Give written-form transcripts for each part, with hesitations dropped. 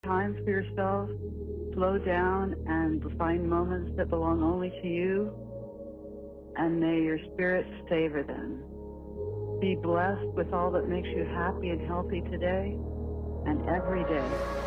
time for yourself. Slow down and find moments that belong only to you, and may your spirit savor them. Be blessed with all that makes you happy and healthy today and every day.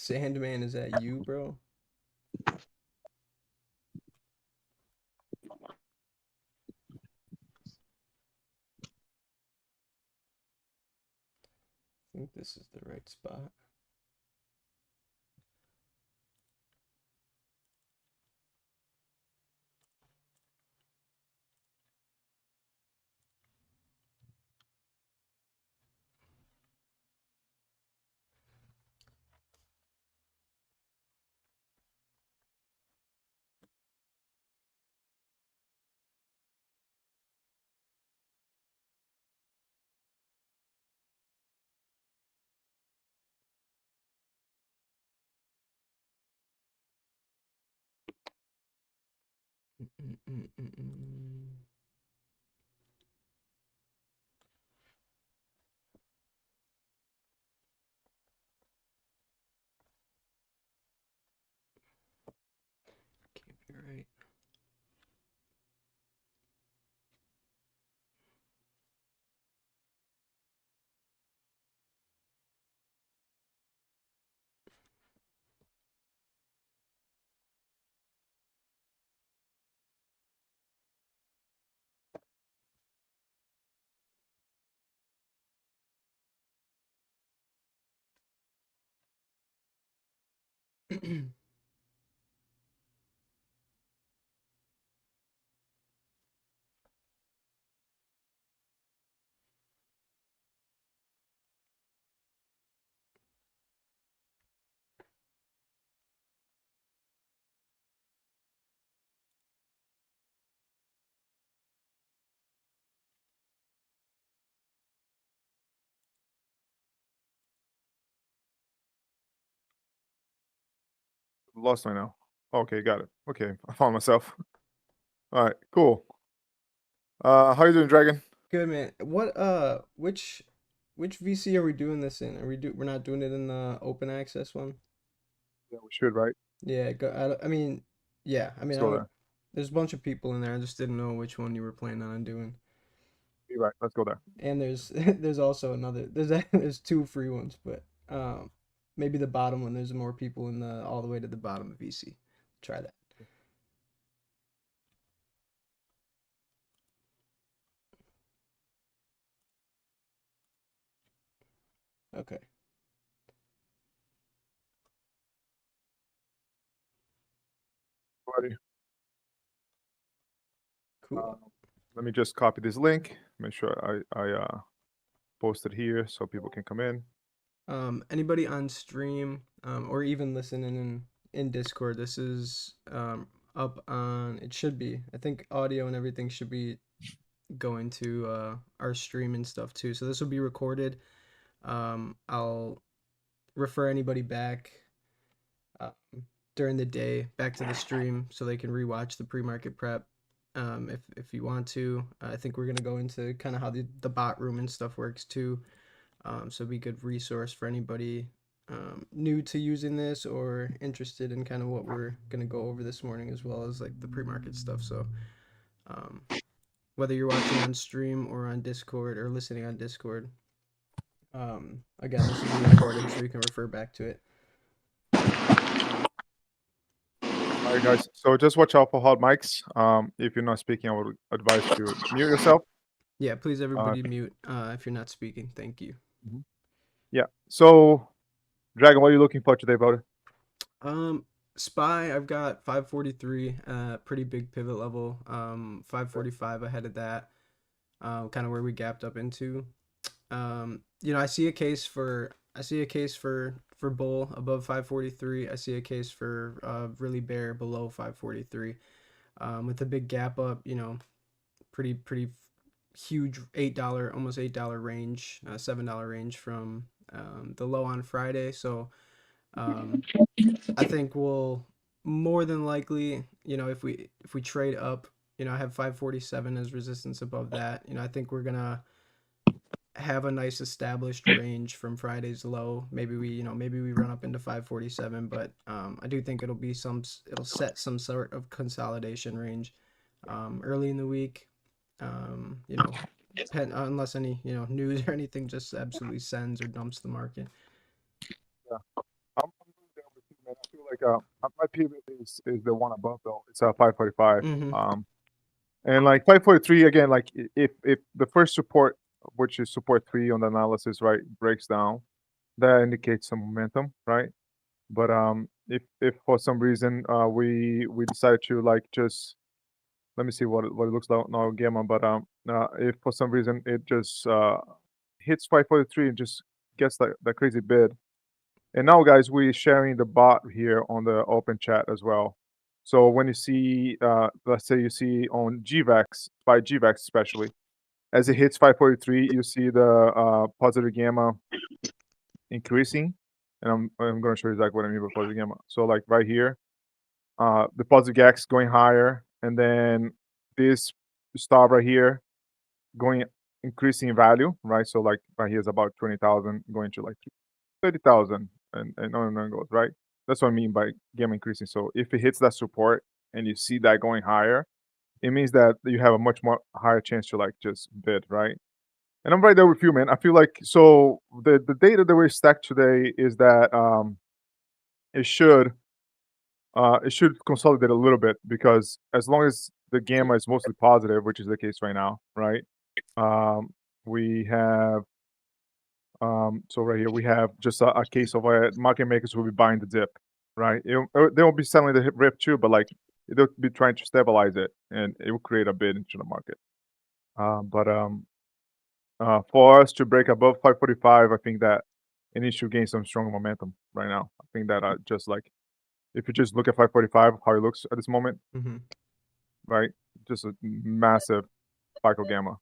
Sandman, is that you, bro? I think this is the right spot. Mm-mm-mm-mm-mm. Can't be right. Lost right now. Okay, got it. Okay, I found myself. All right, cool. How you doing, Dragon? Good man. Which VC are we doing this in? We're not doing it in the open access one? Yeah, we should, right? Yeah, I mean, yeah, I mean, Let's I go don't. there. There's a bunch of people in there. I just didn't know which one you were planning on doing. Be right. Let's go there. And there's there's also another. There's two free ones, but maybe the bottom one. There's more people in the all the way to the bottom of VC. Try that. Okay, Buddy. cool. Let me just copy this link. Make sure I post it here so people can come in. Anybody on stream, or even listening in Discord, this is up on. It should be. I think audio and everything should be going to our stream and stuff too. So this will be recorded. I'll refer anybody back um, during the day back to the stream so they can rewatch the pre-market prep. If you want to, I think we're gonna go into kind of how the bot room and stuff works too. So it'd be a good resource for anybody new to using this or interested in kind of what we're gonna go over this morning, as well as like the pre-market stuff. So um, whether you're watching on stream or on Discord or listening on Discord, again, this will be recorded so you can refer back to it. All right, guys. So just watch out for hot mics. If you're not speaking, I would advise to mute yourself. Yeah, please Uh, everybody mute if you're not speaking. Thank you. mhm. Yeah. So, Dragon, what are you looking for today, brother? Um, Spy, I've got 543, pretty big pivot level. 545 ahead of that, kind of where we gapped up into. I see a case for bull above 543. I see a case for really bear below 543. With the big gap up, pretty huge $8, almost $8 range, $7 range from the low on Friday. So um, I think we'll more than likely, if we trade up, I have 547 as resistance above that. I think we're gonna have a nice established range from Friday's low. Maybe we run up into 547, but I do think it'll set some sort of consolidation range early in the week. Um, you know, unless any news or anything just absolutely sends or dumps the market. Yeah. I'm doing like my pivot is the one above though. It's 545. Mm-hmm. And like 543 again, like if the first support, which is support 3 on the analysis, right, breaks down, that indicates some momentum, right? But if for some reason we decide to like just let me see what it looks like now gamma, but if for some reason it just hits 543 and just gets that crazy bid. And now guys, we're sharing the bot here on the open chat as well. So when you see let's say you see on GVAX, by GVAX especially, as it hits 543, you see the positive gamma increasing. And I'm going to show you exactly what I mean by positive gamma. So like right here, the positive gas going higher, and then this star right here going increasing in value, right? So like right here is about 20,000 going to like 30,000, and on and on it goes, right? That's what I mean by gamma increasing. So if it hits that support and you see that going higher, it means that you have a much more higher chance to like just bid, right? And I'm right there with you, man. I feel like so the data that we stacked today is that it should consolidate a little bit, because as long as the gamma is mostly positive, which is the case right now, right? We have so right here we have just a case of where market makers will be buying the dip, right? They won't be selling the rip too, but like they'll be trying to stabilize it, and it will create a bid into the market. For us to break above 545, I think that it needs to gain some strong momentum right now. I think that just like if you just look at 545, how it looks at this moment, Mm-hmm. right? Just a massive FICO gamma,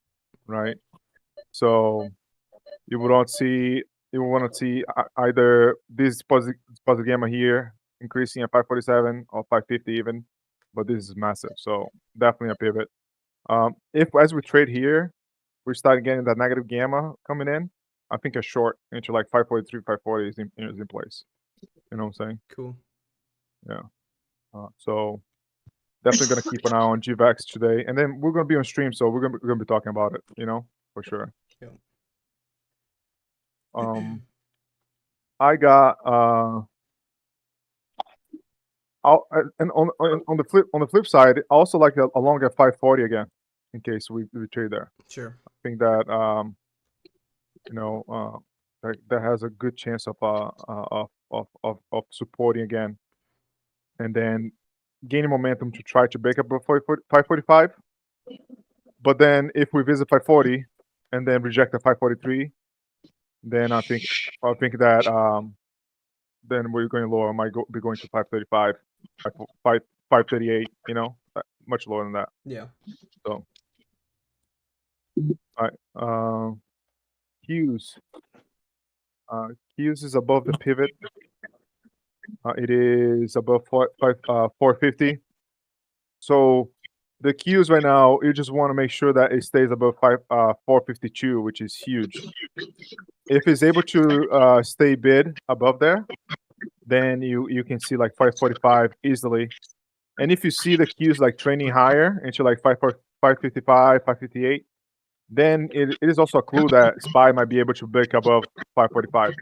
right? So you would want to see either this positive gamma here increasing at 547 or 550 even, but this is massive. So definitely a pivot. If as we trade here, we start getting that negative gamma coming in, I think a short into like 543, 540 is in place. You know what I'm saying? Cool. Yeah. So definitely gonna keep an eye on GVAX today, and then we're gonna be on stream, so we're gonna be talking about it. You know, for sure. Yeah. I got and on the flip side, I also like a long at 540 again, in case we trade there. Sure. I think that you know that has a good chance of supporting again, and then gaining momentum to try to break up before 545. But then if we visit 540 and then reject the 543, then I think that then we're going lower. I might be going to 535, 538. You know, much lower than that. Yeah. So, all right. Hughes. Hughes is above the pivot. It is above 450. So the Qs right now, you just want to make sure that it stays above 452, which is huge. If it's able to stay bid above there, then you can see like 545 easily. And if you see the Qs like trending higher into like 555, 558, then it is also a clue that SPY might be able to break above 545.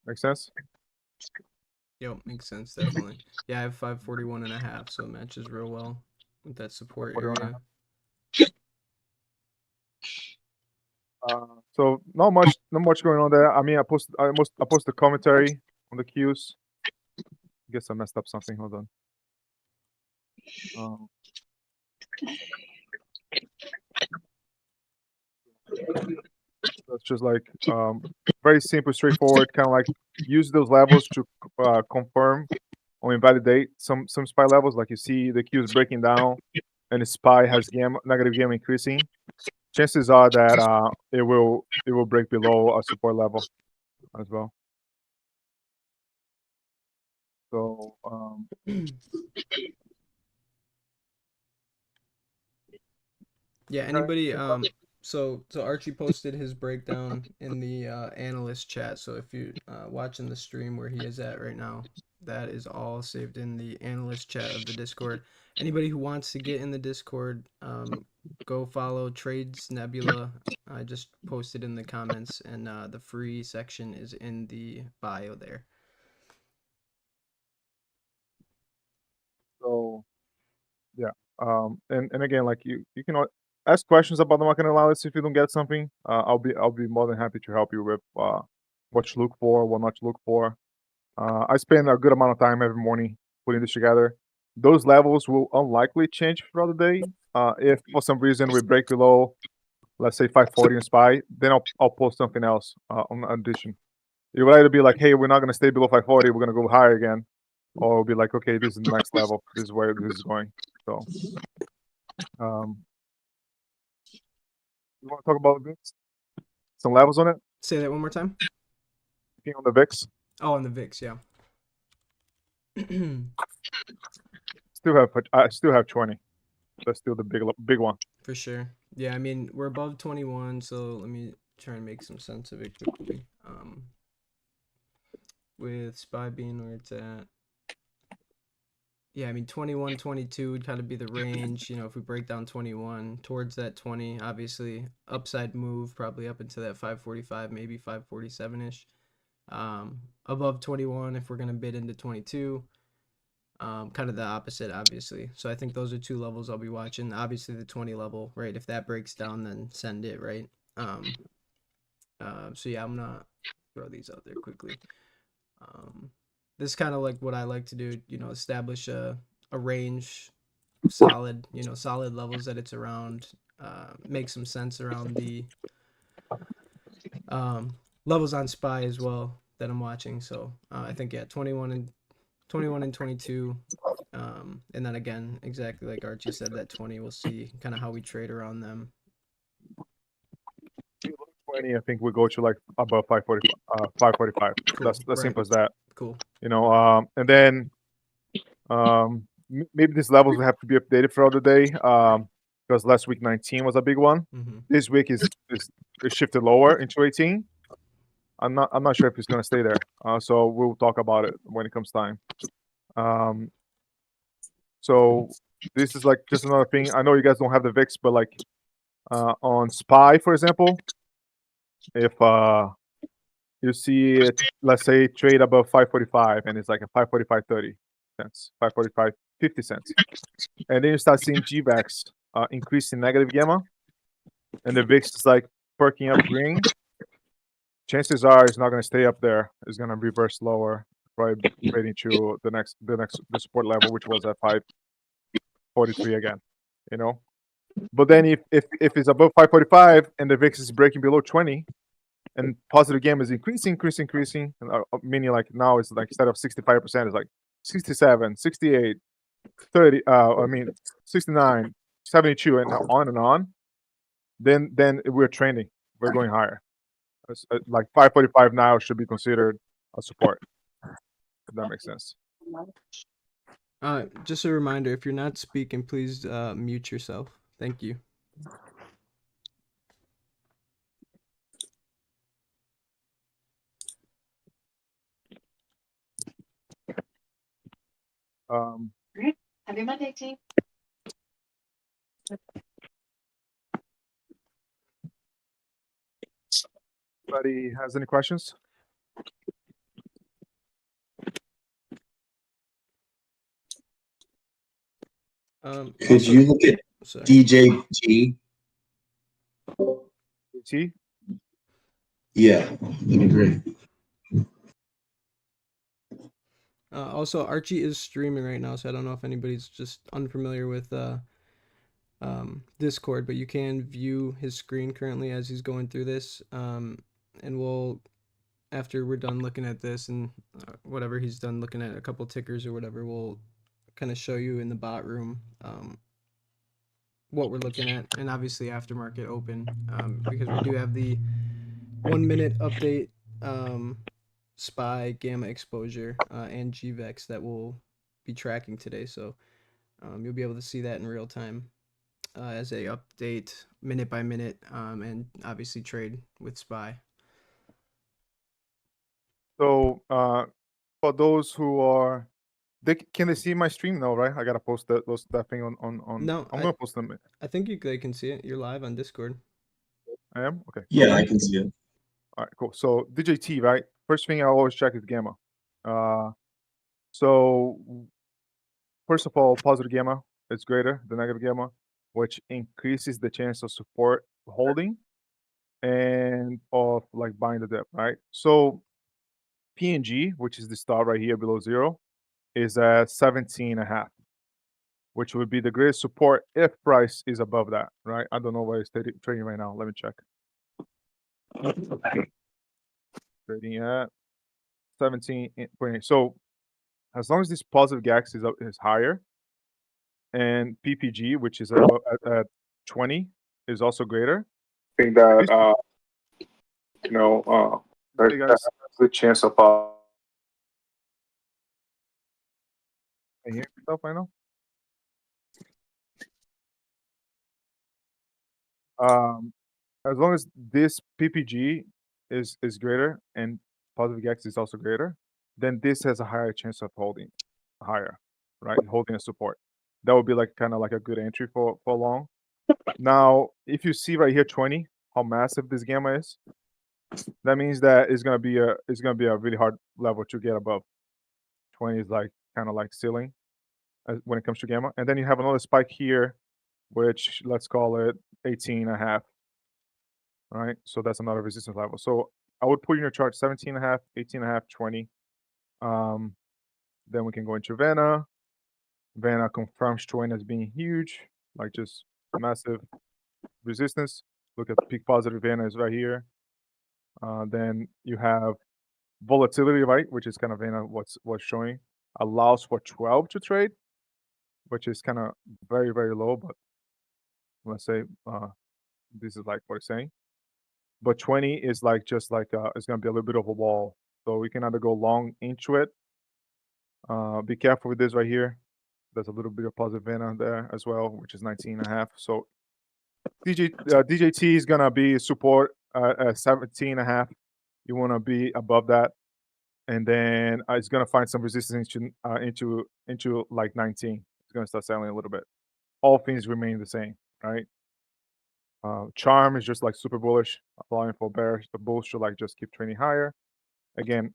Make sense? Yep, makes sense, definitely. Yeah, I have 541.5, so it matches real well with that support area. So not much going on there. I mean, I posted the commentary on the Qs. I guess I messed up something. Hold on. That's just like very simple, straightforward. Kind of like use those levels to confirm or invalidate some SPY levels. Like you see the Qs breaking down, and the SPY has negative gamma increasing. Chances are that it will break below a support level as well. So yeah, anybody so Archie posted his breakdown in the analyst chat. So if you watching the stream where he is at right now, that is all saved in the analyst chat of the Discord. Anybody who wants to get in the Discord, go follow Trades Nebula. I just posted in the comments, and the free section is in the bio there. And again, like you can ask questions about the market analysis if you don't get something. I'll be more than happy to help you with what to look for, what not to look for. I spend a good amount of time every morning putting this together. Those levels will unlikely change throughout the day. If for some reason we break below, let's say 540 in SPY, then I'll post something else on addition. It will either be like, hey, we're not going to stay below 540, we're going to go higher again, or it'll be like, okay, this is the next level, this is where this is going. So, you want to talk about VIX? Some levels on it? Say that one more time. On the VIX? Oh, on the VIX, yeah. I still have 20. That's still the big one. For sure. Yeah, I mean, we're above 21, so let me try and make some sense of it quickly. With SPY being where it's at. Yeah, I mean, 21, 22 would kind of be the range. You know, if we break down 21 towards that 20, obviously upside move, probably up into that 545, maybe 547-ish. Above 21, if we're going to bid into 22. Kind of the opposite, obviously. So I think those are two levels I'll be watching. Obviously, the 20 level, right? If that breaks down, then send it, right? So yeah, I'm gonna throw these out there quickly. This is kind of like what I like to do, you know, establish a range, solid, you know, solid levels that it's around, make some sense around the levels on SPY as well that I'm watching. So I think, yeah, 21 and 22. And then again, exactly like Archie said, that 20, we'll see kind of how we trade around them. 20, I think we go to like above 545. Cool. That's Right. simple as that. Cool. You know, and then maybe these levels will have to be updated throughout the day. Because last week 19 was a big one. Mm-hmm. This week is shifted lower into 18. I'm not sure if it's gonna stay there. So we'll talk about it when it comes time. So this is like just another thing. I know you guys don't have the VIX, but like on SPY, for example, if you see it, let's say trade above 545 and it's like a 545.30 cents, 545.50 cents, and then you start seeing GVAX increase in negative gamma, and the VIX is like perking up green. Chances are it's not going to stay up there. It's going to reverse lower, probably trading to the support level, which was at 543 again. You know, but then if it's above 545 and the VIX is breaking below 20, and positive gamma is increasing, meaning like now it's like instead of 65%, it's like 67, 68, 30. 69, 72, and on. Then we're trending. We're going higher. Like 545 now should be considered a support. If that makes sense. Just a reminder, if you're not speaking, please mute yourself. Thank you. Great. Happy Monday, team. Anybody has any questions? Could you look at DJT? T? Yeah, that'd be great. Also, Archie is streaming right now, so I don't know if anybody's just unfamiliar with Discord, but you can view his screen currently as he's going through this. And we'll, after we're done looking at this and whatever he's done looking at a couple tickers or whatever, we'll kind of show you in the bot room what we're looking at, and obviously aftermarket open, because we do have the 1 minute update, SPY, gamma exposure, and GVEX that we'll be tracking today. So you'll be able to see that in real time as a update minute by minute, and obviously trade with SPY. So for those who are, can they see my stream? No, right? I gotta post that thing on. No, I'm gonna post them. I think they can see it. You're live on Discord. I am? Okay. Yeah, I can see it. All right, cool. So DJT, right? First thing I always check is gamma. So first of all, positive gamma is greater than negative gamma, which increases the chance of support holding and of like buying the dip, right? So PNG, which is the star right here below 0, is at 17.5, which would be the greatest support if price is above that, right? I don't know where it's trading right now. Let me check. Trading at 17.8. So as long as this positive gax is higher, and PPG, which is at 20, is also greater. I think that Hey guys, there's a good chance of can you hear yourself right now? As long as this PPG is greater and positive gax is also greater, then this has a higher chance of holding higher, right? Holding a support. That would be like kind of like a good entry for long. Now, if you see right here 20, how massive this gamma is, that means that it's gonna be a really hard level to get above. 20 is like kind of like ceiling when it comes to gamma, and then you have another spike here, which let's call it 18.5. Right, so that's another resistance level. So I would put in your chart 17.5, 18.5, 20. Then we can go into Vena. Vena confirms 20 as being huge, like just massive resistance. Look at peak positive Vena is right here. Then you have volatility, right, which is kind of Vena what's showing. Allows for 12 to trade, which is kind of very, very low, but let's say this is like what it's saying. But 20 is like just like it's gonna be a little bit of a wall. So we can either go long into it. Be careful with this right here. There's a little bit of positive Vena there as well, which is 19.5. So DJT is gonna be support at 17.5. You wanna be above that, and then it's gonna find some resistance into like 19. It's gonna start selling a little bit. All things remain the same, right? Charm is just like super bullish, allowing for bearish. The bulls should like just keep trending higher. Again,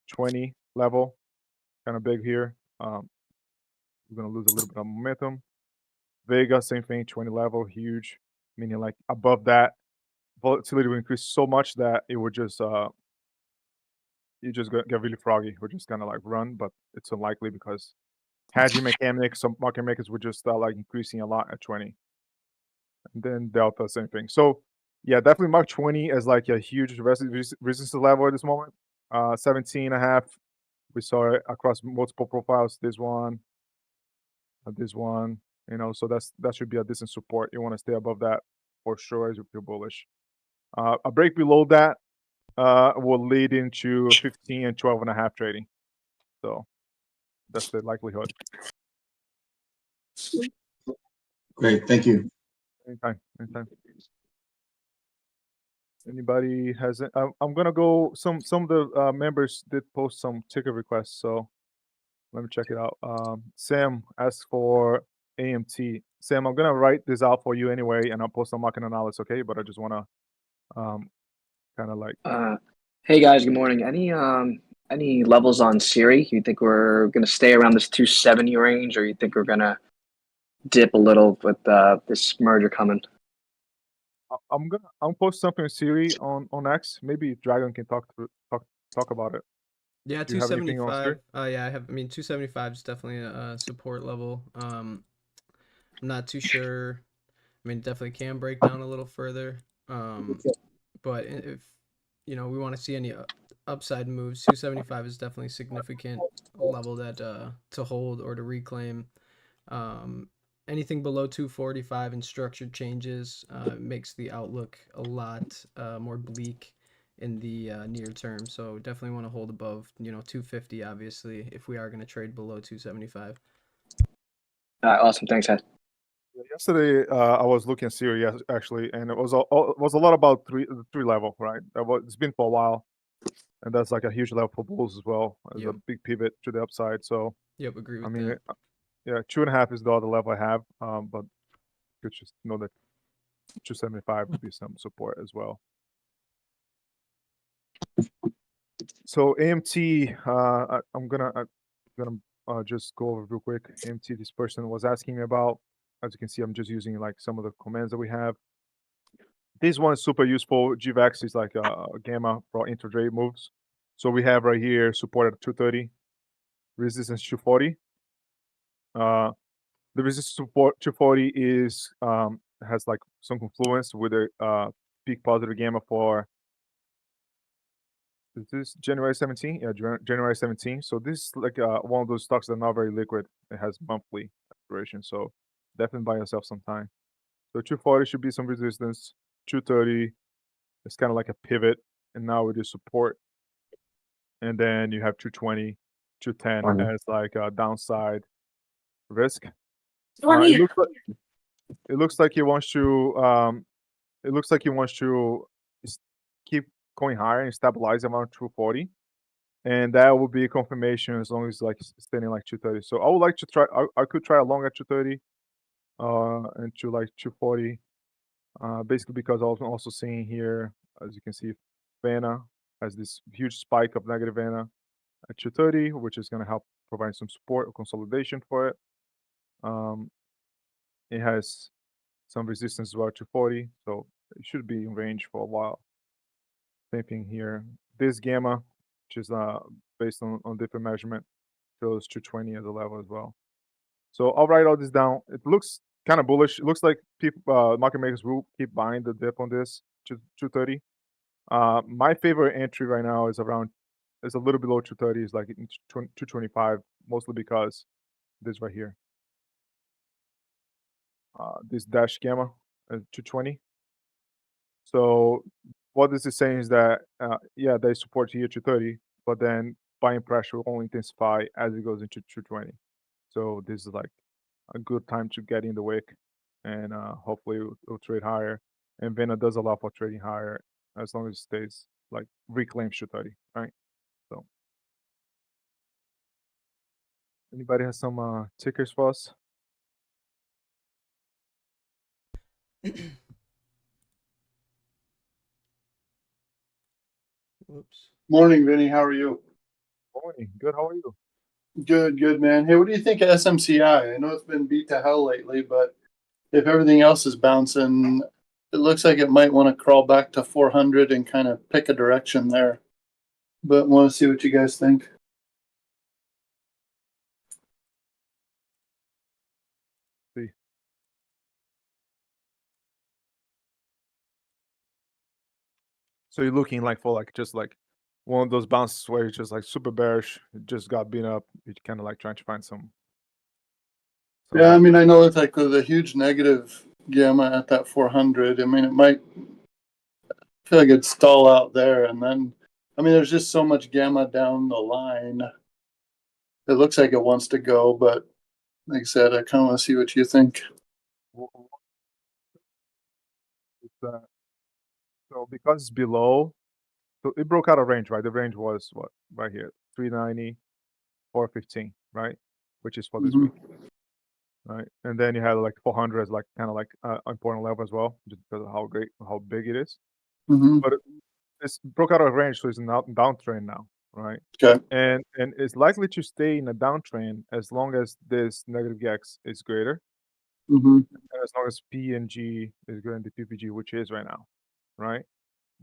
20 level, kind of big here. We're gonna lose a little bit of momentum. Vega, same thing, 20 level, huge, meaning like above that, volatility will increase so much that it would just you just get really froggy. We're just gonna like run, but it's unlikely because hedging mechanics, some market makers would just start like increasing a lot at 20. And then Delta, same thing. So yeah, definitely mark 20 as like a huge resistance level at this moment. 17.5, we saw it across multiple profiles. This one, so that should be a decent support. You want to stay above that for sure as you feel bullish. A break below that will lead into 15 and 12.5 trading. So that's the likelihood. Great, thank you. Anytime. Anybody has it? I'm gonna go. Some of the members did post some ticket requests, so let me check it out. Sam asked for AMT. Sam, I'm gonna write this out for you anyway, and I'll post some market analysis. Okay, but I just wanna kind of like. Hey guys, good morning. Any levels on Siri? You think we're gonna stay around this 270 range, or you think we're gonna dip a little with this merger coming? I'll post something with Siri on X. Maybe Dragon can talk about it. Yeah, 275. Yeah, 275 is definitely a support level. I'm not too sure. I mean, definitely can break down a little further. But if we want to see any upside moves, 275 is definitely a significant level that to hold or to reclaim. Anything below 245 in structured changes makes the outlook a lot more bleak in the near term. So definitely want to hold above 250 obviously if we are going to trade below 275. Awesome, thanks guys. Yesterday I was looking at Siri actually, and it was a lot about three level, right? It's been for a while, and that's like a huge level for bulls as well. There's a big pivot to the upside. So agree with that. Yeah, 2.5 is the other level I have, but you just know that 275 would be some support as well. So AMT, I'm gonna just go over real quick. MT, this person was asking me about. As you can see, I'm just using like some of the commands that we have. This one is super useful. GVAX is like a gamma for intraday moves. So we have right here support at 230, resistance 240. The resistance support 240 is has like some confluence with a peak positive gamma for, is this January 17? Yeah, January 17. So this is like one of those stocks that are not very liquid. It has monthly expiration. So definitely buy yourself some time. So 240 should be some resistance. 230 is kind of like a pivot. And now we do support. And then you have 220, 210 as like a downside risk. It looks like he wants to keep going higher and stabilize around 240, and that will be confirmation as long as like staying like 230. So I would like to try. I could try along at 230, and to like 240, basically because I was also seeing here, as you can see, VANA has this huge spike of negative VANA at 230, which is going to help provide some support or consolidation for it. It has some resistance as well, 240, so it should be in range for a while. Same thing here. This gamma, which is based on different measurement, shows 220 as a level as well. So I'll write all this down. It looks kind of bullish. It looks like people, market makers will keep buying the dip on this 230. My favorite entry right now is a little below 230, is like 225, mostly because this right here. This dash gamma at 220. So what this is saying is that, yeah, they support here 230, but then buying pressure will only intensify as it goes into 220. So this is like a good time to get in the wick, and hopefully it'll trade higher. And VANA does allow for trading higher as long as it stays like reclaims 230, right? So anybody has some tickers for us? Whoops. Morning, Vinny. How are you? Morning. Good. How are you? Good, good, man. Hey, what do you think of SMCI? I know it's been beat to hell lately, but if everything else is bouncing, it looks like it might want to crawl back to 400 and kind of pick a direction there. But want to see what you guys think. See. So you're looking like for like just like one of those bounces where it's just like super bearish, it just got beat up. You're kind of like trying to find some. Yeah, I mean, I know it's like with a huge negative gamma at that 400. I mean, it might feel like it'd stall out there, and then, I mean, there's just so much gamma down the line. It looks like it wants to go, but like I said, I kind of want to see what you think. So because it's below, so it broke out a range, right? The range was what right here, 390, 415, right? Which is for this week, right? And then you had like 400 as like kind of like important level as well, just because of how big it is. But it's broke out of range, so it's in downtrend now, right? Okay. And it's likely to stay in a downtrend as long as this negative X is greater, and as long as P and G is greater than the PPG, which is right now, right?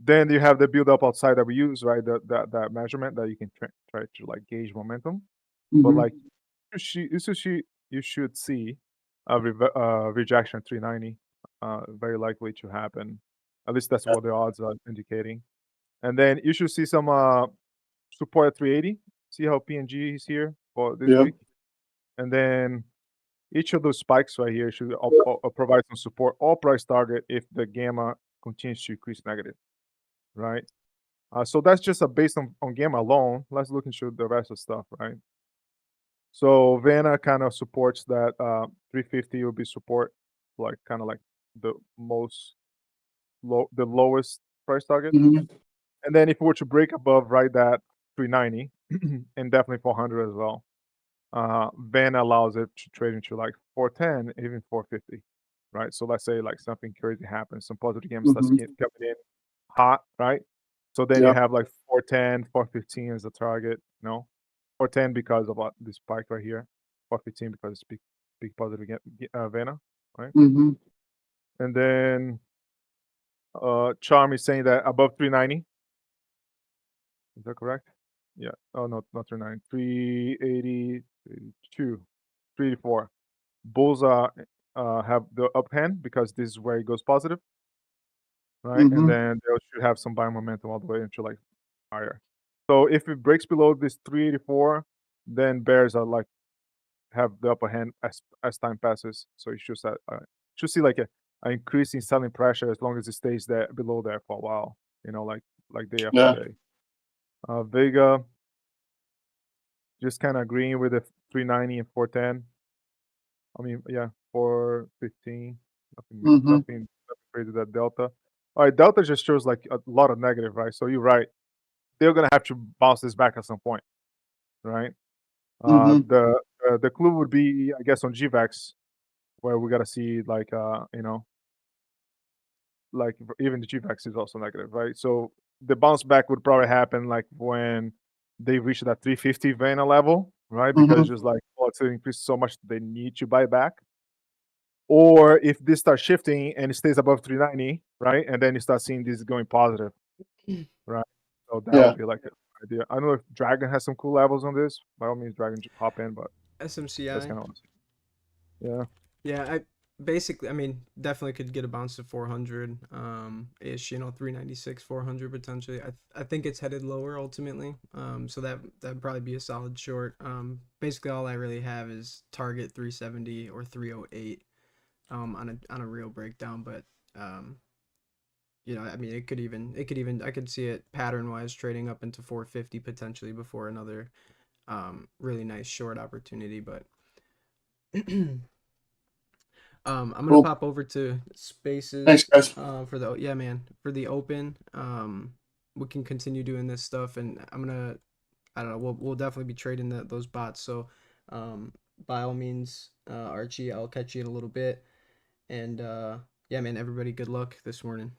Then you have the build up outside that we use, right? That measurement that you can try to like gauge momentum. But like you should see a rejection at 390, very likely to happen. At least that's what the odds are indicating. And then you should see some support at 380. See how PNG is here for this week. And then each of those spikes right here should provide some support or price target if the gamma continues to increase negative, right? So that's just based on gamma alone. Let's look into the rest of stuff, right? So VANA kind of supports that 350 will be support, like kind of like the lowest price target. And then if we were to break above, right, that 390 and definitely 400 as well, VANA allows it to trade into like 410, even 450, right? So let's say like something crazy happens, some positive games starts coming in hot, right? So then you have like 410, 415 as the target, 410 because of this spike right here. 415 because it's big positive Vena, right? Mm-hmm. And then Charm is saying that above 390. Is that correct? Yeah. Oh no, not 390. 380, 382, 384. Bulls have the up hand because this is where it goes positive, right? Mm-hmm. And then they should have some buy momentum all the way into like higher. So if it breaks below this 384, then bears are like have the upper hand as time passes. So you should see like a increase in selling pressure as long as it stays there below there for a while. You know, like day after Yeah. day. Vega just kind of agreeing with the 390 and 410. I mean, yeah, 415. Mm-hmm. Nothing crazy that Delta. All right, Delta just shows like a lot of negative, right? So you're right. They're gonna have to bounce this back at some point, right? Mm-hmm. The clue would be, I guess, on GVAX, where we gotta see like like even the GVAX is also negative, right? So the bounce back would probably happen like when they reach that 350 Vena level, right? Because Mm-hmm. just like it's increased so much they need to buy back. Or if this starts shifting and it stays above 390, right? And then you start seeing this going positive, right? So that Yeah. would be like an idea. I don't know if Dragon has some cool levels on this. By all means, Dragon just hop in, but that's SMCI. kind of yeah. Yeah, I mean, definitely could get a bounce to 400 ish, 396, 400 potentially. I think it's headed lower ultimately. So that'd probably be a solid short. Basically all I really have is target 370 or 308 on a real breakdown, but I mean, it could even I could see it pattern wise trading up into 450 potentially before another really nice short opportunity, but I'm gonna Cool. pop over to Spaces. Thanks, guys. For the open. We can continue doing this stuff, and I don't know. We'll definitely be trading those bots. So, by all means, Archie, I'll catch you in a little bit. And yeah, man, everybody, good luck this morning.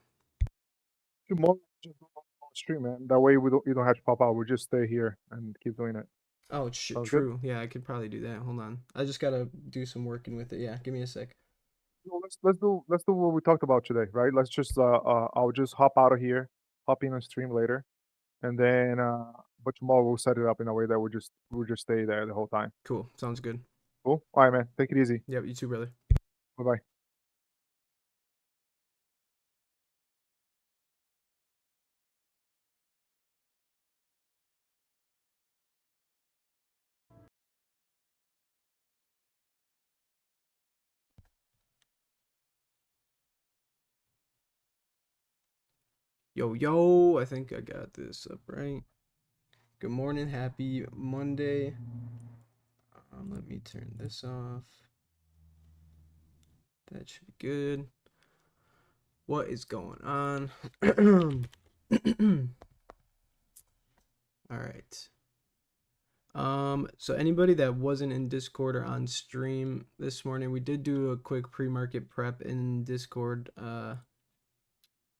Tomorrow, just go on stream, man. That way you don't have to pop out. We'll just stay here and keep doing it. Oh, Sounds good? true. Yeah, I could probably do that. Hold on. I just gotta do some working with it. Yeah, give me a sec. No, let's do what we talked about today, right? Let's just I'll just hop out of here, hop in on stream later, and then but tomorrow we'll set it up in a way that we'll just stay there the whole time. Cool. Sounds good. Cool. All right, man. Take it easy. Yep, you too, brother. Bye bye. Yo, I think I got this up right. Good morning, happy Monday. Let me turn this off. That should be good. What is going on? All right. So anybody that wasn't in Discord or on stream this morning, we did do a quick pre-market prep in Discord.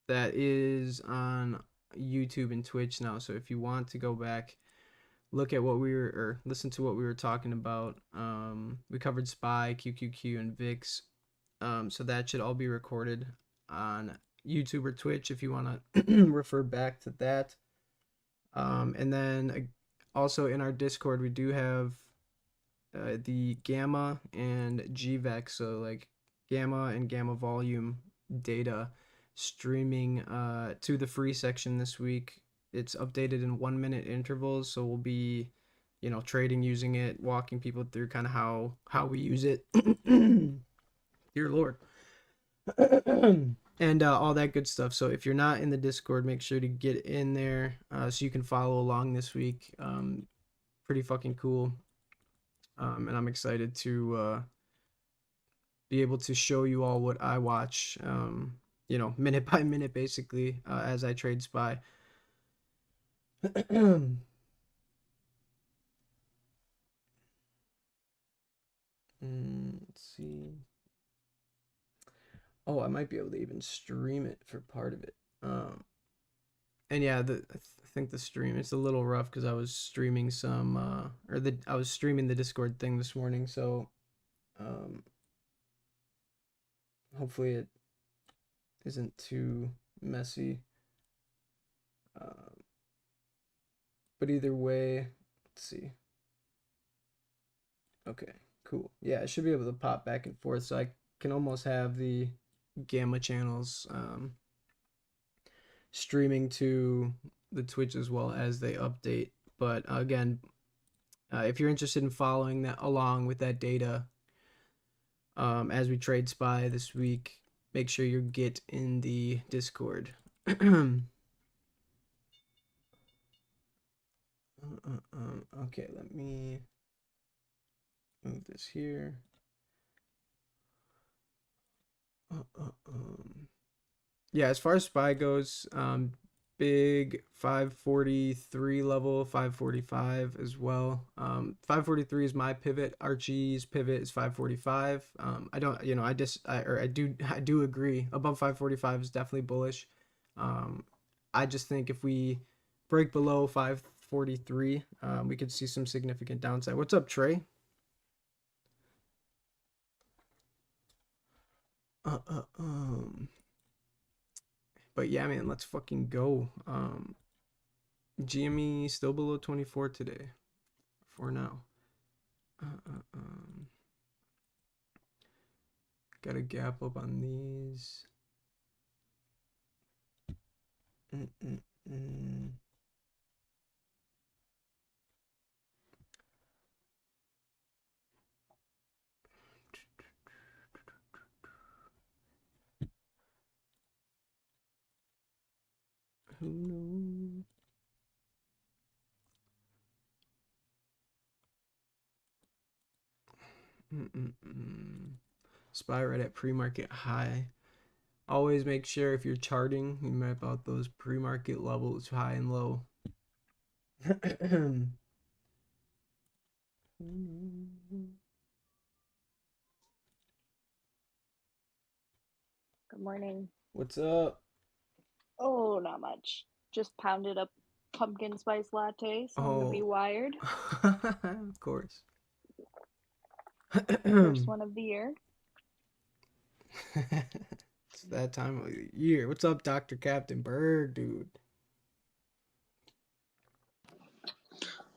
That is on YouTube and Twitch now. So if you want to go back, look at what we were or listen to what we were talking about. We covered SPY, QQQ, and VIX. So that should all be recorded on YouTube or Twitch if you want to refer back to that. And then also in our Discord, we do have the gamma and GVEX, so like gamma and gamma volume data streaming to the free section this week. It's updated in 1 minute intervals, so we'll be trading using it, walking people through kind of how we use it. Dear Lord. And all that good stuff. So if you're not in the Discord, make sure to get in there so you can follow along this week. Pretty fucking cool. And I'm excited to be able to show you all what I watch, minute by minute, basically, as I trade SPY. Let's see. Oh, I might be able to even stream it for part of it. And yeah, I think the stream, it's a little rough because I was streaming some I was streaming the Discord thing this morning, so hopefully it isn't too messy. But either way, let's see. Okay, cool. Yeah, I should be able to pop back and forth, so I can almost have the Gamma channels streaming to the Twitch as well as they update. But again, if you're interested in following that along with that data as we trade SPY this week, make sure you get in the Discord. Okay, let me move this here. Yeah, as far as SPY goes, big 543 level, 545 as well. 543 is my pivot. Archie's pivot is 545. I don't, you know, I do agree. Above 545 is definitely bullish. I just think if we break below 543, we could see some significant downside. What's up, Trey? But yeah, man, let's fucking go. GME still below 24 today for now. Got a gap up on these. Who knows? SPY right at pre-market high. Always make sure if you're charting, you map out those pre-market levels, high and low. Good morning. What's up? Oh, not much. Just pounded up pumpkin spice latte, so I'm gonna be wired. Of course. First one of the year. It's that time of the year. What's up, Dr. Captain Berg, dude?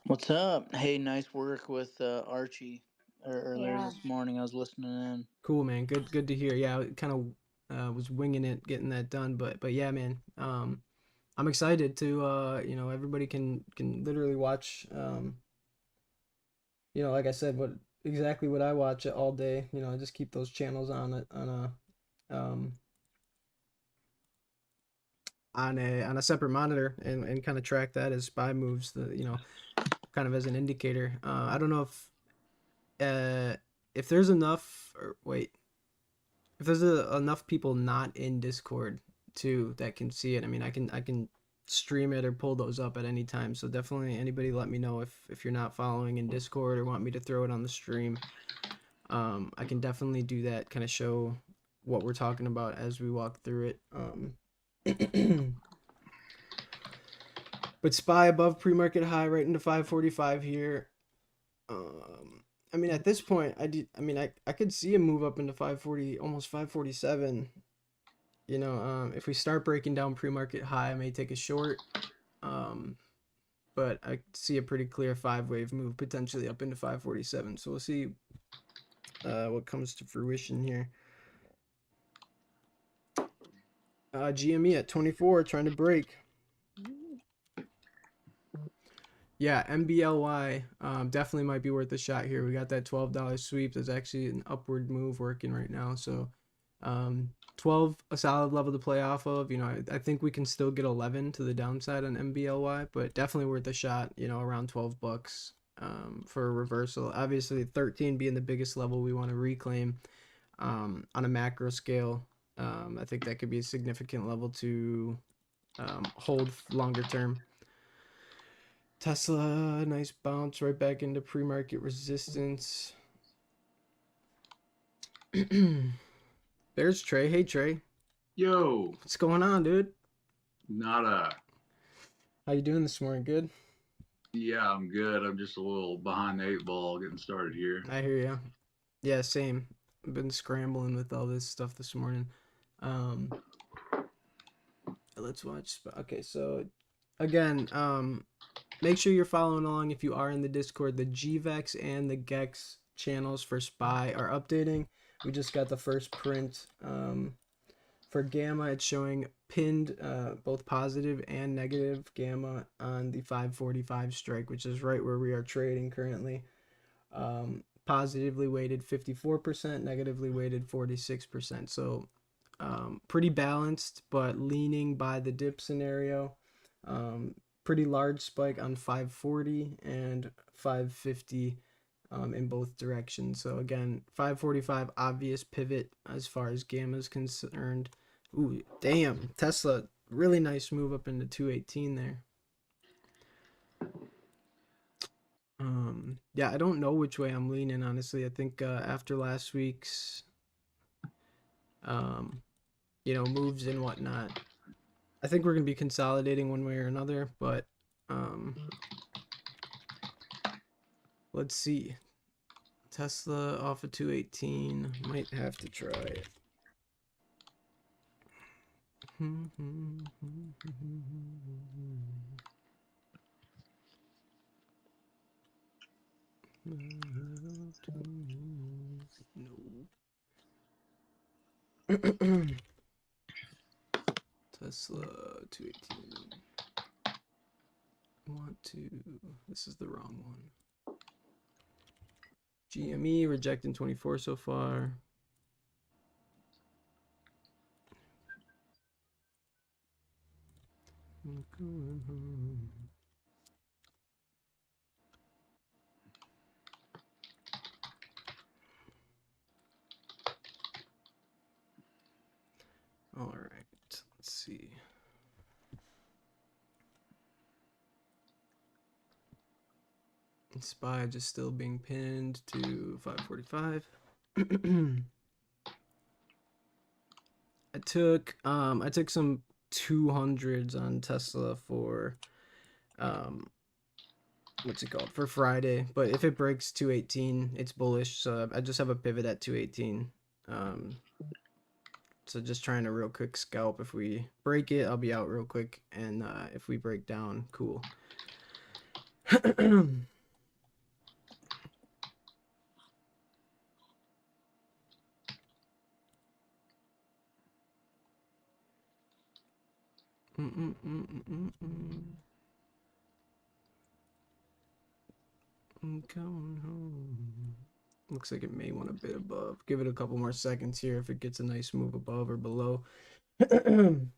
What's up? Hey, nice work with Archie earlier Yeah. this morning. I was listening in. Cool, man. Good to hear. Yeah, I kind of was winging it, getting that done, but yeah, man. I'm excited to you know, everybody can literally watch you know, like I said, exactly what I watch all day. You know, I just keep those channels on a separate monitor and kind of track that as SPY moves, you know, kind of as an indicator. I don't know if there's enough, or wait, if there's enough people not in Discord too that can see it. I mean, I can stream it or pull those up at any time. So definitely anybody let me know if you're not following in Discord or want me to throw it on the stream. I can definitely do that, kind of show what we're talking about as we walk through it. But SPY above pre-market high right into 545 here. I mean, at this point, I could see a move up into 540, almost 547. You know, if we start breaking down pre-market high, I may take a short. But I see a pretty clear 5-wave move potentially up into 547. So we'll see what comes to fruition here. GME at 24, trying to break. Yeah, MBLY definitely might be worth a shot here. We got that $12 sweep. There's actually an upward move working right now. So 12, a solid level to play off of. You know, I think we can still get 11 to the downside on MBLY, but definitely worth a shot, you know, around $12 for a reversal. Obviously, 13 being the biggest level we want to reclaim on a macro scale. I think that could be a significant level to hold longer term. Tesla, nice bounce right back into pre-market resistance. There's Trey. Hey, Trey. Yo. What's going on, dude? Nada. How you doing this morning? Good? Yeah, I'm good. I'm just a little behind the 8 ball getting started here. I hear ya. Yeah, same. I've been scrambling with all this stuff this morning. Let's watch. Okay, so again, make sure you're following along if you are in the Discord. The GVEX and the GEX channels for SPY are updating. We just got the first print. For gamma, it's showing pinned both positive and negative gamma on the 545 strike, which is right where we are trading currently. Positively weighted 54%, negatively weighted 46%. So pretty balanced, but leaning by the dip scenario. Pretty large spike on 540 and 550 in both directions. So again, 545 obvious pivot as far as gamma is concerned. Ooh, damn, Tesla, really nice move up into 218 there. Yeah, I don't know which way I'm leaning, honestly. I think after last week's moves and whatnot, I think we're gonna be consolidating one way or another, but let's see. Tesla off of 218, might have to try it. No. Tesla 218. This is the wrong one. GME rejecting 24 so far. I'm going home. All right, let's see. SPY just still being pinned to 545. I took some 200s on Tesla for what's it called, for Friday, but if it breaks 218, it's bullish, so I just have a pivot at 218. So just trying a real quick scalp. If we break it, I'll be out real quick, and if we break down, cool. I'm going home. Looks like it may want a bit above. Give it a couple more seconds here if it gets a nice move above or below. Do.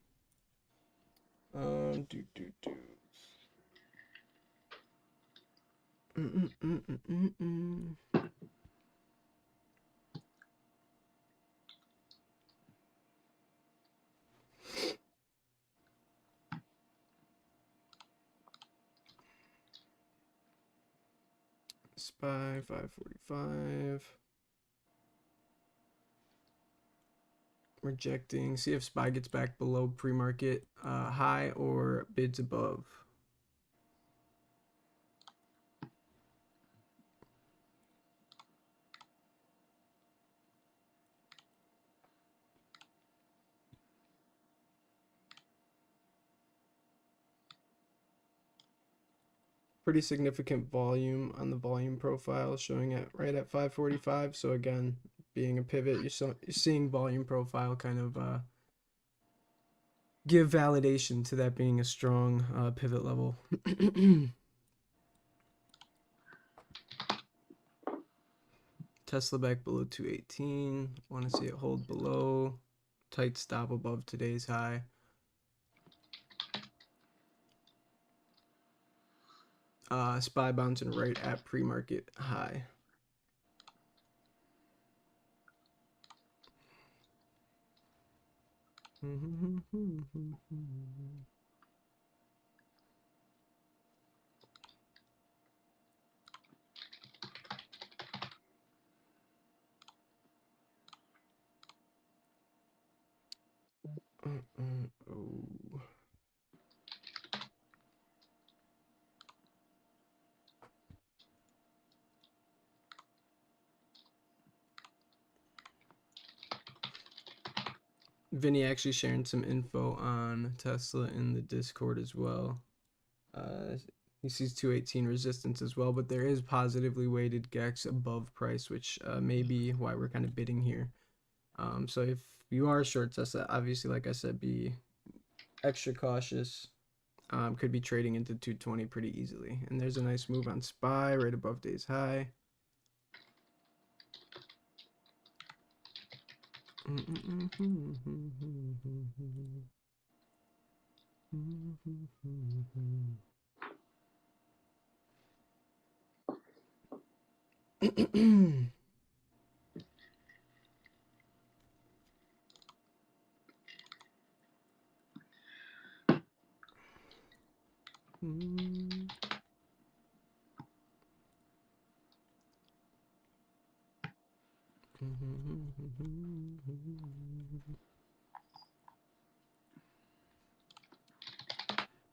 SPY 545. Rejecting. See if SPY gets back below pre-market high or bids above. Pretty significant volume on the volume profile, showing it right at 545. So again, being a pivot, you're seeing volume profile kind of give validation to that being a strong pivot level. Tesla back below 218. Want to see it hold below. Tight stop above today's high. SPY bouncing right at pre-market high. Oh. Vinny actually sharing some info on Tesla in the Discord as well. He sees 218 resistance as well, but there is positively weighted GEX above price, which may be why we're kind of bidding here. So if you are short Tesla, obviously, like I said, be extra cautious. Could be trading into 220 pretty easily. And there's a nice move on SPY right above day's high.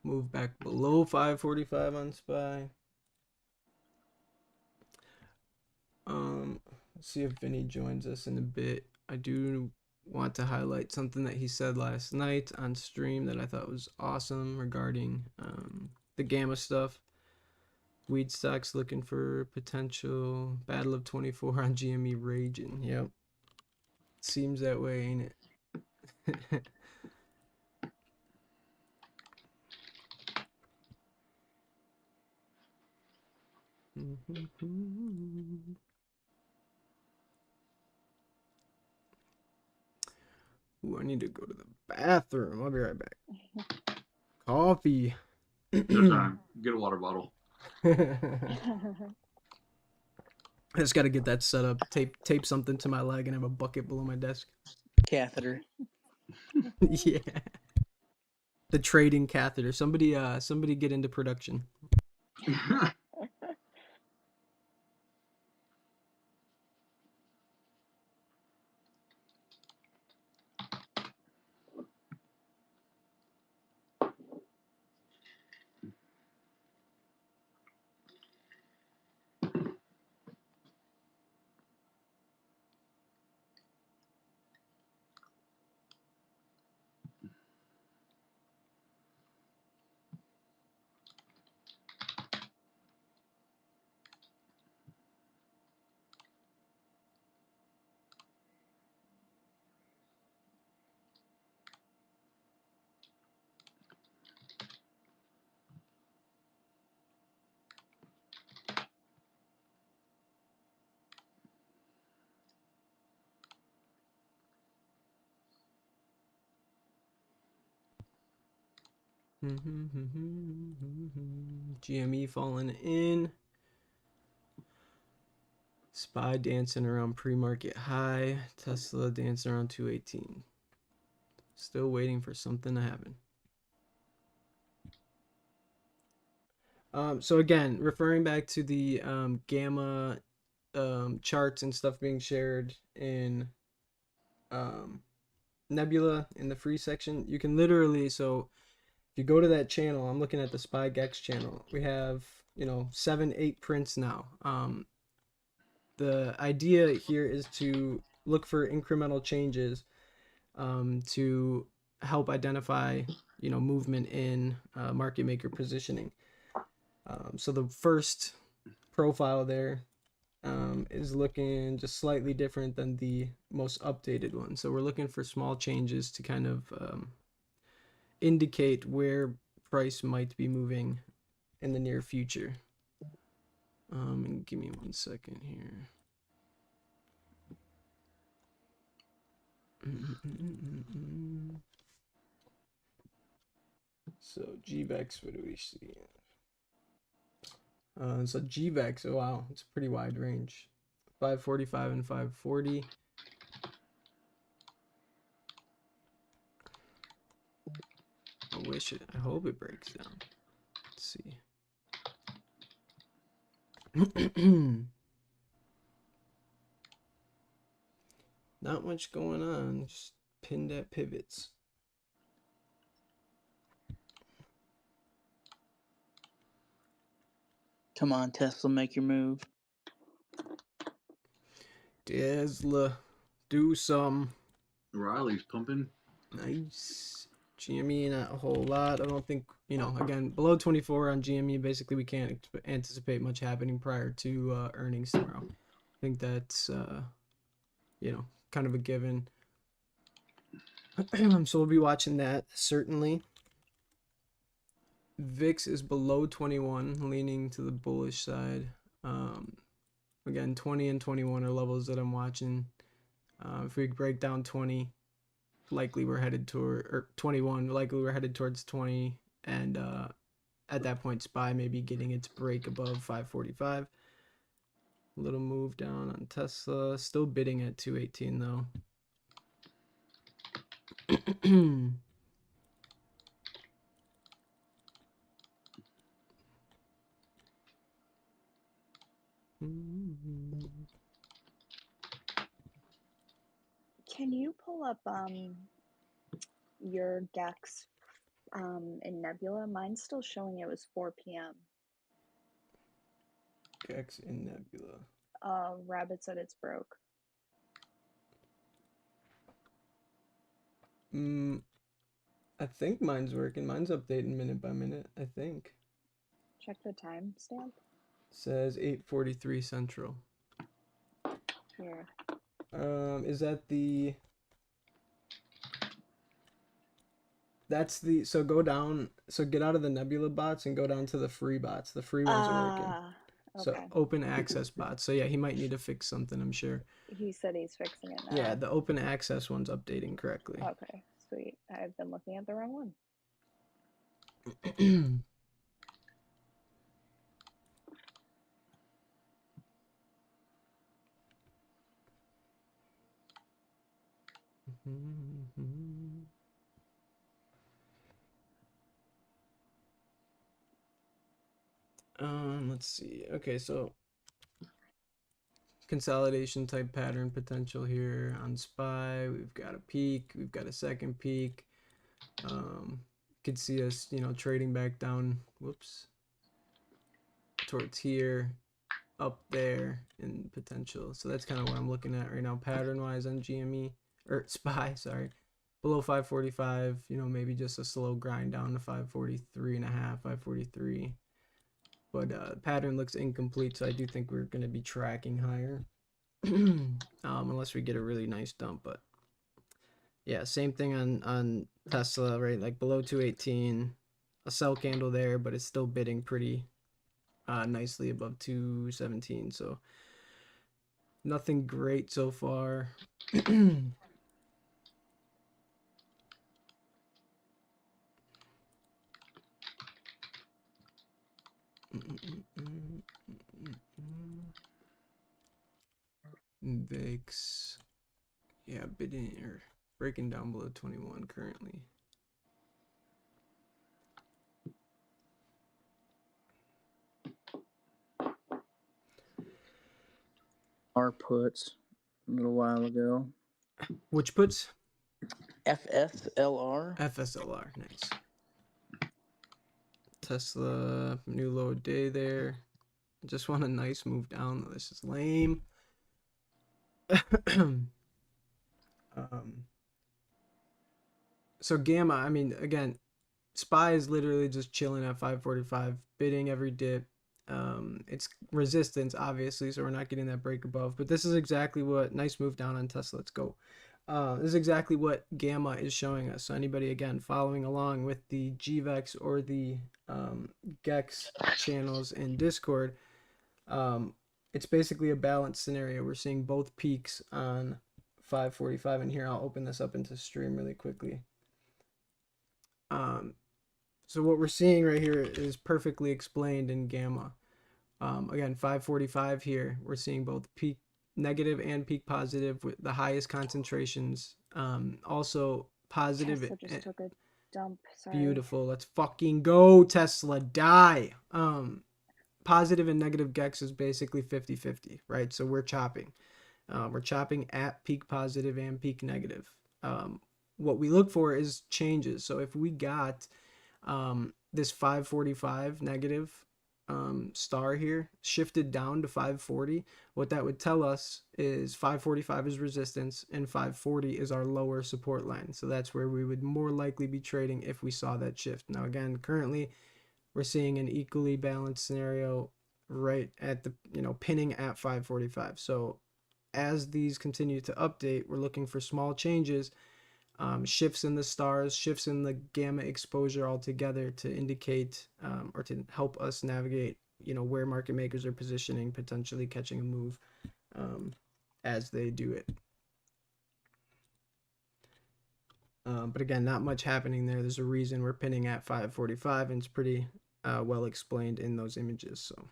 Move back below 545 on SPY. Let's see if Vinny joins us in a bit. I do want to highlight something that he said last night on stream that I thought was awesome regarding the gamma stuff. Weed stocks looking for potential battle of 24 on GME raging. Yep. Seems that way, ain't it? Ooh, I need to go to the bathroom. I'll be right back. Coffee. No time. Get a water bottle. I just got to get that set up. Tape something to my leg and have a bucket below my desk. Catheter. Yeah. The trading catheter. Somebody get into production. GME falling in. SPY dancing around pre-market high. Tesla dancing around 218. Still waiting for something to happen. So again, referring back to the gamma charts and stuff being shared in Nebula in the free section, you can literally, so if you go to that channel, I'm looking at the SPY GEX channel, we have 7-8 prints now. The idea here is to look for incremental changes to help identify movement in market maker positioning. So the first profile there is looking just slightly different than the most updated one. So we're looking for small changes to kind of indicate where price might be moving in the near future. And give me 1 second here. So GVEX, what do we see? So GVEX, oh wow, it's a pretty wide range. 545 and 540. I hope it breaks down. Let's see. Not much going on, just pinned at pivots. Come on, Tesla, make your move. Tesla, do some. Riley's pumping. Nice. GME, not a whole lot. I don't think, again, below 24 on GME, basically we can't anticipate much happening prior to earnings tomorrow. I think that's, kind of a given. So we'll be watching that, certainly. VIX is below 21, leaning to the bullish side. Again, 20 and 21 are levels that I'm watching. If we break down 20, likely we're headed toward, or 21, likely we're headed towards 20, and at that point SPY maybe getting its break above 545. A little move down on Tesla, still bidding at 218 though. Can you pull up your GEX in Nebula? Mine's still showing it was 4 p.m. GEX in Nebula. Rabbit said it's broke. I think mine's working. Mine's updating minute by minute, I think. Check the timestamp. Says 8:43 Central. Here. Is that the... That's the... So go down... So get out of the Nebula bots and go down to the free bots. The free ones are working. So Okay. open access bots. So yeah, he might need to fix something, I'm sure. He said he's fixing it now. Yeah, the open access one's updating correctly. Okay, sweet. I've been looking at the wrong one. Let's see. Okay, so consolidation type pattern potential here on SPY. We've got a peak, we've got a second peak. Could see us, trading back down, towards here, up there in potential. So that's kind of what I'm looking at right now, pattern wise on GME or SPY, sorry. Below 545, maybe just a slow grind down to 543 and a half, 543. But pattern looks incomplete, so I do think we're going to be tracking higher. Unless we get a really nice dump. But yeah, same thing on Tesla, right? Like below 218, a sell candle there, but it's still bidding pretty nicely above 217. So nothing great so far. VIX, yeah, bidding or breaking down below 21 currently. Our puts a little while ago. Which puts? FSLR. FSLR, nice. Tesla, new low day there. Just want a nice move down. This is lame. So Gamma, I mean, again, SPY is literally just chilling at 545, bidding every dip. It's resistance, obviously, so we're not getting that break above. But this is exactly what... Nice move down on Tesla. Let's go. This is exactly what Gamma is showing us. So anybody, again, following along with the GVEX or the GEX channels in Discord, it's basically a balanced scenario. We're seeing both peaks on 545, and here I'll open this up into stream really quickly. So what we're seeing right here is perfectly explained in Gamma. Again, 545 here, we're seeing both peak negative and peak positive with the highest concentrations. Also positive. Tesla just took a dump. Sorry. Beautiful. Let's fucking go, Tesla. Die. Positive and negative GEX is basically 50-50, right? So we're chopping. We're chopping at peak positive and peak negative. What we look for is changes. So if we got this 545 negative star here shifted down to 540, what that would tell us is 545 is resistance and 540 is our lower support line. So that's where we would more likely be trading if we saw that shift. Now again, currently we're seeing an equally balanced scenario right at the, pinning at 545. So as these continue to update, we're looking for small changes, shifts in the stars, shifts in the gamma exposure altogether to indicate or to help us navigate, where market makers are positioning, potentially catching a move as they do it. But again, not much happening there. There's a reason we're pinning at 545, and it's pretty well explained in those images. So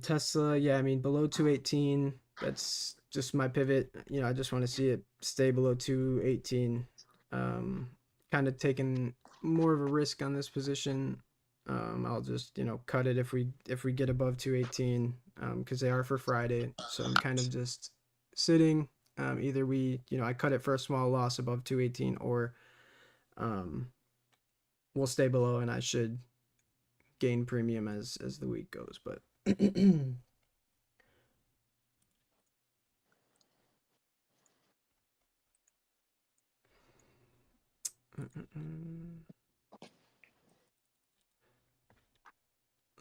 Tesla, yeah, I mean below 218, that's just my pivot. I just want to see it stay below 218. Kind of taking more of a risk on this position. I'll just cut it if we get above 218, because they are for Friday. So I'm kind of just sitting. Either I cut it for a small loss above 218, or we'll stay below and I should gain premium as the week goes. But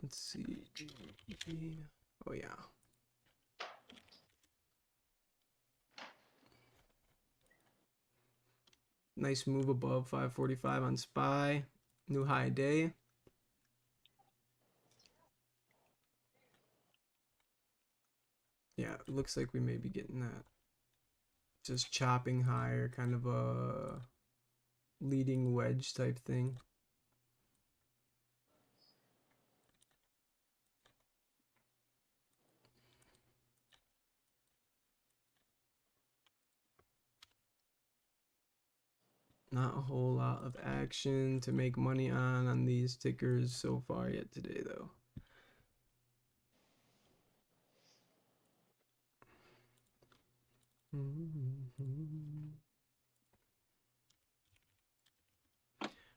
let's see. Oh yeah. Nice move above 545 on SPY. New high day. Yeah, it looks like we may be getting that. Just chopping higher, kind of a leading wedge type thing. Not a whole lot of action to make money on these tickers so far yet today, though.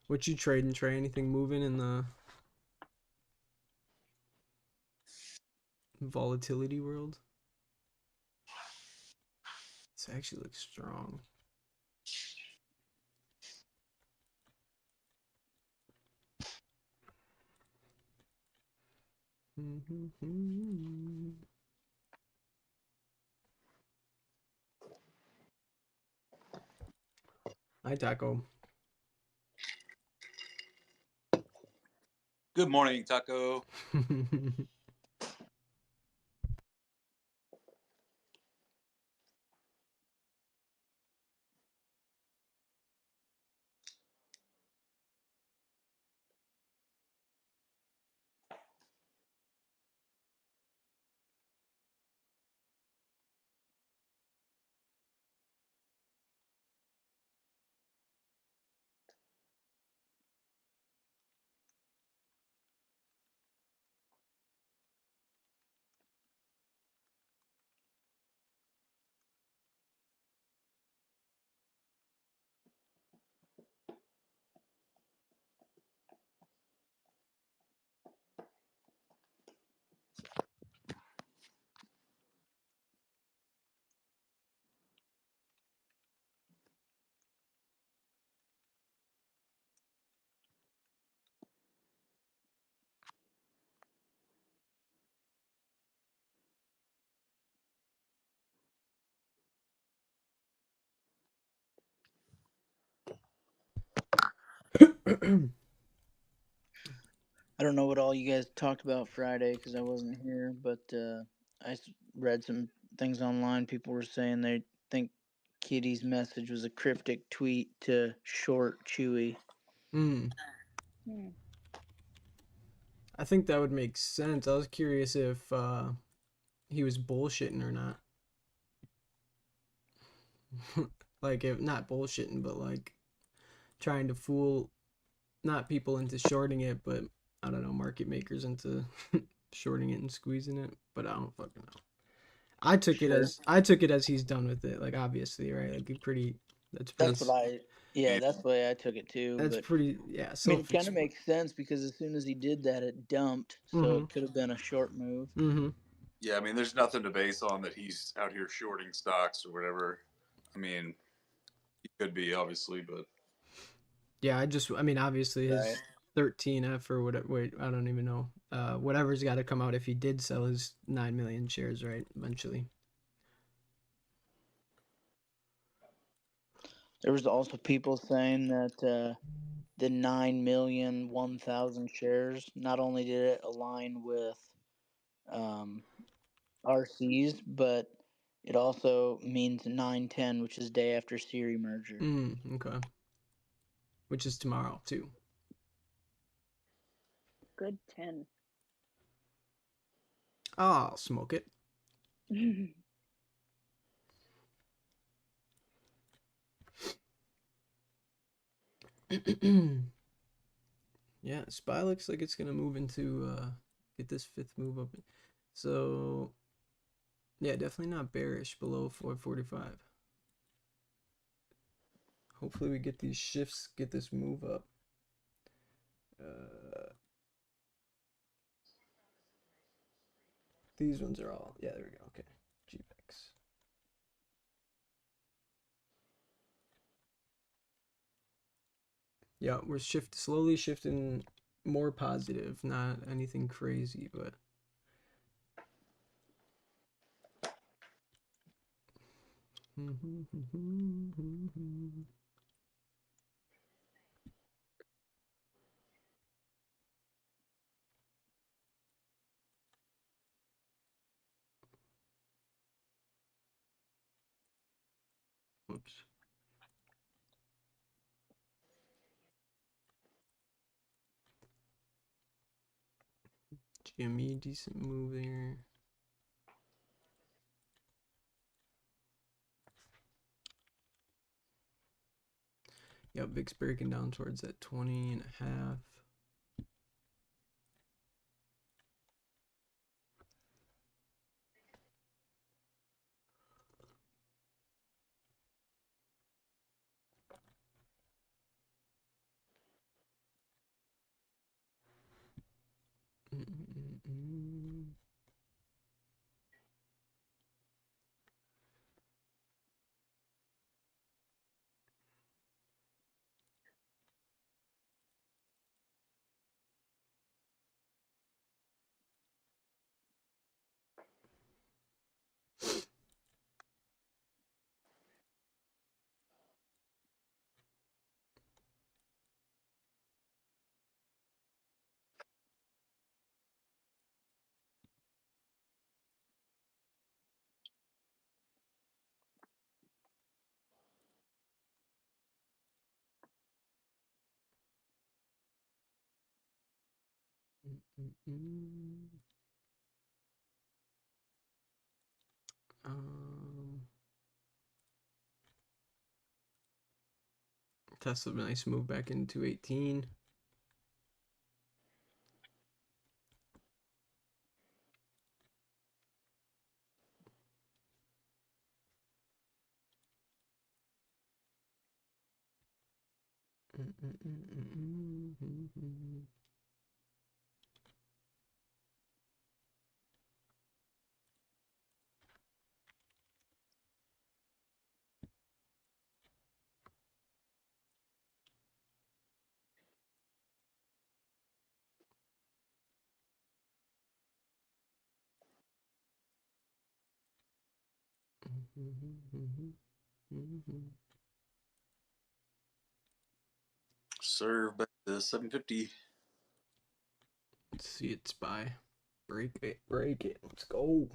What you trading, Trey? Anything moving in the volatility world? This actually looks strong. Hi, Taco. Good morning, Taco. I don't know what all you guys talked about Friday because I wasn't here, but I read some things online. People were saying they think Kitty's message was a cryptic tweet to short Chewy. I think that would make sense. I was curious if he was bullshitting or not. Like, if not bullshitting, but like trying to fool not people into shorting it, but I don't know, market makers into shorting it and squeezing it. But I don't fucking know. I took it as he's done with it. Like, obviously, right? Like, he pretty That's That's what that's the way I took it too. That's But pretty, yeah. I mean, it kind of makes sense because as soon as he did that, it dumped, so Mhm. it could have been a short move. Mhm. Yeah, I mean, there's nothing to base on that he's out here shorting stocks or whatever. I mean, he could be obviously, but Yeah, I mean, obviously his Right. 13F or whatever. Wait, I don't even know. Whatever's got to come out if he did sell his 9 million shares, right? Eventually. There was also people saying that the 9,001,000 shares, not only did it align with RC's, but it also means 9/10, which is day after Siri merger. Okay. Which is tomorrow too. Good 10. I'll smoke it. Yeah, SPY looks like it's gonna move into get this fifth move up. So yeah, definitely not bearish below 445. Hopefully we get these shifts, get this move up. These ones are all, yeah, there we go. Okay, GPEX. Yeah, we're slowly shifting more positive, not anything crazy, but oops. GME, decent move there. Yeah, VIX breaking down towards that 20.5. Tesla, nice move back into 18. serve back to 750. Let's see it, SPY. Break it, break it. Let's go.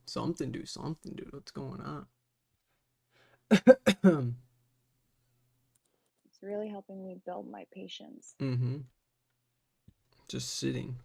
Something, dude. Something, dude. What's going on? It's really helping me build my patience. Just sitting.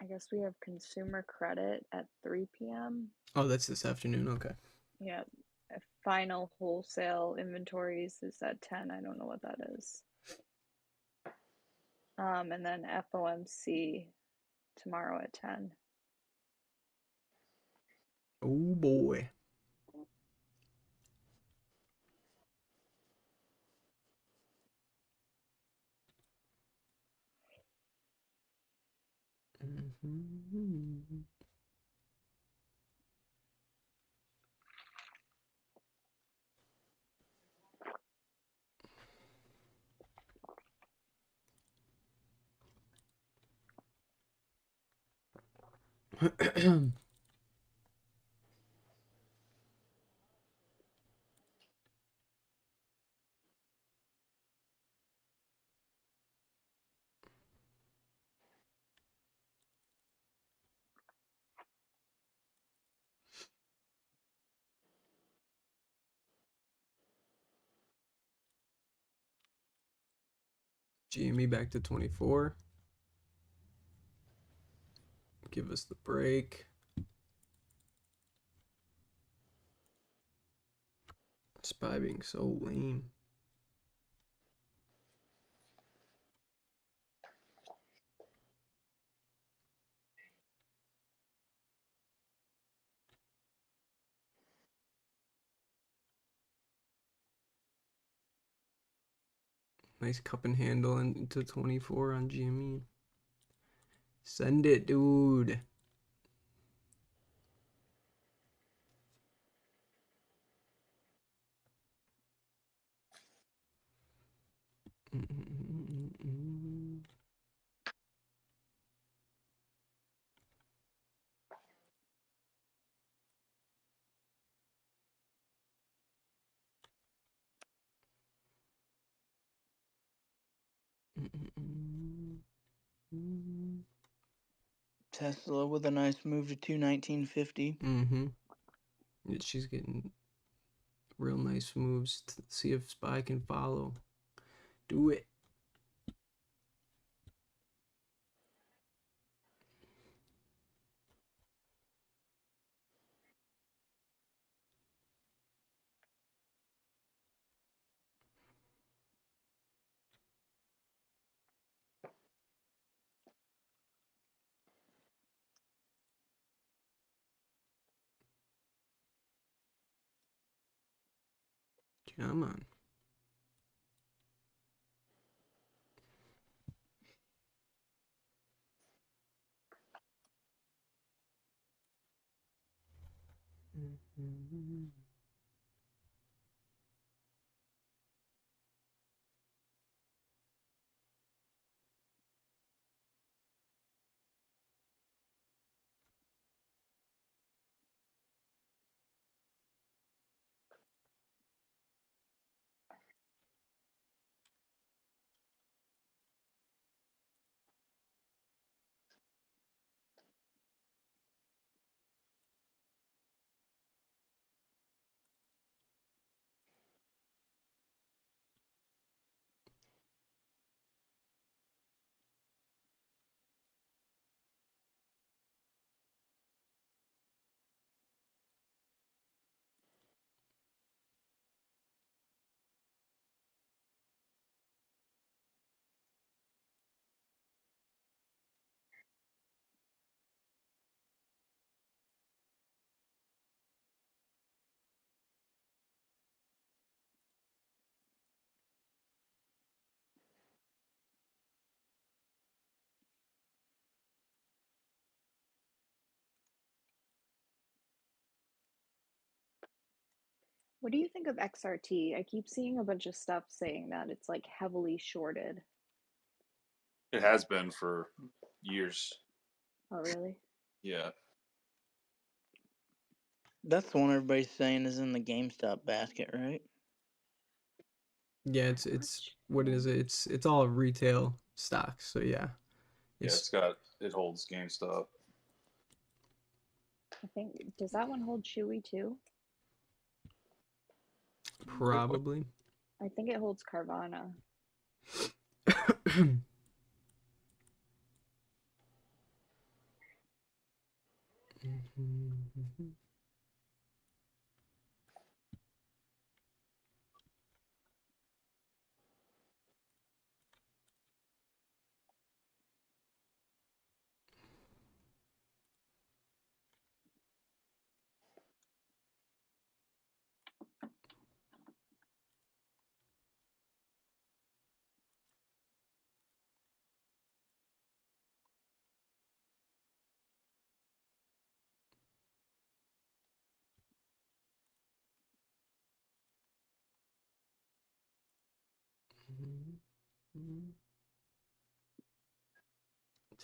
I guess we have consumer credit at 3 p.m. Oh, that's this afternoon. Okay. Yeah. Final wholesale inventories is at 10. I don't know what that is. And then FOMC tomorrow at 10. Oh boy. GME back to 24. Give us the break. SPY being so lame. Nice cup and handle into 24 on GME. Send it, dude. Tesla with a nice move to 219.50. Yeah, she's getting real nice moves to see if SPY can follow. Do it. Come on. What do you think of XRT? I keep seeing a bunch of stuff saying that it's like heavily shorted. It has been for years. Oh, really? Yeah. That's the one everybody's saying is in the GameStop basket, right? Yeah, it's what is it? It's all retail stocks. So yeah, Yeah, it holds GameStop. I think, does that one hold Chewy too? probably. I think it holds Carvana.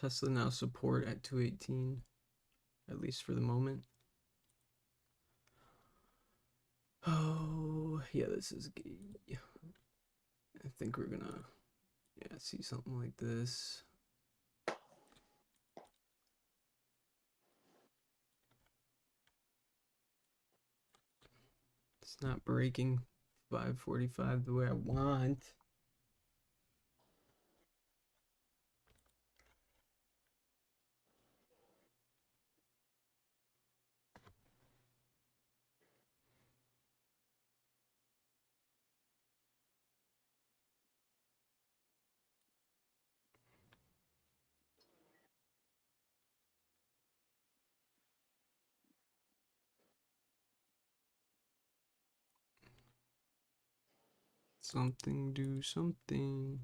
Tesla now support at 218, at least for the moment. Oh yeah, this is gay. I think we're gonna see something like this. It's not breaking 545 the way I want. Something, do something.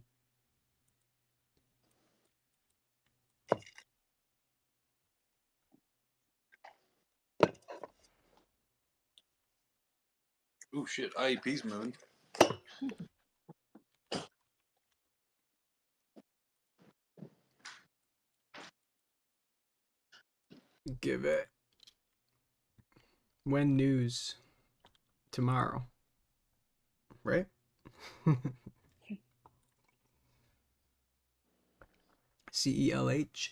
Ooh, shit. IEP's moving. Give it. When news? Tomorrow. Right? CELH.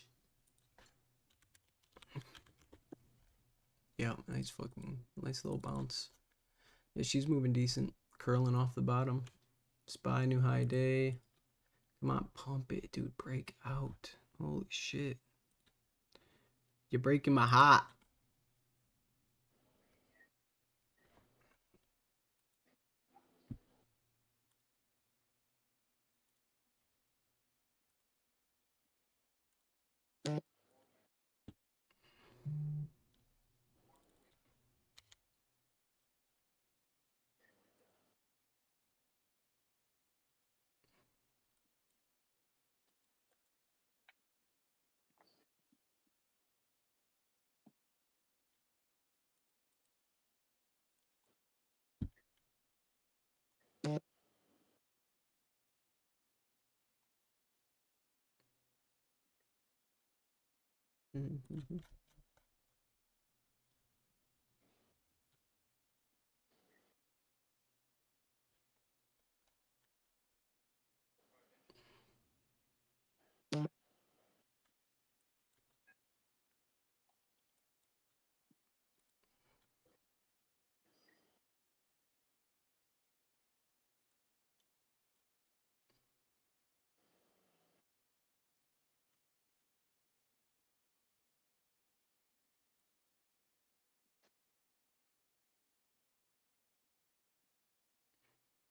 Yeah, nice little bounce. Yeah, she's moving decent. Curling off the bottom. SPY new high day. Come on, pump it, dude. Break out. Holy shit. You're breaking my heart. Mhm.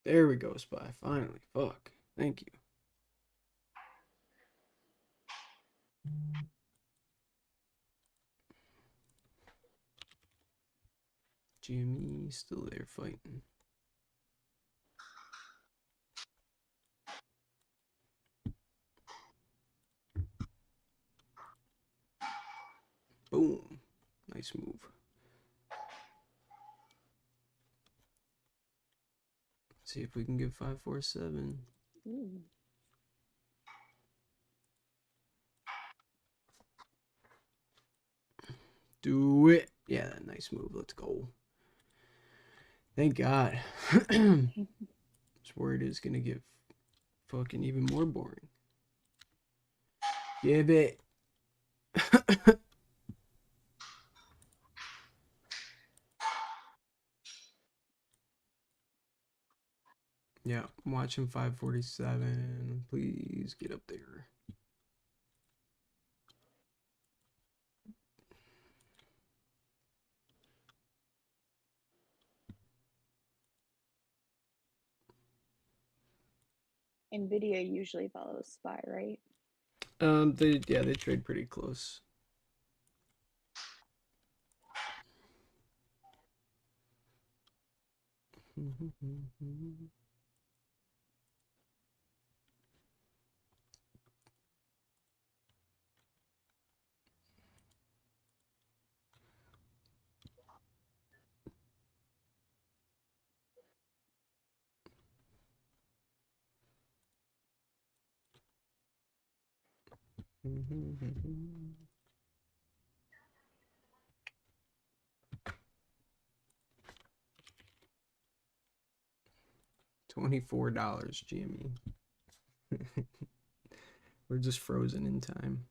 There we go, Spy. Finally. Fuck. Thank you. GME still there fighting. Boom. Nice move. Let's see if we can get 547. Ooh. Do it. Yeah, nice move. Let's go. Thank God. I was worried it was gonna get fucking even more boring. Give it. Yeah, I'm watching 547. Please get up there. NVDA usually follows SPY, right? They trade pretty close. $24 GME. We're just frozen in time.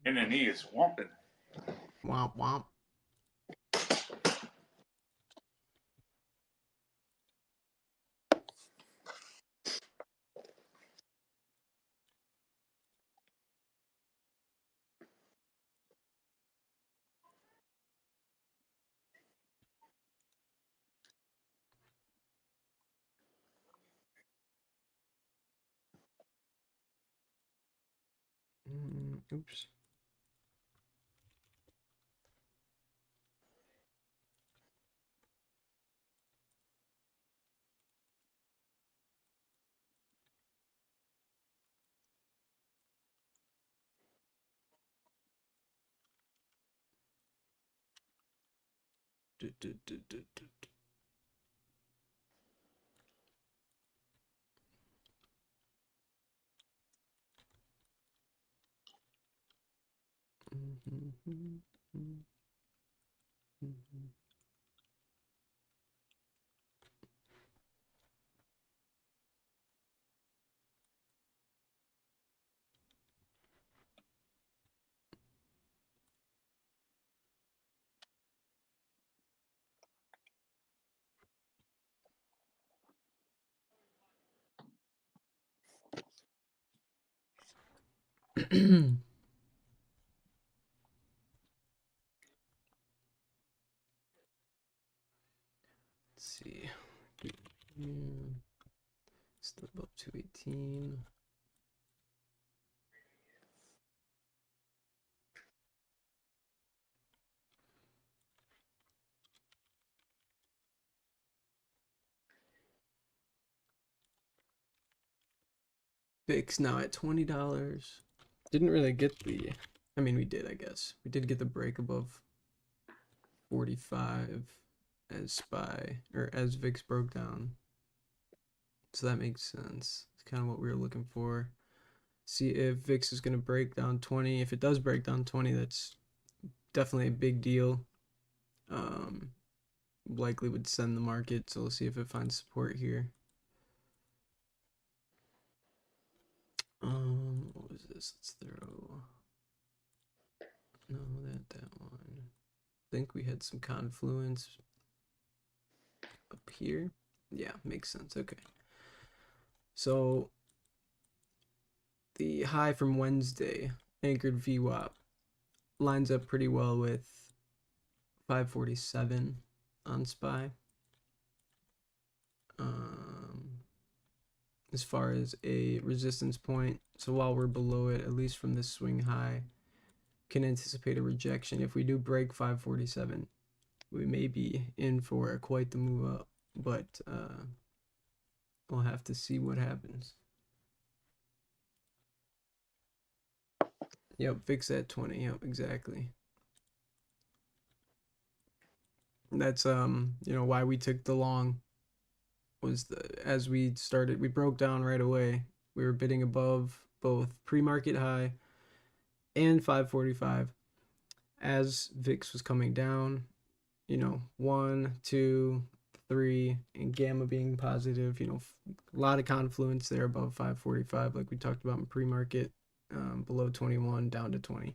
NNE is swamping. Womp womp. Oops. Let's see. Still above 218. VIX now at $20. Didn't really get the, I mean, we did, I guess. We did get the break above 45 as SPY, or as VIX broke down. So that makes sense. It's kind of what we were looking for. See if VIX is going to break down 20. If it does break down 20, that's definitely a big deal. Likely would send the market, so we'll see if it finds support here. What was this? Let's throw. No, that one. I think we had some confluence up here. Yeah, makes sense. Okay. So the high from Wednesday, anchored VWAP, lines up pretty well with 547 on SPY. As far as a resistance point, so while we're below it, at least from this swing high, can anticipate a rejection. If we do break 547, we may be in for quite the move up, but we'll have to see what happens. Yep, fix that 20. Yep, exactly. That's why we took the long, was as we started, we broke down right away. We were bidding above both pre-market high and 545 as VIX was coming down, 1, 2, 3, and gamma being positive, a lot of confluence there above 545, like we talked about in pre-market, below 21 down to 20.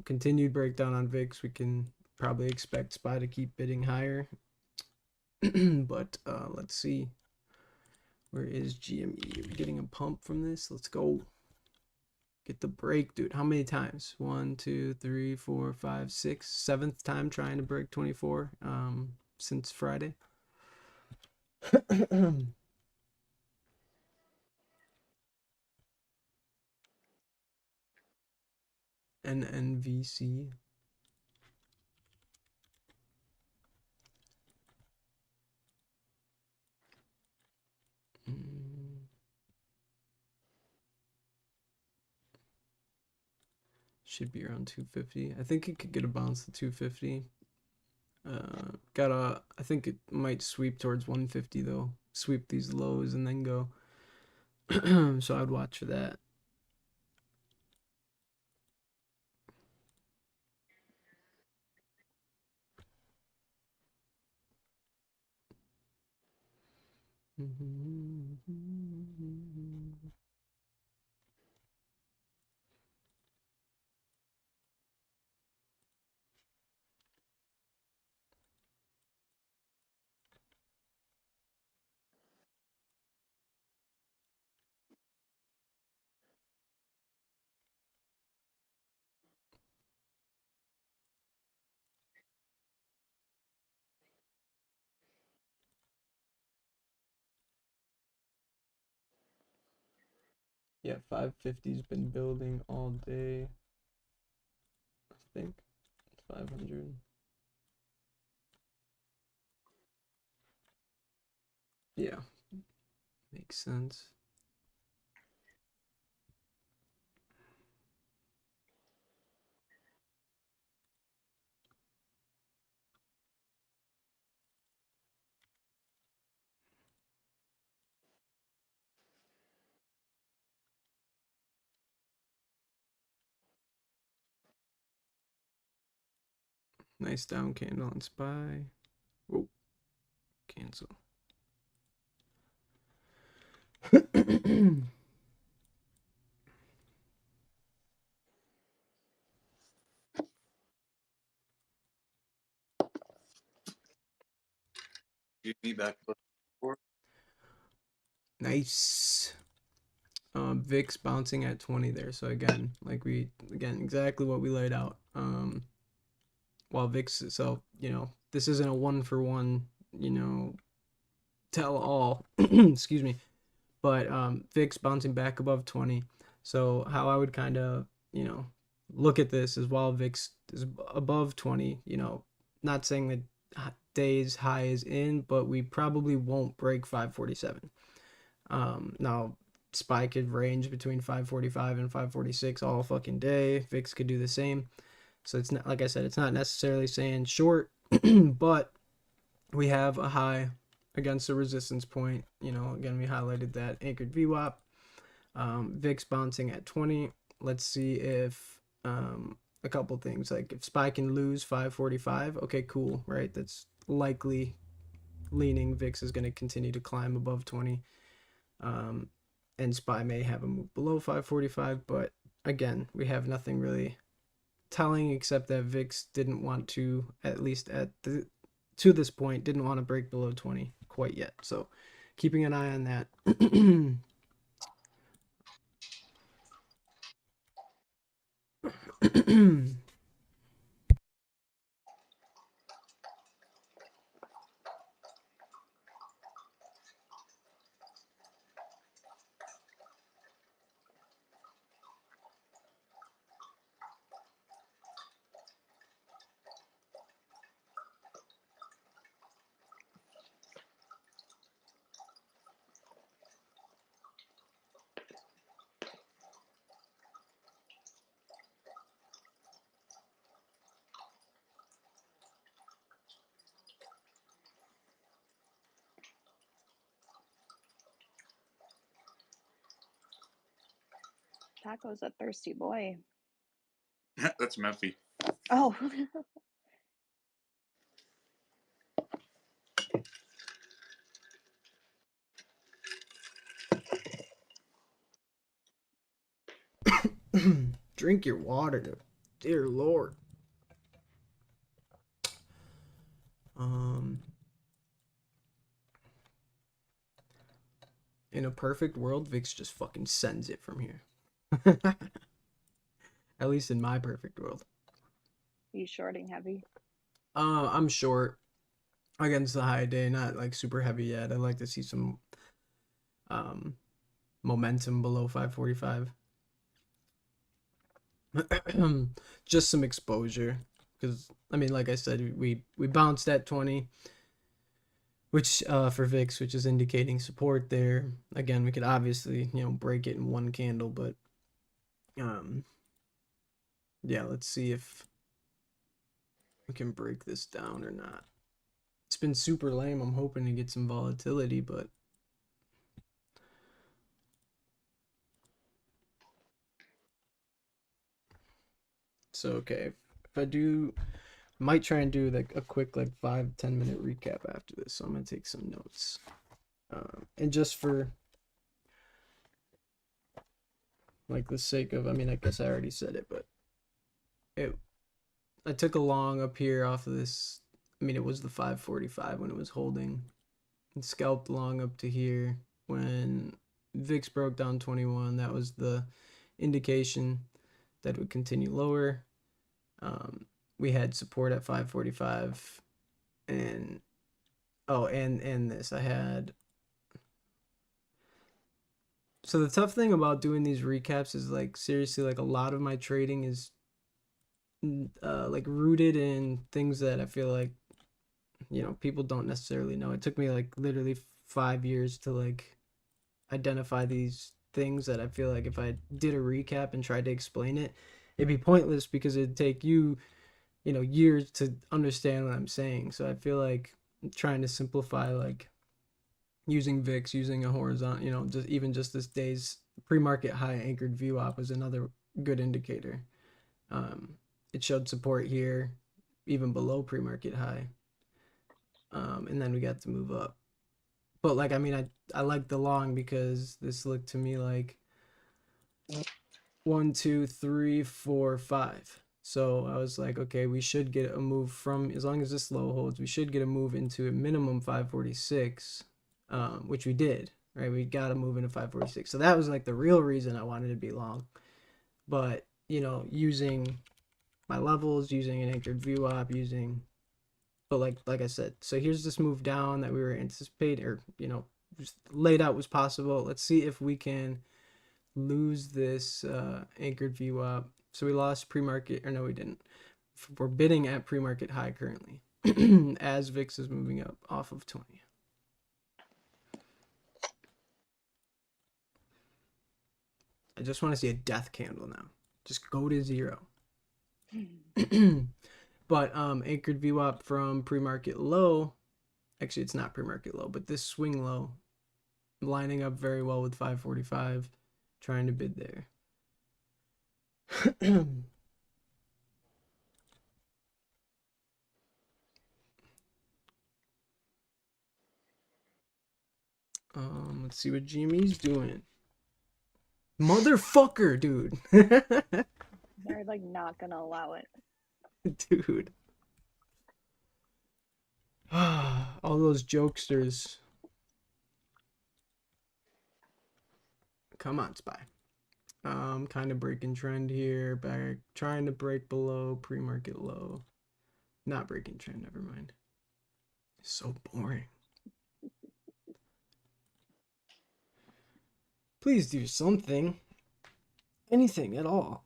Continued breakdown on VIX, we can probably expect SPY to keep bidding higher. But let's see. Where is GME? Are we getting a pump from this? Let's go. Get the break, dude. How many times? 1, 2, 3, 4, 5, 6. 7th time trying to break 24 since Friday. NVC. Should be around 250. I think it could get a bounce to 250. I think it might sweep towards 150 though. Sweep these lows and then go. So I'd watch for that. Yeah, 550's been building all day. I think 500. Yeah, makes sense. Nice down candle on SPY. Whoa, cancel. GME back before. Nice. VIX bouncing at 20 there. So again, exactly what we laid out. While VIX, so this isn't a 1-for-1 you know, tell all. Excuse me. But VIX bouncing back above 20. So how I would kind of, you know, look at this is while VIX is above 20, you know, not saying that day's high is in, but we probably won't break 547. Now SPY could range between 545 and 546 all fucking day. VIX could do the same. So it's not, like I said, it's not necessarily saying short, but we have a high against a resistance point. You know, again, we highlighted that anchored VWAP. VIX bouncing at 20. Let's see if a couple things, like if SPY can lose 545, okay, cool, right? That's likely leaning VIX is going to continue to climb above 20. And SPY may have a move below 545, but again, we have nothing really telling except that VIX didn't want to, at least to this point, didn't want to break below 20 quite yet. So keeping an eye on that. Taco's a thirsty boy. That's Memphi. Oh. Drink your water, dear Lord. In a perfect world, VIX just fucking sends it from here. At least in my perfect world. You shorting heavy? I'm short against the high day, not like super heavy yet. I'd like to see some momentum below 545. Just some exposure, because I mean, like I said, we bounced at 20, which for VIX, which is indicating support there. Again, we could obviously, you know, break it in one candle, but yeah, let's see if we can break this down or not. It's been super lame. I'm hoping to get some volatility, but so okay, if I do, might try and do like a quick like 5-10 minute recap after this. So I'm gonna take some notes, and just for like the sake of, I mean, I guess I already said it, but I took a long up here off of this. I mean, it was the 545 when it was holding, and scalped long up to here when VIX broke down 21. That was the indication that it would continue lower. We had support at 545, and this I had. So the tough thing about doing these recaps is, like, seriously, like, a lot of my trading is like rooted in things that I feel like, you know, people don't necessarily know. It took me like literally 5 years to like identify these things that I feel like if I did a recap and tried to explain it, it'd be pointless because it'd take you, you know, years to understand what I'm saying. So I feel like I'm trying to simplify, like using VIX, using a horizontal, you know, just even just this day's pre-market high anchored VWAP was another good indicator. It showed support here, even below pre-market high. And then we got to move up. But like, I mean, I like the long because this looked to me like 1, 2, 3, 4, 5. So I was like, okay, we should get a move from, as long as this low holds, we should get a move into a minimum 546, which we did, right? We got to move into 546. So that was like the real reason I wanted to be long. But, you know, using my levels, using an anchored VWAP, using But like I said, so here's this move down that we were anticipating, or just laid out was possible. Let's see if we can lose this anchored VWAP. So we lost pre-market, or no, we didn't. We're bidding at pre-market high currently as VIX is moving up off of 20. I just want to see a death candle now. Just go to 0. But anchored VWAP from pre-market low. Actually, it's not pre-market low, but this swing low lining up very well with 545, trying to bid there. Let's see what GME's doing. Motherfucker, dude. They're like not gonna allow it. Dude. All those jokesters. Come on, SPY. Kind of breaking trend here. Back, trying to break below pre-market low. Not breaking trend, never mind. It's so boring. Please do something. Anything at all.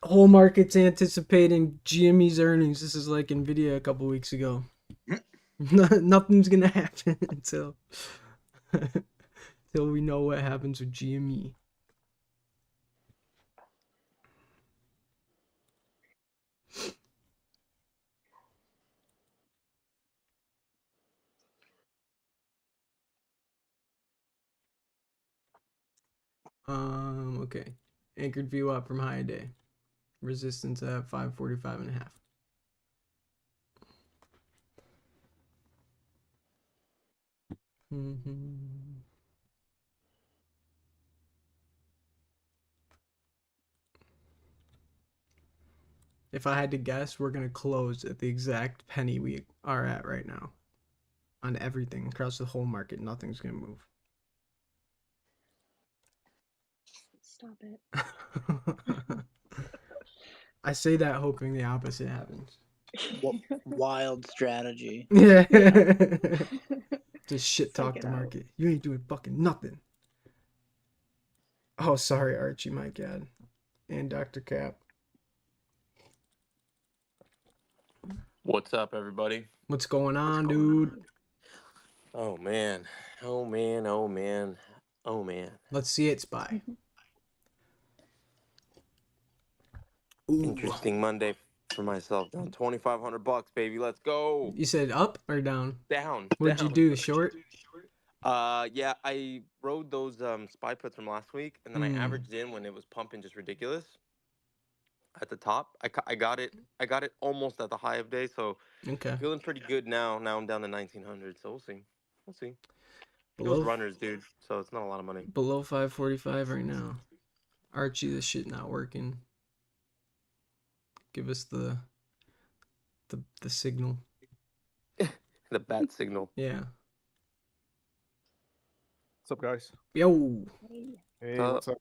Whole market's anticipating GME's earnings. This is like NVDA a couple weeks ago. Nothing's gonna happen until we know what happens with GME. Okay. Anchored VWAP from high day. Resistance at 545.5. If I had to guess, we're gonna close at the exact penny we are at right now. On everything across the whole market, nothing's gonna move. Stop it. I say that hoping the opposite happens. Wild strategy. Yeah. Yeah. Just shit talk Psych the it out. market. You ain't doing fucking nothing. Oh, sorry, Archie, my God. And Dr. Cap. What's up, everybody? What's going on, dude? Oh man. Oh man. Oh man. Oh man. Let's see it, SPY. Ooh. Interesting Monday for myself. Down $2,500, baby. Let's go. You said up or down? Down. What'd you do? Short? Yeah, I rode those SPY puts from last week, and then I averaged in when it was pumping just ridiculous at the top. I got it almost at the high of day, so okay, feeling pretty good now. Now I'm down to 1900, so we'll see. Below, Those runners, dude. So it's not a lot of money. Below 545 right now. Archie, this shit not working. Give us the signal. The bat signal. Yeah. What's up, guys? Yo. Hey, what's up?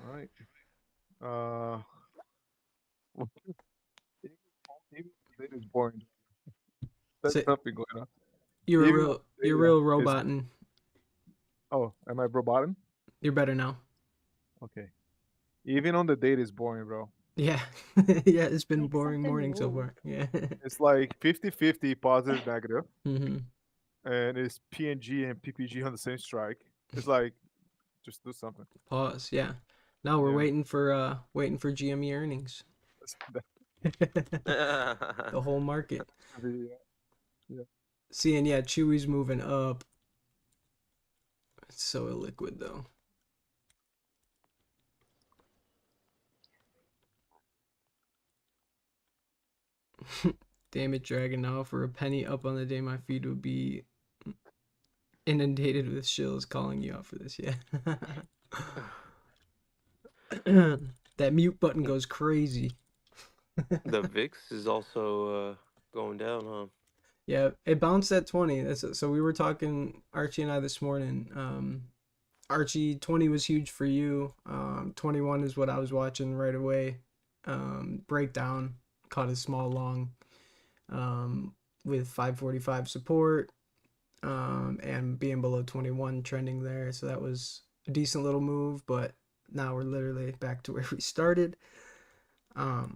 All right. It is boring. There's nothing going on. You're real roboting. Oh, am I roboting? You're better now. Okay. Even on the date is boring, bro. Yeah. Yeah, it's been a boring morning so far. Yeah. It's like 50-50 positive, negative. Mm-hmm. And it's PNG and PPG on the same strike. It's like, just do something. Pause. Yeah. Now we're waiting for GME earnings. The whole market. Yeah. Seeing, yeah, Chewy's moving up. It's so illiquid though. Damn it, Dragon. Now for a penny up on the day, my feed would be inundated with shills calling you out for this. Yeah. That mute button goes crazy. The VIX is also going down, huh? Yeah, it bounced at 20. So we were talking, Archie and I, this morning. Archie, 20 was huge for you. 21 is what I was watching right away. Breakdown, caught a small long with 545 support and being below 21 trending there. So that was a decent little move, but now we're literally back to where we started. So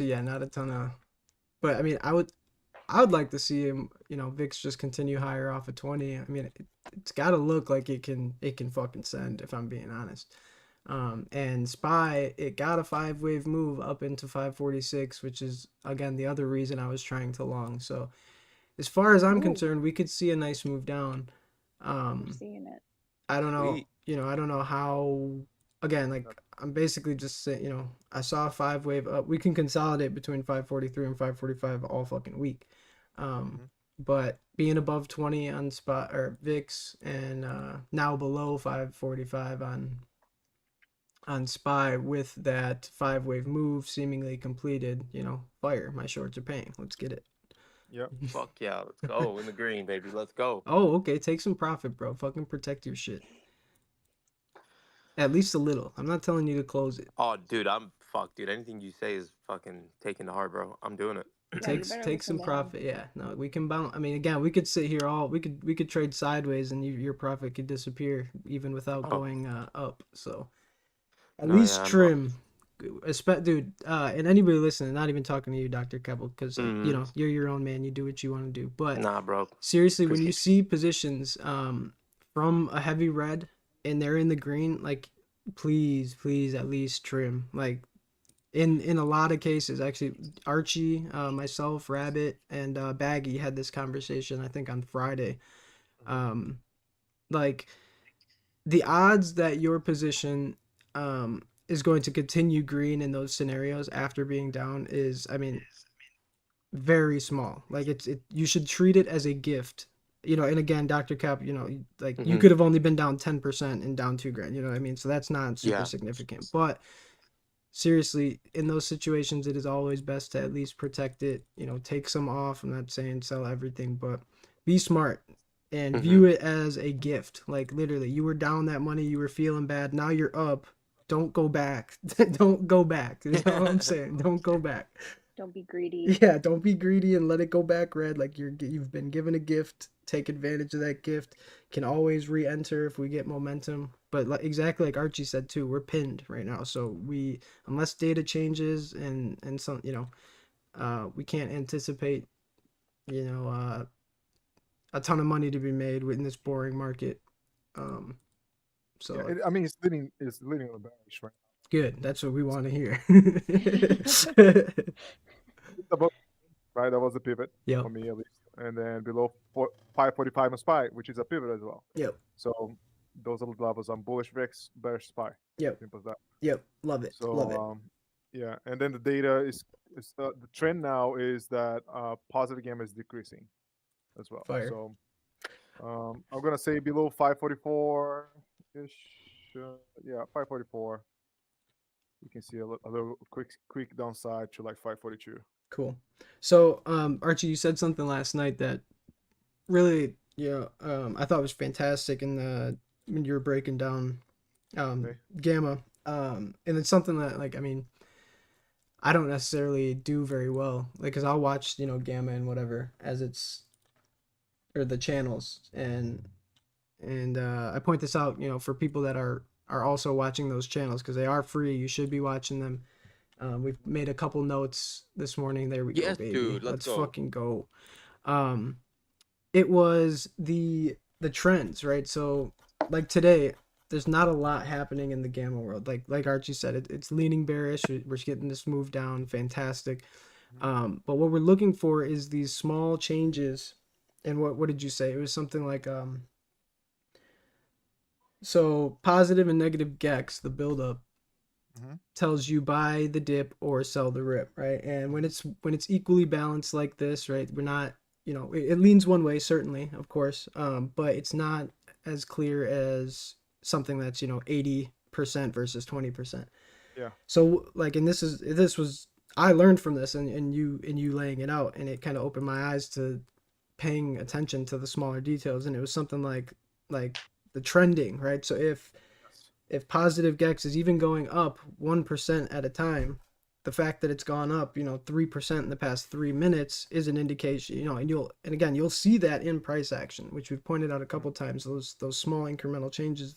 yeah, not a ton of, but I mean, I would like to see him, VIX just continue higher off of 20. I mean, it's got to look like it can fucking send, if I'm being honest. And SPY, it got a 5-wave move up into 546, which is again the other reason I was trying to long. So as far as I'm concerned, we could see a nice move down. I'm seeing it. I don't know, I don't know how. Again, like I'm basically just saying, I saw a 5-wave up. We can consolidate between 543 and 545 all fucking week. But being above 20 on spot or VIX and now below 545 on SPY with that 5-wave move seemingly completed, fire. My shorts are paying. Let's get it. Yep. Fuck yeah, let's go in the green, baby. Let's go. Oh, okay. Take some profit, bro. Fucking protect your shit. At least a little. I'm not telling you to close it. Oh, dude, dude. Anything you say is fucking taken to heart, bro. I'm doing it. Take some profit. Yeah. No, we can bounce. I mean, again, we could sit here we could trade sideways and your profit could disappear even without going up. So at least trim. Dude, and anybody listening, not even talking to you, Dr. Keppel, because you're your own man. You do what you want to do. But nah, bro. Seriously, when you see positions from a heavy red and they're in the green, like please at least trim. Like in a lot of cases, actually, Archie, myself, Rabbit, and Baggy had this conversation, I think on Friday. Like the odds that your position is going to continue green in those scenarios after being down is, I mean, very small. Like you should treat it as a gift. And again, Dr. Cap, like you could have only been down 10% and down $2,000, you know what I mean? So that's not super significant. But seriously, in those situations, it is always best to at least protect it, take some off. I'm not saying sell everything, but be smart and view it as a gift. Like literally, you were down that money, you were feeling bad. Now you're up. Don't go back. Don't go back. You know what I'm saying? Don't go back. Don't be greedy. Yeah, don't be greedy and let it go back red. Like you've been given a gift. Take advantage of that gift. Can always re-enter if we get momentum. But exactly like Archie said too, we're pinned right now. So unless data changes and some, we can't anticipate, a ton of money to be made in this boring market. So yeah, I mean, it's leading on the bearish right now. Good. That's what we want to hear. Right, that was a pivot for me at least, and then below 545 on SPY, which is a pivot as well. Yep. So those are the levels on bullish VIX, bearish SPY. Yep. Simple as that. Yep. Love it. So Love it. yeah, and then the data is the trend now is that positive gamma is decreasing as well. Fire. So I'm gonna say below 544 ish. Yeah, 544. You can see a little quick downside to like 542. Cool. So Archie, you said something last night that really I thought was fantastic when you were breaking down gamma, and it's something that, like, I mean, I don't necessarily do very well, like, because I'll watch gamma and whatever as it's, or the channels, and I point this out for people that are also watching those channels, because they are free. You should be watching them. We've made a couple notes this morning. There we go, baby. Dude, let's go. fucking go. It was the trends, right? So like today, there's not a lot happening in the gamma world. Like Archie said, it's leaning bearish. We're getting this move down. Fantastic. But what we're looking for is these small changes. And what did you say? It was something like so positive and negative GEX, the buildup, tells you buy the dip or sell the rip, right? And when it's equally balanced like this, right, we're not, it leans one way, certainly, of course, but it's not as clear as something that's 80% versus 20%. Yeah. So like, and this was I learned from this and you laying it out, and it kind of opened my eyes to paying attention to the smaller details. And it was something like the trending, right? So if positive GEX is even going up 1% at a time, the fact that it's gone up, 3% in the past 3 minutes is an indication, and again, you'll see that in price action, which we've pointed out a couple times, those small incremental changes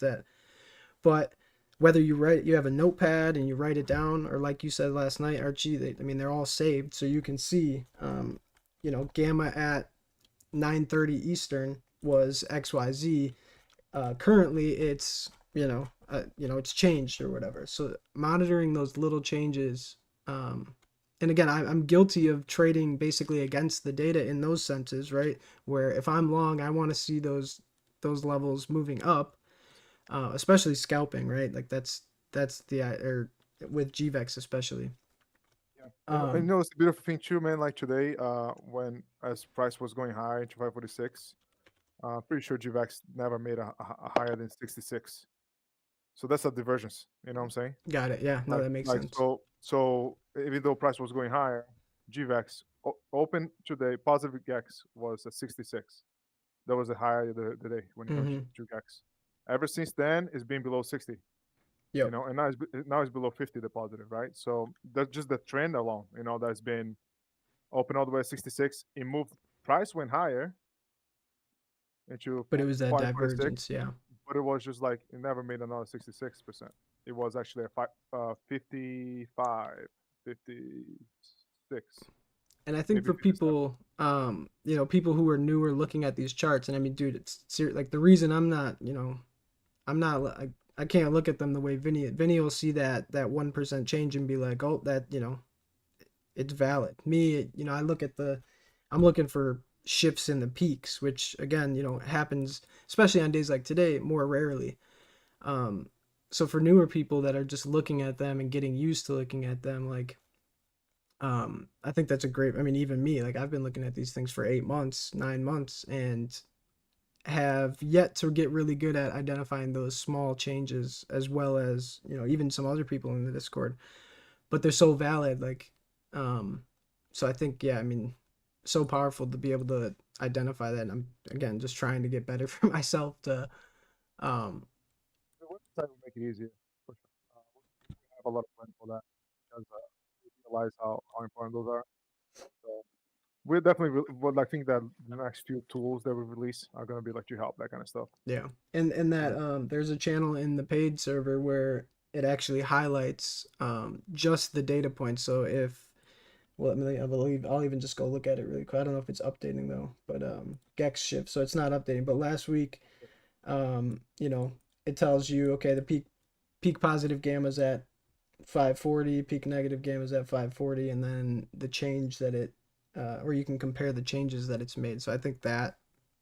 but whether you have a notepad and you write it down, or like you said last night, Archie, they're all saved, so you can see, gamma at 9:30 Eastern was XYZ. Currently it's it's changed or whatever. So monitoring those little changes, and again, I'm guilty of trading basically against the data in those senses, right? Where if I'm long, I want to see those levels moving up, especially scalping, right? Like that's the or with GVEX especially. Yeah. And it's a beautiful thing too, man. Like today, when as price was going high to 546, pretty sure GVEX never made a higher than 66. So that's a divergence. You know what I'm saying? Got it. Yeah. No, that makes sense. So even though price was going higher, GVEX open today, positive GEX was at 66. That was the high of the day when it comes to GEX. Ever since then, it's been below 60. Yep. And now it's below 50, the positive, right? So that's just the trend alone, that's been open all the way at 66. It moved, price went higher into but it was that 546, divergence, yeah. but it was just like it never made another 66%. It was actually a 55, 56. And I think for people, people who are newer looking at these charts, and I mean, dude, it's like the reason I'm not, I can't look at them the way Vinny will see that 1% change and be like, oh, that, it's valid. Me, I look at I'm looking for shifts in the peaks, which again, happens, especially on days like today, more rarely. So for newer people that are just looking at them and getting used to looking at them, like, I think that's a great, I mean, even me, like I've been looking at these things for 8 months, 9 months, and have yet to get really good at identifying those small changes, as well as, even some other people in the Discord, but they're so valid. Like, so I think, yeah, I mean, so powerful to be able to identify that. And I'm, again, just trying to get better for myself to, The website will make it easier. For sure. We have a lot of fun for that because we realize how important those are. So we're definitely would I think that the next few tools that we release are going to be like to help that kind of stuff. Yeah. And that there's a channel in the paid server where it actually highlights just the data points. So I'll even just go look at it really quick. I don't know if it's updating though, but GEX shift, so it's not updating. But last week, it tells you, okay, the peak positive gamma's at 540, peak negative gamma's at 540, and then the change that it or you can compare the changes that it's made. So I think that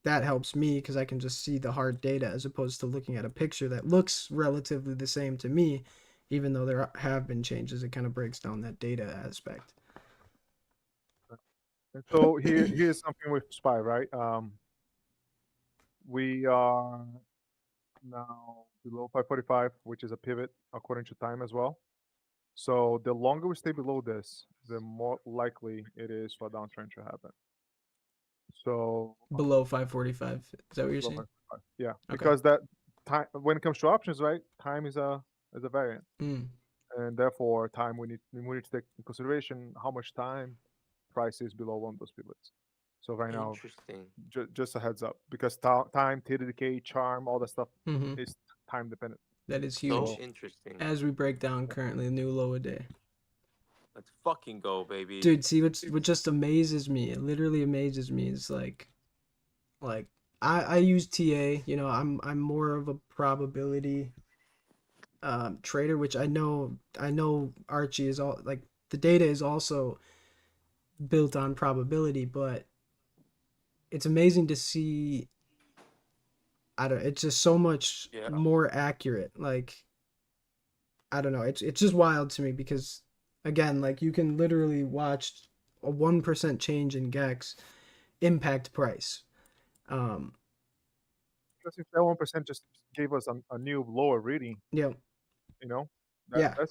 helps me because I can just see the hard data as opposed to looking at a picture that looks relatively the same to me, even though there have been changes. It kind of breaks down that data aspect. And so here's something with SPY, right? We are now below 545, which is a pivot according to time as well. So the longer we stay below this, the more likely it is for a downtrend to happen. So below 545, is that what you're saying? Yeah, okay. Because that time, when it comes to options, right? Time is a variant, and therefore time we need to take in consideration how much time price is below one of those pivots. So right now, just a heads up, because time, TDK, charm, all that stuff is time dependent. That is huge. So interesting. As we break down currently the new low a day. Let's fucking go, baby. Dude, see what just amazes me. It literally amazes me. Is like I use TA. I'm more of a probability trader, which I know Archie is all like the data is also built on probability, but it's amazing to see. It's just so much more accurate. Like, I don't know. It's just wild to me because, again, like you can literally watch a 1% change in GEX impact price. Because if that 1% just gave us a new lower reading, yeah, that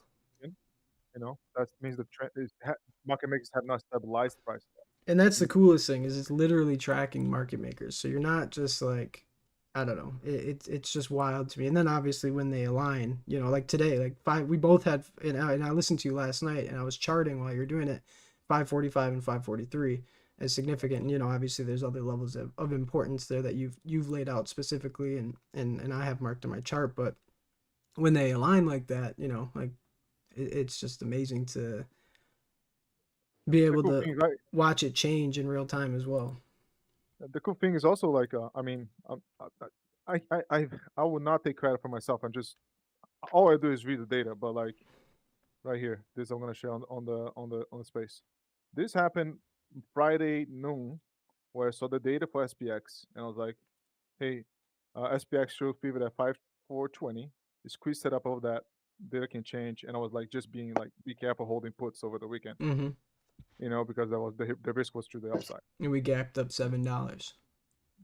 means the trend is market makers have not stabilized the price. And that's the coolest thing is it's literally tracking market makers. So you're not just like, I don't know. It's just wild to me. And then obviously when they align, like today, we both had, and I listened to you last night, and I was charting while you're doing it, 545 and 543 as significant. And, obviously there's other levels of importance there that you've laid out specifically, and I have marked on my chart. But when they align like that, like it's just amazing to be able cool to thing, right? watch it change in real time as well. The cool thing is also like, I mean, I would not take credit for myself. I'm just all I do is read the data. But like right here, this I'm gonna share on the space. This happened Friday noon, where I saw the data for SPX, and I was like, hey, SPX shows pivot at 5420. The squeeze set up of that data can change, and I was like, just being like, be careful holding puts over the weekend. Mm-hmm. Because that was the risk was to the upside. And we gapped up $7.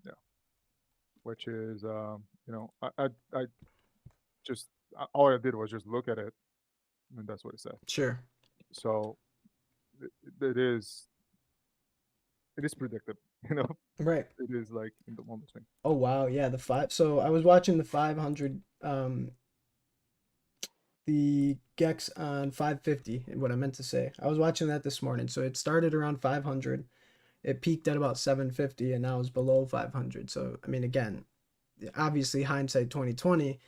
Yeah, which is I just all I did was just look at it, and that's what it said. Sure. So it is predictive, Right. It is like in the one thing. Oh wow, yeah, the five. So I was watching the 500, the Gex on 550. And what I meant to say, I was watching that this morning. So it started around 500, it peaked at about 750, and now it's below 500. So I mean, again, obviously hindsight 2020,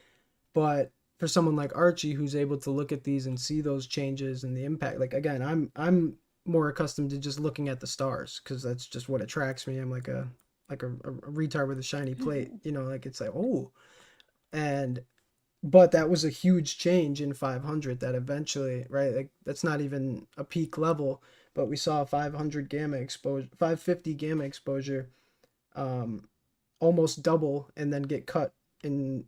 but for someone like Archie who's able to look at these and see those changes and the impact, like again, I'm more accustomed to just looking at the stars because that's just what attracts me. I'm like a retard with a shiny plate, like it's like, oh, but that was a huge change in 500 that eventually, right, like that's not even a peak level, but we saw 500 gamma exposure, 550 gamma exposure, almost double and then get cut in,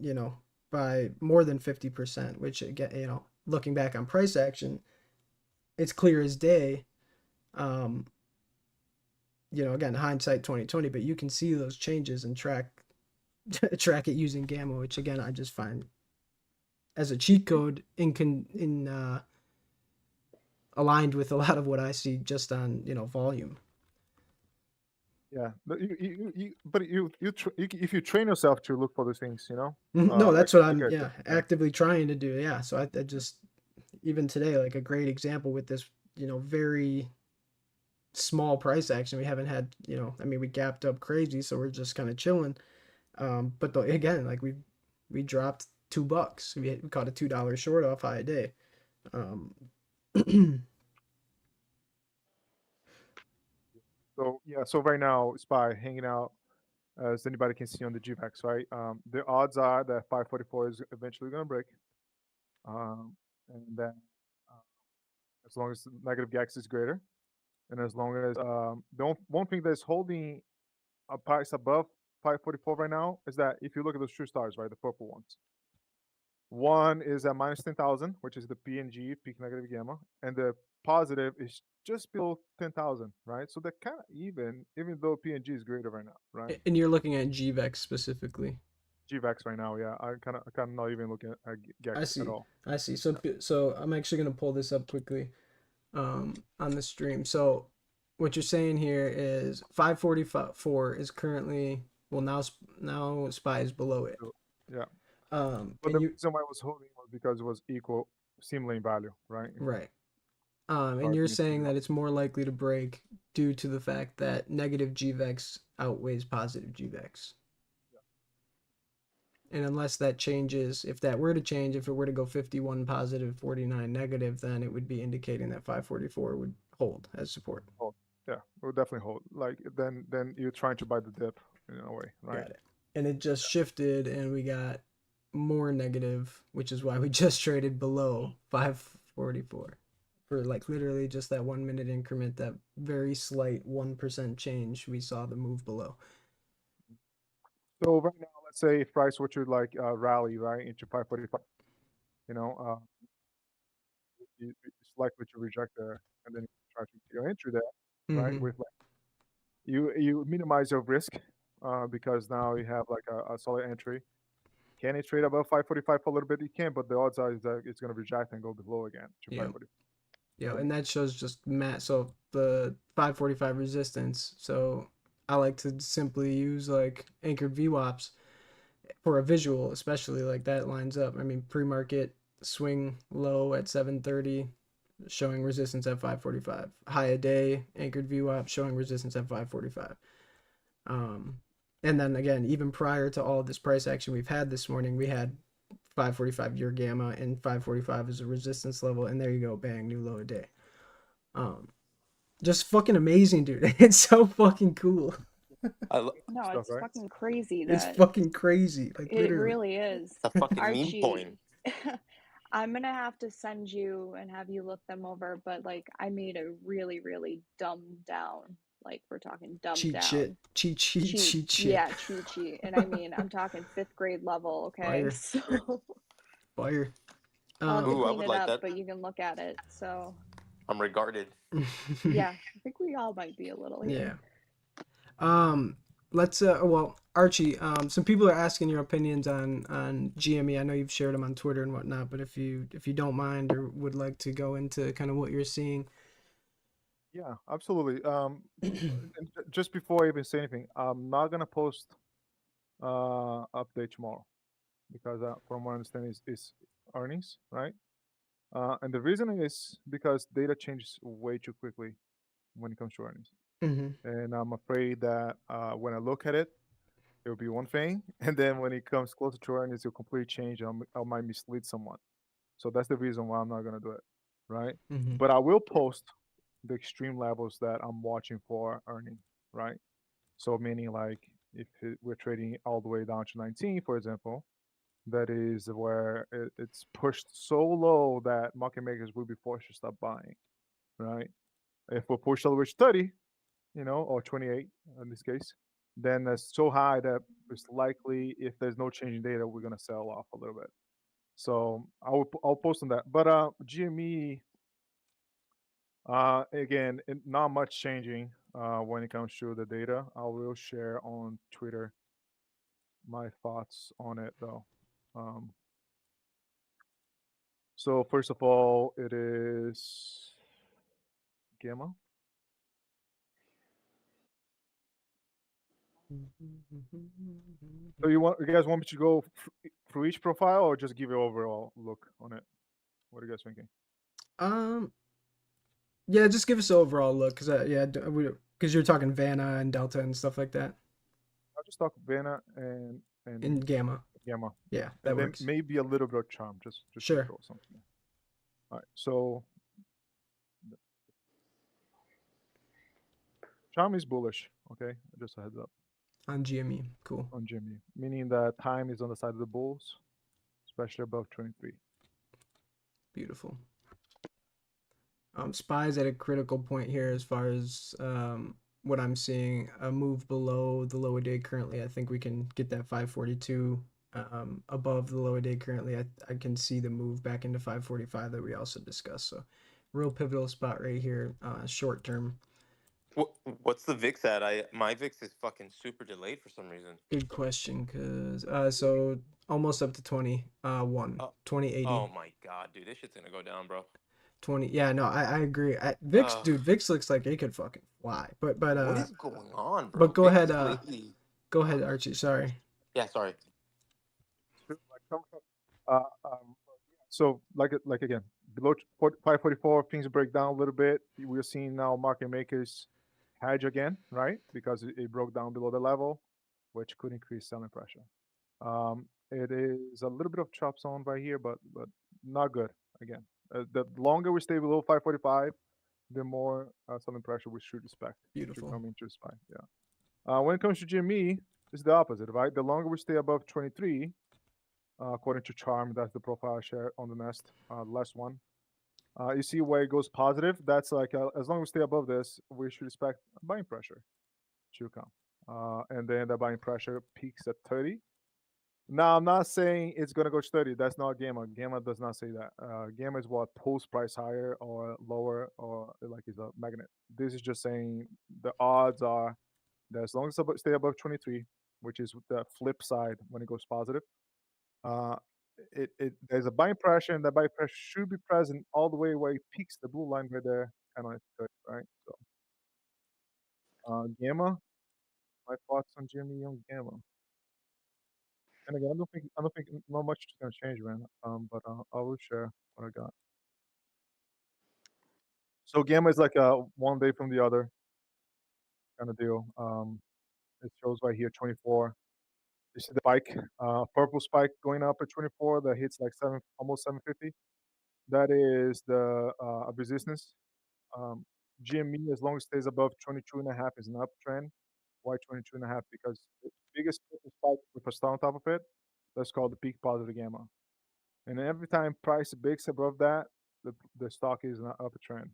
by more than 50%, which again, looking back on price action, it's clear as day. Again, hindsight 2020, but you can see those changes and track it using gamma, which again I just find as a cheat code aligned with a lot of what I see just on volume. Yeah, but if you train yourself to look for those things, no, that's like, what I'm actively trying to do. Yeah, so I just even today, like a great example with this, very small price action. We haven't had, I mean, we gapped up crazy, so we're just kind of chilling. But again, like we dropped $2. We caught a $2 short off high day. So right now, SPY hanging out, as anybody can see on the GVAX, right? The odds are that 544 is eventually going to break, and then as long as negative GAX is greater, and as long as the one thing that's holding a price above 544 right now is that if you look at those true stars, right, the purple ones, one is at minus 10,000, which is the PNG, peak negative gamma, and the positive is just below 10,000, right? So they're kind of even though PNG is greater right now, right? And you're looking at GVEX specifically. GVAX right now, yeah. I kind of not even looking at GEX at all. I see. So I'm actually gonna pull this up quickly, on the stream. So what you're saying here is 544 is currently, well, now SPY is below it. Yeah. But the reason why I was holding was because it was equal similar in value, right? Right. And you're saying that it's more likely to break due to the fact that negative GVEX outweighs positive GVEX. And unless that changes, if that were to change, if it were to go 51 positive, 49 negative, then it would be indicating that 544 would hold as support. Hold. Yeah, it would definitely hold. Like then you're trying to buy the dip in a way, right? Got it. And it just shifted, and we got more negative, which is why we just traded below 544 for like literally just that 1 minute increment, that very slight 1% change. We saw the move below. So right now, let's say if price were to like rally right into 545, it's likely to reject there, and then you try to go into that, right? Mhm. With like you minimize your risk because now you have like a solid entry. Can it trade above 545 for a little bit? You can, but the odds are is that it's going to reject and go below again to 545. Yeah, and that shows just so the 545 resistance. So I like to simply use like anchored VWAPs, for a visual, especially like that lines up. I mean, pre-market swing low at 730, showing resistance at 545. High a day anchored VWAP showing resistance at 545. And then again, even prior to all of this price action we've had this morning, we had 545 year gamma and 545 is a resistance level, and there you go, bang, new low a day. Just fucking amazing, dude. It's so fucking cool. No, it's fucking crazy. It's fucking crazy. Like it literally. really is. It's a fucking Archie, meme coin. I'm gonna have to send you and have you look them over, but like I made a really, really dumbed down, like we're talking dumbed Cheat down. shit. Cheat shit. Yeah, cheat sheet. And I mean, I'm talking 5th grade level, okay? Fire. So Fire. I'll have to Ooh, I clean would it like up, that. but you can look at it. So I'm regarded. yeah, I think we all might be a little here. Yeah. Let's well, Archie, some people are asking your opinions on GME. I know you've shared them on Twitter and whatnot, but if you don't mind or would like to go into kind of what you're seeing. Yeah, absolutely. Just before I even say anything, I'm not gonna post update tomorrow because from what I understand is earnings, right? And the reason is because data changes way too quickly when it comes to earnings. And I'm afraid that when I look at it, it will be one thing, and then when it comes closer to earnings, it'll completely change. And I might mislead someone. So that's the reason why I'm not gonna do it, right? But I will post the extreme levels that I'm watching for earning, right? So meaning like if we're trading all the way down to 19, for example, that is where it's pushed so low that market makers will be forced to stop buying, right? If we're pushed all the way to 30, or 28 in this case, then that's so high that it's likely if there's no change in data, we're gonna sell off a little bit. So I'll post on that. But GME, again, not much changing when it comes to the data. I will share on Twitter my thoughts on it though. So first of all, it is gamma. So you guys want me to go through each profile or just give you overall look on it? What are you guys thinking? Yeah, just give us an overall look, because you're talking Vanna and Delta and stuff like that. I'll just talk Vanna and Gamma. Gamma. Yeah, that and then works. maybe a little bit of charm, just Sure. to throw something. All right, so charm is bullish. Okay, just a heads up. On GME, cool. On GME, meaning that time is on the side of the bulls, especially above 23. Beautiful. SPY's at a critical point here as far as what I'm seeing. A move below the lower day currently. I think we can get that 542 above the lower day currently. I can see the move back into 545 that we also discussed. So real pivotal spot right here, short term. What's the VIX at? My VIX is fucking super delayed for some reason. Good question, cause so almost up to 2080. Oh my god, dude, this shit's gonna go down, bro. 20. Yeah, no, I agree. VIX, dude, VIX looks like it could fucking fly. But what is going on, bro? But go VIX ahead, lately. Go ahead, Archie. Sorry. Yeah, sorry. So like again, below 544, things break down a little bit. We're seeing now market makers hedge again, right? Because it broke down below the level, which could increase selling pressure. It is a little bit of chop zone right here, but not good. Again, the longer we stay below 545, the more selling pressure we should expect. Beautiful. To come into SPY. Yeah. When it comes to GME, it's the opposite, right? The longer we stay above 23, according to Charm, that's the profile I shared on the last one. You see where it goes positive. That's like as long as we stay above this, we should expect buying pressure to come, and then the buying pressure peaks at 30. Now I'm not saying it's gonna go to 30. That's not Gamma. Gamma does not say that. Gamma is what pulls price higher or lower, or like is a magnet. This is just saying the odds are that as long as it stay above 23, which is the flip side when it goes positive, there's a buying pressure, and that buying pressure should be present all the way where it peaks the blue line right there, kind of like 30, right? So, Gamma, my thoughts on Jimmy on Gamma. And again, I don't think not much is gonna change, man. But I will share what I got. So gamma is like a one day from the other kind of deal. It shows right here 24. You see the spike, purple spike going up at 24 that hits like almost 750. That is the resistance. GME, as long as it stays above 22.5, is an uptrend. Why 22.5? Because the biggest purple spike with a star on top of it, that's called the peak positive gamma. And every time price breaks above that, the stock is in an uptrend.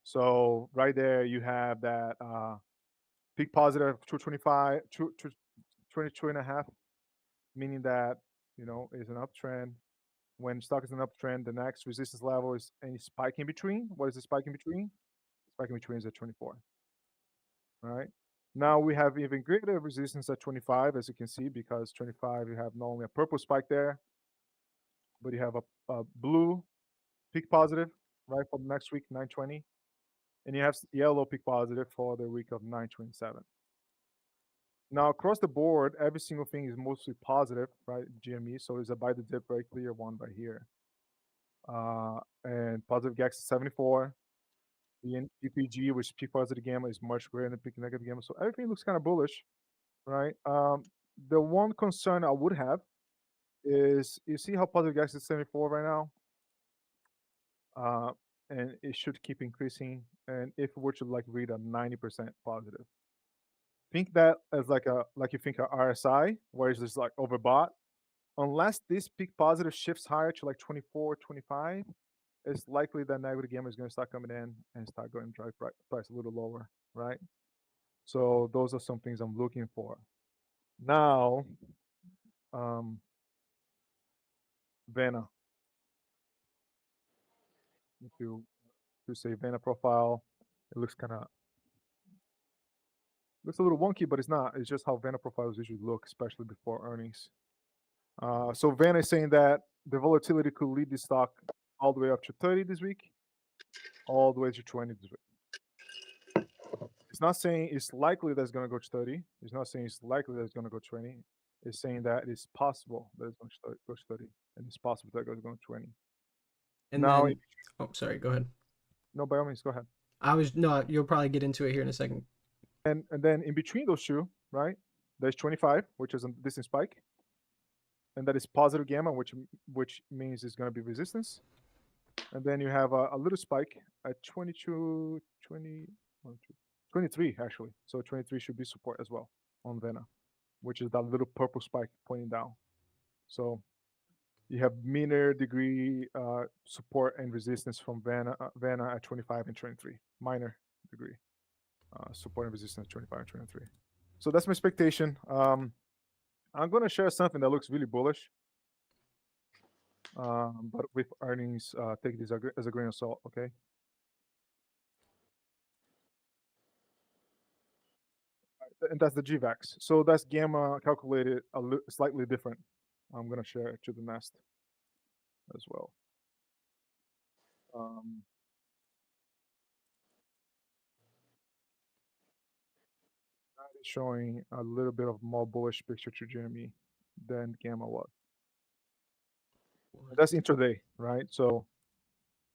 So right there, you have that peak positive 225, 22.5, meaning that is an uptrend. When stock is an uptrend, the next resistance level is any spike in between. What is the spike in between? The spike in between is at 24. All right. Now we have even greater resistance at 25, as you can see, because 25 you have not only a purple spike there, but you have a blue peak positive right for the next week 920, and you have yellow peak positive for the week of 927. Now across the board, every single thing is mostly positive, right? GME, so it's a buy the dip very clear one right here. And positive GAX is 74. The PPG, which peak positive gamma, is much greater than peak negative gamma. So everything looks kind of bullish, right? The one concern I would have is you see how positive GAX is 74 right now? And it should keep increasing. And if we were to like read a 90% positive, think that as like you think a RSI, where it's just like overbought. Unless this peak positive shifts higher to like 24, 25, it's likely that negative gamma is going to start coming in and start going to drive price a little lower, right? So those are some things I'm looking for. Now, Vena. If you say Vena profile, it looks looks a little wonky, but it's not. It's just how Vena profiles usually look, especially before earnings. So Vena is saying that the volatility could lead the stock all the way up to 30 this week, all the way to 20 this week. It's not saying it's likely that it's going to go to 30. It's not saying it's likely that it's going to go 20. It's saying that it's possible that it's going to go to 30, and it's possible that it's going to 20. And now, then, oh, sorry, go ahead. No, by all means, go ahead. You'll probably get into it here in a second. And then in between those two, right, there's 25, which is a distance spike, and that is positive gamma, which means it's going to be resistance. And then you have a little spike at 22, 20, 23 actually. So 23 should be support as well on Vena, which is that little purple spike pointing down. So you have minor degree support and resistance from Vena at 25 and 23. Minor degree support and resistance 25 and 23. So that's my expectation. I'm going to share something that looks really bullish. But with earnings, take this as a grain of salt, okay? And that's the GVAX. So that's gamma calculated slightly different. I'm going to share it to the nest as well. That is showing a little bit of more bullish picture to GME than gamma was. That's intraday, right? So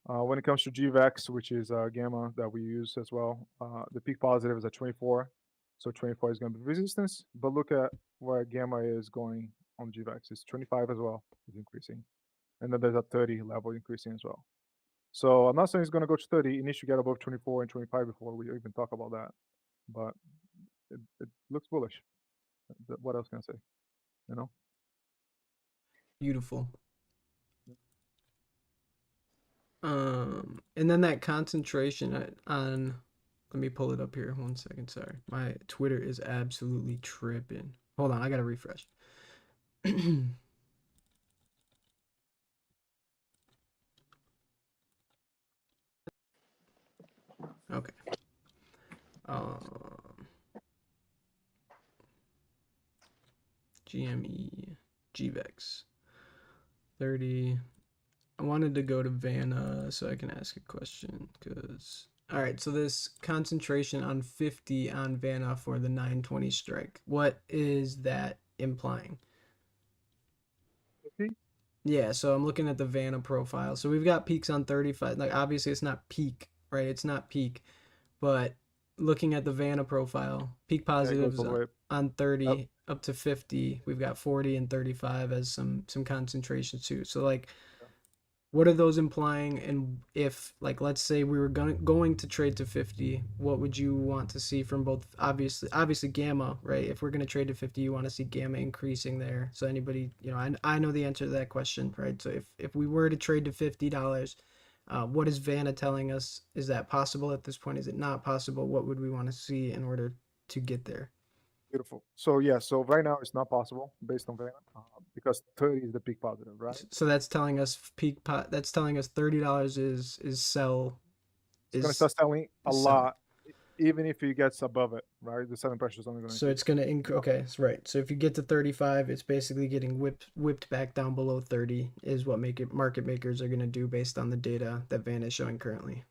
when it comes to GVAX, which is gamma that we use as well, the peak positive is at 24. So 24 is going to be resistance. But look at where gamma is going on GVAX. It's 25 as well. It's increasing. And then there's a 30 level increasing as well. So I'm not saying it's going to go to 30. It needs to get above 24 and 25 before we even talk about that. But it looks bullish. What else can I say? You know? Beautiful. And then that concentration on, let me pull it up here. 1 second. Sorry. My Twitter is absolutely tripping. Hold on. I got to refresh. Okay. GME, GVEX, 30. I wanted to go to Vanna so I can ask a question because, all right, so this concentration on 50 on Vanna for the 920 strike, what is that implying? Yeah, so I'm looking at the Vanna profile. So we've got peaks on 35. Like obviously it's not peak, right? It's not peak, but looking at the Vanna profile, peak Yeah, it goes positives all the way on up. 30 up to 50. We've got 40 and 35 as some concentrations too. So like what are those implying? And if like let's say we were going to trade to 50, what would you want to see from both? Obviously gamma, right? If we're going to trade to 50, you want to see gamma increasing there. So anybody, I know the answer to that question, right? So if we were to trade to $50, what is Vanna telling us? Is that possible at this point? Is it not possible? What would we want to see in order to get there? Beautiful. So yeah, so right now it's not possible based on Vanna because 30 is the peak positive, right? So that's telling us that's telling us $30 is sell. It's gonna start selling a is selling. lot, even if it gets above it, right? The selling pressure is only going to So it's going to increase. Okay, that's right. So if you get to 35, it's basically getting whipped back down below 30 is what market makers are going to do based on the data that Vanna is showing currently.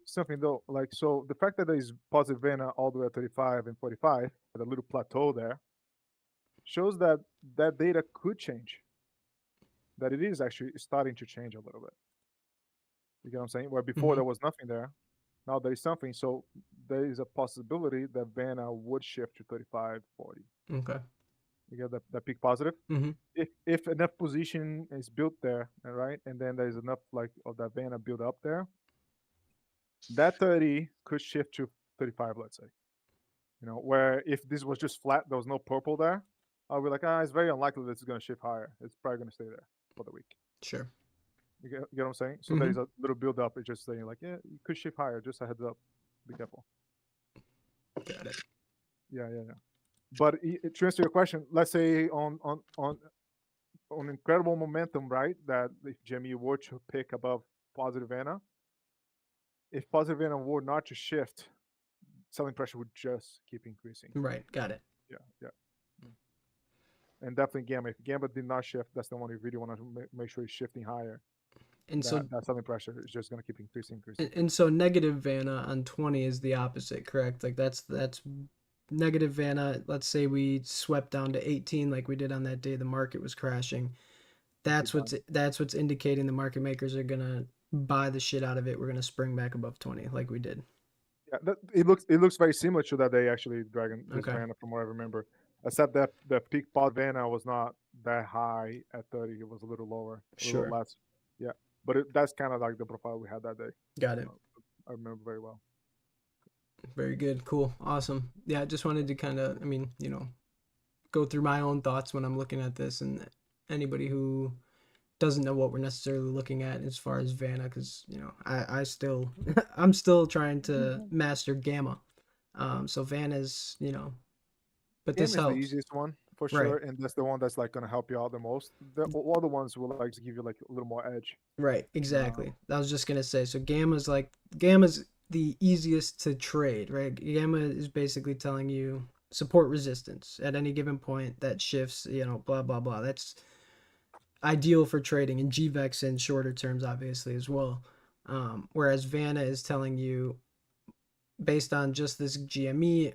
Something though, like so, the fact that there is positive Vanna all the way at 35 and 45 at a little plateau there shows that that data could change. That it is actually starting to change a little bit. You get what I'm saying? Where before there was nothing there, now there is something. So there is a possibility that Vanna would shift to 35, 40. Okay. You get that peak positive. Mm-hmm. If enough position is built there, right, and then there's enough like of that Vanna built up there, that 30 could shift to 35, let's say. Where if this was just flat, there was no purple there, I'll be like, it's very unlikely that it's going to shift higher. It's probably going to stay there for the week. Sure. You get what I'm saying? So there is a little build up. It's just saying like, yeah, you could shift higher. Just a heads up. Be careful. Got it. Yeah. But to answer your question, let's say on incredible momentum, right? That if GME were to pick above positive Vanna, if positive Vanna were not to shift, selling pressure would just keep increasing. Right. Got it. Yeah. And definitely Gamma. If Gamma did not shift, that's the one you really want to make sure it's shifting higher. And so that selling pressure is just going to keep increasing. And so negative Vanna on 20 is the opposite, correct? Like that's negative Vanna. Let's say we swept down to 18 like we did on that day the market was crashing. That's what's indicating the market makers are gonna buy the shit out of it. We're gonna spring back above 20 like we did. Yeah, it looks very similar to that day actually, Dragon. This Okay. Vanna, from what I remember, except that the peak pod Vanna was not that high at 30. It was a little lower, a little less. Yeah, but that's kind of like the profile we had that day. Got it. I remember very well. Very good. Cool. Awesome. Yeah, I just wanted to kind of, go through my own thoughts when I'm looking at this, and anybody who doesn't know what we're necessarily looking at as far as Vanna, because I still I'm still trying to master Gamma. So Vanna's but this Gamma is helps. the easiest one for sure, and that's the one that's like going to help you out the most. The other ones will like to give you like a little more edge. Right. Exactly. I was just gonna say. So Gamma's the easiest to trade, right? Gamma is basically telling you support resistance at any given point that shifts, blah blah blah. That's ideal for trading, and GVEX in shorter terms obviously as well. Whereas Vanna is telling you based on just this GME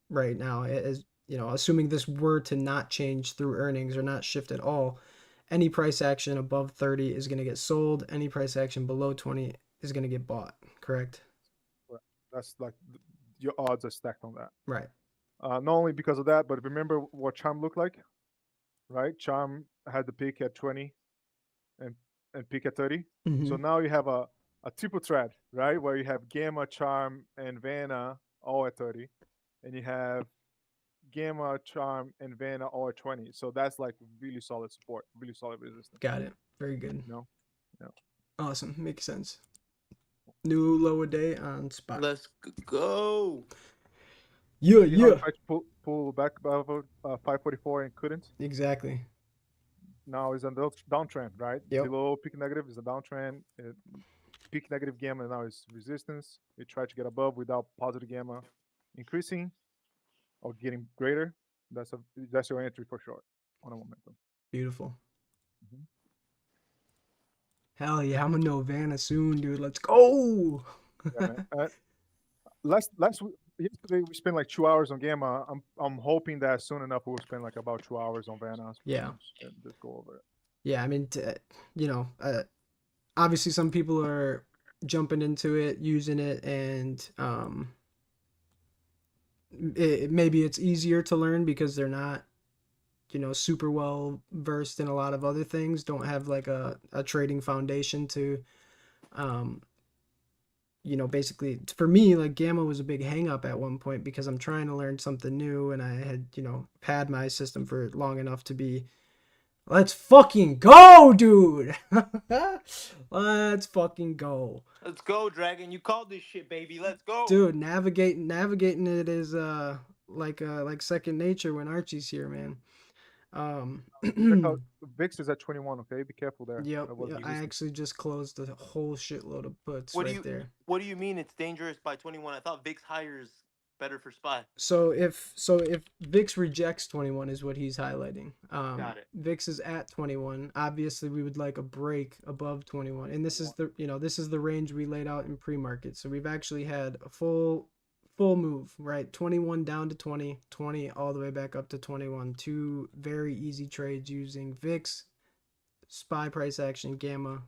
right now, is assuming this were to not change through earnings or not shift at all, any price action above 30 is going to get sold, any price action below 20 is going to get bought, correct? That's like your odds are stacked on that. Right. Not only because of that, but remember what Charm looked like, right? Charm had the peak at 20 and peak at 30. So now you have a triple thread, right? Where you have Gamma, Charm, and Vanna all at 30. And you have Gamma, Charm, and Vanna all at 20. So that's like really solid support, really solid resistance. Got it. Very good. Yeah. Awesome. Makes sense. New lower day on spot. Let's go. Yeah. Tried to pull back above 544 and couldn't. Exactly. Now it's a downtrend, right? Yep. Below peak negative is a downtrend. Peak negative Gamma now is resistance. We try to get above without positive Gamma increasing or getting greater. That's your entry for sure on a momentum. Beautiful. Hell yeah, I'm gonna know Vanna soon, dude. Let's go. Yeah, man. Last yesterday we spent like 2 hours on Gamma. I'm hoping that soon enough we'll spend like about 2 hours on Vanoss. Yeah. And just go over it. Yeah, I mean, obviously some people are jumping into it, using it, and maybe it's easier to learn because they're not, super well versed in a lot of other things, don't have like a trading foundation to, basically for me, like Gamma was a big hang up at one point because I'm trying to learn something new and I had, had my system for long enough to be, let's fucking go, dude. Let's fucking go. Let's go, Dragon. You called this shit, baby. Let's go. Dude, navigating it is like second nature when Archie's here, man. Check out VIX is at 21. Okay, be careful there. Yep, That was I resistance. actually just closed a whole shitload of puts What right there. What do you mean it's dangerous by 21? I thought VIX higher is better for SPY. So if VIX rejects 21 is what he's highlighting. Got it. VIX is at 21. Obviously, we would like a break above 21, and this is the range we laid out in pre-market. So we've actually had a full move, right? 21 down to 20, 20 all the way back up to 21. Two very easy trades using VIX, SPY price action, Gamma.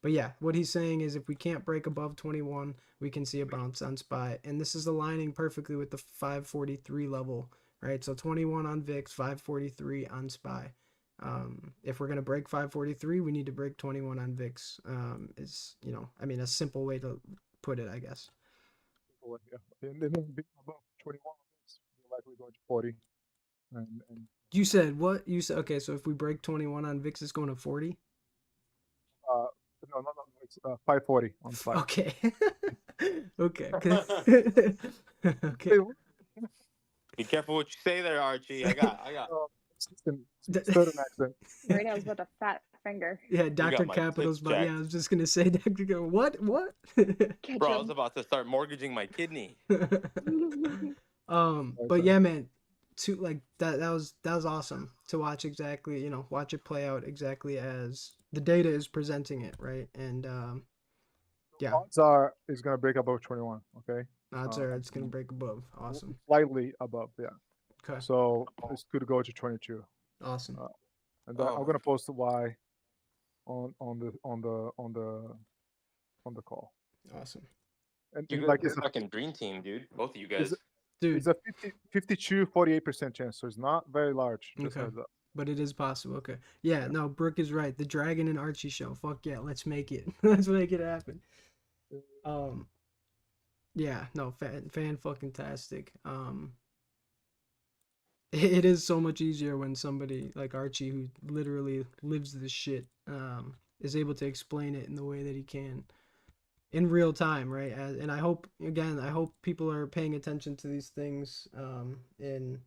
But yeah, what he's saying is if we can't break above 21, we can see a bounce on SPY. And this is aligning perfectly with the 543 level, right? So 21 on VIX, 543 on SPY. If we're going to break 543, we need to break 21 on VIX. Is, a simple way to put it, I guess. Yeah. And then above 21, we're likely going to 40. And you said what? You said, okay, so if we break 21 on VIX, it's going to 40? No, it's 540 on SPY. Okay. Okay. Okay. Be careful what you say there, Archie. I got. Southern accent. Right now, it's about a fat finger. Yeah, Dr. Capital's, but yeah, I was just gonna say, Dr. What? Bro, I was about to start mortgaging my kidney. But yeah, man, that was awesome to watch exactly, watch it play out exactly as the data is presenting it, right? And yeah. Odds are it's gonna break above 21. Okay. Odds are it's gonna break above. Awesome. Slightly above, yeah. Okay. So this could go to 22. Awesome. And I'm gonna post why on the call. Awesome. And You like it's a fucking dream team, dude. Both of you guys. Dude. It's a 48% chance, so it's not very large. Okay. But it is possible. Okay. Yeah, no, Brooke is right. The Dragon and Archie show. Fuck yeah, let's make it. Let's make it happen. Yeah, no, fan fucking tastic. It is so much easier when somebody like Archie, who literally lives this shit, is able to explain it in the way that he can in real time, right? And I hope people are paying attention to these things in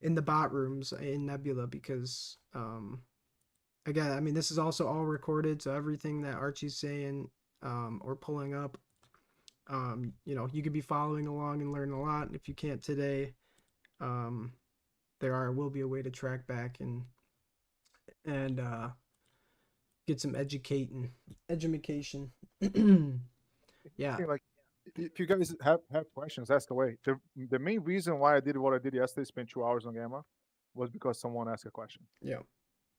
the bot rooms in Nebula, because again, I mean, this is also all recorded, so everything that Archie's saying or pulling up, you could be following along and learn a lot. And if you can't today, will be a way to track back and get some education. Yeah. Like, if you guys have questions, ask away. The main reason why I did what I did yesterday, spent 2 hours on Gamma, was because someone asked a question. Yeah.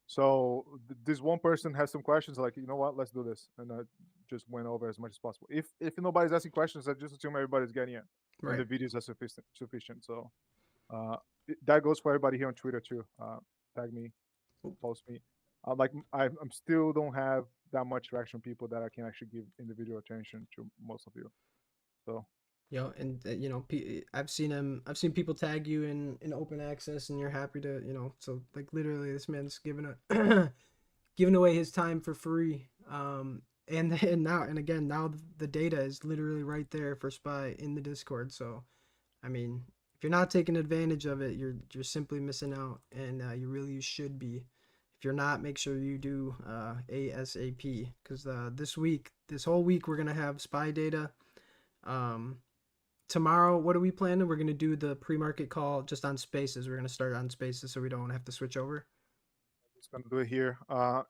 So this one person has some questions, like, you know what, let's do this, and I just went over as much as possible. If nobody's asking questions, I just assume everybody's getting it, right, and the videos are sufficient. So that goes for everybody here on Twitter too. Tag me, post me. I'm still don't have that much traction people that I can actually give individual attention to most of you. So and I've seen people tag you in open access, and you're happy to, so like literally this man's giving away his time for free. And now the data is literally right there for SPY in the Discord. So I mean, if you're not taking advantage of it, you're simply missing out, and you should be. If you're not, make sure you do ASAP, because this whole week we're gonna have SPY data. Tomorrow, what are we planning? We're gonna do the pre-market call just on Spaces. We're gonna start on Spaces so we don't have to switch over. just gonna do it here.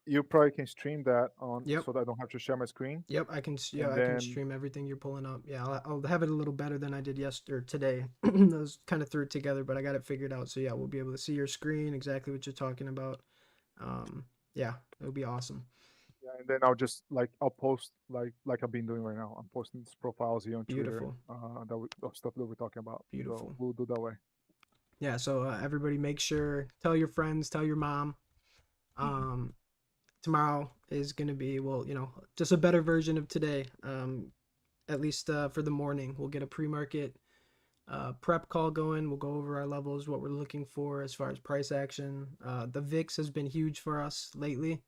You probably can stream that on Yep. so that I don't have to share my screen. Yep, I can. Yeah, And I can then- stream everything you're pulling up. Yeah, I'll have it a little better than I did yesterday or today. Those kind of threw it together, but I got it figured out. So yeah, we'll be able to see your screen, exactly what you're talking about. Yeah, it'll be awesome. Yeah, and then I'll just I'll post like I've been doing right now. I'm posting these profiles here on Beautiful. Twitter. Of stuff that we're talking about. Beautiful. So we'll do that way. Yeah, so everybody make sure, tell your friends, tell your mom. Tomorrow is going to be, well, just a better version of today. At least for the morning, we'll get a pre-market prep call going. We'll go over our levels, what we're looking for as far as price action. The VIX has been huge for us lately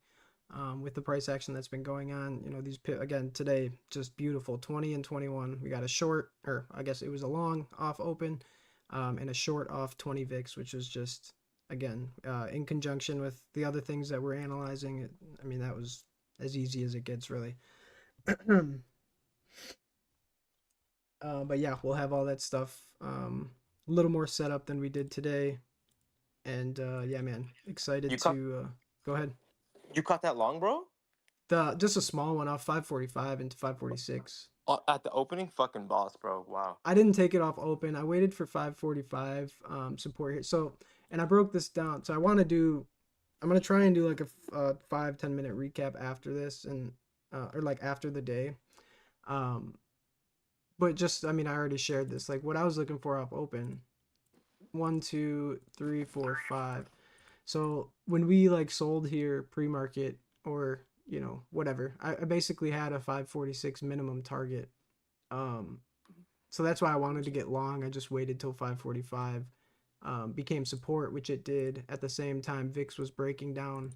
with the price action that's been going on. These, again, today, just beautiful, 20 and 21. We got a short, or I guess it was a long off open, and a short off 20 VIX, which was just, again, in conjunction with the other things that we're analyzing. That was as easy as it gets, really. But yeah, we'll have all that stuff a little more set up than we did today. And yeah, man, excited to go ahead. You caught that long, bro? Just a small one off 545 into 546. At the opening, fucking boss, bro. Wow. I didn't take it off open. I waited for 545 support here. So, and I broke this down. So I'm going to try and do like a 5-10 minute recap after this, and or like after the day. But just, I already shared this. Like what I was looking for off open, 1, 2, 3, 4, 5. So when we sold here pre-market, or whatever, I basically had a 546 minimum target. So that's why I wanted to get long. I just waited till 545 became support, which it did. At the same time, VIX was breaking down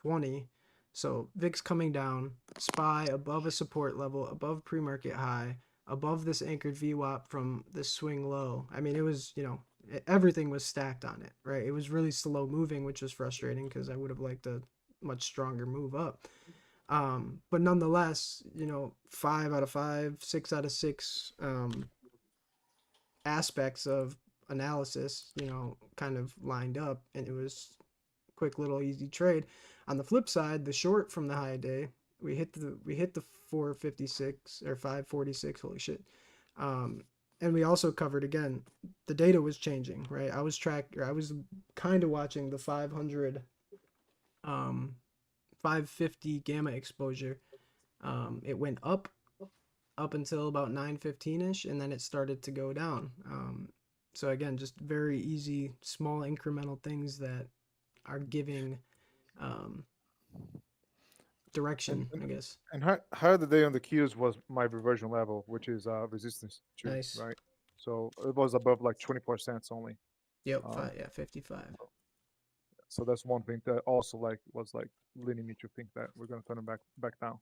20. So VIX coming down, SPY above a support level, above pre-market high, above this anchored VWAP from this swing low. It was, everything was stacked on it, right? It was really slow moving, which was frustrating because I would have liked a much stronger move up. But nonetheless, 5 out of 5, 6 out of 6 aspects of analysis, kind of lined up, and it was quick little easy trade. On the flip side, the short from the high day, we hit the 456 or 546, holy shit. And we also covered, again, the data was changing, right? I was kind of watching the 500 550 gamma exposure. It went up until about 9:15ish, and then it started to go down. So again, just very easy, small incremental things that are giving direction, I guess. And higher the day on the Qs was my reversion level, which is resistance 2, Nice. right? So it was above 24 cents only. Yep, 55. So that's one thing that also was leading me to think that we're gonna turn it back down.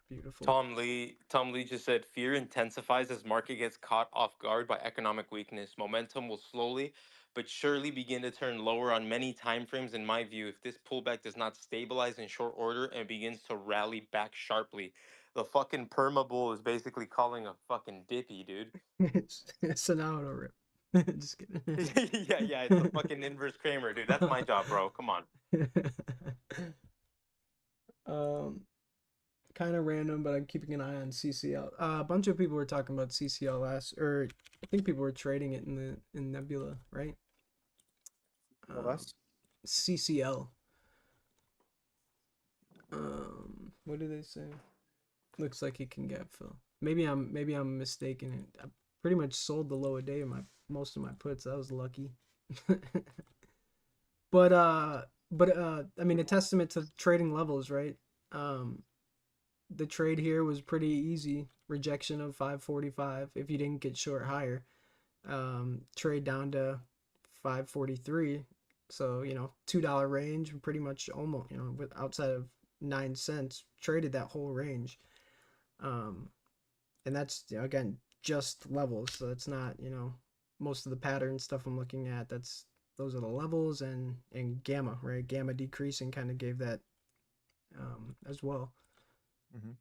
Beautiful. Tom Lee just said, fear intensifies as market gets caught off guard by economic weakness. Momentum will slowly but surely begin to turn lower on many timeframes. In my view, if this pullback does not stabilize in short order and begins to rally back sharply, the fucking perma bull is basically calling a fucking dippy, dude. It's an auto rip. Just kidding. yeah, it's a fucking inverse Kramer, dude. That's my job, bro. Come on. Kind of random, but I'm keeping an eye on CCL. A bunch of people were talking about CCL I think people were trading it in Nebula, right? CCL. What do they say? Looks like it can gap fill. Maybe I'm mistaken. I pretty much sold the low a day in most of my puts. I was lucky. But a testament to trading levels, right? The trade here was pretty easy. Rejection of 545 if you didn't get short higher. Trade down to 543. So, $2 range, pretty much almost, with outside of 9 cents, traded that whole range. And that's, again, just levels. So it's not, most of the pattern stuff I'm looking at, those are the levels, and gamma, right? Gamma decreasing kind of gave that as well. Mm-hmm.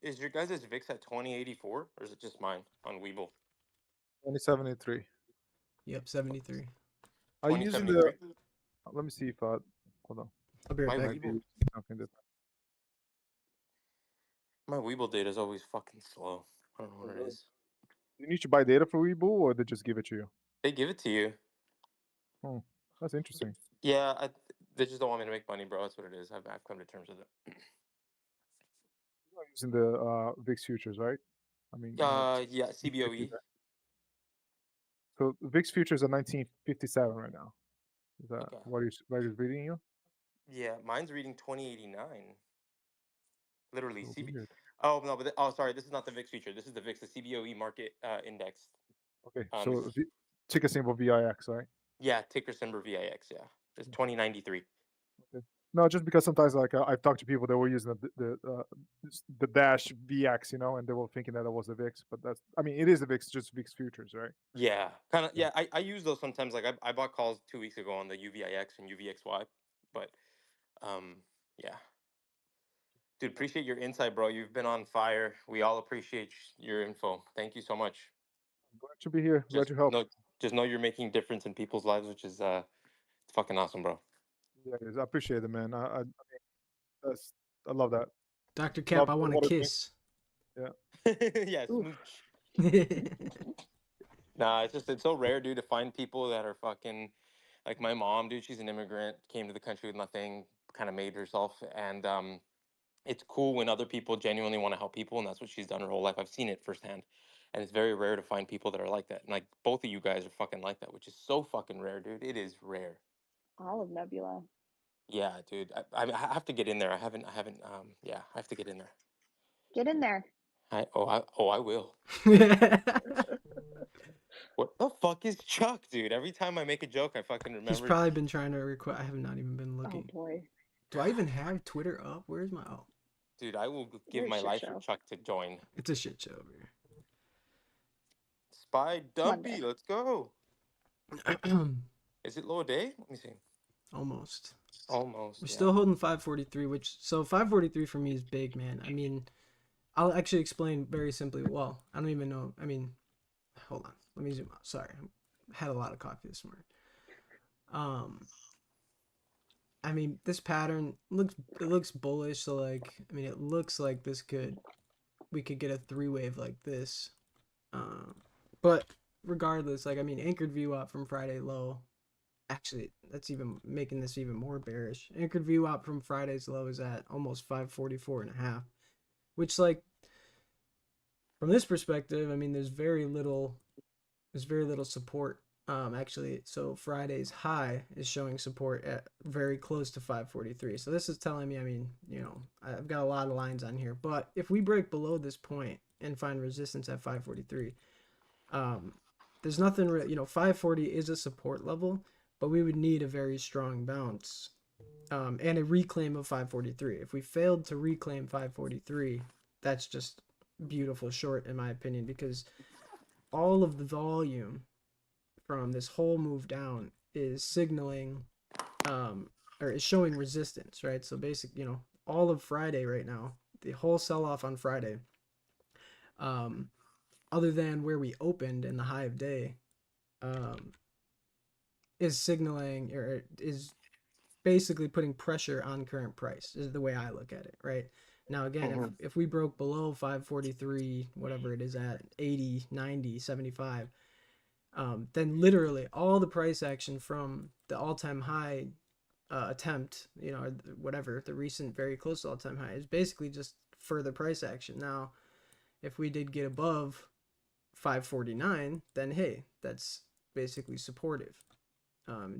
Is your guys' VIX at 2084, or is it just mine on Webull? 2073. Yep, 73. Are you using the Let me see if hold on. I'll be right My back. Weeble, Something different. my Weeble data is always fucking slow. I don't know what it is. You need to buy data for Webull, or they just give it to you? They give it to you. Oh, that's interesting. Yeah, they just don't want me to make money, bro. That's what it is. I've come to terms with it. You're not using the VIX futures, right? I mean, Yeah, CBOE. So VIX futures are 1957 right now. Is that Okay. what is reading you? Yeah, mine's reading 2089. Literally, So CB. weird. Oh no, but sorry, this is not the VIX feature. This is the VIX, the CBOE market index. Okay, This so is, ticker symbol VIX, right? yeah, ticker symbol VIX. Yeah, it's 2093. Okay. No, just because sometimes like I've talked to people that were using the dash VX, you know, and they were thinking that it was the VIX, but I mean, it is the VIX, just VIX futures, right? Yeah, kind of. Yeah, I use those sometimes. Like I bought calls 2 weeks ago on the UVIX and UVXY, but yeah. Dude, appreciate your insight, bro. You've been on fire. We all appreciate your info. Thank you so much. Glad to be here. Glad Just to help. just know you're making difference in people's lives, which is it's fucking awesome, bro. Yeah, it is. I appreciate it, man. I mean, I love that. Dr. Cap, I want a kiss. Yeah. Yeah, smooch. Nah, it's so rare, dude, to find people that are fucking like my mom, dude. She's an immigrant, came to the country with nothing, kind of made herself, and it's cool when other people genuinely want to help people, and that's what she's done her whole life. I've seen it firsthand, and it's very rare to find people that are like that. And like both of you guys are fucking like that, which is so fucking rare, dude. It is rare. All of Nebula. Yeah, dude. I have to get in there. I haven't. Yeah, I have to get in there. Get in there. I will. What the fuck is Chuck, dude? Every time I make a joke, I fucking remember. He's probably been trying to request. I have not even been looking. Oh boy. Do I even have Twitter up? Where's my Dude, I will give You're a my shit life show. for Chuck to join. It's a shit show over here. Spy Monday. Dumpy, let's go. Is it low a day? Let me see. Almost. Almost. We're Yeah. still holding 543, which 543 for me is big, man. I mean, I'll actually explain very simply. Well, I don't even know. I mean, hold on. Let me zoom out. Sorry, I had a lot of coffee this morning. I mean, this pattern looks bullish. So like, I mean, it looks like we could get a 3-wave like this. But regardless, like, I mean, anchored VWAP from Friday low. Actually, that's even making this even more bearish. Anchored VWAP from Friday's low is at almost 544.5, which, like, from this perspective, I mean, there's very little support. Actually, so Friday's high is showing support at very close to 543. So this is telling me, I mean, you know, I've got a lot of lines on here, but if we break below this point and find resistance at 543, there's nothing, 540 is a support level, but we would need a very strong bounce and a reclaim of 543. If we failed to reclaim 543, that's just beautiful short, in my opinion, because all of the volume from this whole move down is signaling or is showing resistance, right? So basically, all of Friday right now, the whole sell-off on Friday, other than where we opened in the high of day, is signaling or is basically putting pressure on current price is the way I look at it, right? Now, again, if we broke below 543, whatever it is at 80, 90, 75, then literally all the price action from the all-time high attempt, or whatever, the recent very close to all-time high is basically just further price action. Now, if we did get above 549, then hey, that's basically supportive.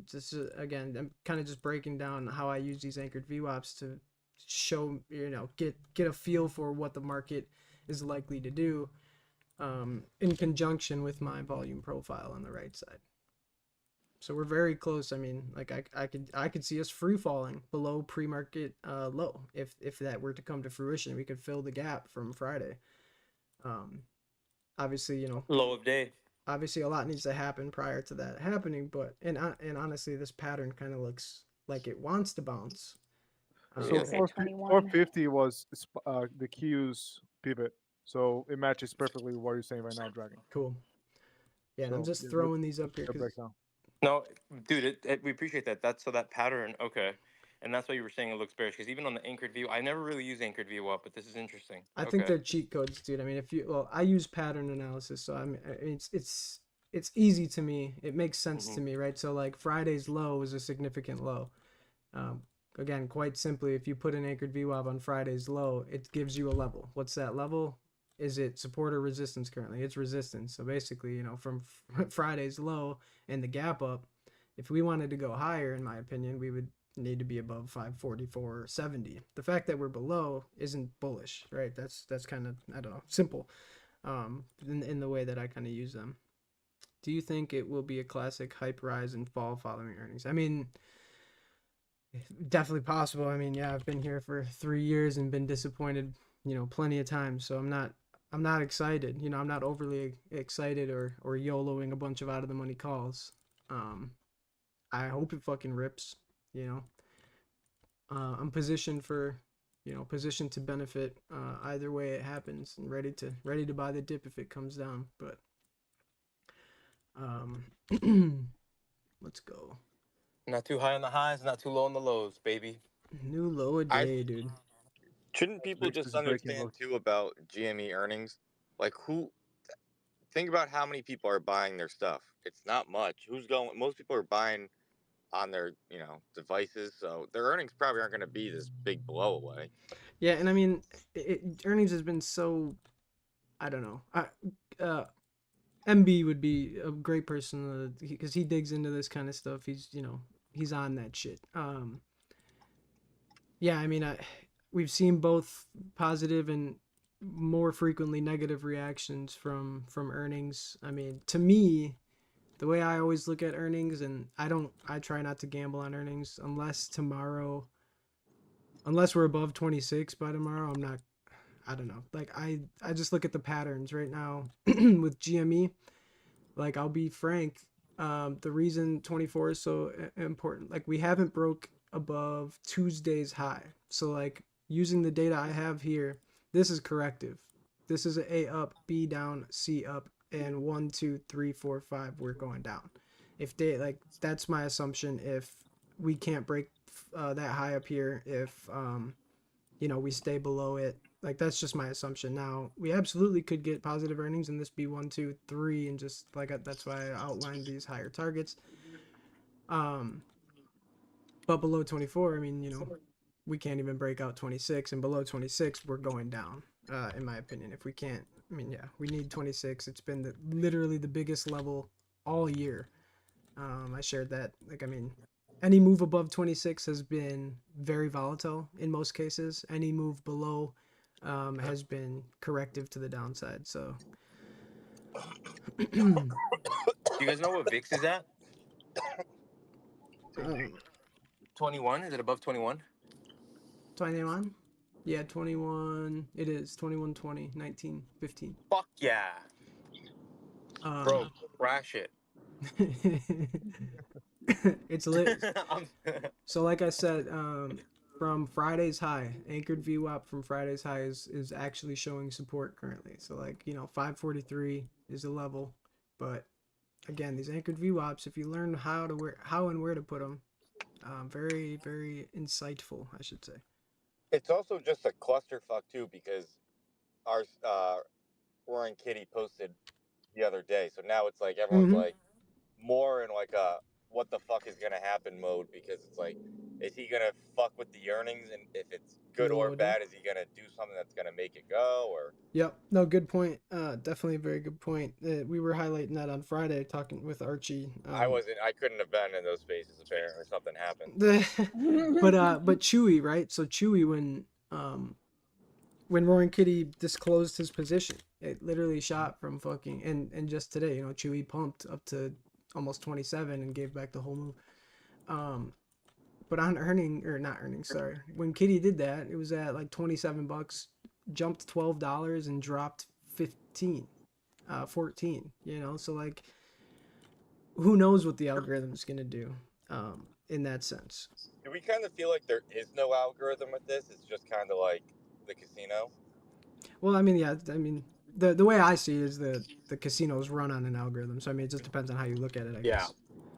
Just again, I'm kind of just breaking down how I use these anchored VWAPs to show, get a feel for what the market is likely to do, in conjunction with my volume profile on the right side. So we're very close. I mean, like I could see us free falling below pre-market low if that were to come to fruition. We could fill the gap from Friday. Obviously, low of day. Obviously, a lot needs to happen prior to that happening, but and honestly, this pattern kind of looks like it wants to bounce. So 450 was the Q's pivot, so it matches perfectly with what you're saying right now, Dragon. Cool. Yeah, and I'm So, just throwing these up here the because breakdown. No, dude, we appreciate that. That's so that pattern, okay, and that's why you were saying it looks bearish because even on the anchored view, I never really use anchored view up, but this is interesting. I think Okay. they're cheat codes, dude. I mean, I use pattern analysis, so it's easy to me. It makes sense to me, right? So like Friday's low is a significant low. Um, Again, quite simply, if you put an anchored VWAP on Friday's low, it gives you a level. What's that level? Is it support or resistance currently? It's resistance. So basically, from Friday's low and the gap up, if we wanted to go higher, in my opinion, we would need to be above 544 or 70. The fact that we're below isn't bullish, right? That's kind of, I don't know, simple in the way that I kind of use them. Do you think it will be a classic hype rise and fall following earnings? I mean, definitely possible. I mean, yeah, I've been here for 3 years and been disappointed, plenty of times. So I'm not excited. I'm not overly excited or YOLOing a bunch of out of the money calls. I hope it fucking rips, I'm positioned for, positioned to benefit either way it happens, and ready to buy the dip if it comes down. But let's go. Not too high on the highs, not too low on the lows, baby. New low a day, dude. Shouldn't people This just is breaking understand low. too about GME earnings? Like think about how many people are buying their stuff. It's not much. Most people are buying on their, devices, so their earnings probably aren't going to be this big blowaway. Yeah, and I mean, earnings has been so, I don't know. MB would be a great person because he digs into this kind of stuff. He's on that shit. Yeah, I mean, we've seen both positive and more frequently negative reactions from earnings. I mean, to me, the way I always look at earnings, and I try not to gamble on earnings unless we're above 26 by tomorrow. I don't know. Like I just look at the patterns right now with GME. Like, I'll be frank, the reason 24 is so important, like we haven't broke above Tuesday's high. So like using the data I have here, this is corrective. This is a up, B down, C up, and 1, 2, 3, 4, 5 we're going down. If they like, that's my assumption. If we can't break that high up here, if we stay below it, like that's just my assumption. Now we absolutely could get positive earnings and this be 1, 2, 3, and just like that's why I outlined these higher targets. But below 24, I mean, we can't even break out 26, and below 26 we're going down. In my opinion, if we can't, I mean, yeah, we need 26. It's been literally the biggest level all year. I shared that. Like, I mean, any move above 26 has been very volatile in most cases. Any move below has been corrective to the downside. So, Do you guys know what VIX is at? 21? Is it above 21? 21? Yeah, 21. It is 21, 20, 19, 15. Fuck yeah. Bro, crash it. It's lit. So like I said, from Friday's high, anchored VWAP from Friday's high is actually showing support currently. So like, 543 is a level, but again, these anchored VWAPs, if you learn how and where to put them, very, very insightful, I should say. It's also just a clusterfuck too, because our Roaring Kitty posted the other day, so now it's like everyone's like more in like a what the fuck is gonna happen mode, because it's like, is he gonna fuck with the earnings, and if it's good or bad, is he gonna do something that's gonna make it go? Or Yep, no, good point. Definitely a very good point. We were highlighting that on Friday, talking with Archie. I couldn't have been in those spaces. Apparently something happened. But Chewy, right? So Chewy, when Roaring Kitty disclosed his position, it literally shot from fucking, and just today, Chewy pumped up to almost 27 and gave back the whole move. But on sorry, when Kitty did that, it was at like $27, jumped $12 and dropped 14, so like, who knows what the algorithm is going to do in that sense. Do we kind of feel like there is no algorithm with this? It's just kind of like the casino? Well, I mean, yeah, I mean, the way I see it is the casinos run on an algorithm. So I mean, it just depends on how you look at it, I guess.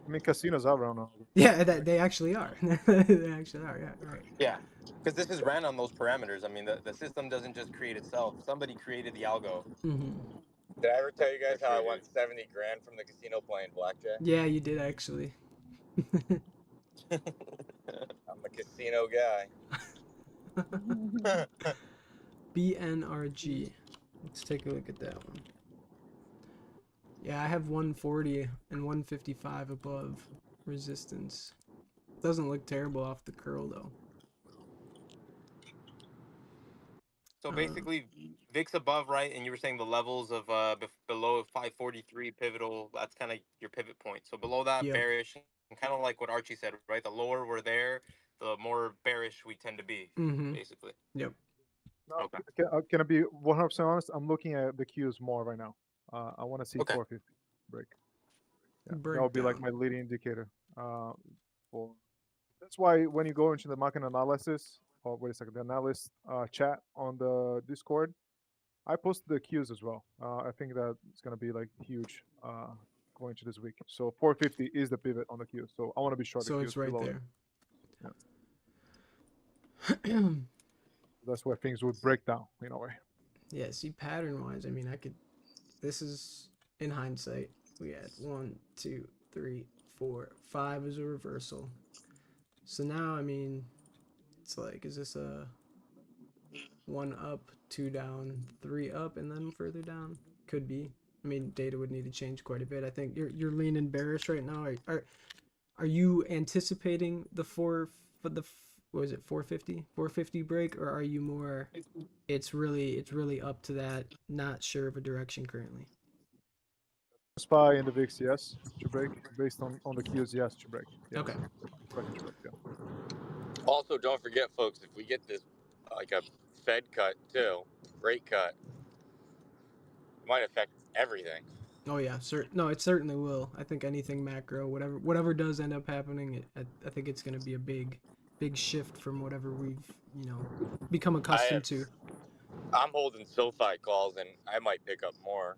I mean, casinos are around now. Yeah, they actually are. They actually are. Yeah, right. Yeah, because this is ran on those parameters. I mean, the system doesn't just create itself. Somebody created the algo. Mm-hmm. Did I ever tell you guys For how I sure, won 70 grand from the casino playing blackjack? Yeah, you did actually. I'm a casino guy. BNRG. Let's take a look at that one. Yeah, I have 140 and 155 above resistance. Doesn't look terrible off the curl though. So basically, VIX above, right? And you were saying the levels of below 543 pivotal. That's kind of your pivot point. So below that, Yep. bearish. And kind of like what Archie said, right? The lower we're there, the more bearish we tend to be. Mm-hmm. Basically. Yep. Now, Okay. can I be 100% honest? I'm looking at the cues more right now. I want to see Okay. 450 break. Yeah, that would be like my leading indicator. For that's why when you go into the market analysis, or wait a second, the analyst chat on the Discord, I post the cues as well. I think that it's gonna be like huge going into this week. So 450 is the pivot on the queue. So I want to be short the So queues it's right below there. Yeah. That's where things would break down in a way. Yeah, see, pattern wise, I mean, this is in hindsight. We had 1, 2, 3, 4, 5 as a reversal. So now, I mean, it's like, is this a 1 up, 2 down, 3 up, and then further down? Could be. I mean, data would need to change quite a bit. I think you're leaning bearish right now. Are you anticipating the what was it, 450 break, or are you more it's really up to that, not sure of a direction currently? SPY and the VIX, yes, to break. Based on the cues, yes, to break. Yes. Okay. Expecting to break, yeah. Also, don't forget, folks, if we get this like a Fed cut too, rate cut, it might affect everything. Oh yeah, no, it certainly will. I think anything macro, whatever does end up happening, I think it's going to be a big shift from whatever we've become accustomed to. I'm holding SoFi calls, and I might pick up more.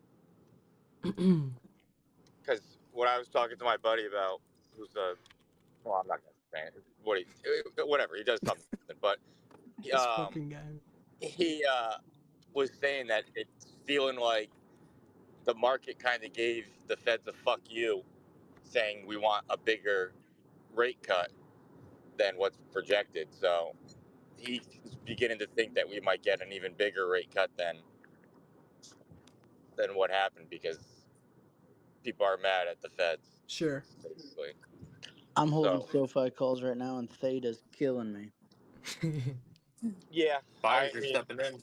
Because when I was talking to my buddy about, who's well, I'm not gonna say whatever, he does something, but This fucking guy. he was saying that it's feeling like the market kind of gave the Feds a fuck you, saying we want a bigger rate cut than what's projected. So he's beginning to think that we might get an even bigger rate cut than what happened, because people are mad at the Feds. Sure. Basically. I'm holding SoFi calls right now, and Theta's killing me. Yeah, buyers are stepping in.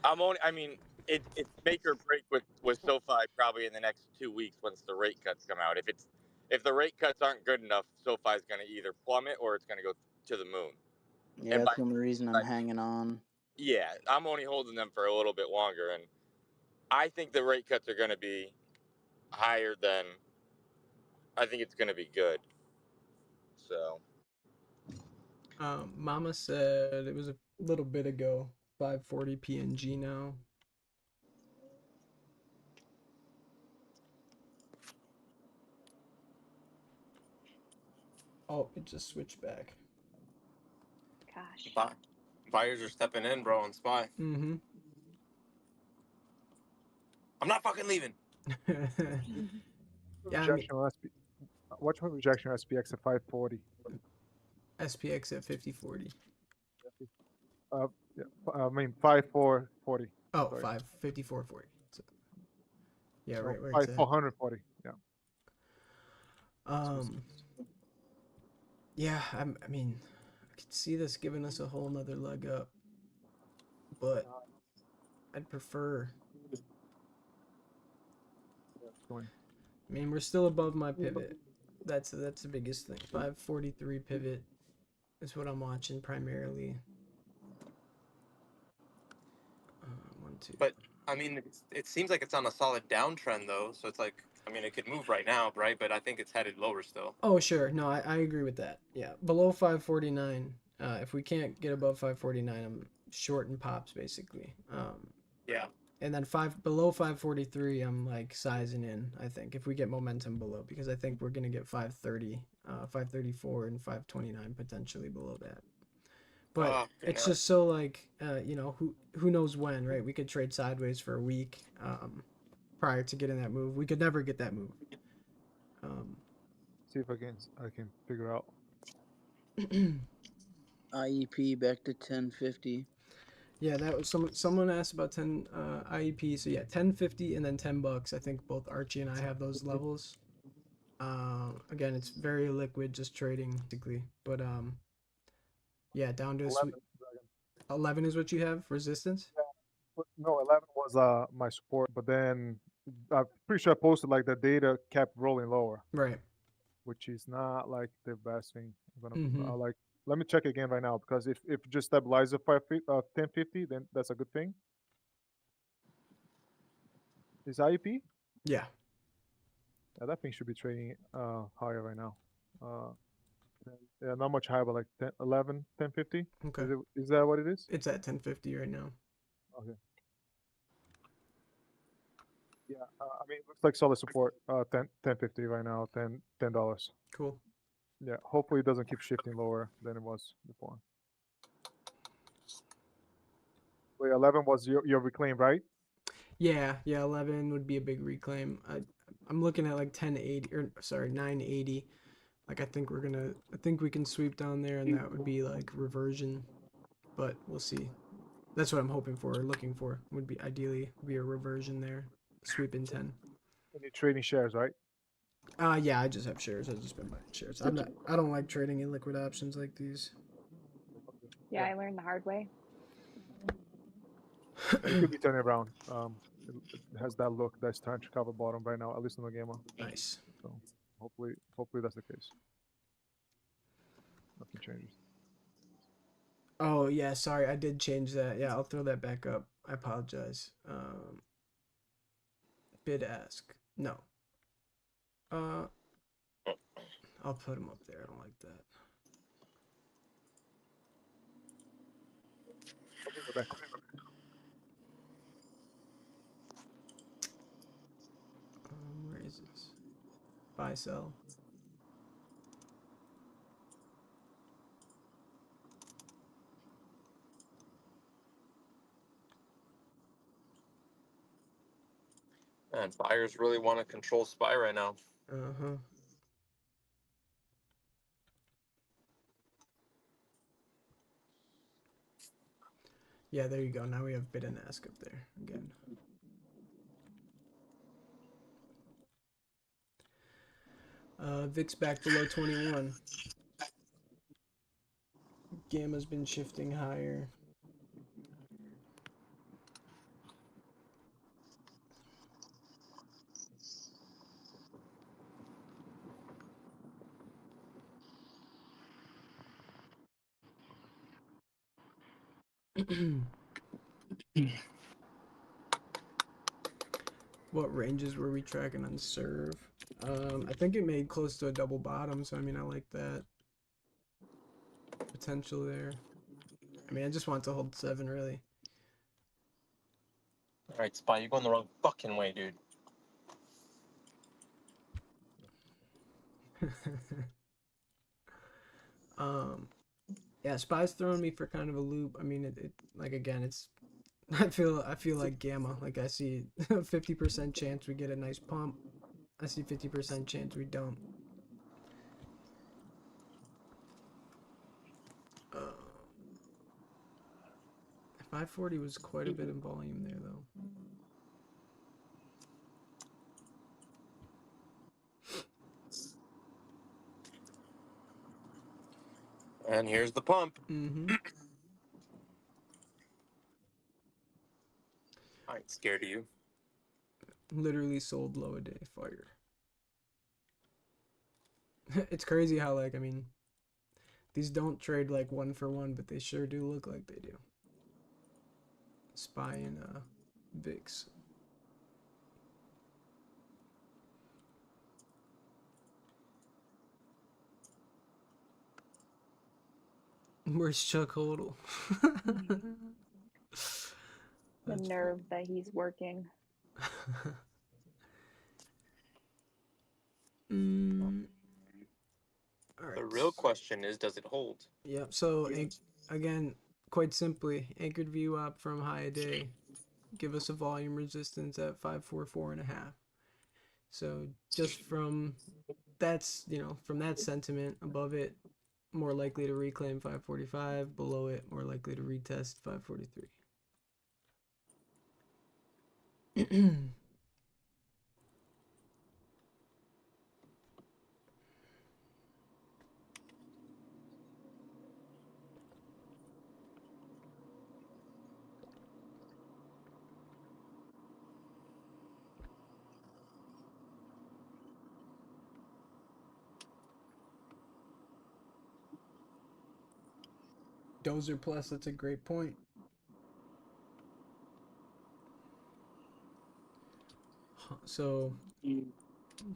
I mean, it's make or break with SoFi probably in the next 2 weeks once the rate cuts come out. If the rate cuts aren't good enough, SoFi is going to either plummet or it's going to go to the moon. Yeah, that's the only reason I'm hanging on. Yeah, I'm only holding them for a little bit longer, and I think the rate cuts are going to be higher than. I think it's going to be good. So. Mama said it was a little bit ago. 540 PNG now. Oh, it just switched back. Gosh. Buyers are stepping in, bro, on SPY. Mm-hmm. I'm not fucking leaving. Yeah, Rejection on watch my rejection on SPX at 540. SPX at 5040. Yeah, I mean 5440. Oh, sorry. 5440. So, yeah, So right where it's at. 440. Yeah. Yeah, I mean, I could see this giving us a whole nother leg up, but I'd prefer. I mean, we're still above my pivot. That's the biggest thing. 543 pivot is what I'm watching primarily. 1, 2. But I mean, it seems like it's on a solid downtrend though. So it's like, I mean, it could move right now, right? But I think it's headed lower still. Oh sure, no, I agree with that. Yeah, below 549. If we can't get above 549, I'm short and pops basically. Yeah. And then below 543, I'm like sizing in. I think if we get momentum below, because I think we're gonna get 530, 534, and 529 potentially below that. But it's just so like who knows when, right? We could trade sideways for a week prior to getting that move. We could never get that move. See if I can figure out. IEP back to 1050. Yeah, that was someone asked about 10 IEP. So yeah, 1050 and then $10. I think both Archie and I have those levels. Again, it's very liquid, just trading basically. But yeah, down to 11 is what you have resistance. Yeah, no, 11 was my support, but then I'm pretty sure I posted like the data kept rolling lower. Right. Which is not like the best thing. I'm gonna Mhm. like let me check again right now because if it just stabilizes 1050, then that's a good thing. Is IEP? Yeah. Yeah, that thing should be trading higher right now. Yeah, not much higher, but like 10, 11, 1050. Okay. Is that what it is? It's at 1050 right now. Okay. Yeah, I mean, it looks like solid support. 1050 right now. $10. Cool. Yeah, hopefully it doesn't keep shifting lower than it was before. Wait, 11 was your reclaim, right? Yeah, 11 would be a big reclaim. I'm looking at like 1080 or sorry, 980. Like I think we can sweep down there and that would be like reversion. But we'll see. That's what I'm hoping for or looking for. Would be ideally be a reversion there. Sweep in 10. And you're trading shares, right? Yeah, I just have shares. I've just been buying shares. I don't like trading in liquid options like these. Yeah, I learned the hard way. It could be turning around. It has that look that's trying to cover bottom right now, at least on the gamma. Nice. So hopefully that's the case. Nothing changes. Oh yeah, sorry, I did change that. Yeah, I'll throw that back up. I apologize. Bid ask. No. I'll put them up there. I don't like that. Where is this? Buy, sell. Man, buyers really want to control SPY right now. Uh-huh. Yeah, there you go. Now we have bid and ask up there again. VIX back below 21. Gamma's been shifting higher. What ranges were we tracking on serve? I think it made close to a double bottom, so I mean I like that potential there. I mean I just want to hold 7 really. All right, SPY, you're going the wrong fucking way, dude. Yeah, SPY's throwing me for kind of a loop. I mean it like again it's I feel like gamma. Like I see 50% chance we get a nice pump. I see 50% chance we don't. 540 was quite a bit in volume there though. And here's the pump. Mm-hmm. I ain't scared of you. Literally sold low a day. Fire. It's crazy how like I mean these don't trade like 1 for 1, but they sure do look like they do. SPY and VIX. Where's Chuck Hodel? The That's nerve that he's working. All right. The real question is, does it hold? Yep. So again, quite simply, anchored VWAP from high a day, give us a volume resistance at 544.5. So just from that's from that sentiment, above it, more likely to reclaim 545. Below it, more likely to retest 543. Dozer Plus, that's a great point. So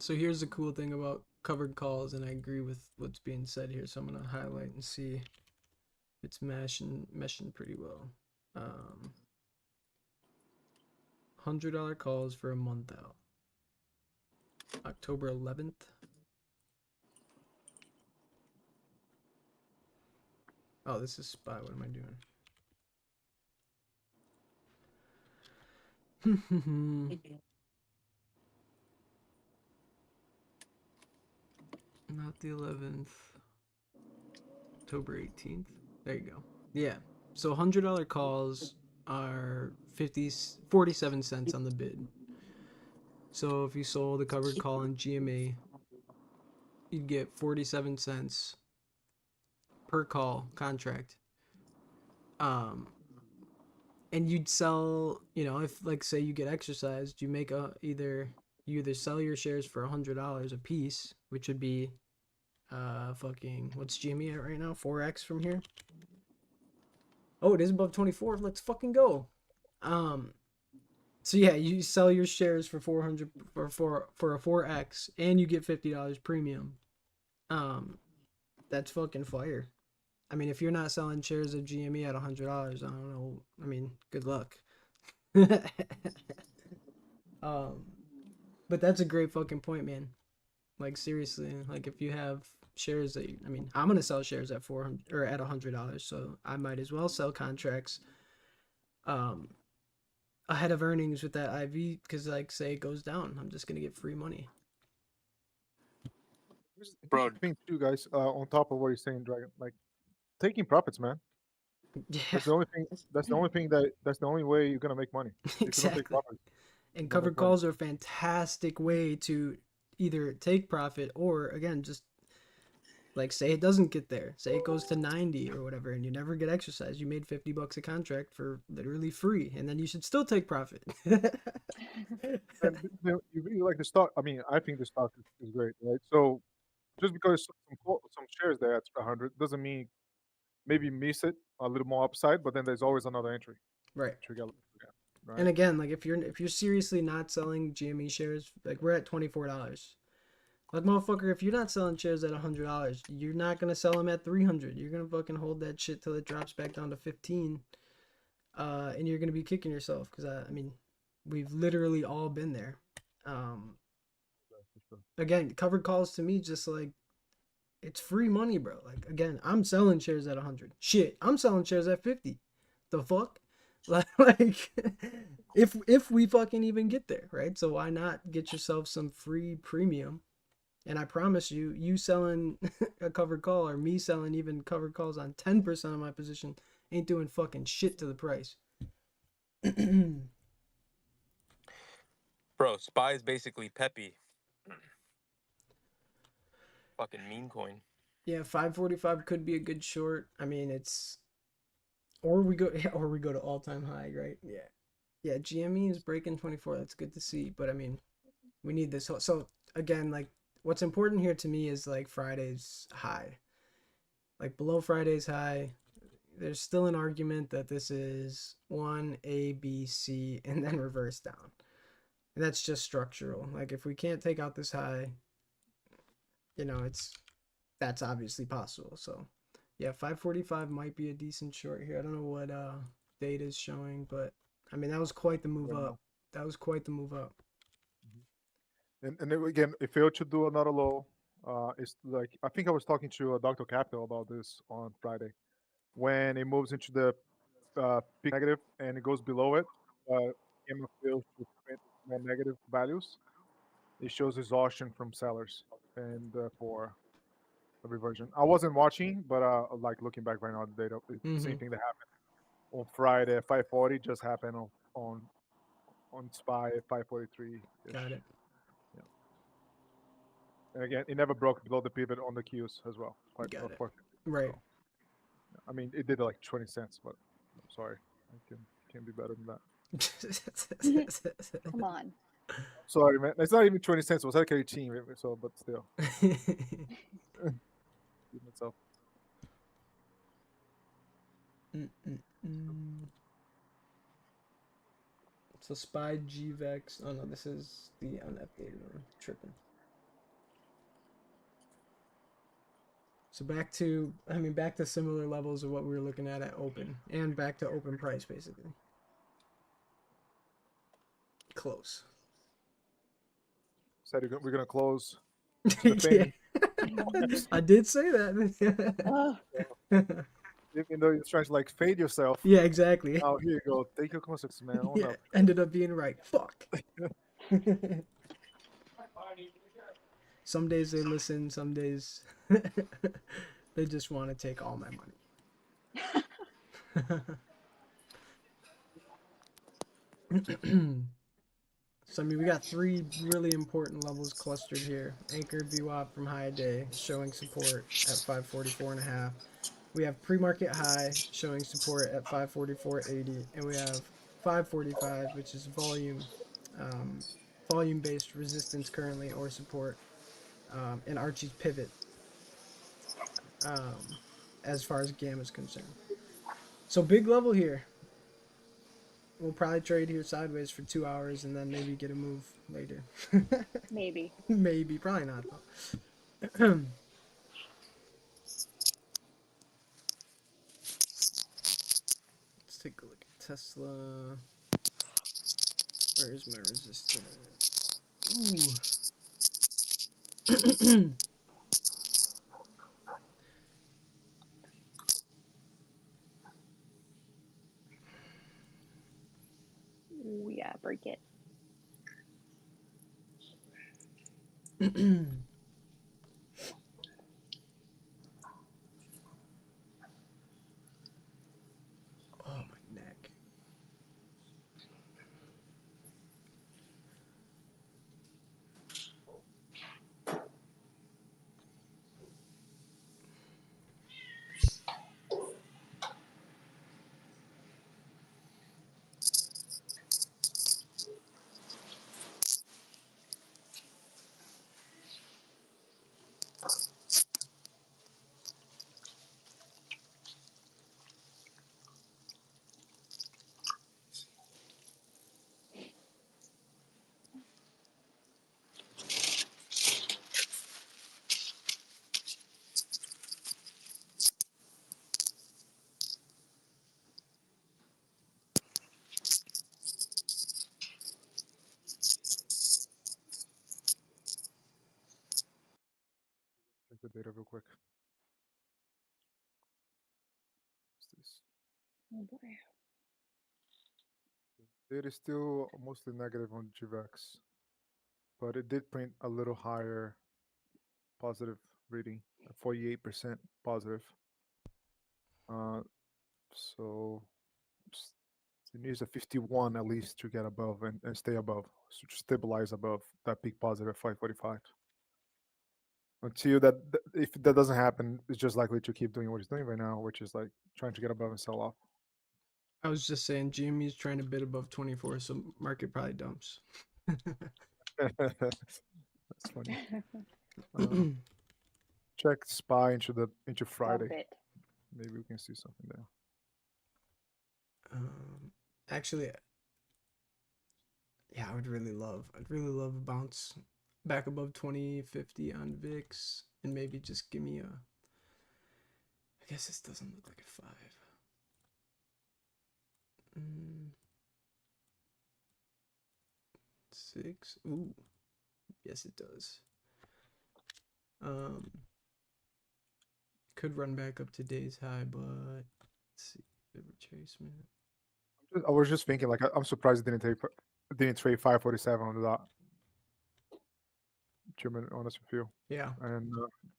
here's the cool thing about covered calls, and I agree with what's being said here. So I'm gonna highlight and see if it's meshing pretty well. $100 calls for a month out. October 11th. Oh, this is SPY. What am I doing? Not the 11th. October 18th. There you go. Yeah. So $100 calls are 47 cents on the bid. So if you sold a covered call in GME, you'd get 47 cents per call contract. And you'd sell, if like say you get exercised, you make you either sell your shares for $100 a piece, which would be fucking what's GME at right now? 4x from here. Oh, it is above 24. Let's fucking go. So yeah, you sell your shares for 400 for a 4x, and you get $50 premium. That's fucking fire. I mean, if you're not selling shares of GME at $100, I don't know. I mean, good luck. But that's a great fucking point, man. Like seriously, like if you have shares that I'm gonna sell shares at 400 or at $100, so I might as well sell contracts ahead of earnings with that IV, because like say it goes down, I'm just gonna get free money. Bro, thing too, guys. On top of what you're saying, Dragon, like taking profits, man. Yeah. That's the only thing. That's the only thing that's the only way you're gonna make money. If you don't take Exactly. profits, And you don't covered make money. calls are a fantastic way to either take profit or again just like say it doesn't get there, say it goes to 90 or whatever, and you never get exercise. You made $50 a contract for literally free, and then you should still take profit. And you really like the stock. I mean, I think the stock is great, right? So just because some shares there at 100 doesn't mean maybe miss it a little more upside, but then there's always another entry. Right. Right. And again, like if you're seriously not selling GME shares, like we're at $24. Like motherfucker, if you're not selling shares at $100, you're not gonna sell them at 300. You're gonna fucking hold that shit till it drops back down to 15, and you're gonna be kicking yourself because I mean, we've literally all been there. Again, covered calls to me just like it's free money, bro. Like again, I'm selling shares at 100. Shit, I'm selling shares at 50. The fuck? Like if we fucking even get there, right? So why not get yourself some free premium? And I promise you, you selling a covered call or me selling even covered calls on 10% of my position ain't doing fucking shit to the price. Bro, SPY is basically Peppy. Fucking meme coin. Yeah, 545 could be a good short. I mean, or we go to all-time high, right? Yeah. Yeah, GME is breaking 24. That's good to see, but I mean, we need this so again, like what's important here to me is like Friday's high. Like below Friday's high, there's still an argument that this is 1 A B C and then reverse down. And that's just structural. Like if we can't take out this high, that's obviously possible. So yeah, 545 might be a decent short here. I don't know what data is showing, but I mean, that was quite the move right up. now. That was quite the move up. And then again, it failed to do another low. It's like I think I was talking to Dr. Capital about this on Friday. When it moves into the peak negative and it goes below it, gamma fails to print more negative values. It shows exhaustion from sellers and for a reversion. I wasn't watching, but like looking back right now, the data, same thing that happened on Friday at 540 just happened on SPY at 543. Got it. Yeah. And again, it never broke below the pivot on the Qs as well. Got it. 450. Right. So, I mean, it did like 20 cents, but I'm sorry, I can be better than that. Come on. Sorry, man. It's not even 20 cents. It was like 18. So, but still. Give myself. So SPY GVEX. Oh no, this is the unupdated one. Tripping. So back to similar levels of what we were looking at open, and back to open price basically. Close. Said we're gonna close to the fading. I did say that. Even though you're trying to like fade yourself. Yeah, exactly. Oh, here you go. Take your consequences, man. Own Yeah, up. ended up being right. Fuck. Some days they listen, some days they just want to take all my money. So I mean, we got three really important levels clustered here. Anchor VWAP from high day showing support at 544.5. We have pre-market high showing support at 544.80, and we have 545, which is volume-based resistance currently or support, and Archie's pivot as far as gamma is concerned. So big level here. We'll probably trade here sideways for 2 hours and then maybe get a move later. Maybe. Maybe. Probably not, though. Let's take a look at Tesla. Where's my resistance? Ooh. Ooh, yeah, break it. Oh, my neck. Check the data real quick. What's this? Oh boy. It is still mostly negative on GVEX, but it did print a little higher positive reading, 48% positive. So it needs a 51 at least to get above and stay above, so to stabilize above that peak positive at 545. Until if that doesn't happen, it's just likely to keep doing what it's doing right now, which is like trying to get above and sell off. I was just saying GME is trying to bid above 24, so market probably dumps. That's funny. Check SPY into Friday. Dump it. Maybe we can see something there. Actually, yeah, I'd really love a bounce back above 2050 on VIX, and maybe just give me a. I guess this doesn't look like a 5. 6. Ooh. Yes, it does. Could run back up to day's high, but let's see. Retracement. I was just thinking, like, I'm surprised it didn't trade 547 on the dot. To be honest with you. Yeah. And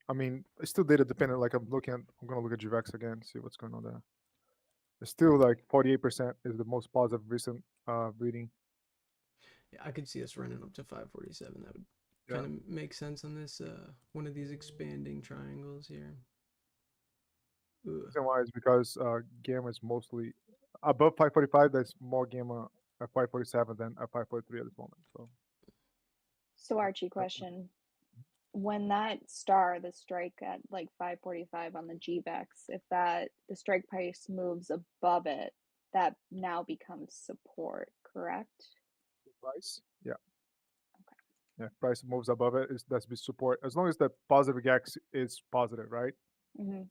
I mean, it's still data dependent. Like, I'm gonna look at GVX again, see what's going on there. It's still like 48% is the most positive recent reading. Yeah, I could see us running up to 547. That would Yeah. kind of make sense on this one of these expanding triangles here. The reason why is because gamma is mostly above 545. There's more gamma at 547 than at 543 at this moment. So Archie, question. When that star, the strike at like 545 on the GVEX, if the strike price moves above it, that now becomes support, correct? The price? Yeah. Okay. Yeah, price moves above it, that's be support. As long as the positive X is positive, right? Mm-hmm.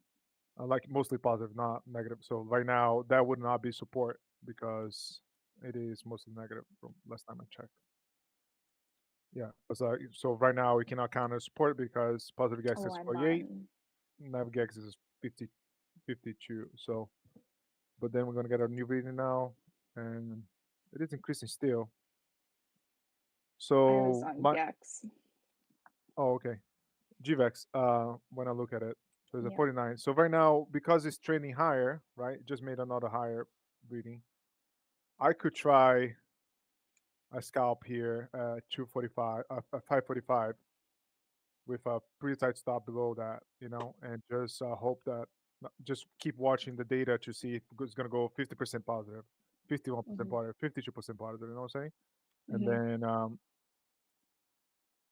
Like mostly positive, not negative. So right now that would not be support because it is mostly negative from last time I checked. Yeah, so right now we cannot count as support because positive X is 48, negative X is 52. So, but then we're gonna get a new reading now, and it is increasing still. So I was on GEX. Oh, okay. GVEX, when I look at it, so it's a Yeah. 49. So right now, because it's trending higher, right? Just made another higher reading. I could try a scalp here at 245, 545, with a pretty tight stop below that, and just hope that just keep watching the data to see if it's going to go 50% positive, 51% positive, 52% positive. You know what I'm saying? And then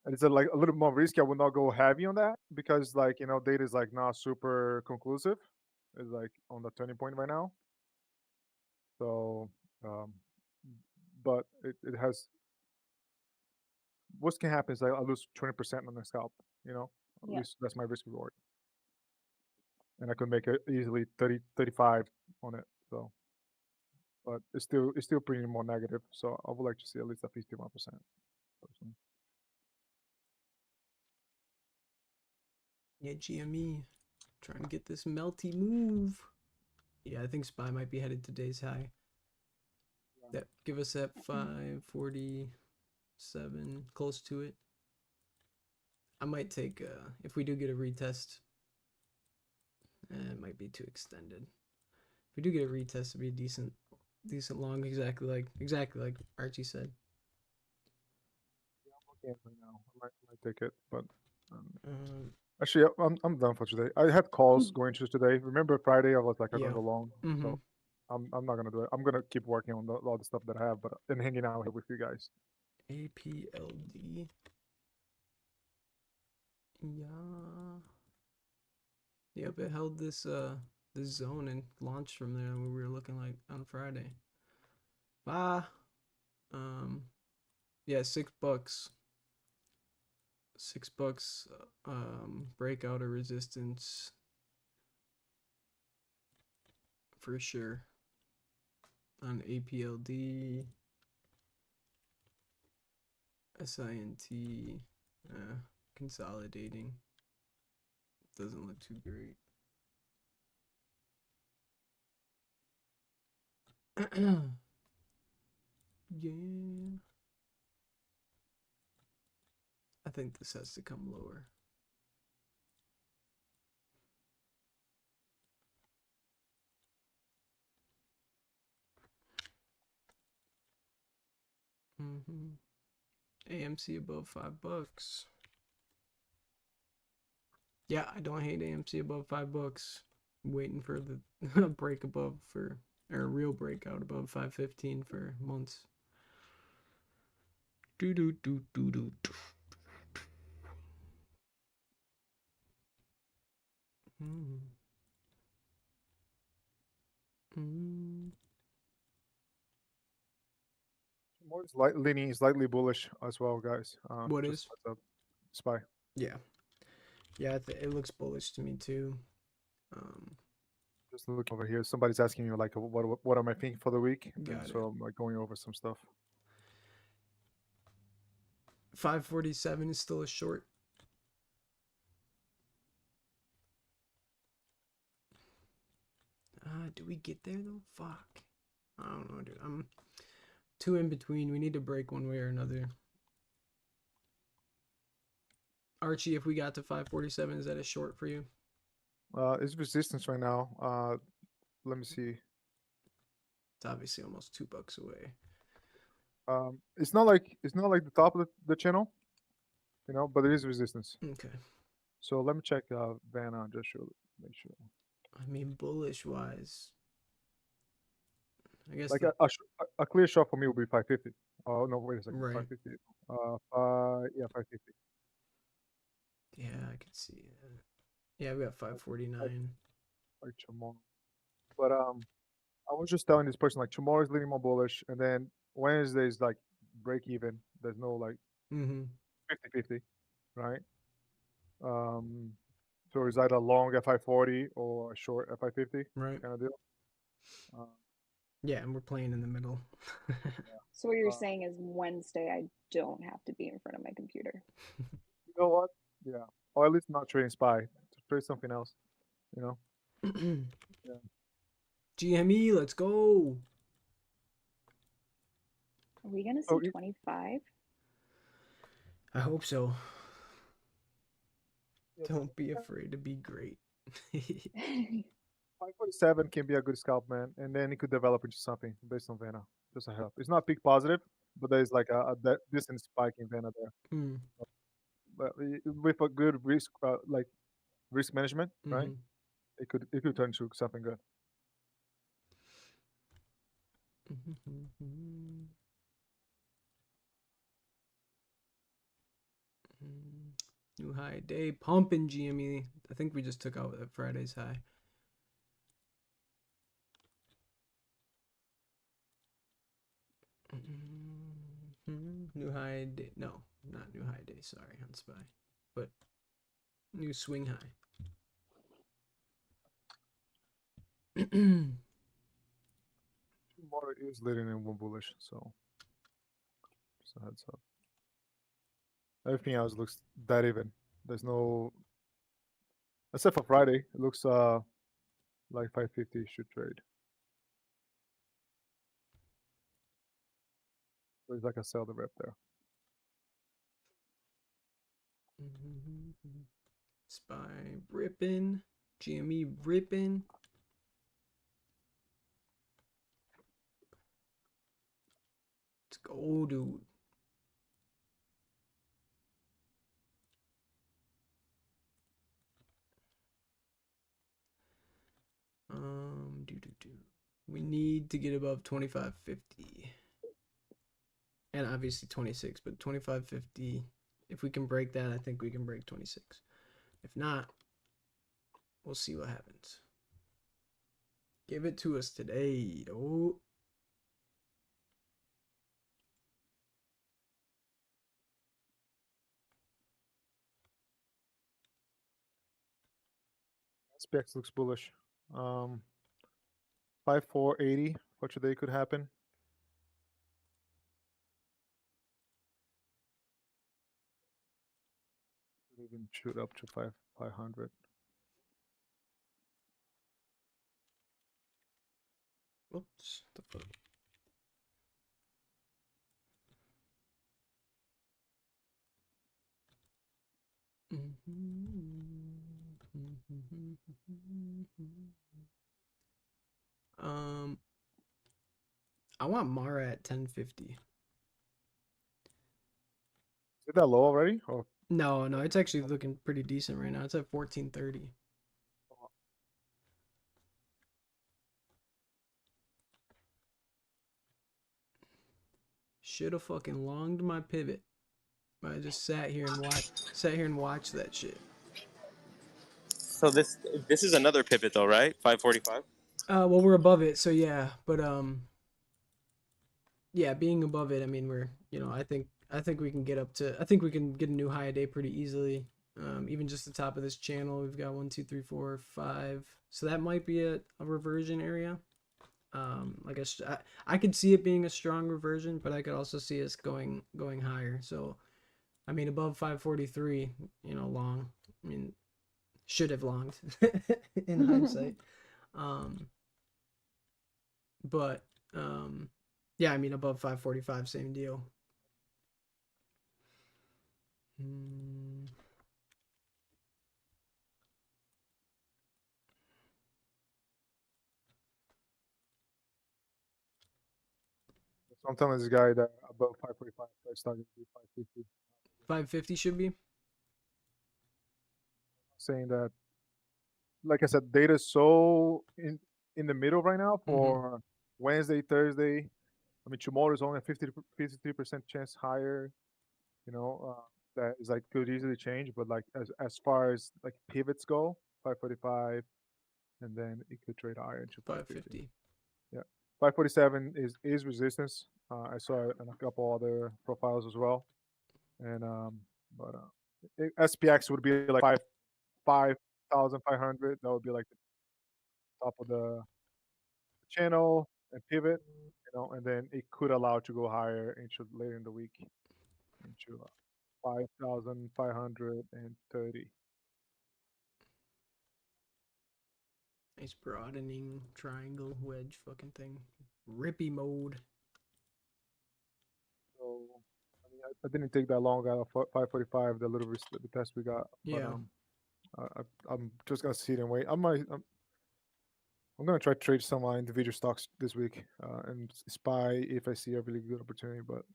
and it's like a little more risky. I would not go heavy on that because, like, data is like not super conclusive. It's like on the turning point right now. So, but it has. What can happen is I lose 20% on the scalp. At least that's my risk reward, and I could make it easily 30, 35 on it. So, but it's still pretty more negative. So I would like to see at least a 51%. Personally. Yeah, GME. Trying to get this melty move. Yeah, I think SPY might be headed to day's high. That give us that 547, close to it. I might take if we do get a retest. It might be too extended. If we do get a retest, it'd be decent long, exactly like Archie said. Yeah, I'm looking right now. I might take it, but actually, I'm done for today. I had calls going to today. Remember Friday? I was like, I'm gonna go long, so I'm not gonna do it. I'm gonna keep working on all the stuff that I have, but and hanging out here with you guys. APLD. Yeah. Yep, it held this zone and launched from there when we were looking like on Friday. Yeah, $6. $6 breakout of resistance for sure on APLD. SINT consolidating. Doesn't look too great. Yeah. I think this has to come lower. AMC above $5. Yeah, I don't hate AMC above $5. I'm waiting for the break above or a real breakout above 515 for months. Do do do do do. More leaning slightly bullish as well, guys. What just is? heads up. SPY. Yeah, it looks bullish to me too. Just look over here. Somebody's asking you like, what am I thinking for the week? Got it. So I'm like going over some stuff. 547 is still a short. Do we get there though? Fuck. I don't know, dude. I'm too in between. We need to break one way or another. Archie, if we got to 547, is that a short for you? It's resistance right now. Let me see. It's obviously almost $2 away. It's not like the top of the channel, you know, but there is resistance. Okay. So let me check Vanna just to make sure. I mean, bullish wise, I guess Like a clear shot for me would be 550. Oh no, wait a second, right. 550. Yeah, 550. Yeah, I could see that. Yeah, we got 549. Like tomorrow, but I was just telling this person like tomorrow is leaning more bullish, and then Wednesday is like break even. There's no like 50-50, right? So it's either long at 540 or a short at 550, right? Kind of deal. Yeah, and we're playing in the middle. So what you're saying is Wednesday I don't have to be in front of my computer. You know what? Yeah, or at least not trading SPY. To trade something else, you know. Yeah. GME, let's go. Are we gonna see 25? I hope so. Don't be afraid to be great. 547 can be a good scalp, man, and then it could develop into something based on Vanna. Just a help. It's not peak positive, but there's like a decent spike in Vanna there. But with a good risk, like risk management, right? It could turn into something good. New high day, pumping GME. I think we just took out that Friday's high. New high day. No, not new high day. Sorry, on SPY, but new swing high. Tomorrow is leading in one bullish, so just a heads up. Everything else looks that even. There's no, except for Friday, it looks like 550 should trade. There's like a sell the rep there. SPY ripping, GME ripping. Let's go, dude. We need to get above 2550. And obviously 26, but 2550. If we can break that, I think we can break 26. If not, we'll see what happens. Give it to us today. Oh. SPX looks bullish. 5480 for today could happen. Could even shoot up to 500. Oops. The fuck. I want Mara at 1050. Is it that low already? Or No, it's actually looking pretty decent right now. It's at 1430. Should have fucking longed my pivot. But I just sat here and watched that shit. So this is another pivot though, right? 545. Well, we're above it, so yeah. But yeah, being above it, I mean, we're I think we can get up to. I think we can get a new high a day pretty easily. Even just the top of this channel, we've got 1, 2, 3, 4, 5. So that might be a reversion area. Like I could see it being a strong reversion, but I could also see us going higher. So I mean, above 543, long. I mean, should have longed in hindsight. But yeah, I mean, above 545, same deal. So I'm telling this guy that above 545, price target to be 550. 550 should be. Saying that, like I said, data is so in the middle right now for Wednesday, Thursday. I mean, tomorrow is only a 53% chance higher. That is like could easily change, but like as far as like pivots go, 545, and then it could trade higher into 550. Yeah, 547 is resistance. I saw it in a couple other profiles as well, and but SPX would be like 5,500. That would be like the top of the channel and pivot, and then it could allow to go higher into later in the week into 5,530. Nice broadening triangle wedge fucking thing. Rippy mode. So I mean, I didn't take that long out of 545, the little the test we got. Yeah. But I'm just gonna sit and wait. I'm gonna try to trade some individual stocks this week and spy if I see a really good opportunity. But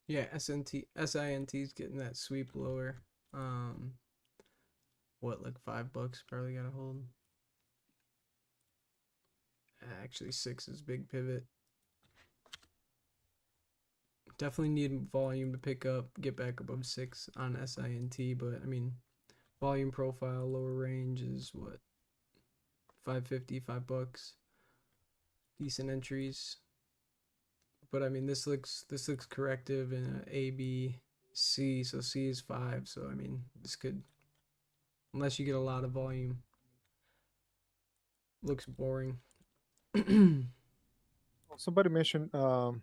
yeah, SINT is getting that sweep lower. What, like $5 probably got a hold. Actually, 6 is big pivot. Definitely need volume to pick up, get back above 6 on SINT, but I mean, volume profile, lower range is what? 550, $5. Decent entries. But I mean, this looks corrective in A, B, C, so C is 5. So I mean, this could, unless you get a lot of volume, looks boring. somebody mentioned that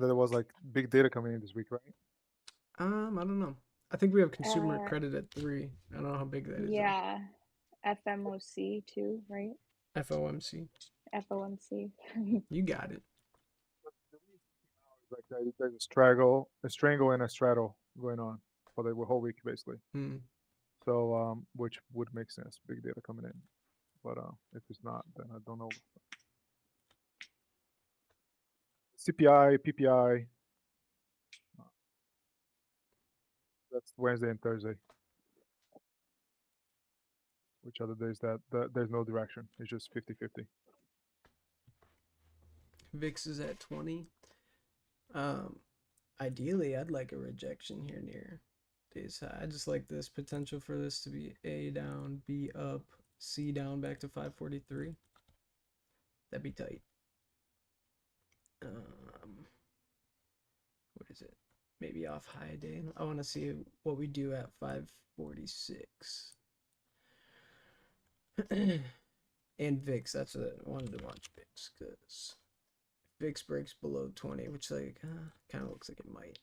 there was like big data coming in this week, right? I don't know. I think we have consumer credit at 3. I don't know how big that is. Yeah, FMOC too, right? FOMC. FOMC. You got it. Like there's a strangle and a straddle going on for the whole week basically. So which would make sense, big data coming in. But if it's not, then I don't know. CPI, PPI. That's Wednesday and Thursday. Which other days that there's no direction. It's just 50-50. VIX is at 20. Ideally, I'd like a rejection here near days high. I just like this potential for this to be A down, B up, C down back to 543. That'd be tight. What is it? Maybe off high day. I want to see what we do at 546. And VIX, that's what I wanted to watch VIX, because VIX breaks below 20, which like kind of looks like it might.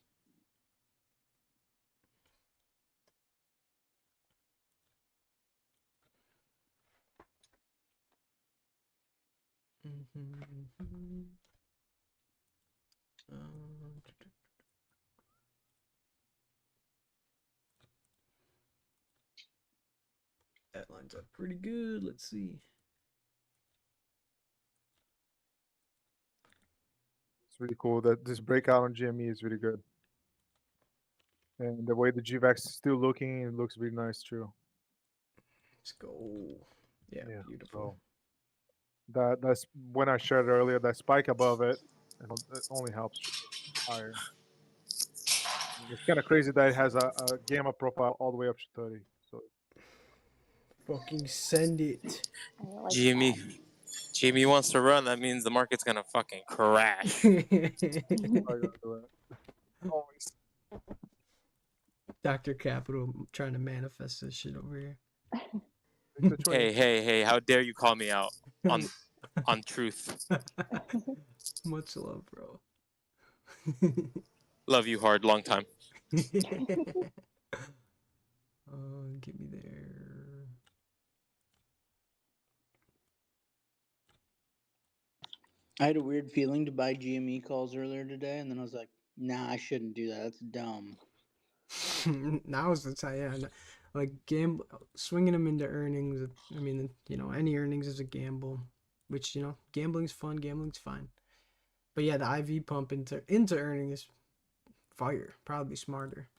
That lines up pretty good. Let's see. It's really cool that this breakout on GME is really good. And the way the GVAX is still looking, it looks really nice too. Let's go. Yeah, beautiful. So that's when I shared earlier, that spike above it, it only helps higher. It's kind of crazy that it has a gamma profile all the way up to 30. So fucking send it. GME wants to run. That means the market's gonna fucking crash. Always. Dr. Capital trying to manifest this shit over here. It's a choice. Hey! How dare you call me out on truth? Much love, bro. Love you hard, long time. Get me there. I had a weird feeling to buy GME calls earlier today, and then I was like, nah, I shouldn't do that. That's dumb. Now is the time, yeah. Like swinging them into earnings. I mean, any earnings is a gamble, which gambling's fun, gambling's fine. But yeah, the IV pump into earnings, fire, probably smarter.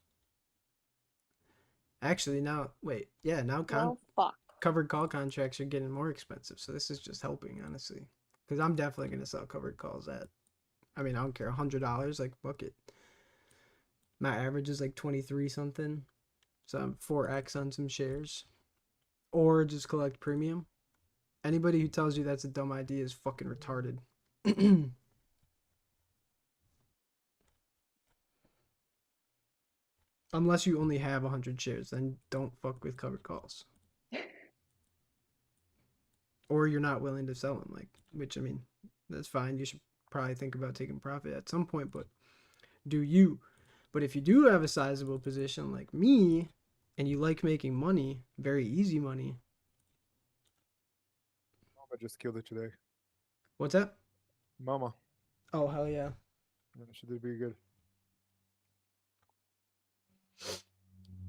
Actually, now wait, yeah, now Well, fuck. covered call contracts are getting more expensive, so this is just helping, honestly. Because I'm definitely gonna sell covered calls at, I mean, I don't care, $100, like fuck it. My average is like 23 something, so I'm 4x on some shares, or just collect premium. Anybody who tells you that's a dumb idea is fucking retarded. Unless you only have 100 shares, then don't fuck with covered calls. Or you're not willing to sell them, which, I mean, that's fine. You should probably think about taking profit at some point, but do you? But if you do have a sizable position like me, and you like making money, very easy money. Mama just killed it today. What's that? Mama. Oh, hell yeah. Yeah, she did pretty good.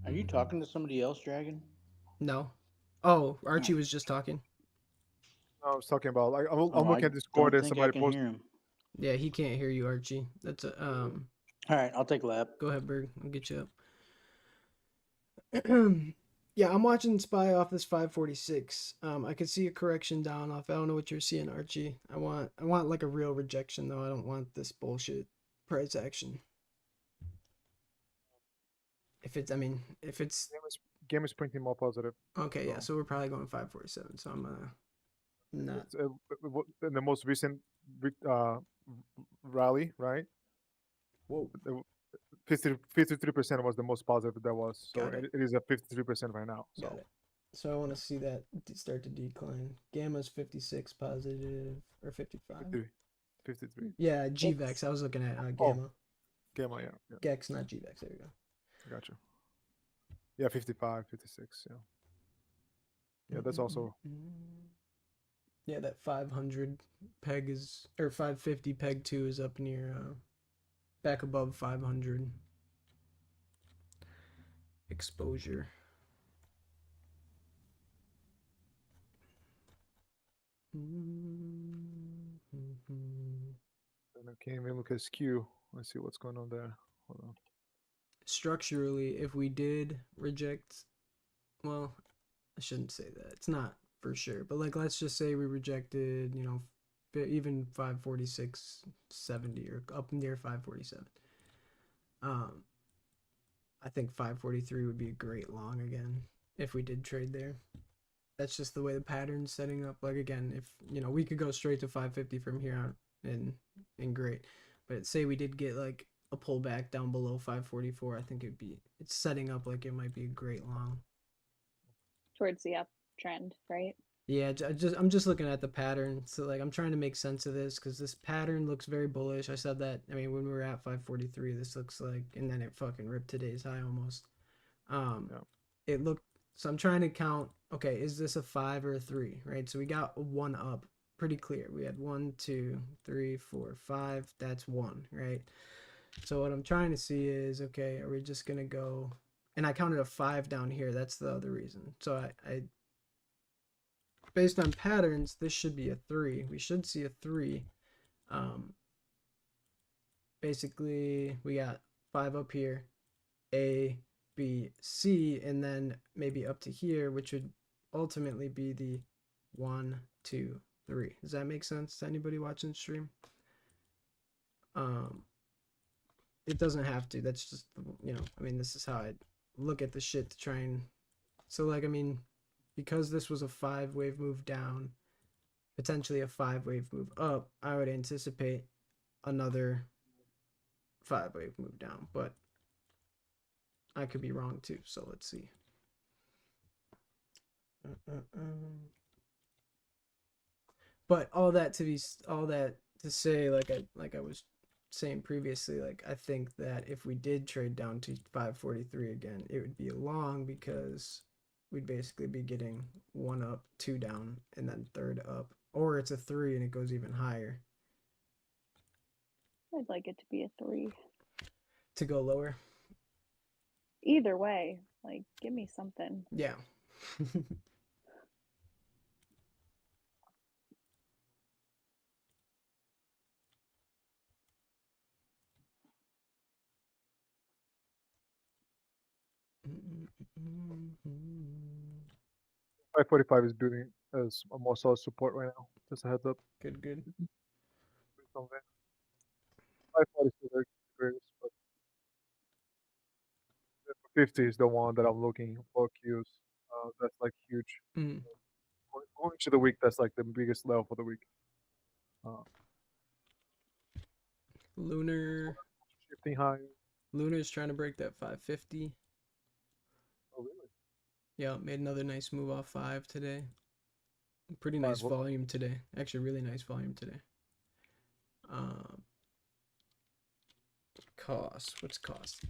Are you talking to somebody else, Dragon? No. Oh, Archie was just talking. No, I was talking about, like, I'm looking at Discord and somebody posted. Yeah, he can't hear you, Archie. That's a All right, I'll take a lap. Go ahead, Berg. I'll get you up. Yeah, I'm watching SPY off this 546. I could see a correction down off. I don't know what you're seeing, Archie. I want like a real rejection though. I don't want this bullshit price action. If it's Game is printing more positive. Okay, yeah, so we're probably going 547. So I'm not in the most recent rally, right? Whoa. 53% was the most positive that was. So Got it. it is at 53% right now. So. Got it. So I want to see that start to decline. Gamma's 56 positive or 55. 53. Yeah, GVEX. I was looking at Gamma. Gamma, yeah. Gex, not GVEX. There you go. I got you. Yeah, 55, 56. Yeah. Yeah, that's also. Yeah, that 500 peg is, or 550 peg 2 is up near, back above 500 exposure. And I can't even look at skew. Let's see what's going on there. Hold on. Structurally, if we did reject, well, I shouldn't say that. It's not for sure, but like let's just say we rejected, even 546.70 or up near 547. I think 543 would be a great long again if we did trade there. That's just the way the pattern's setting up. Like again, if we could go straight to 550 from here out and great. But say we did get like a pullback down below 544, I think it's setting up like it might be a great long. Towards the uptrend, right? Yeah, I'm just looking at the pattern. So like I'm trying to make sense of this because this pattern looks very bullish. I said that. I mean, when we were at 543, this looks like, and then it fucking ripped today's high almost. It looked. So I'm trying to count. Okay, is this a 5 or a 3? Right. So we got 1 up, pretty clear. We had 1, 2, 3, 4, 5. That's 1, right? So what I'm trying to see is, okay, are we just gonna go? And I counted a 5 down here. That's the other reason. So I based on patterns, this should be a 3. We should see a 3. Basically, we got 5 up here, A, B, C, and then maybe up to here, which would ultimately be the 1, 2, 3. Does that make sense to anybody watching the stream? It doesn't have to. That's just, I mean, this is how I look at the shit to try and, so like, I mean, because this was a 5-wave move down, potentially a 5-wave move up, I would anticipate another 5-wave move down, but I could be wrong too, so let's see. But all that to say, like I was saying previously, like I think that if we did trade down to 543 again, it would be long because we'd basically be getting one up, two down, and then third up, or it's a three and it goes even higher I'd like it to be a 3. to go lower. Either way, like, give me something. Yeah. Mm-hmm. 545 is building as a more solid support right now. Just a heads up. Good, good. 540 is the greatest, but 50 is the one that I'm looking for cues. That's like huge. Mm. Going to the week, that's like the biggest level for the week. Lunar shifting higher. Lunar's trying to break that 550. Oh, really? Yeah, made another nice move off 5 today. Pretty nice volume today. Actually, really nice volume today. Cost. What's cost?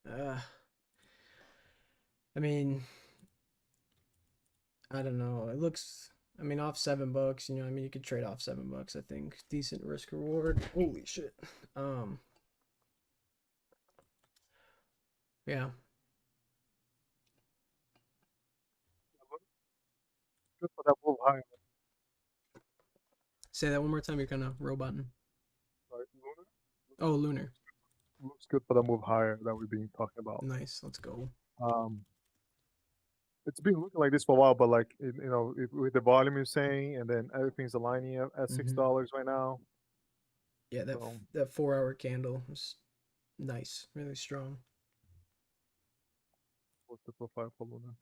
I mean, I don't know. It looks. I mean, off $7. You know, I mean, you could trade off $7. I think decent risk reward. Holy shit. Yeah. Good for that move higher. Say that one more time. You're kind of roboting. Sorry, Lunar? Oh, Lunar. Looks good for the move higher that we've been talking about. Nice. Let's go. It's been looking like this for a while, but like with the volume you're saying, and then everything's aligning up at $6 right now. Yeah, that 4-hour candle is nice, really strong. What's the profile for Luna?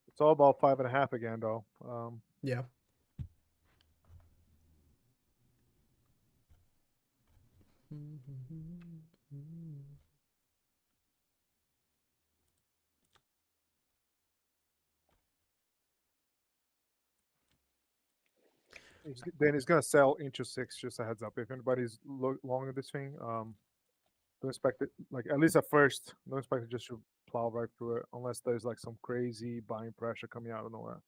It's all about 5.5 again, though. Yeah. Then it's gonna sell into 6. Just a heads up. If anybody's long at this thing, don't expect it. Like at least at first, don't expect it just to plow right through it, unless there's like some crazy buying pressure coming out of nowhere.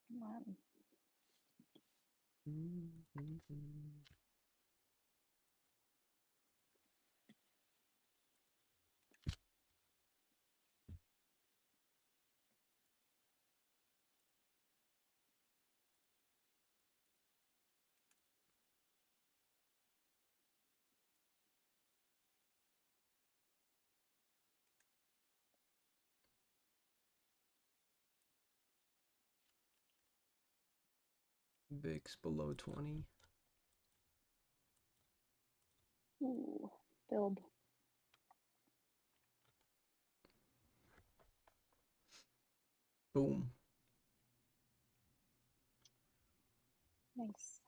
Come on. VIX below 20. Ooh, build. Boom. Nice.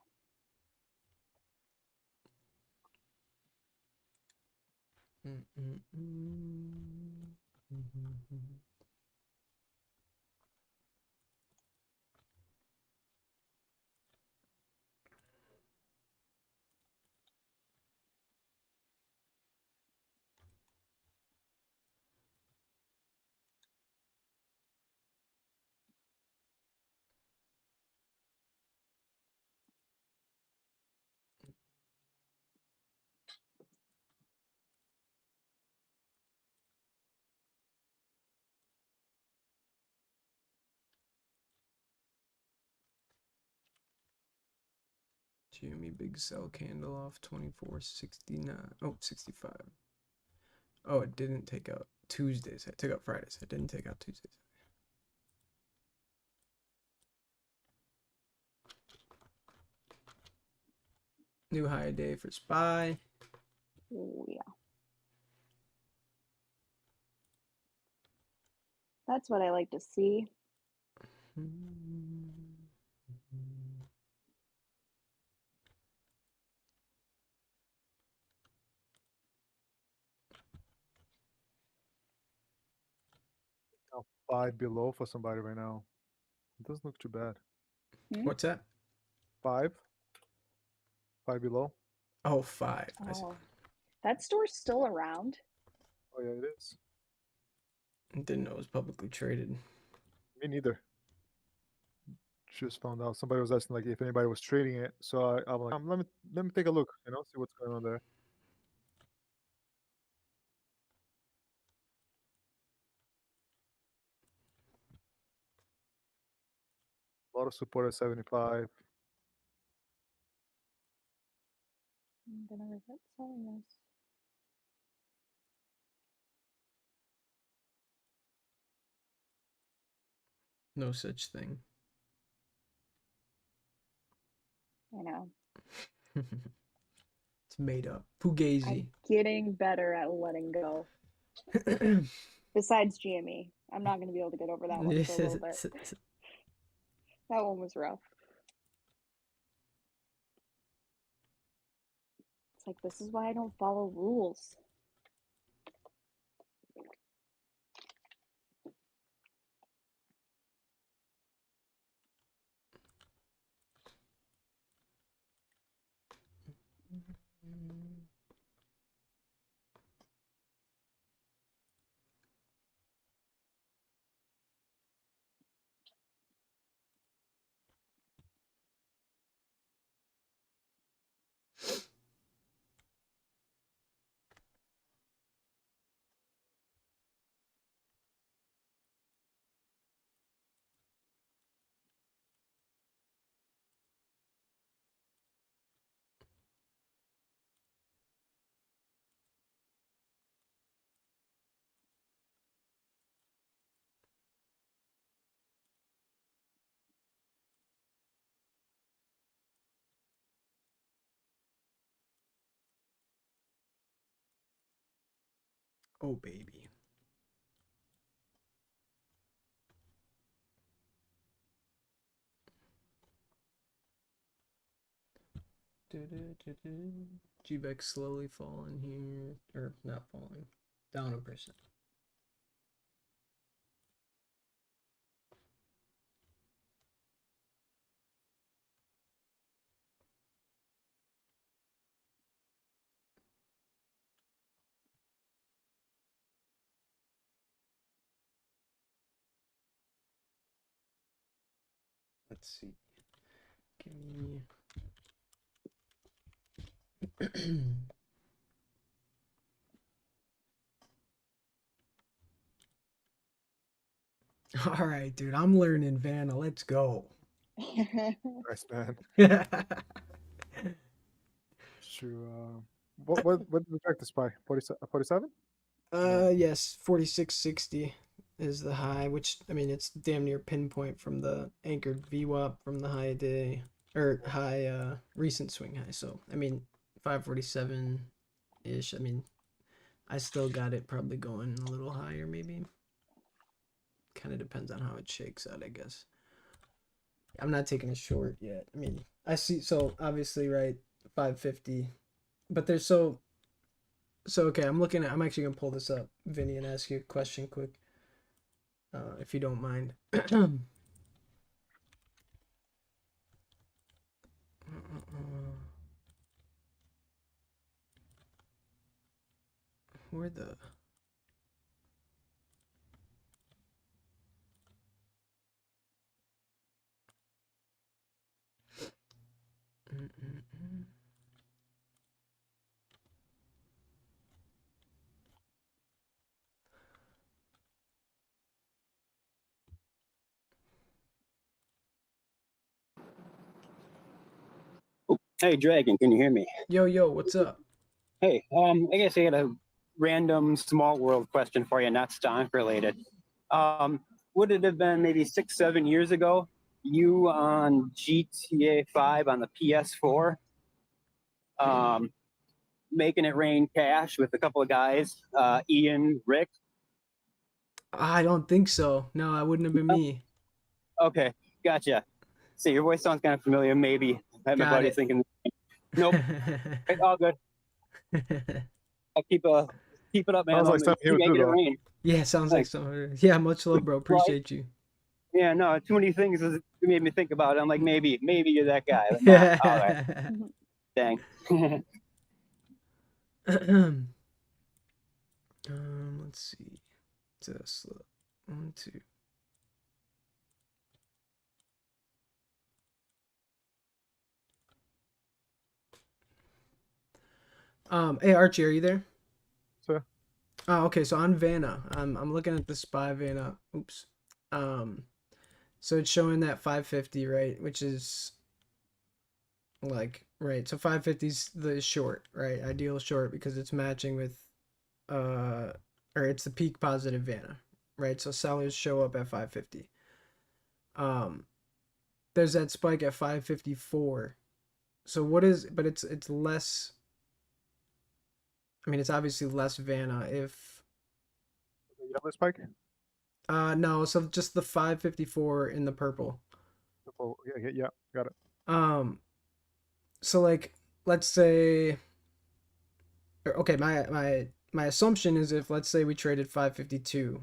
GME big sell candle off 24.69. Oh, 65. Oh, it didn't take out Tuesdays. I took out Fridays. I didn't take out Tuesdays. New high day for SPY. Oh, yeah. That's what I like to see. Now 5 below for somebody right now. It doesn't look too bad. What's that? 5 below. Oh, 5. I see. Oh, that store's still around. Oh yeah, it is. Didn't know it was publicly traded. Me neither. Just found out somebody was asking like if anybody was trading it. So I'm like, let me take a look. See what's going on there. A lot of support at 75. I'm gonna regret selling this. No such thing. I know. It's made up. Fugazi. I'm getting better at letting go. Besides GME, I'm not going to be able to get over that one for a little bit. That one was rough. It's like, this is why I don't follow rules. Oh, baby. GBEX slowly falling here. Or not falling. Down 1%. Let's see. Give me. All right, dude. I'm learning Vanna. Let's go. Nice, man. Sure. What did we track this by? 47? Yes, 4660 is the high, which I mean it's damn near pinpoint from the anchored VWAP from the high day or high recent swing high. So I mean 547 ish. I mean I still got it probably going a little higher maybe. Kind of depends on how it shakes out, I guess. I'm not taking a short yet. I mean, I see so obviously right 550, but there's so okay, I'm actually gonna pull this up, Vinny, and ask you a question quick. If you don't mind. Where the Hey, Dragon, can you hear me? Yo, what's up? Hey, I guess I got a random small world question for you, not stonk related. Would it have been maybe 6-7 years ago, you on GTA 5 on the PS4, making it rain cash with a couple of guys, Ian, Rick. I don't think so. No, that wouldn't have been me. Okay, gotcha. See, your voice sounds kind of familiar. Maybe I had my Got buddies it. thinking, nope, it's all good. I'll keep it up, man. Sounds like something he would do, Making it though. rain. Yeah, sounds like Thanks. something. Yeah, much love, bro. Appreciate you. Yeah, no, too many things made me think about it. I'm like, maybe you're that guy. But nah, all right. Dang. Let's see. Tesla. 1, 2. Hey Archie, are you there? Sir. Oh, okay. So on Vanna, I'm looking at the SPY Vanna. Oops. So it's showing that 550, right? Which is like right. So 550 is the short, right? Ideal short because it's matching with, or it's the peak positive Vanna, right? So sellers show up at 550. There's that spike at 554. So what is? But it's less. I mean, it's obviously less Vanna if. You have the spike? No, so just the 554 in the purple. Yeah, got it. So like, let's say. Okay, my assumption is if let's say we traded 552,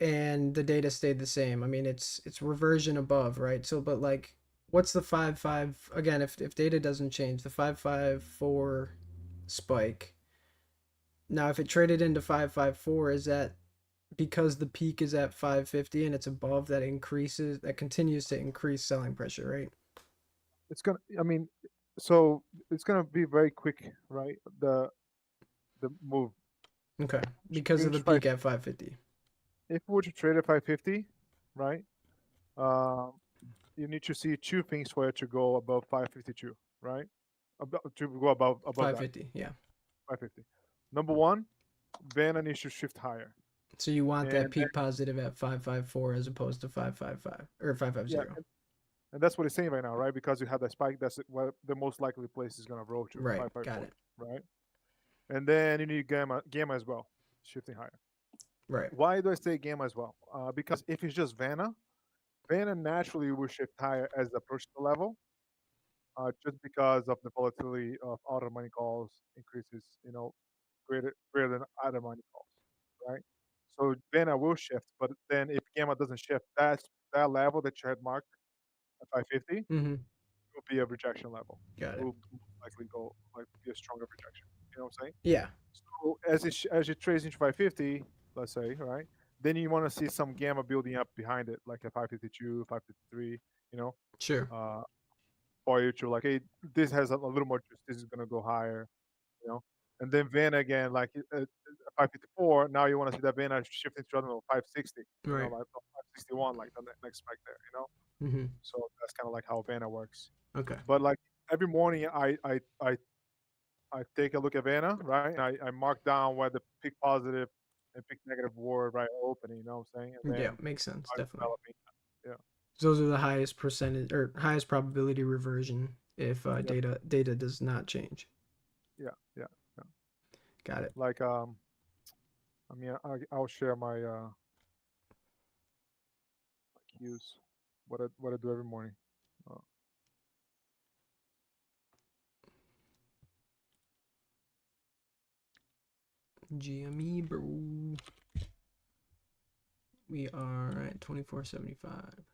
and the data stayed the same. I mean, it's reversion above, right? So, but like, what's the 5 again? If data doesn't change, the 554 spike. Now, if it traded into 554, is that because the peak is at 550 and it's above, that continues to increase selling pressure, right? It's gonna. I mean, so it's gonna be very quick, right? The move. Okay, because of the peak at 550. If we were to trade at 550, right? You need to see two things for it to go above 552, right? To go above 550, that. yeah. 550. Number one, Vanna needs to shift higher. So you want that And peak positive at 554 as opposed to 555 or 550. yeah, and that's what it's saying right now, right? Because you have that spike, that's what the most likely place is gonna roll to. Right, 554, got it. right? And then you need gamma as well, shifting higher. Right. Why do I say gamma as well? Because if it's just Vanna naturally will shift higher as it approaches the level, just because of the volatility of auto money calls increases, greater than other money calls, right? So Vanna will shift, but then if gamma doesn't shift, that level that you had marked at 550 Mm-hmm. will be a rejection level. Got it. Will likely be a stronger rejection. You know what I'm saying? Yeah. So as it trades into 550, let's say, right? Then you want to see some gamma building up behind it, like a 552, 553, Sure. For you to like, hey, this has a little more juice. This is gonna go higher, And then Vanna again, like 554. Now you want to see that Vanna shifting to, I don't know, 560. Right. Like 561, like the next spike there. Mm-hmm. So that's kind of like how Vanna works. Okay. But like every morning, I take a look at Vanna, right? And I mark down where the peak positive and peak negative were right opening. You know what I'm saying? And then Yeah, makes sense. Definitely. Yeah. Those are the highest percentage or highest probability reversion if data does not change. Yeah. Got it. Like I mean, I'll share my cues. What I do every morning. GME, bro. We are at 24.75.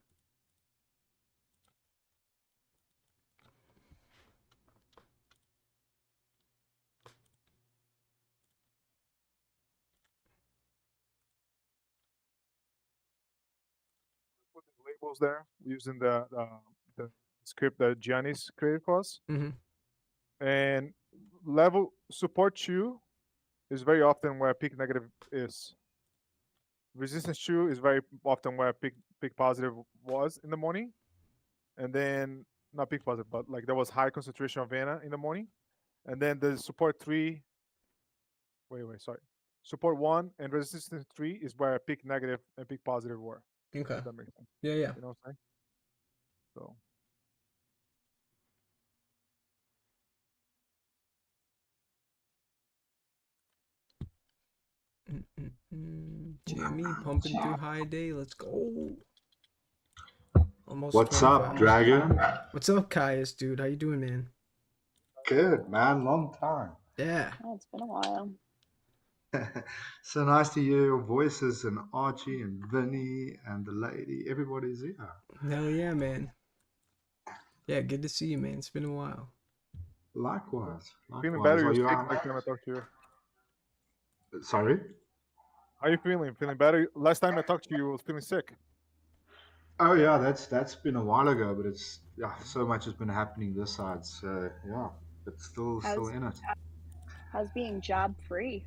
Put these labels there using the script that Giannis created for us. Mm-hmm. And level support 2 is very often where peak negative is. Resistance 2 is very often where peak positive was in the morning. And then not peak positive, but like there was high concentration of Vanna in the morning. And then the support 3. Sorry. Support 1 and resistance 3 is where peak negative and peak positive were. Okay. If that makes sense. Yeah. You know what I'm saying? So GME pumping through high day. Let's go. Almost What's 25. up, Dragon? What's up, Caius, dude? How you doing, man? Good, man. Long time. Yeah. Oh, it's been a while. So nice to hear your voices, and Archie and Vinny and the lady. Everybody's here. Hell yeah, man. Yeah, good to see you, man. It's been a while. Likewise. Feeling Likewise. better? Are You're you sick out? last time I talked to you. Sorry? How you feeling? Feeling better? Last time I talked to you, I was feeling sick. Oh yeah, that's been a while ago, but it's so much has been happening this side. So yeah, but still How's in it. how's being job free?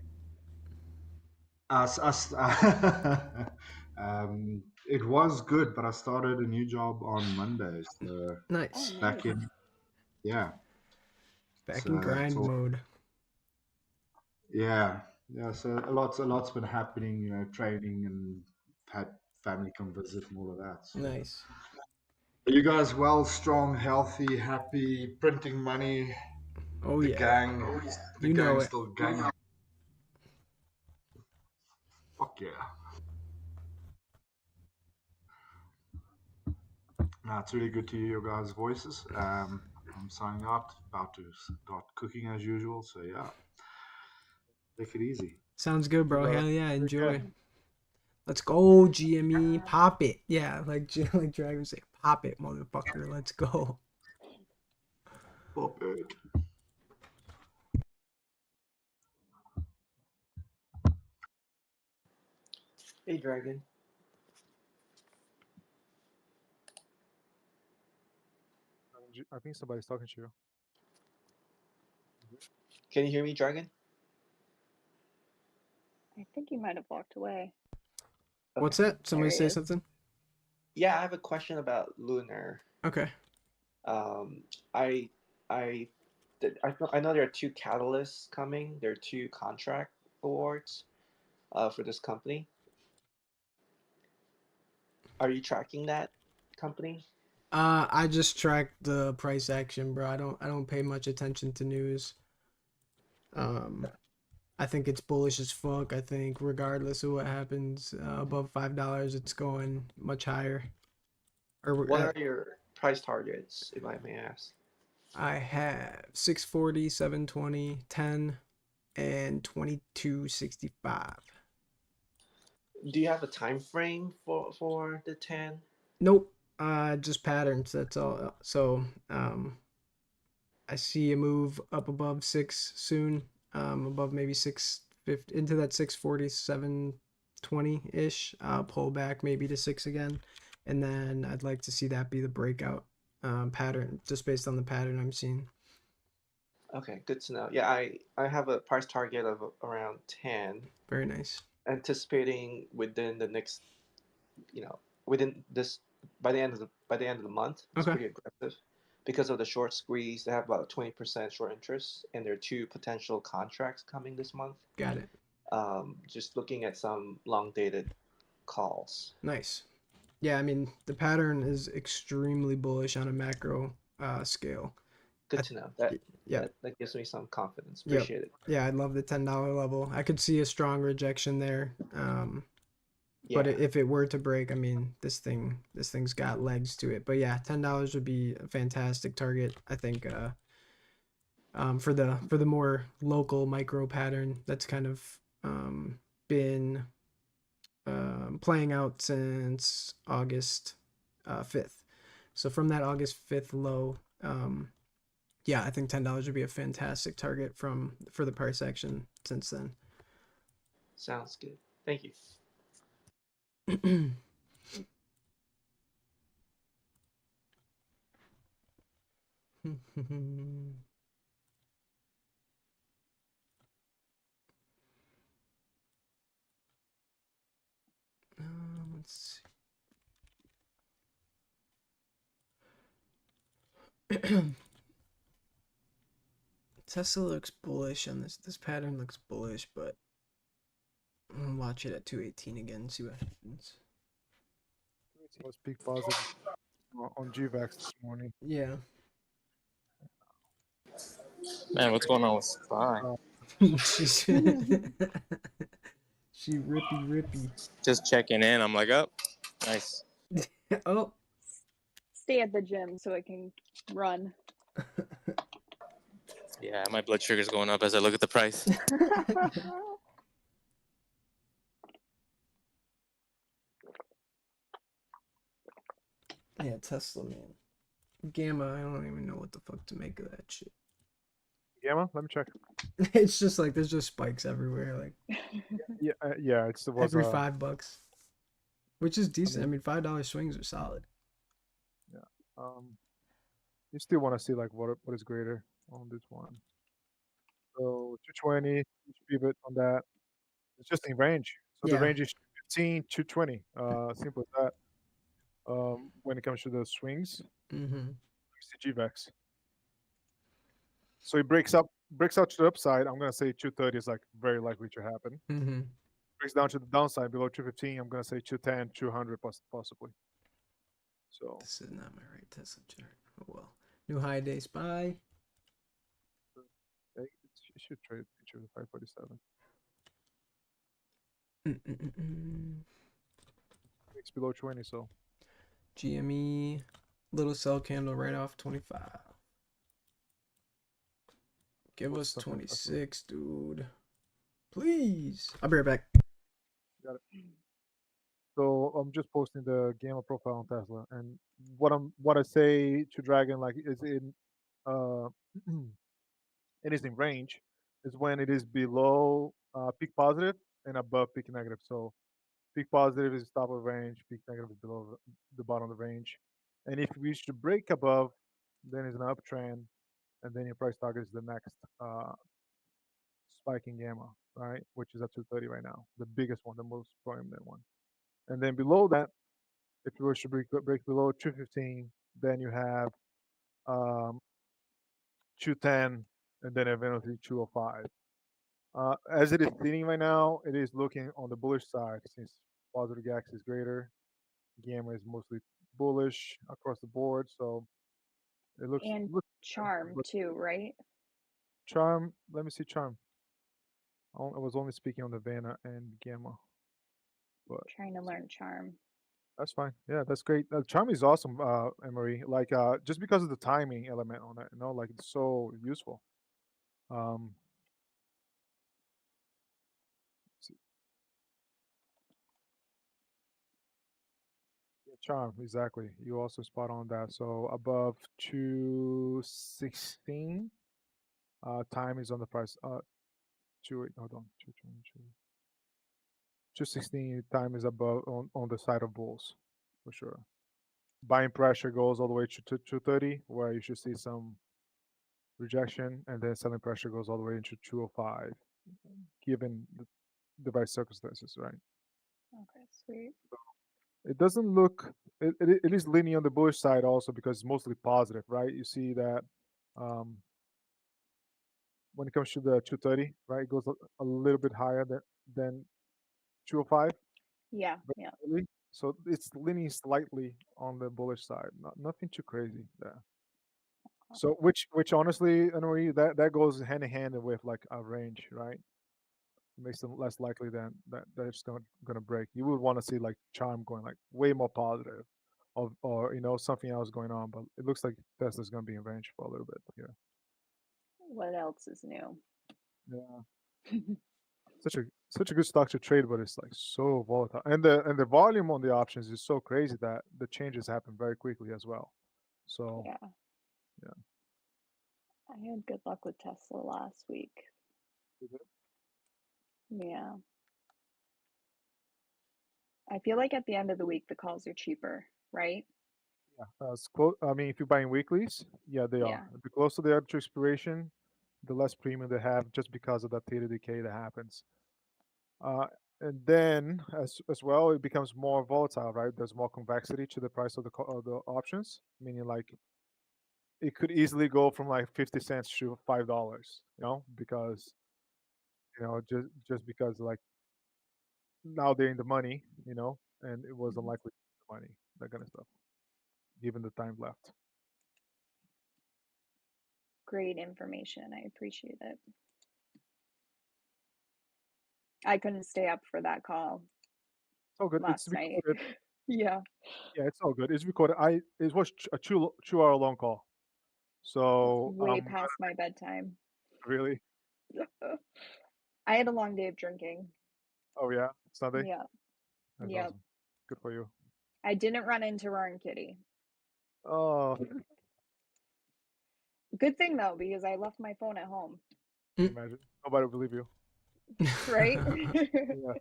Us, it was good, but I started a new job on Monday. So Nice. back in, yeah. Back So in it's grind all, mode. yeah. So a lot's been happening. You know, training and had family come visit and all of that. So. Nice. Are you guys well, strong, healthy, happy, printing money? Oh the yeah. gang, the You know gang it. still gang. Fuck yeah. No, it's really good to hear your guys' voices. I'm signing out, about to start cooking as usual. So yeah, take it easy. Sounds good, bro. brother. Hell yeah, Take enjoy. care. Let's go, GME. Pop it. Yeah, like Dragon say, pop it, motherfucker. Let's go. Pop it. Hey, Dragon. I think somebody's talking to you. Can you hear me, Dragon? I think you might have walked away. What's Okay. that? Somebody There he say is. something? Yeah, I have a question about Lunar. Okay. I I know there are two catalysts coming. There are two contract awards for this company. Are you tracking that company? I just track the price action, bro. I don't pay much attention to news. I think it's bullish as fuck. I think regardless of what happens above $5, it's going much higher. Or What are your price targets, if I may ask? I have 640, 720, 10, and 2265. Do you have a time frame for the 10? Nope. Just patterns. That's all. So I see a move up above 6 soon. Above maybe 650 into that 640, 720 ish. Pull back maybe to 6 again, and then I'd like to see that be the breakout pattern, just based on the pattern I'm seeing. Okay, good to know. Yeah, I have a price target of around 10. Very nice. Anticipating within the next, within this by the end of the month. It's Okay. pretty aggressive because of the short squeeze. They have about 20% short interest, and there are two potential contracts coming this month. Got it. Just looking at some long dated calls. Nice. Yeah, I mean the pattern is extremely bullish on a macro scale. Good to know. That Yep. that gives me some confidence. Yep. Appreciate it. Yeah, I'd love the $10 level. I could see a strong rejection there. But Yeah. if it were to break, I mean, this thing's got legs to it. But yeah, $10 would be a fantastic target. I think for the more local micro pattern that's kind of been playing out since August 5th. So from that August 5th low, yeah, I think $10 would be a fantastic target for the price action since then. Sounds good. Thank you. Let's see. Tesla looks bullish on this. This pattern looks bullish, but I'm gonna watch it at 218 again, see what happens. It was peak positive on GVAX this morning. Yeah. Man, what's going on with Spy? She rippy. Just checking in. I'm like, oh, nice. Oh. Stay at the gym so it can run. Yeah, my blood sugar's going up as I look at the price. Yeah, Tesla, man. Gamma, I don't even know what the fuck to make of that shit. Gamma, let me check. It's just like there's just spikes everywhere, like Yeah, it was every $5, which is decent. I mean, $5 swings are solid. Yeah. You still want to see like what is greater on this one. So 220 pivot on that. It's just in range. So the Yeah. range is 15, 220. Simple as that. When it comes to the swings, GVEX. So it breaks out to the upside. I'm gonna say 230 is like very likely to happen. Breaks down to the downside below 215. I'm gonna say 210, 200 possibly. So this is not my right Tesla chart. Oh well. New high day SPY. It should trade a picture of the 547. It's below 20, so GME, little sell candle right off 25. Give us 26, dude. Please. I'll be right back. got it. So I'm just posting the gamma profile on Tesla, and what I say to Dragon like is in it is in range is when it is below peak positive and above peak negative. So peak positive is top of the range, peak negative is below the bottom of the range. And if we should break above, then it's an uptrend, and then your price target is the next spike in gamma, right? Which is at 230 right now, the biggest one, the most prominent one. And then below that, if you were to break below 215, then you have 210, and then eventually 205. As it is sitting right now, it is looking on the bullish side since positive gas is greater. Gamma is mostly bullish across the board, so it looks. And charm too, right? Charm. Let me see charm. I was only speaking on the Vanna and Gamma, but Trying to learn charm. that's fine. Yeah, that's great. Charm is awesome, Emery. Like, just because of the timing element on it, like it's so useful. Yeah, charm, exactly. You also spot on that. So above 216, time is on the price. Hold on, 216 time is above on the side of bulls, for sure. Buying pressure goes all the way to 230, where you should see some rejection, and then selling pressure goes all the way into 205, given the right circumstances, right? Okay, sweet. It doesn't look. It is leaning on the bullish side also because it's mostly positive, right? You see that when it comes to the 230, right, it goes a little bit higher than 205. Yeah, yeah. So it's leaning slightly on the bullish side. Nothing too crazy there. So which honestly, Anori, that goes hand in hand with like a range, right? It makes them less likely than that it's gonna break. You would want to see like charm going like way more positive, or something else going on. But it looks like Tesla's gonna be in range for a little bit here. What else is new? Yeah. Such a good stock to trade, but it's like so volatile, and the volume on the options is so crazy that the changes happen very quickly as well. So yeah. I had good luck with Tesla last week. Yeah. I feel like at the end of the week the calls are cheaper, right? yeah, it's close. I mean, if you're buying weeklies, yeah, they are. The closer they are to expiration, the less premium they have, just because of that theta decay that happens. And then as well, it becomes more volatile, right? There's more convexity to the price of the options, meaning like it could easily go from like 50 cents to $5, because just because like now they're in the money, and it was unlikely to get the money, that kind of stuff, given the time left. Great information. I appreciate it. I couldn't stay up for that call It's all good. It's last night. recorded. Yeah. Yeah, it's all good. It's recorded. It was a 2 hour long call. So Way past my bedtime. really. I had a long day of drinking. Oh yeah, Sunday. Yeah. That's Yep. awesome. Good for you. I didn't run into Roaring Kitty. Oh, Good thing though, because I left my phone at home. imagine nobody will believe you. Right? Yeah.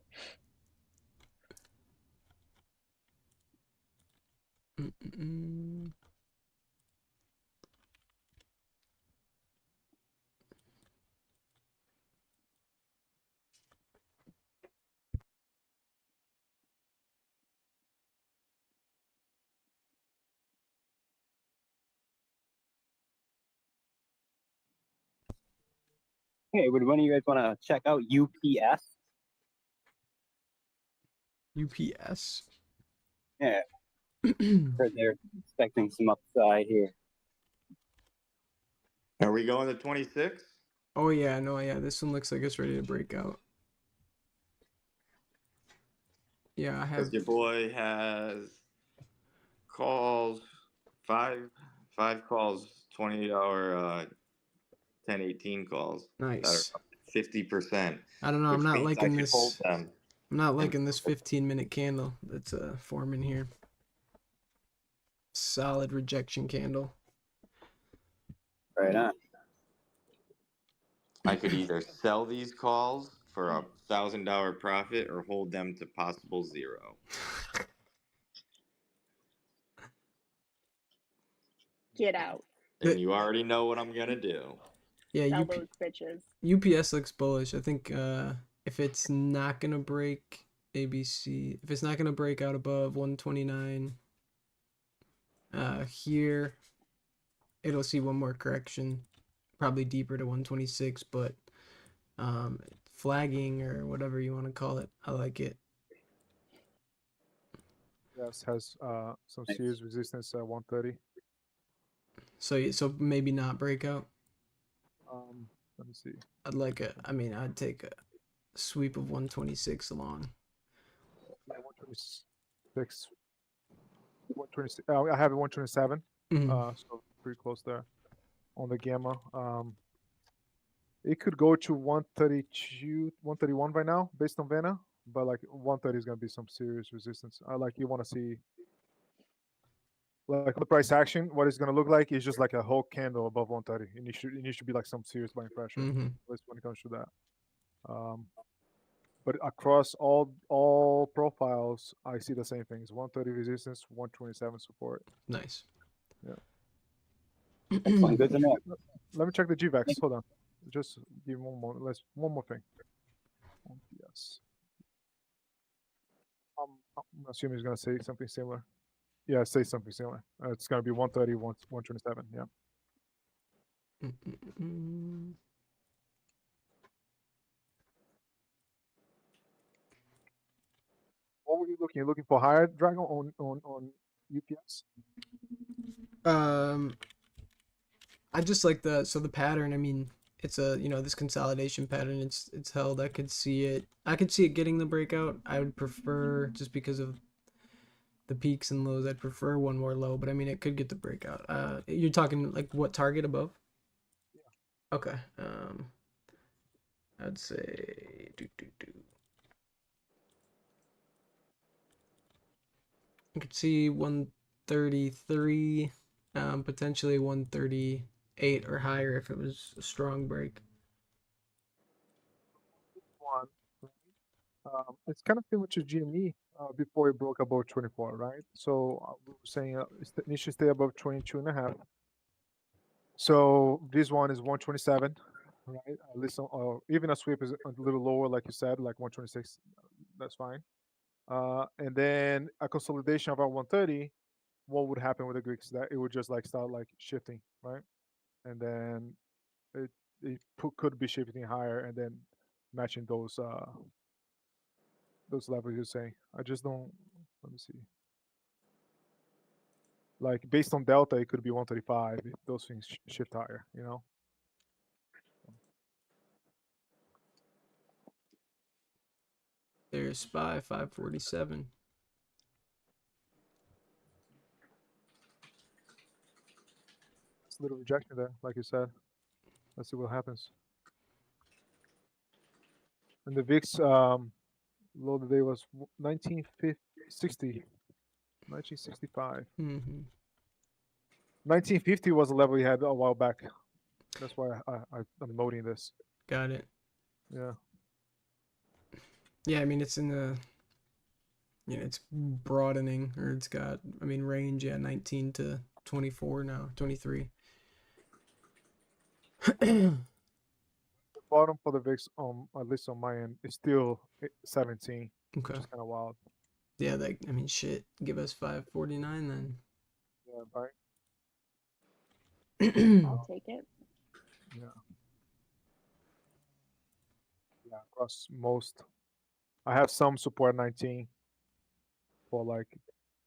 Hey, would one of you guys want to check out UPS? UPS. Yeah. Heard they're expecting some upside here. Are we going to 26? Oh yeah, no, yeah. This one looks like it's ready to break out. Yeah, I have. Because your boy has calls, five calls, $20 1018 calls. Nice. That are 50%. I don't know. I'm Which not means I liking should hold this. them. I'm not liking this 15-minute candle that's forming here. Solid rejection candle. Right on. I could either sell these calls for $1,000 profit or hold them to possible zero. Get out. And you already know what I'm gonna do. Yeah, Sell those bitches. UPS looks bullish. I think if it's not gonna break ABC, if it's not gonna break out above 129, here, it'll see one more correction, probably deeper to 126. But flagging or whatever you want to call it, I like it. Yes, has some serious resistance at 130. So maybe not breakout. Let me see. I'd take a sweep of 126 along. Yeah, 126. 126. I have it 127. So pretty close there on the gamma. It could go to 132, 131 right now based on Vena, but like 130 is gonna be some serious resistance. You want to see like the price action. What it's gonna look like is just like a whole candle above 130. It needs to be like some serious buying pressure. At least when it comes to that. But across all profiles, I see the same things: 130 resistance, 127 support. Nice. Yeah. Excellent. Good to know. Let me check the GVAX. Hold on. Just give me one more thing. Yes. I'm assuming he's gonna say something similar. Yeah, say something similar. It's gonna be 130, 127. Yeah. What were you looking? You're looking for higher Dragon on UPS? I just like the pattern. I mean, it's this consolidation pattern. It's held. I could see it getting the breakout. I would prefer, just because of the peaks and lows, I'd prefer one more low, but I mean, it could get the breakout. You're talking like what target above? Yeah. Okay. I'd say I could see 133, potentially 138 or higher if it was a strong break. One. It's kind of similar to GME before it broke above 24, right? So we were saying it needs to stay above 22.5. So this one is 127, right? At least, even a sweep is a little lower, like you said, like 126. That's fine. And then a consolidation about 130. What would happen with the Greeks? That it would just like start like shifting, right? And then could be shifting higher and then matching those levels you're saying. I just don't. Let me see. Like based on delta, it could be 135 if those things shift higher. You know. There's SPY 547. It's a little rejection there, like you said. Let's see what happens. And the VIX low of the day was 1960, 1965. 1950 was a level we had a while back. That's why I'm noting this. Got it. Yeah. Yeah, I mean it's in the, it's broadening, or it's got, I mean, range, 19 to 24 now, 23. The bottom for the VIX, at least on my end, is still 17, Okay. which is kind of wild. Yeah, like, I mean, shit. Give us 549 then. Yeah, right. I'll take it. Yeah. Yeah, across most. I have some support 19 for like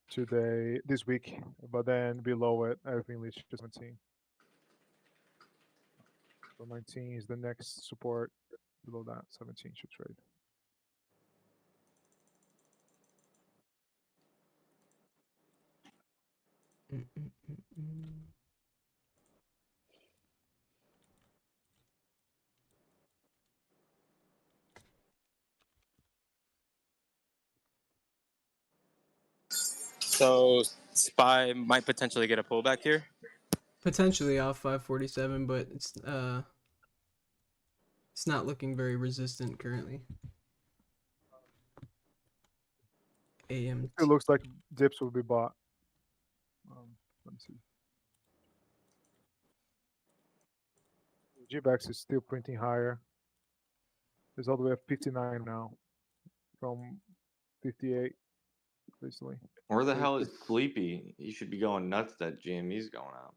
today, this week, but then below it, everything reaches 17. So 19 is the next support. Below that, 17 should trade. So SPY might potentially get a pullback here. Potentially off 547, but it's not looking very resistant currently. AMT. It looks like dips will be bought. Let me see. GBAX is still printing higher. It's all the way up 59 now from 58 recently. Where the So hell is Sleepy? He should be going nuts that GME's going up.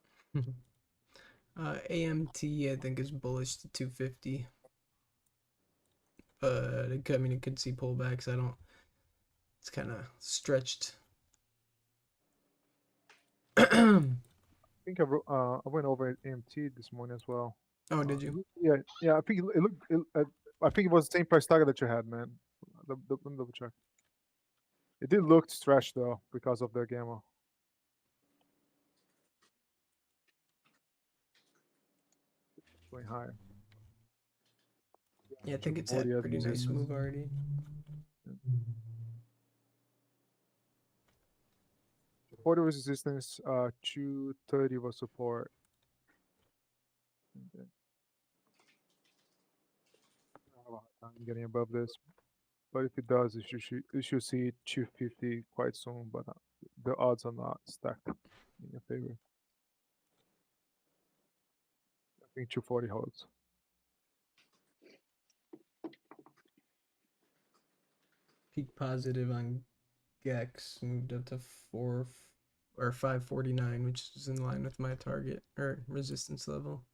AMT, I think, is bullish to 250. But I mean, it could see pullbacks. It's kind of stretched. I think I went over AMT this morning as well. Oh, did you? Yeah. I think it looked. I think it was the same price target that you had, man. Let me double check. It did look stretched though because of the gamma. Going higher. Yeah, I think it's had a pretty nice move already. 40 was resistance. 230 was support. Okay. I have a hard time getting above this, but if it does, you should see 250 quite soon. But the odds are not stacked in your favor. I think 240 holds. Peak positive on Gex moved up to 549, which is in line with my target or resistance level.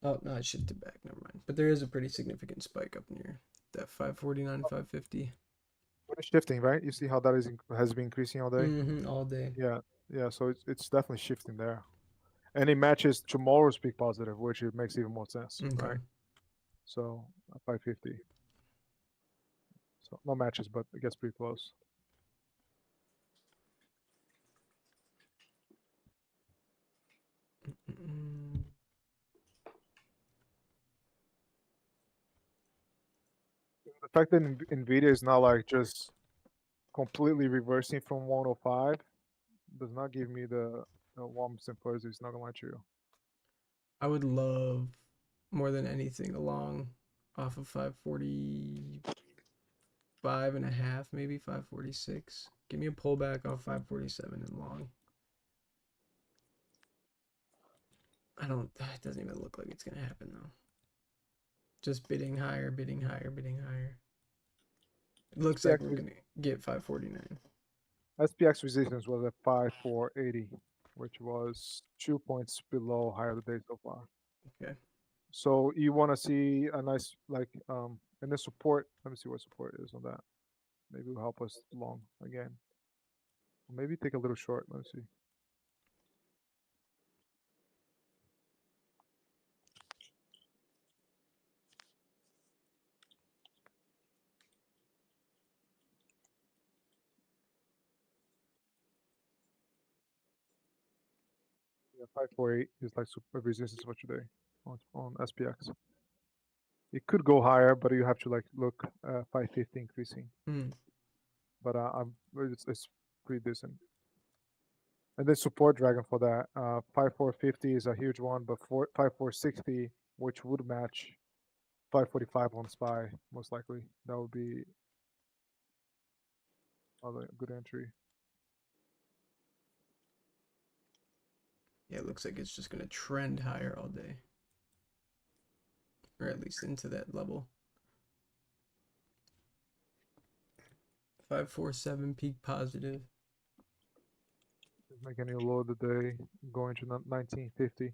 Oh no, it shifted back. Never mind. But there is a pretty significant spike up near that 549, 550. But it's shifting, right? You see how that has been increasing all day. All day. Yeah. So it's definitely shifting there, and it matches tomorrow's peak positive, which it makes even more sense, Okay. right? So 550. So no matches, but it gets pretty close. The fact that NVDA is not like just completely reversing from 105 does not give me the warmth and fuzzies. It's not gonna lie to you. I would love more than anything along off of 545 and a half, maybe 546. Give me a pullback off 547 and long. It doesn't even look like it's gonna happen though. Just bidding higher, bidding higher, bidding higher. It looks like we're gonna get 549. SPX resistance was at 5480, which was 2 points below higher the day so far. Okay. So you want to see a nice and the support. Let me see what support is on that. Maybe it'll help us long again. Maybe take a little short. Let me see. Yeah, 548 is like super resistance for today on SPX. It could go higher, but you have to like look 550 increasing. But it's pretty decent. And then support dragon for that. 5450 is a huge one, but 5460, which would match 545 on SPY, most likely. That would be a good entry. Yeah, it looks like it's just gonna trend higher all day, or at least into that level. 547 peak positive. Just make a new low of the day, going to 1950.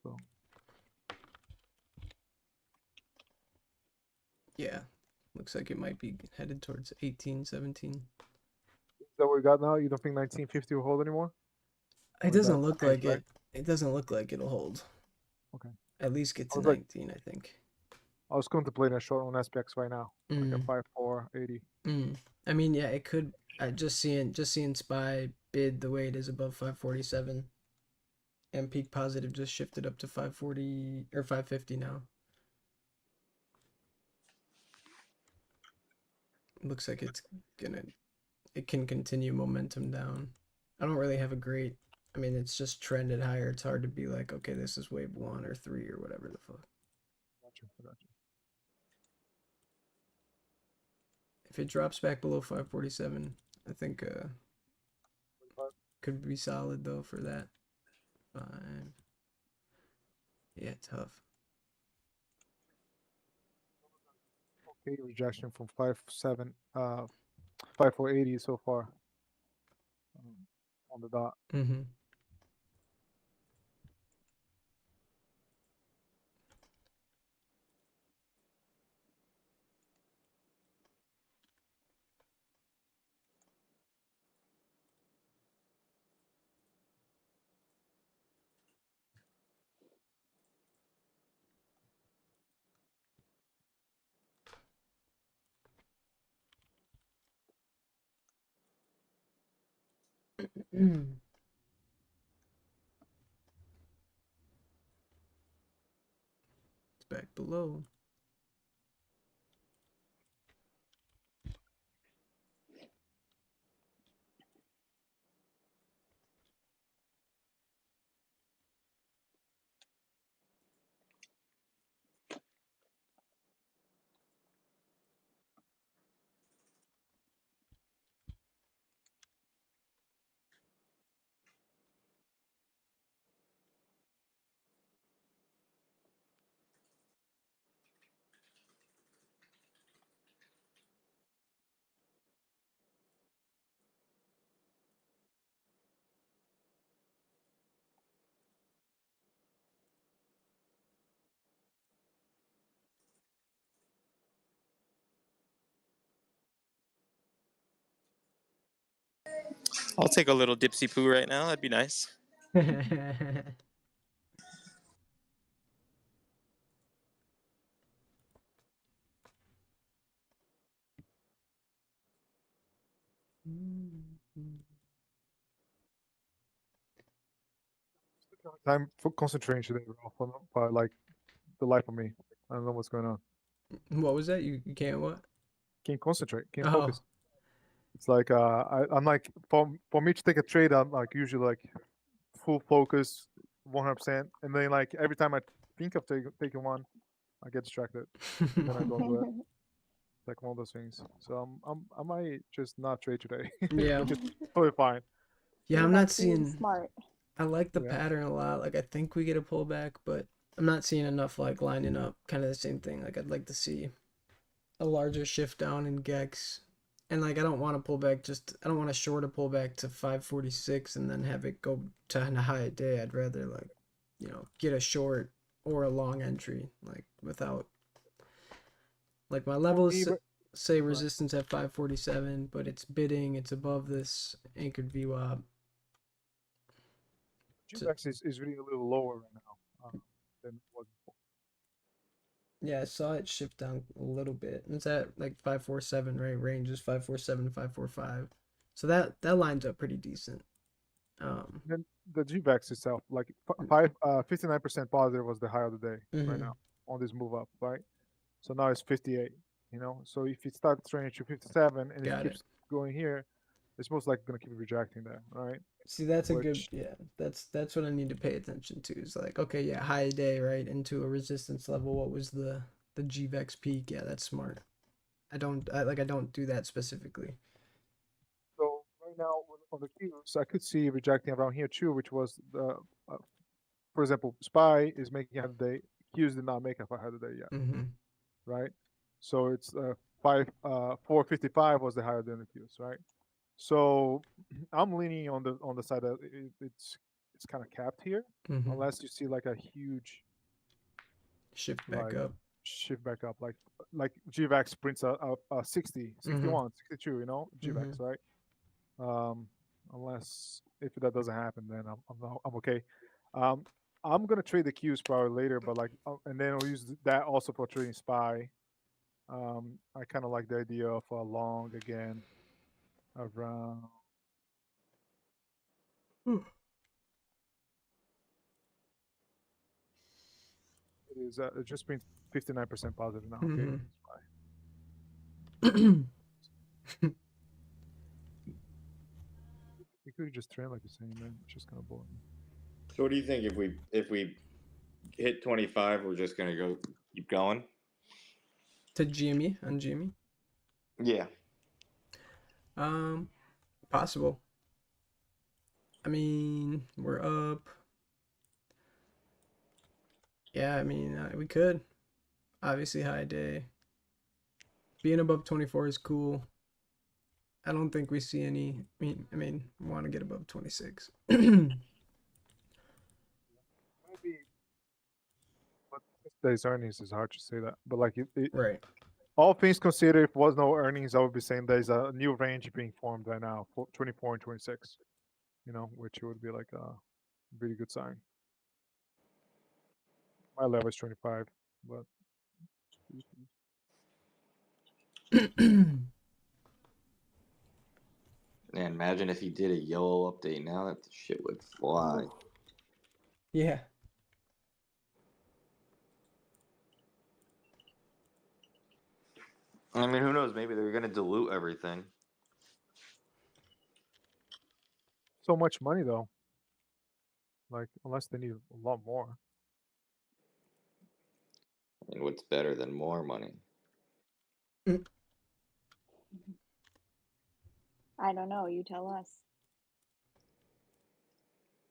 So yeah, looks like it might be headed towards 18, 17. Is that what we got now? You don't think 1950 will hold anymore? It doesn't look like it. It doesn't look like it'll hold. Okay. At least get to I was 19, I think. I was contemplating a short on SPX right now, like a 5480. I mean, yeah, it could. Just seeing SPY bid the way it is above 547, and peak positive just shifted up to 540 or 550 now. Looks like it can continue momentum down. I don't really have a great. I mean, it's just trended higher. It's hard to be like, okay, this is wave 1 or 3 or whatever the fuck. Gotcha. If it drops back below 547, I think could be solid though for that. 5. Yeah, tough. Okay, rejection from 5480 so far on the dot. It's back below. I'll take a little dipsy poo right now. That'd be nice. I'm concentrating today, Ralph, but like the life of me. I don't know what's going on. What was that? You can't what? Can't concentrate. Can't Oh. focus. It's like I'm like for me to take a trade, I'm like usually like full focus, 100%, and then like every time I think of taking one, I get distracted, and then I don't do it. Like one of those things. So I might just not trade today. Yeah. Which is totally fine. Yeah, I'm not seeing. Smart. I like the pattern a lot. Like I think we get a pullback, but I'm not seeing enough like lining up. Kind of the same thing. Like I'd like to see a larger shift down in GEX, and like I don't want to pull back. I don't want to short a pullback to 546 and then have it go to a high day. I'd rather like, get a short or a long entry like without. Like my levels say resistance at 547, but it's bidding. It's above this anchored VWAP. GMX is really a little lower right now than it was before. Yeah, I saw it shift down a little bit. It's at like 547, right? Range is 547 to 545. So that lines up pretty decent. Then the GVAX itself, like 59% positive was the high of the day right now on this move up, right? So now it's 58. You know, so if it starts trending to 57 and it Got keeps it. going here, it's most likely gonna keep rejecting that, right? See, that's a good, Which yeah, that's what I need to pay attention to. Is like, okay, yeah, high day, right, into a resistance level. What was the GVEX peak? Yeah, that's smart. I don't do that specifically. so right now on the Qs, I could see rejecting around here too, which was the, for example, SPY is making a 100-day. Qs did not make a 100-day yet, right? So it's 455 was the higher than the Qs, right? So I'm leaning on the side that it's kind of capped here, unless you see like a huge shift back up. Shift back up, like GVAX prints a 60, 61, 62, you know, GVAX, right? Unless if that doesn't happen, then I'm okay. I'm gonna trade the Qs probably later, but like, and then I'll use that also for trading SPY. I kind of like the idea of a long again around. It is. It just means 59% positive now. Okay. You could just trade like you're saying, man. It's just kind of boring. So what do you think if we hit 25, we're just gonna go keep going? To GME on GME? Yeah. Possible. I mean, we're up. Yeah, I mean, we could. Obviously, high day. Being above 24 is cool. I don't think we see any. I mean, we want to get above 26. Maybe, but today's earnings is hard to say that. But like, right. All things considered, if was no earnings, I would be saying there's a new range being formed right now, 24 and 26. You know, which would be like a really good sign. My level is 25, but. Man, imagine if he did a yellow update now, that shit would fly. Yeah. I mean, who knows? Maybe they're gonna dilute everything. So much money though. Like, unless they need a lot more. I mean, what's better than more money? I don't know. You tell us.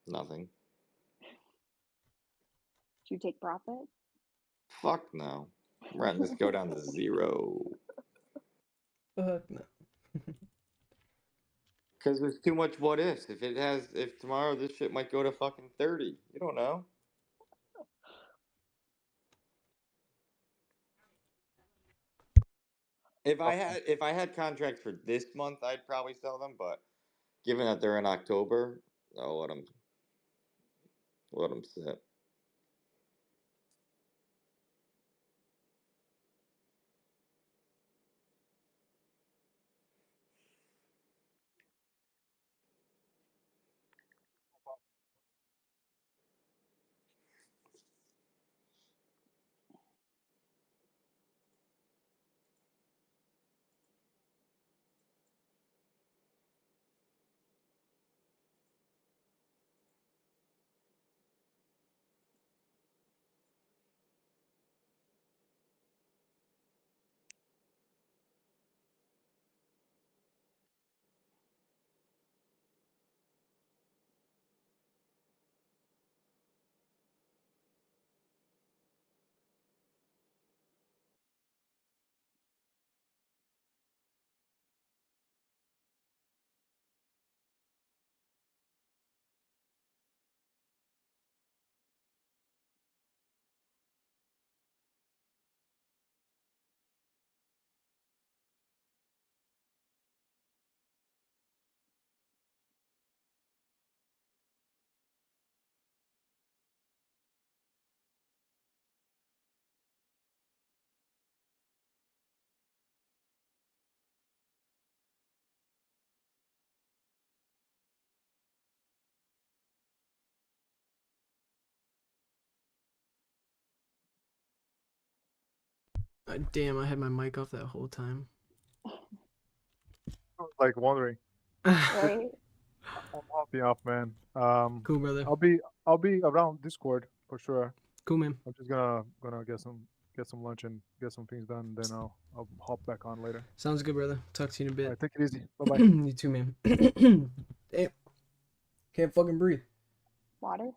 Nothing. Do you take profit? Fuck no. I'm letting this go down to 0. Fuck no. Because there's too much what ifs. If tomorrow this shit might go to fucking 30. You don't know. If I had contracts for this month, I'd probably sell them. But given that they're in October, I'll let them sit. Damn, I had my mic off that whole time. I was like wondering. Right? I'm hopping off, man. Cool, brother. I'll be around Discord for sure. Cool, man. I'm just gonna get some lunch and get some things done. Then I'll hop back on later. Sounds good, brother. Talk to you in a bit. All right, take it easy. Bye bye. You too, man. Damn. Can't fucking breathe. Water?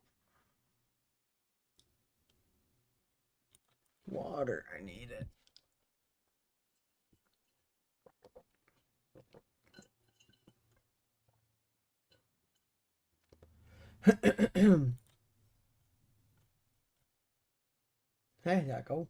Water. I need it. Hey, Jaco.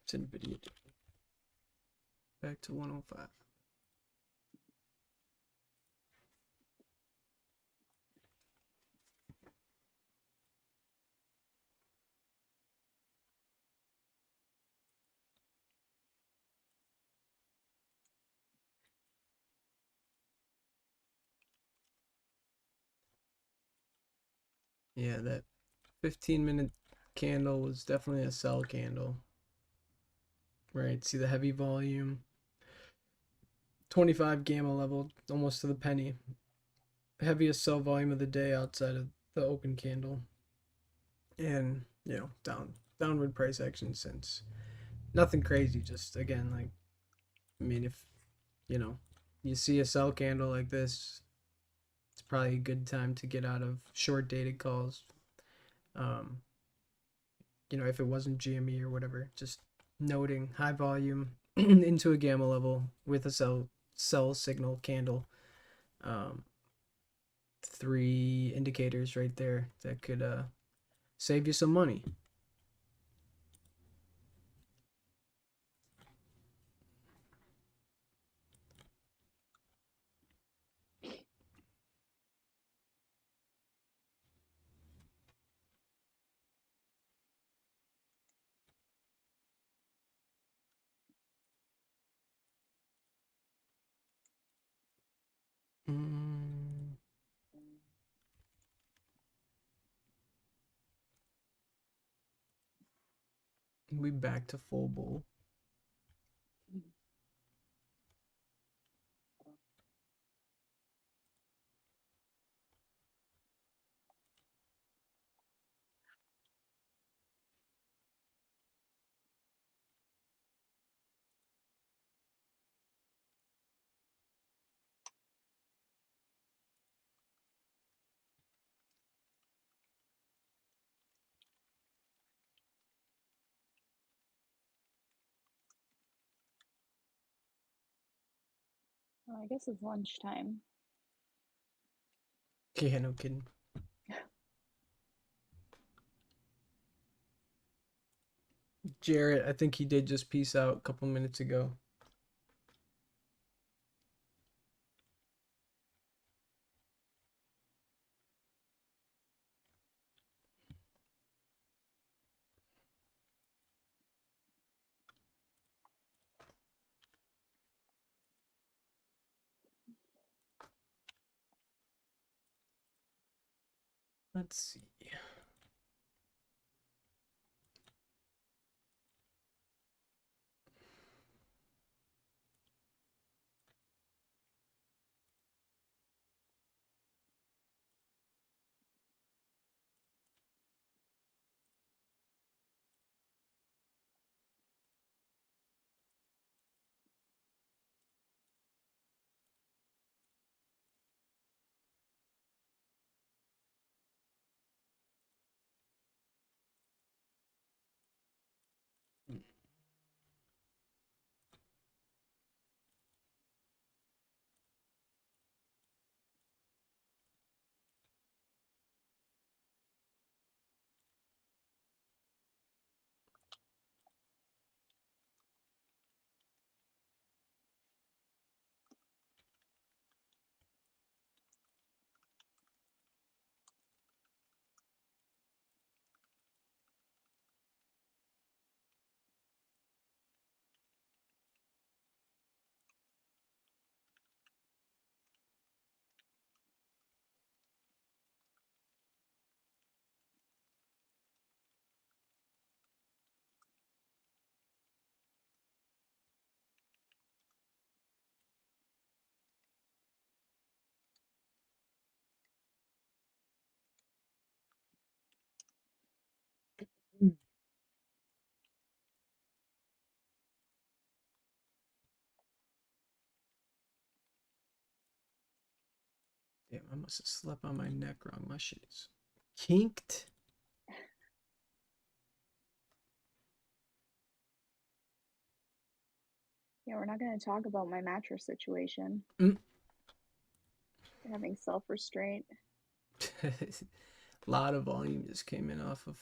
It's NVDA. Back to 105. Yeah, that 15-minute candle was definitely a sell candle. Right, see the heavy volume. 25 gamma level, almost to the penny. Heaviest sell volume of the day outside of the open candle. And, downward price action since. Nothing crazy, just again, like, I mean, if, you see a sell candle like this, it's probably a good time to get out of short dated calls. If it wasn't GME or whatever, just noting high volume into a gamma level with a sell signal candle. 3 indicators right there that could save you some money. We back to full bull. I guess it's lunchtime. Yeah, no kidding. Jarrett, I think he did just peace out a couple minutes ago. Let's see. I must have slept on my neck wrong. My shit is kinked. Yeah, we're not going to talk about my mattress situation. Having self-restraint. A lot of volume just came in off of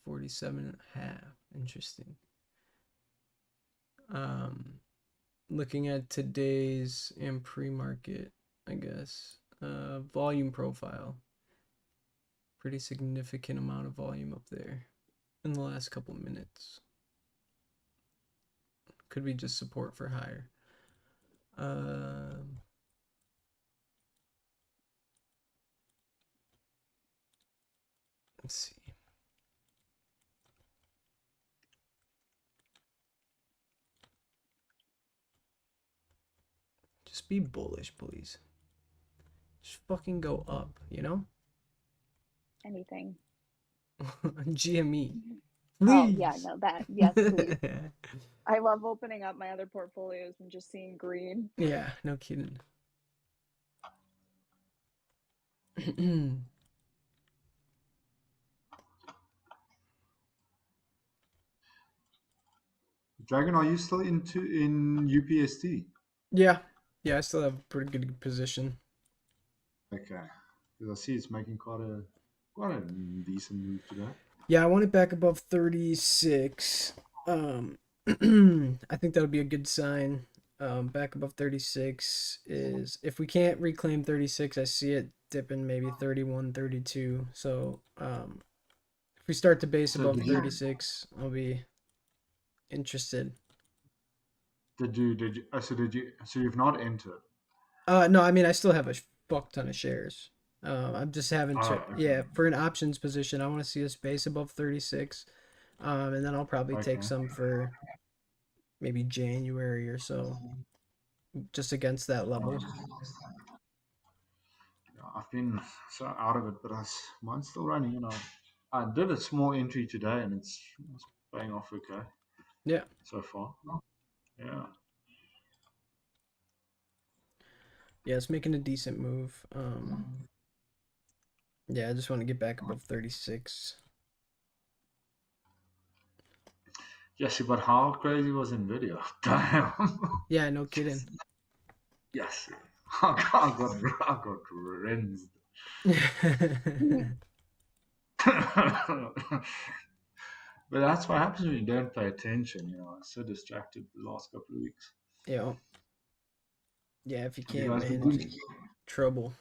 547.5. Interesting. Looking at today's and pre-market, I guess, volume profile. Pretty significant amount of volume up there in the last couple minutes. Could be just support for higher. Let's see. Just be bullish, please. Just fucking go up, you know? Anything. GME. Oh, Please. yeah, no, that. Yes, please. I love opening up my other portfolios and just seeing green. Yeah, no kidding. Dragon, are you still in UPST? Yeah, I still have a pretty good position. Okay, because I see it's making quite a decent move today. Yeah, I want it back above 36. I think that'll be a good sign. Back above 36 is, if we can't reclaim 36, I see it dipping maybe 31, 32. So if we start to base above 36, I'll be interested. Did you so you've not entered? No, I mean, I still have a fuck ton of shares. I'm just having to, okay. yeah, for an options position, I want to see a space above 36. And then I'll probably take some for maybe January or so, just against that level. I've been so out of it, but mine's still running. You know, I did a small entry today, and it's paying off okay. Yeah. So far, yeah. Yeah, it's making a decent move. Yeah, I just want to get back above 36. Yes, but how crazy was NVDA? Damn. Yeah, no kidding. Yes, I got rinsed. But that's what happens when you don't pay attention. You know, I'm so distracted the last couple of weeks. Yeah. Yeah, if you Have you can't guys been manage good? it, trouble.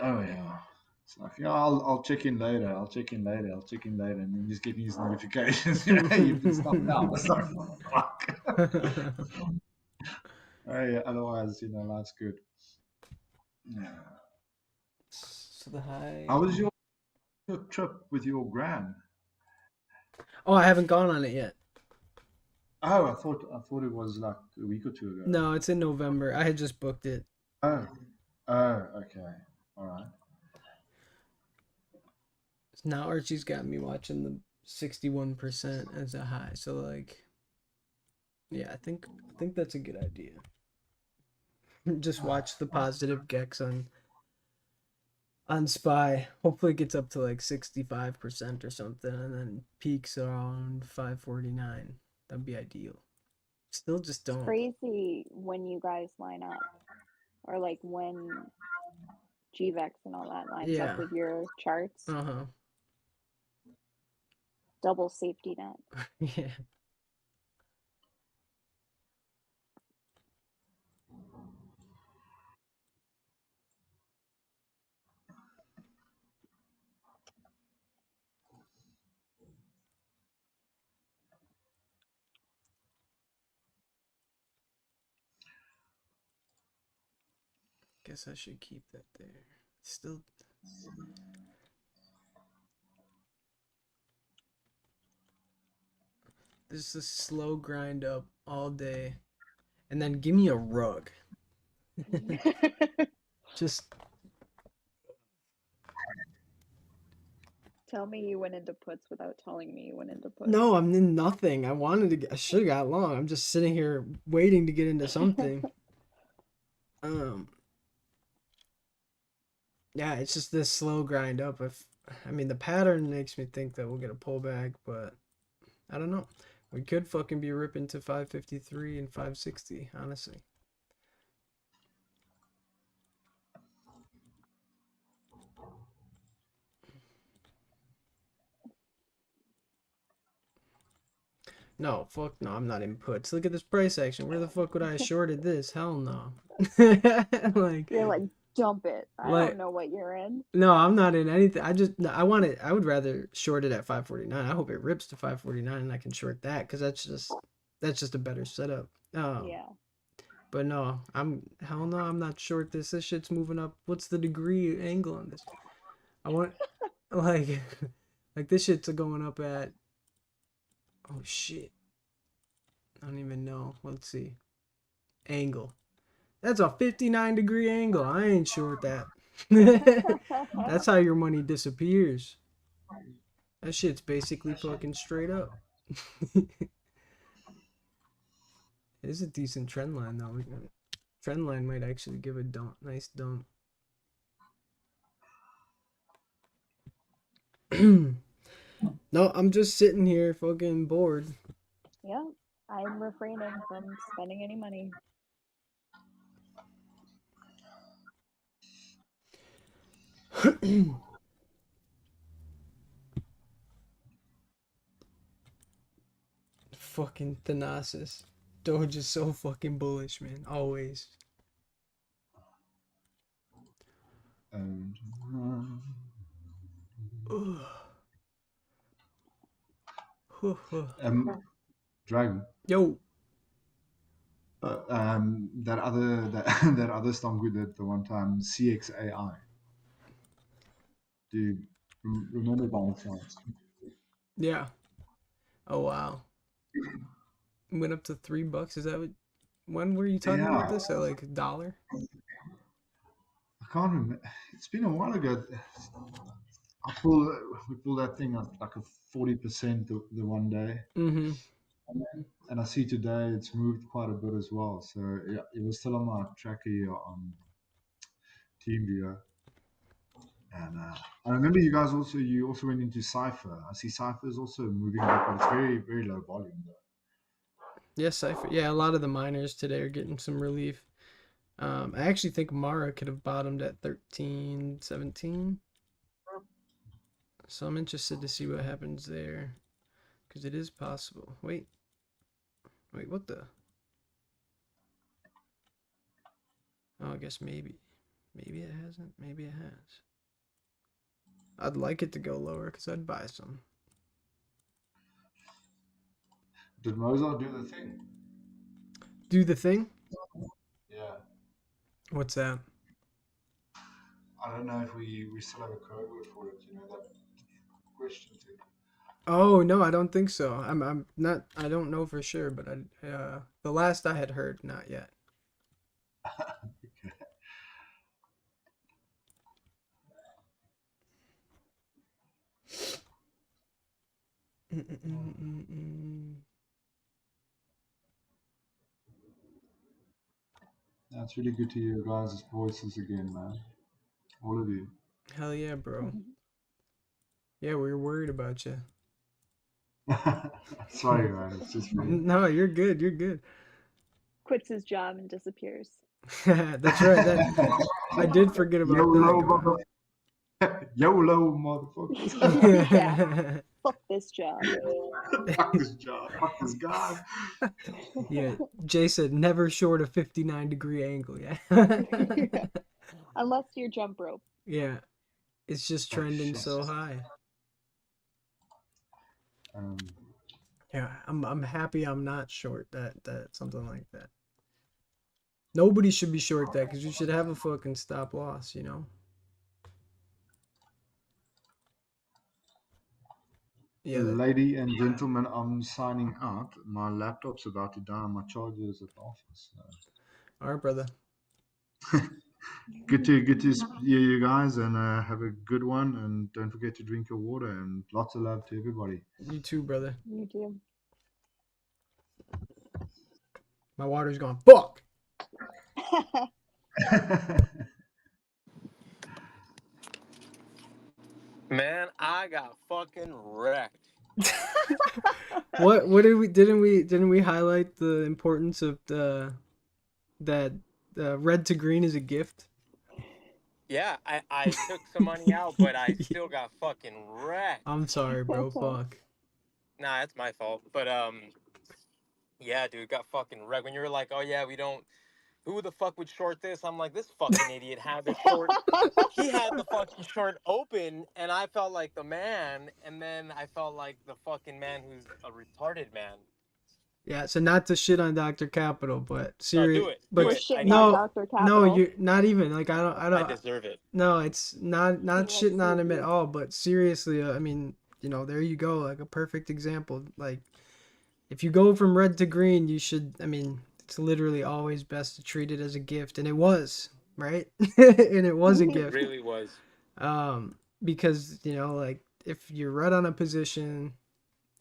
Oh yeah. It's like, yeah, I'll check in later. I'll check in later. And then just get these notifications. You know, you've been stopped now. It's like, fuck. Oh yeah. Otherwise, you know, that's good. Yeah. So the high. How was your trip with your gran? Oh, I haven't gone on it yet. Oh, I thought it was like a week or two ago. No, it's in November. I had just booked it. Oh, okay. All right. Now Archie's got me watching the 61% as a high. So like, yeah, I think that's a good idea. Just watch the positive gex on SPY. Hopefully it gets up to like 65% or something, and then peaks around 549. That'd be ideal. Still just don't. It's crazy when you guys line up, or like when GVEX and all that lines up with your charts. Double safety net. Yeah. Guess I should keep that there. Still. This is a slow grind up all day. And then give me a rug. Just. Tell me you went into puts without telling me you went into puts. No, I'm in nothing. I should have got long. I'm just sitting here waiting to get into something. Yeah, it's just this slow grind up. I mean, the pattern makes me think that we'll get a pullback, but I don't know. We could fucking be ripping to 553 and 560, honestly. No, fuck no, I'm not in puts. Look at this price action. Where the fuck would I have shorted this? Hell no. Like, You're like, dump it. I like, don't know what you're in. no, I'm not in anything. I want it. I would rather short it at 549. I hope it rips to 549 and I can short that because that's just a better setup. Yeah. But no, hell no, I'm not short this. This shit's moving up. What's the degree angle on this? I want like like this shit's going up at, oh shit. I don't even know. Let's see. Angle. That's a 59-degree angle. I ain't short that. That's how your money disappears. That shit's basically fucking straight up. It is a decent trend line though. Trend line might actually give a nice dump. No, I'm just sitting here fucking bored. Yeah, I'm refraining from spending any money. Fucking Thanasis. Doge is so fucking bullish, man. Always. Dragon. Yo. That other that other stock we did the one time, CXAI. Do you remember by any chance? Yeah. Oh wow. Went up to $3. Is that what? When were you talking about this? At like $1? I can't remember. It's been a while ago. We pulled that thing at like a 40% the one day. Mm-hmm. And I see today it's moved quite a bit as well. So yeah, it was still on my tracker here on TeamViewer. And I remember you also went into Cypher. I see Cypher is also moving up, but it's very, very low volume though. Yes, Cypher. Yeah, a lot of the miners today are getting some relief. I actually think Mara could have bottomed at 13.17. So I'm interested to see what happens there. Because it is possible. Wait, what the? Oh, I guess maybe. Maybe it hasn't. Maybe it has. I'd like it to go lower because I'd buy some. Did Mozart do the thing? Do the thing? Yeah. What's that? I don't know if we still have a code word for it. You know that question thing. Oh no, I don't think so. I'm not. I don't know for sure, but the last I had heard, not yet. Okay. That's really good to hear your guys' voices again, man. All of you. Hell yeah, bro. Yeah, we were worried about you. Sorry, man. It's just me. No, you're good. You're good. Quits his job and disappears. That's right. I did forget about that. YOLO, motherfucker. Yeah. Fuck this job. Fuck this job. Fuck this guy. Yeah, Jay said never short a 59-degree angle. Yeah. Yeah. Unless you're jump rope. Yeah, it's just trending so high. Yeah, I'm happy I'm not short that something like that. Nobody should be short that because you should have a fucking stop loss, you know. Yeah. Lady and gentlemen, I'm signing out. My laptop's about to die. My charger is at the office. So. All right, brother. Good to hear you guys, and have a good one. And don't forget to drink your water. And lots of love to everybody. You too, brother. You too. My water's gone. Fuck. Man, I got fucking wrecked. What didn't we highlight the importance of that red to green is a gift? Yeah, I took some money out, but I still got fucking wrecked. I'm sorry, bro. Fuck. Nah, it's my fault. But yeah, dude, got fucking wrecked. When you were like, oh yeah, we don't. Who the fuck would short this? I'm like, this fucking idiot had the short. He had the fucking short open, and I felt like the man, and then I felt like the fucking man who's a retarded man. Yeah, so not to shit on Dr. Capital, but No, serious. do it. But Do it. I need no, it. Dr. no, Capital. you're not even like I don't. I deserve it. No, it's not Let's shitting on see him at you. all. But seriously, I mean, there you go, like a perfect example. Like, if you go from red to green, you should. I mean, it's literally always best to treat it as a gift, and it was right, and it was a It gift. really was. Because like if you're right on a position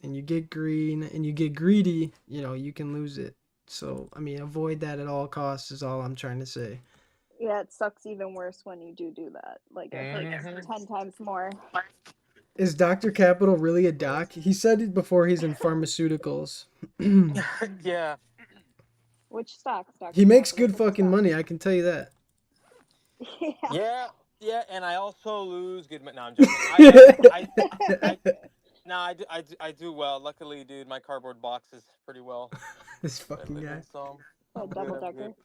and you get green and you get greedy, you can lose it. So, I mean, avoid that at all costs is all I'm trying to say. Yeah, it sucks even worse when you do that. Like, I think it's 10 times more. Is Dr. Capital really a doc? He said it before he's in pharmaceuticals. Yeah. Which stocks, Dr. He makes Capital? good fucking money, I can tell you that. Yeah, and I also lose good money. No, I'm joking. I do well. Luckily, dude, my cardboard box is pretty well. This fucking guy. A double decker.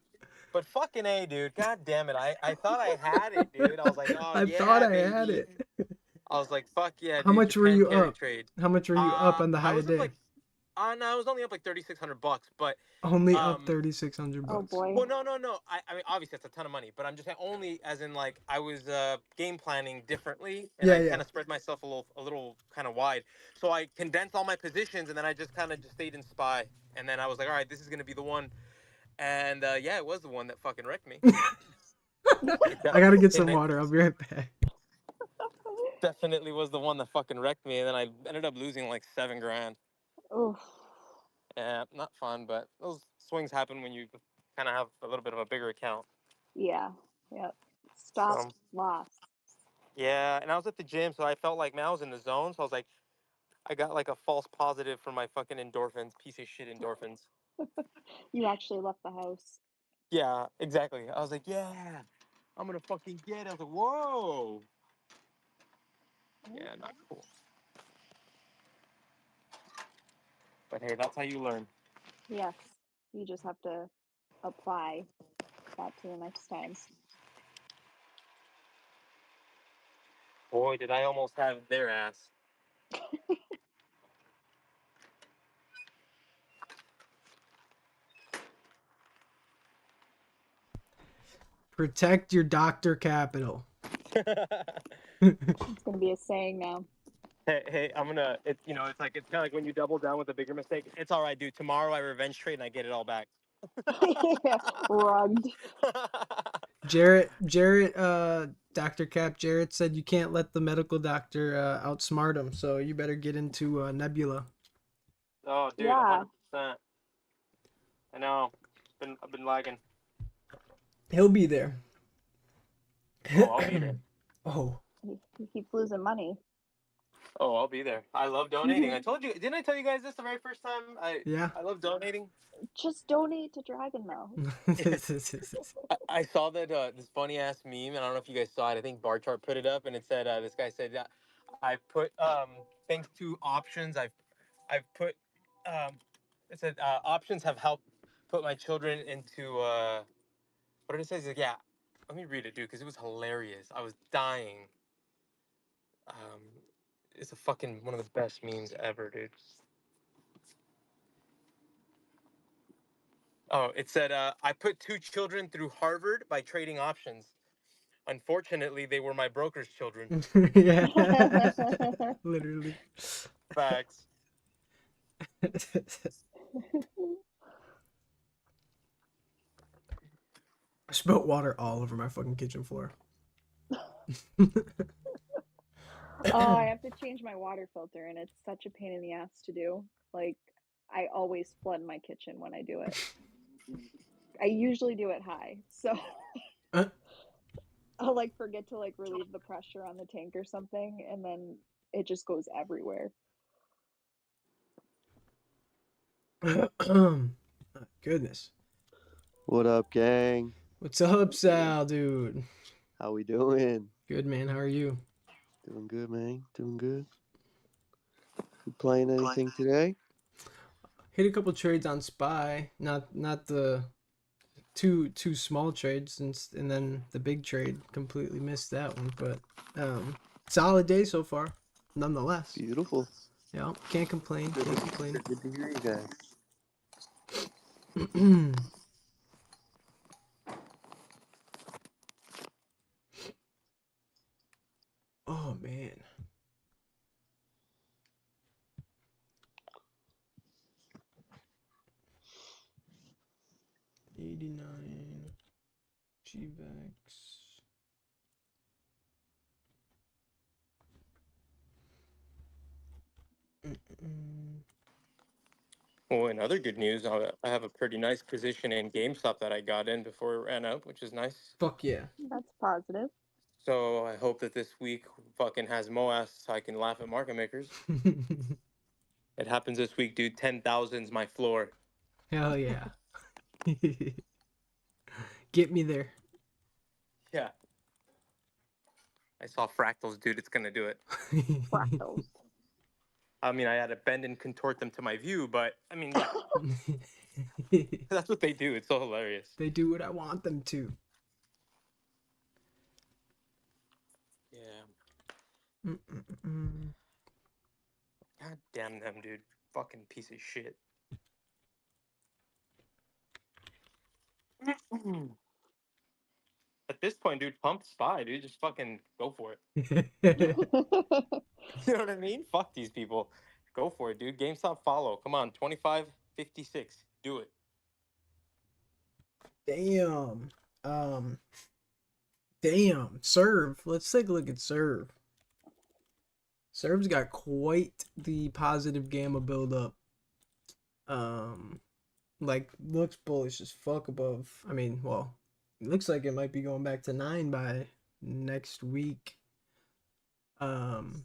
But fucking A, dude. God damn it. I thought I had it, dude. I was like, oh, I yeah, thought I baby. had it. I was like, fuck yeah, dude. How much were Japan you carry up? trade. How much were you up on the I high was day? up like, no, I was only up like $3,600, but Only up $3,600. Oh boy. well, no. I mean, obviously that's a ton of money, but I'm just saying only as in like I was game planning differently, and I kind of spread myself a little kind of wide. So I condensed all my positions, and then I just kind of just stayed in SPY, and then I was like, all right, this is gonna be the one, and yeah, it was the one that fucking wrecked me. I gotta get some water. I'll be right back. Definitely was the one that fucking wrecked me, and then I ended up losing like $7,000. Oof. Yeah, not fun, but those swings happen when you kind of have a little bit of a bigger account. Yeah. Yep. Stop loss. Yeah, and I was at the gym, so I felt like, man, I was in the zone. So I was like, I got like a false positive for my fucking endorphins, piece of shit endorphins. You actually left the house. Yeah, exactly. I was like, yeah, I'm gonna fucking get it. I was like, whoa. Yeah, not cool. But hey, that's how you learn. Yes. You just have to apply that to the next time. Boy, did I almost have their ass. Protect your Dr. Capital. It's gonna be a saying now. Hey, I'm gonna. It's it's kind of like when you double down with a bigger mistake. It's all right, dude. Tomorrow I revenge trade and I get it all back. Rugged. Jarrett, Dr. Cap, Jarrett said you can't let the medical doctor outsmart him, so you better get into Nebula. Oh, dude, Yeah. 100%. I know. I've been lagging. He'll be there. Oh, I'll be there. Oh. He keeps losing money. Oh, I'll be there. I love donating. I told you, didn't I tell you guys this the very first time? I love donating. Just donate to Dragon though. I saw that this funny ass meme, and I don't know if you guys saw it. I think Bar Chart put it up, and it said this guy said, I put thanks to options, I've put it said options have helped put my children into what did it say? He's like, yeah, let me read it, dude, because it was hilarious. I was dying. It's a fucking one of the best memes ever, dude. Oh, it said, I put 2 children through Harvard by trading options. Unfortunately, they were my broker's children. Yeah. Literally. Facts. I spilled water all over my fucking kitchen floor. I have to change my water filter, and it's such a pain in the ass to do. Like, I always flood my kitchen when I do it. I usually do it high, so. I'll like forget to like relieve the pressure on the tank or something, and then it just goes everywhere. Goodness. What up, gang? What's up, Sal, dude? How we doing? Good, man. How are you? Doing good, man. Doing good. You playing anything today? Hit a couple trades on Spy. Not the two small trades, and then the big trade. Completely missed that one, but solid day so far, nonetheless. Beautiful. Yeah, can't complain. Can't complain. Good to hear you guys. Oh man. $89 GVEX. Well, in other good news, I have a pretty nice position in GameStop that I got in before it ran out, which is nice. Fuck yeah. That's positive. So I hope that this week fucking has MOAS so I can laugh at market makers. It happens this week, dude. 10,000's my floor. Hell yeah. Get me there. Yeah. I saw fractals, dude. It's gonna do it. Fractals. I mean, I had to bend and contort them to my view, but I mean, yeah. That's what they do. It's so hilarious. They do what I want them to. Yeah. God damn them, dude. Fucking piece of shit. At this point, dude, pump Spy, dude. Just fucking go for it. You know what I mean? Fuck these people. Go for it, dude. GameStop follow. Come on, 25.56. Do it. Damn. Damn. Serve. Let's take a look at Serve. Serve's got quite the positive gamma buildup. Like looks bullish as fuck above. I mean, well, it looks like it might be going back to 9 by next week. $7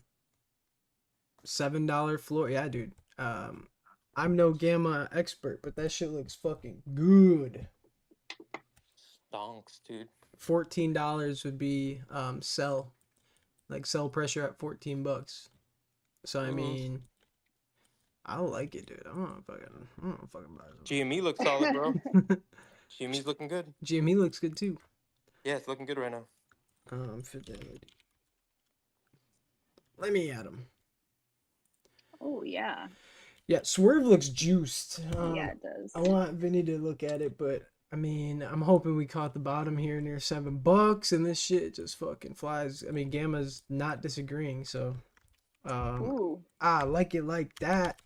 floor. Yeah, dude. I'm no gamma expert, but that shit looks fucking good. Stonks, dude. $14 would be sell. Like sell pressure at $14. So I mean, I like it, dude. I don't fucking buy it. GME looks solid, bro. GME's looking good. GME looks good too. Yeah, it's looking good right now. Fidelity. Let me add them. Oh yeah. Yeah, Swerve looks juiced. Yeah, it does. I want Vinny to look at it, but I mean, I'm hoping we caught the bottom here near $7, and this shit just fucking flies. I mean, Gamma's not disagreeing, so I like it like that.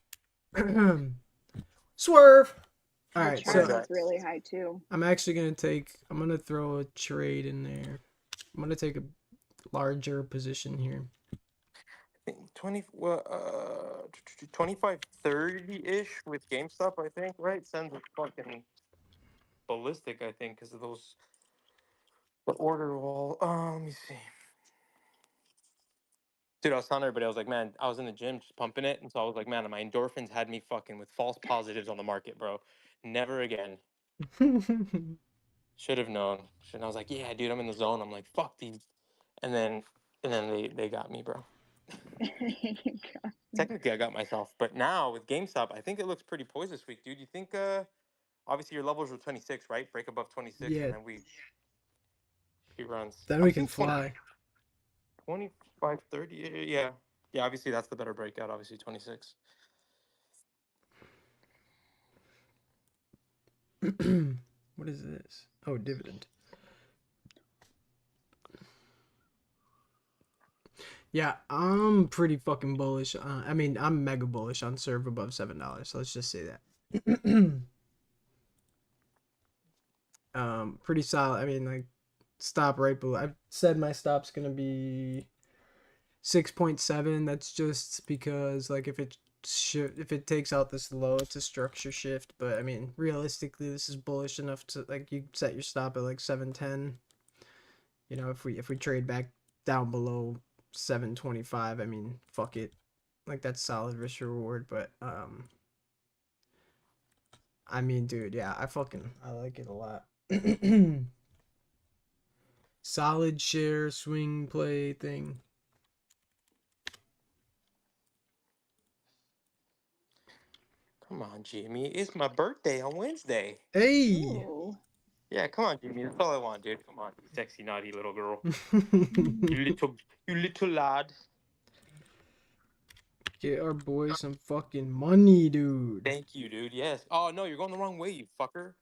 Swerve. All right, the churn so is really high too. I'm gonna throw a trade in there. I'm gonna take a larger position here. 25.30-ish with GameStop, I think, right? Sends a fucking ballistic, I think, because of those the order wall. Let me see. Dude, I was telling everybody, I was like, man, I was in the gym just pumping it, and so I was like, man, my endorphins had me fucking with false positives on the market, bro. Never again. Should have known. I was like, yeah, dude, I'm in the zone. I'm like, fuck these, and then they got me, bro. Technically, I got myself, but now with GameStop, I think it looks pretty poised this week, dude. You think? Obviously, your levels were 26, right? Break above 26, Yeah. and then he runs. Then we can fly. 25.30, yeah. Yeah, obviously, that's the better breakout, obviously, 26. What is this? Oh, dividend. Yeah, I'm pretty fucking bullish. I mean, I'm mega bullish on Serve above $7. So let's just say that. Pretty solid. I mean, like, stop right below. I said my stop's gonna be 6.7. That's just because, like, if it takes out this low, it's a structure shift. But I mean, realistically, this is bullish enough to, like, you set your stop at like 7.10. You know, if we trade back down below 725, I mean, fuck it. Like that's solid risk reward, but I mean, dude, yeah, I like it a lot. Solid share swing play thing. Come on, Jimmy. It's my birthday on Wednesday. Hey. Ooh. Yeah, come on, Jimmy. That's all I want, dude. Come on, you sexy, naughty little girl. you little lad. Get our boy some fucking money, dude. Thank you, dude. Yes. Oh no, you're going the wrong way, you fucker.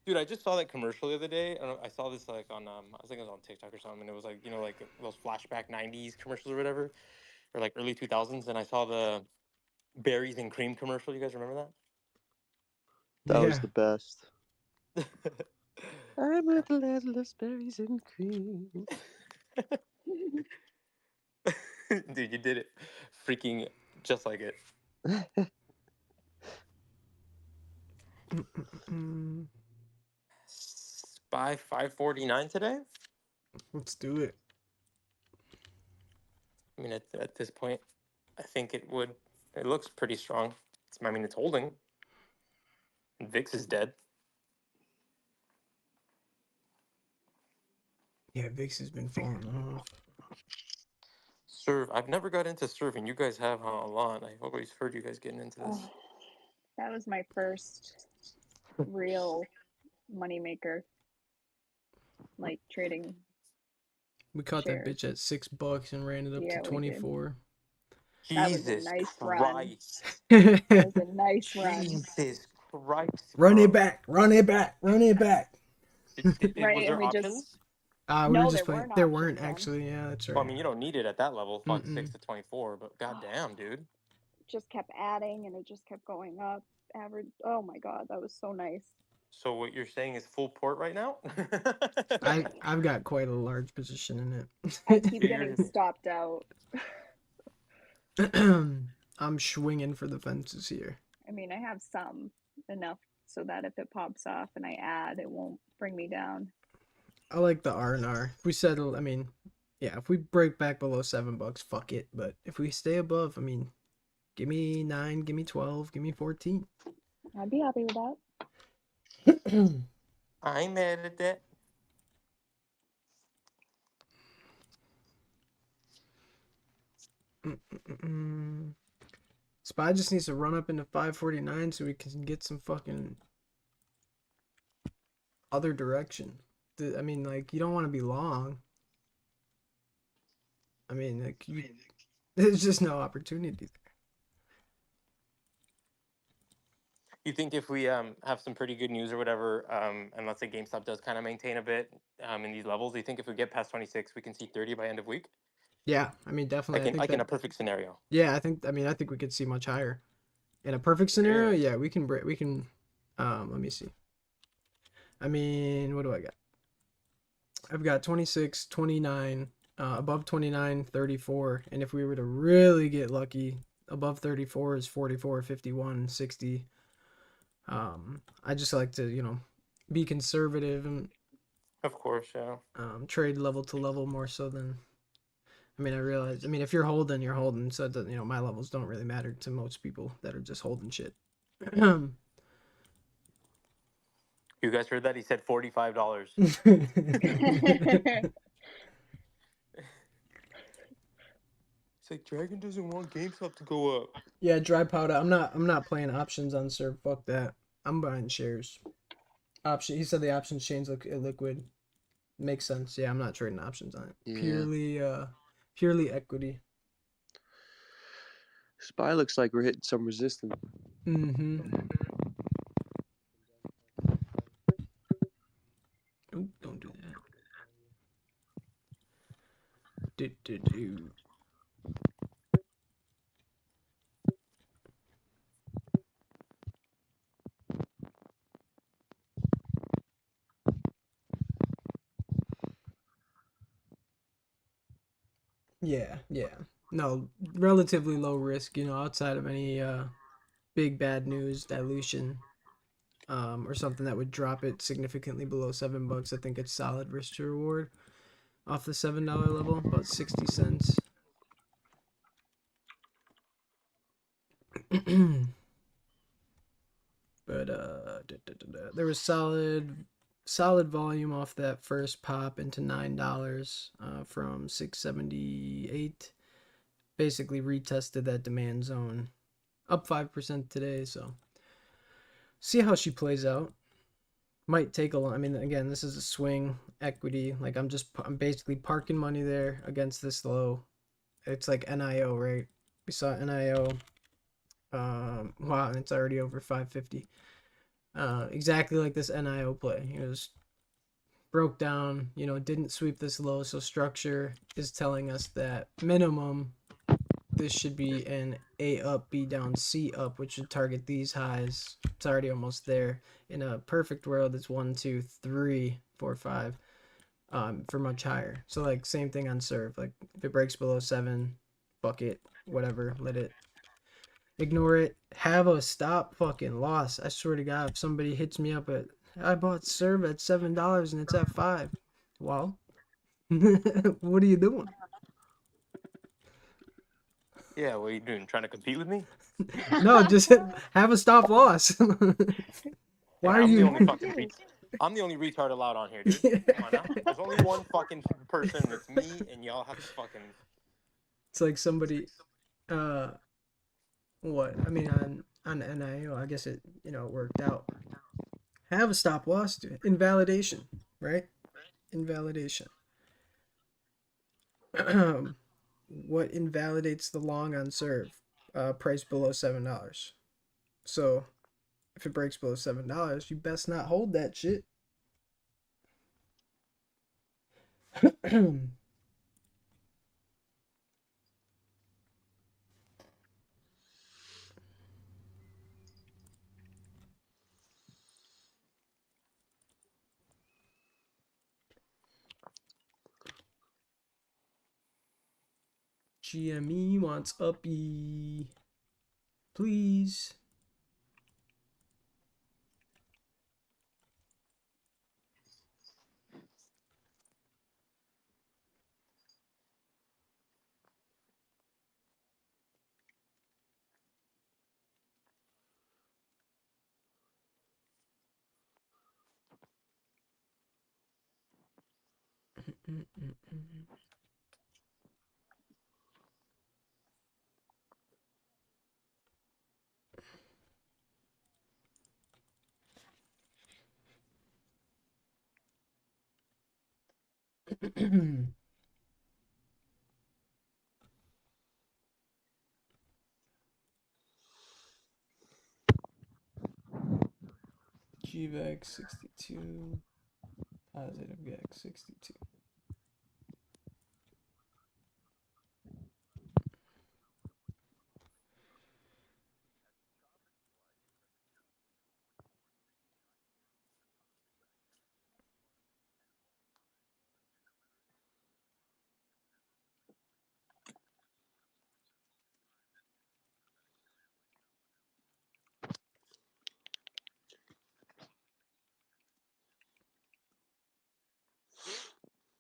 Dude, I just saw that commercial the other day. And I saw this like on I think it was on TikTok or something. And it was like, you know, like those flashback '90s commercials or whatever, or like early 2000s. And I saw the berries and cream commercial. You guys remember that? That was Yeah. the best. I'm with Lazarus berries and cream. Dude, you did it. Freaking just like it. Spy 549 today? Let's do it. I mean, at this point, I think it would. It looks pretty strong. I mean, it's holding. VIX is dead. Yeah, VIX has been falling off. Serve. I've never got into serving. You guys have a lot. I've always heard you guys getting into this. Oh, that was my first real moneymaker, like trading. We caught shares. that bitch at $6 and ran it up Yeah, to we did. 24. That was a Jesus nice Christ. run. That was a nice run. Jesus Christ. Run bro. it back. Run it back. Run it back. Right, Was and there we options? just We were no, just there playing. weren't There options weren't then. actually. Yeah, that's Well, I right. mean, you don't need it at that level, fuck, 6 Mm-mm. to 24, but goddamn, dude. Just kept adding, and it just kept going up. Average. Oh my god, that was so nice. So what you're saying is full port right now? I've got quite a large position in it. I keep getting stopped out. I'm swinging for the fences here. I mean, I have some enough so that if it pops off and I add, it won't bring me down. I like the R&R. If we settle, I mean, yeah, if we break back below $7, fuck it. But if we stay above, I mean, give me 9, give me 12, give me 14. I'd be happy with that. I ain't mad at that. Spy just needs to run up into 549 so we can get some fucking other direction. I mean, like, you don't want to be long. I mean, like, there's just no opportunity there. You think if we have some pretty good news or whatever, and let's say GameStop does kind of maintain a bit in these levels, do you think if we get past 26, we can see 30 by end of week? Yeah, I mean, definitely. Like in a perfect scenario. Yeah, I think we could see much higher. In a perfect scenario, yeah, we can let me see. I mean, what do I got? I've got 26, 29, above 29, 34, and if we were to really get lucky, above 34 is 44, 51, 60. I just like to, be conservative and Of course, yeah. Trade level to level more so than I realize if you're holding, you're holding, so that my levels don't really matter to most people that are just holding shit. You guys heard that? He said $45. It's like Dragon doesn't want GameStop to go up. Yeah, dry powder. I'm not playing options on serve. Fuck that. I'm buying shares. He said the options chains look illiquid. Makes sense. Yeah, I'm not trading options on it. Yeah. Purely equity. Spy looks like we're hitting some resistance. Mm-hmm. Ooh, don't do that. Do. Yeah. No, relatively low risk, outside of any big bad news, dilution. or something that would drop it significantly below $7, I think it's solid risk to reward off the $7 level, about 60 cents. But there was solid volume off that first pop into $9 from 678. Basically retested that demand zone, up 5% today. So see how she plays out. Might take a long. I mean, again, this is a swing equity. Like I'm basically parking money there against this low. It's like NIO, right? We saw NIO. Wow, and it's already over 550. Exactly like this NIO play. It was broke down, didn't sweep this low. So structure is telling us that minimum this should be an A up, B down, C up, which should target these highs. It's already almost there. In a perfect world, it's 1, 2, 3, 4, 5 for much higher. So like same thing on serve. Like if it breaks below 7, fuck it, whatever, let it. Ignore it. Have a stop fucking loss. I swear to God, if somebody hits me up I bought serve at $7 and it's at 5. Well, what are you doing? Yeah, what are you doing? Trying to compete with me? No, just have a stop loss. Yeah, Why are I'm the you? only fucking I'm the only retard allowed on here, dude. Come on now. There's only one fucking person. It's me, and y'all have to fucking. It's like somebody, what? I mean, on NIO, I guess it worked out. Have a stop loss, dude. Invalidation, right? Invalidation. What invalidates the long on serve? Price below $7. So if it breaks below $7, you best not hold that shit. GME wants uppy. Please. GVEX 62. Positive GEX 62.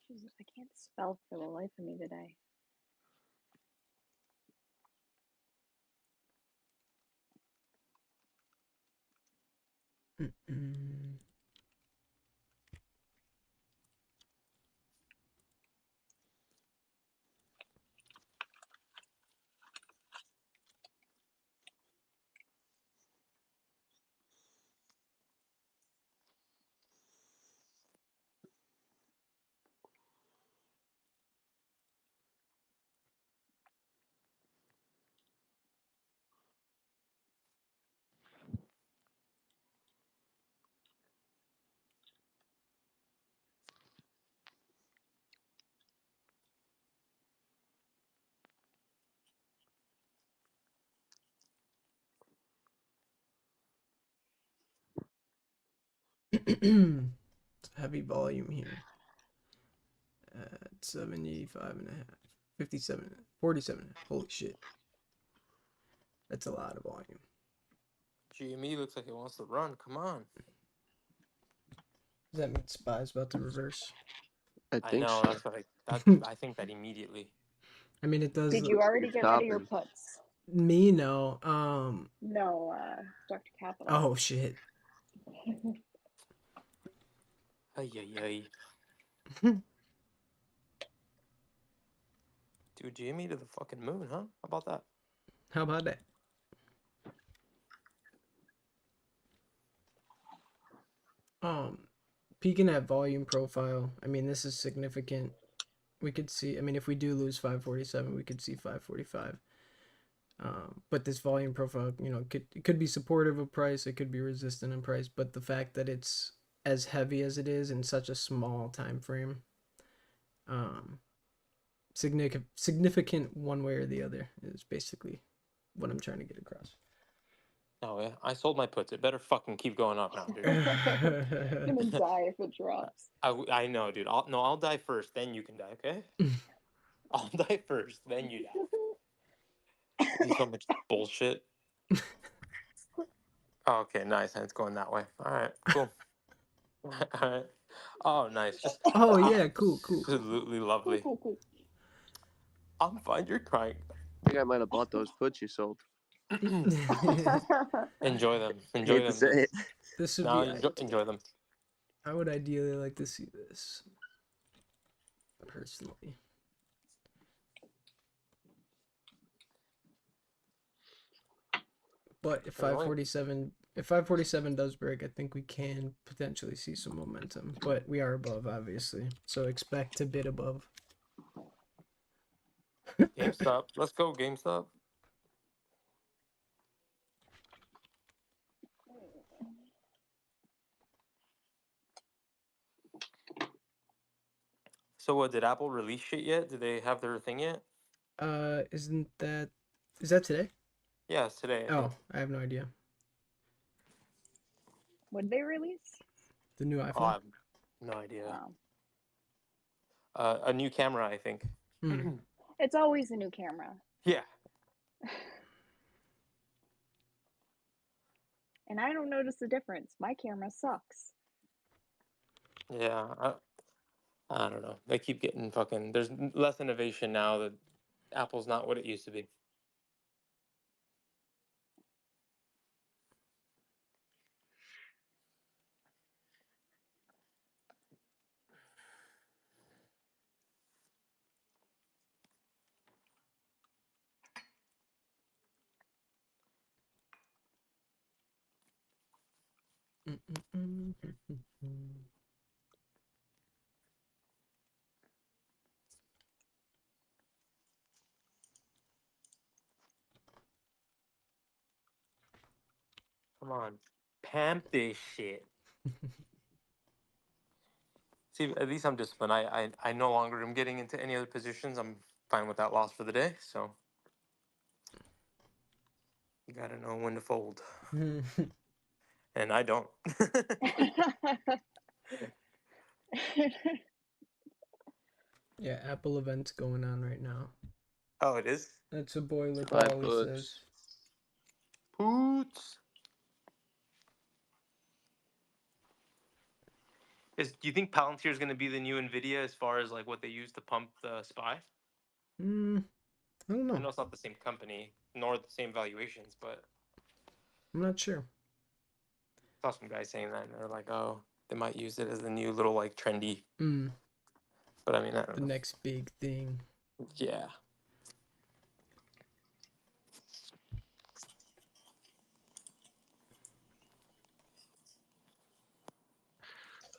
Jesus, I can't spell for the life of me today. It's heavy volume here. At 75 and a half. 57, 47. Holy shit. That's a lot of volume. GME looks like it wants to run. Come on. Does that mean SPY's about to reverse? I I think know. so. That's what I think that immediately. I mean, it does. Did you already Keep get rid of your stopping. puts? Me, no. No, Dr. Capital. Oh shit. Ay, ay, ay. Dude, GME to the fucking moon, huh? How about that? How about that? Peeking at volume profile. I mean, this is significant. We could see. I mean, if we do lose 547, we could see 545. But this volume profile, it could be supportive of price. It could be resistant in price. But the fact that it's as heavy as it is in such a small time frame, significant one way or the other is basically what I'm trying to get across. Oh yeah, I sold my puts. It better fucking keep going up now, dude. I'm gonna die if it drops. I know, dude. I'll die first, then you can die. Okay? I'll die first, then you die. This is so much bullshit. Oh, okay, nice. And it's going that way. All right, cool. All right. Oh, nice. Just Oh yeah, cool. absolutely lovely. Cool. I'm fine. You're crying. I think I might have bought those puts you sold. Enjoy them. Enjoy Hate to them. say it. This would No, be enjoy them. I would ideally like to see this personally. But if 547 does break, I think we can potentially see some momentum. But we are above, obviously, so expect to bid above. GameStop. Let's go, GameStop. So what, did Apple release shit yet? Did they have their thing yet? Is that today? Yeah, it's today, I think. I have no idea. What did they release? The new Oh, I iPhone? have no idea. Oh. A new camera, I think. It's always a new camera. Yeah. And I don't notice the difference. My camera sucks. Yeah. I don't know. They keep getting fucking. There's less innovation now. That Apple's not what it used to be. Come on, pamp this shit. See, at least I'm disciplined. I no longer am getting into any other positions. I'm fine with that loss for the day. So you gotta know when to fold, and I don't. Yeah, Apple event's going on right now. Oh, it is? That's a boiler Buy call, he puts. says. Poots. Do you think Palantir is going to be the new NVIDIA as far as like what they use to pump the SPY? I don't know. I know it's not the same company nor the same valuations, but I'm not sure. I saw some guys saying that and they're like, oh, they might use it as the new little like trendy. But I mean, I don't The know. next big thing. Yeah.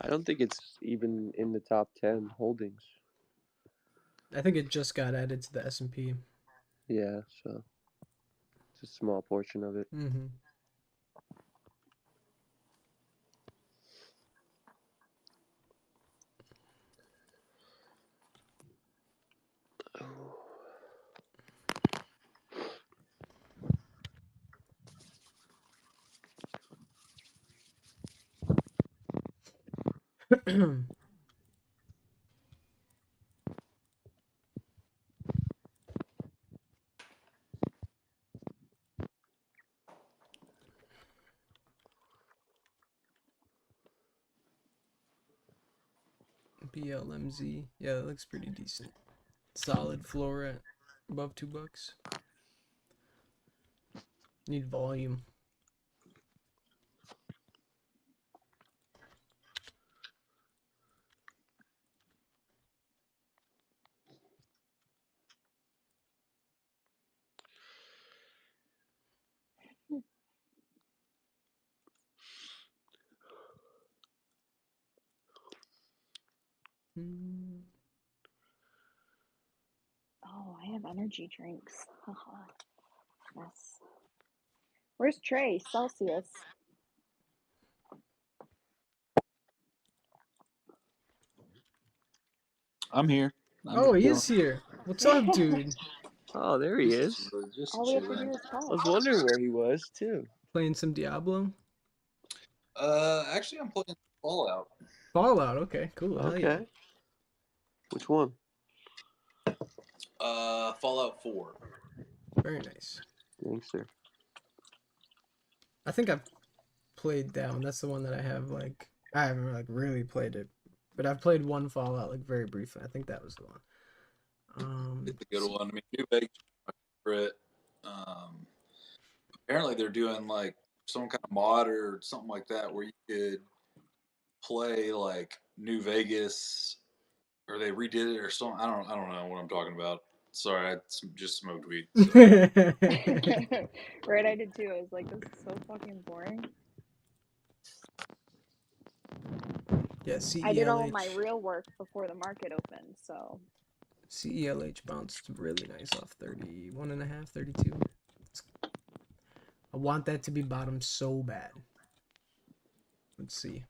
I don't think it's even in the top 10 holdings. I think it just got added to the S&P. Yeah, so it's a small portion of it. BLMZ. Yeah, that looks pretty decent. Solid floor at above $2. Need volume. Oh, I have energy drinks. Yes. Where's Trey? Celsius. I'm here. Oh, he is here. What's up, dude? Oh, there he is. All we have to do is I talk. was wondering where he was too. Playing some Diablo? Actually, I'm playing Fallout. Fallout, okay, cool. Hell yeah. Okay. Which one? Fallout 4. Very nice. Gangster. I think I've played that one. That's the one that I have like I haven't like really played it, but I've played one Fallout like very briefly. I think that was the one. It's a good one. I mean, New Vegas is my favorite. Apparently, they're doing like some kind of mod or something like that where you could play like New Vegas, or they redid it or something. I don't know what I'm talking about. Sorry, I just smoked weed. So. Right, I did too. I was like, this is so fucking boring. Yeah, CELH. I did all my real work before the market opened, so. CELH bounced really nice off 31.5, 32. I want that to be bottom so bad. Let's see.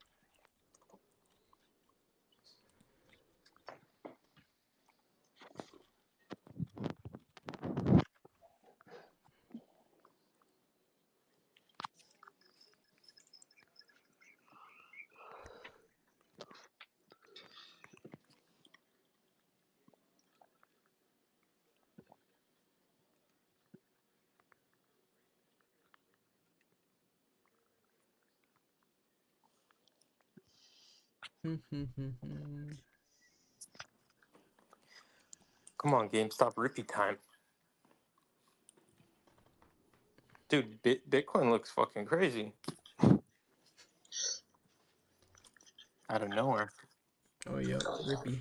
Come on, GameStop Rippy time. Dude, Bitcoin looks fucking crazy. Out of nowhere. Oh, yep, Rippy.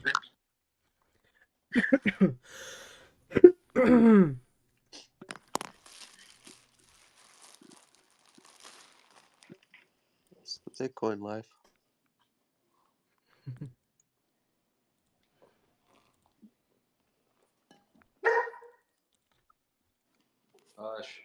It's the Bitcoin life. Gosh.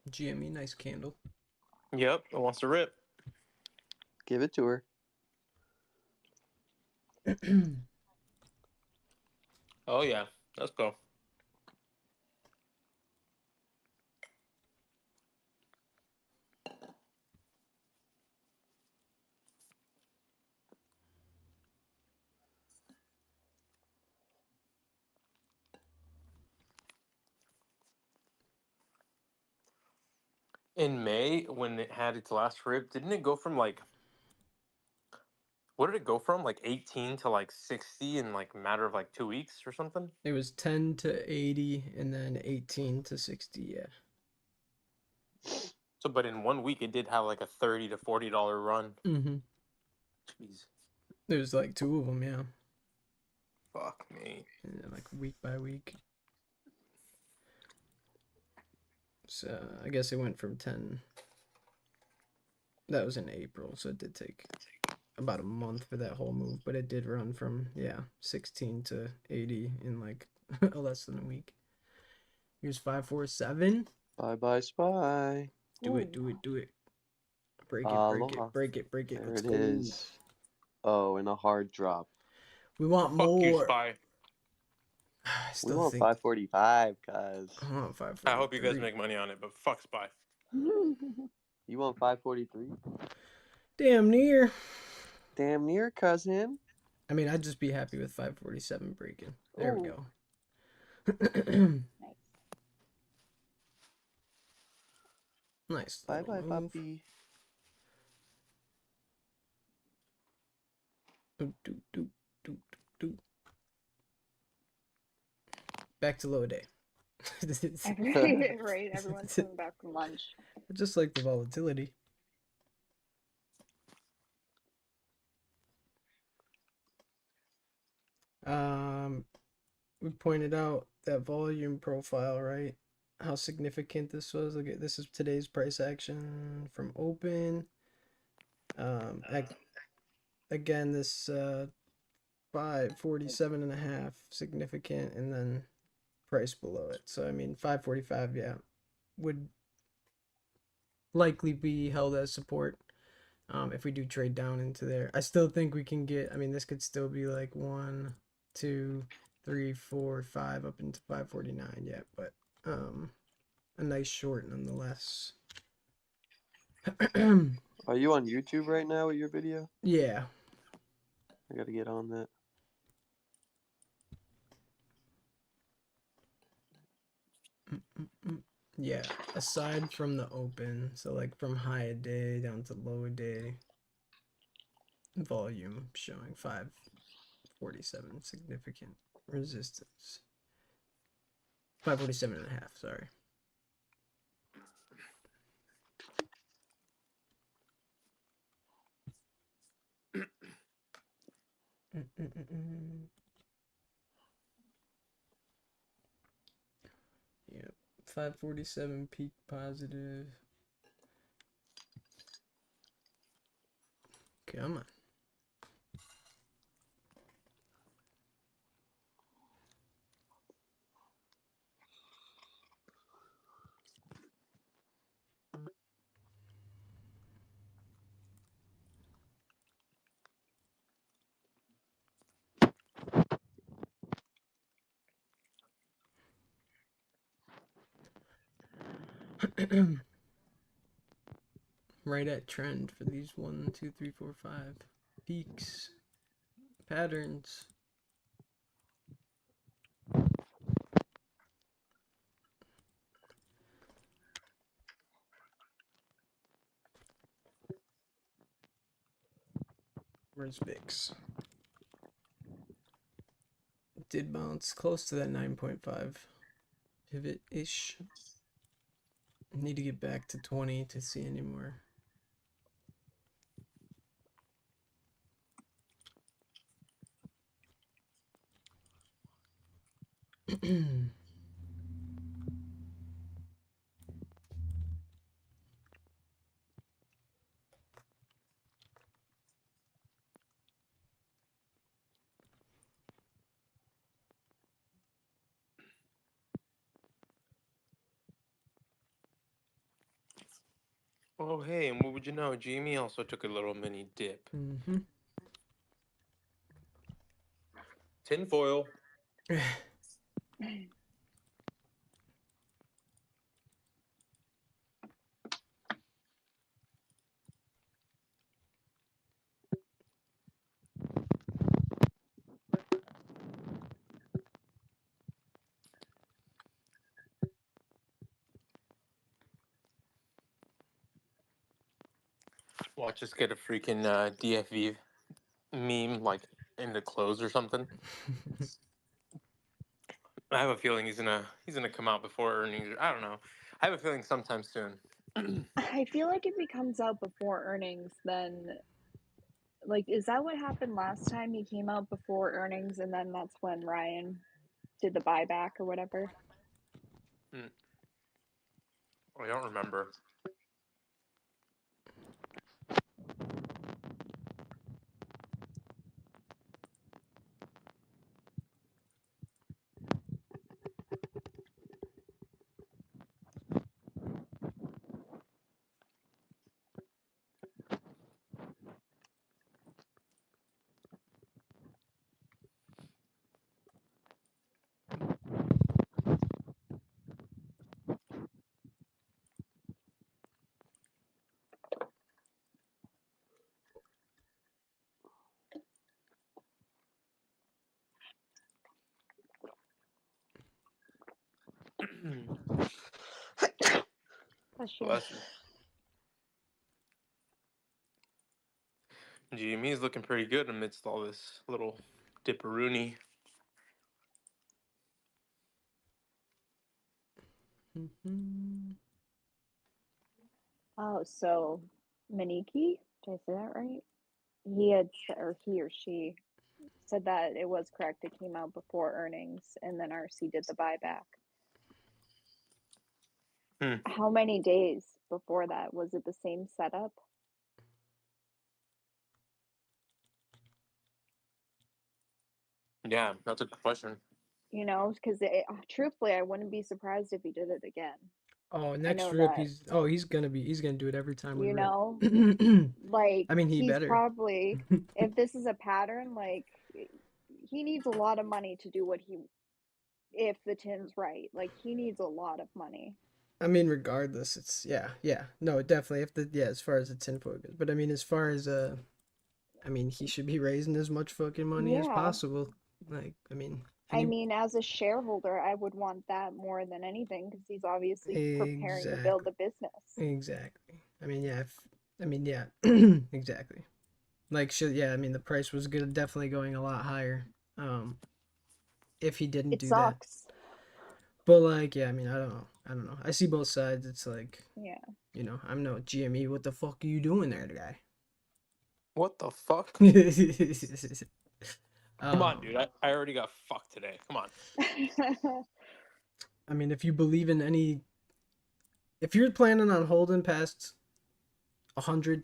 GME, nice candle. Yep, it wants to rip. Give it to her. Oh yeah, let's go. In May, when it had its last rip, didn't it go from like What did it go from? Like 18 to like 60 in like a matter of like 2 weeks or something? It was 10 to 80 and then 18 to 60. Yeah. So, but in 1 week, it did have like a $30 to $40 run. Mm-hmm. Jeez. There's like 2 of them. Yeah. Fuck me. And like week by week. So I guess it went from 10. That was in April, so it did take about a month for that whole move, but it did run from 16 to 80 in like less than a week. Here's 547. Bye spy. Do it. Break it. Aloha. There Let's it go. is. Oh, and a hard drop. We want Fuck you, more. Spy. We want 545, guys. I want 543. I hope you guys make money on it, but fuck Spy. You want 543? Damn near. Damn near, cousin. I mean, I'd just be happy with 547 breaking. There we go. Nice. Bye bye, puppy. Back to low day. Right, everyone's coming back from lunch. I just like the volatility. We pointed out that volume profile, right? How significant this was. Look at this is today's price action from open. Again, this 547.5 significant, and then price below it. So I mean 545, yeah, would likely be held as support if we do trade down into there. I still think we can get, I mean, this could still be like 1, 2, 3, 4, 5 up into 549 yet, but a nice short nonetheless. Are you on YouTube right now with your video? Yeah. I gotta get on that. Yeah, aside from the open, so like from high a day down to low a day, volume showing 547 significant resistance. 547.5, sorry. Yep, 547 peak positive. Come on. Right at trend for these 1, 2, 3, 4, 5 peaks, patterns. Where's VIX? Did bounce close to that 9.5 pivot-ish. Need to get back to 20 to see any more. Oh, hey, and what would you know? GME also took a little mini dip. Mm-hmm. Tinfoil. Watch us get a freaking DFV meme like in the clothes or something. I have a feeling he's gonna come out before earnings. I don't know. I have a feeling sometime soon. I feel like if he comes out before earnings, then like, is that what happened last time? He came out before earnings, and then that's when Ryan did the buyback or whatever. I don't remember. Bless you. Bless you. GME is looking pretty good amidst all this little dipperoonie. Oh, so Maniki, did I say that right? He had, or he or she said that it was correct. It came out before earnings, and then RC did the buyback. How many days before that? Was it the same setup? Yeah, that's a good question. You know, because truthfully, I wouldn't be surprised if he did it again. Oh, I next know rip, that, he's gonna do it every time we you rip. know, like I mean, he he's better. probably, if this is a pattern, like he needs a lot of money to do what if the tin's right, like he needs a lot of money. I mean, regardless, it's no, definitely. As far as the tinfoil goes, but I mean, as far as I mean, he should be raising as much fucking money as Yeah. possible. Like, I mean, I mean, as a shareholder, I would want that more than anything because he's obviously preparing to build a business. Exactly. I mean, yeah, exactly. Like, I mean, the price was definitely going a lot higher. If he didn't It do that. sucks. But like, yeah, I mean, I don't know. I see both sides. It's like, yeah, I'm no GME. What the fuck are you doing there, guy? What the fuck? Come on, dude. I already got fucked today. Come on. I mean, if you believe in if you're planning on holding past $100,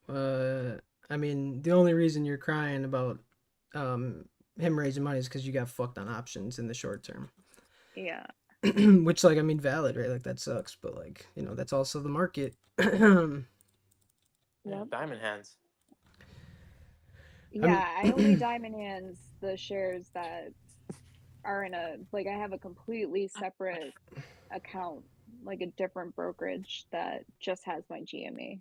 $200, I mean, the only reason you're crying about him raising money is because you got fucked on options in the short term. Yeah. Which, like, I mean, valid, right? Like, that sucks, but like, that's also the market. Yeah, diamond hands. Yeah, I only diamond hands the shares that are in I have a completely separate account, like a different brokerage that just has my GME.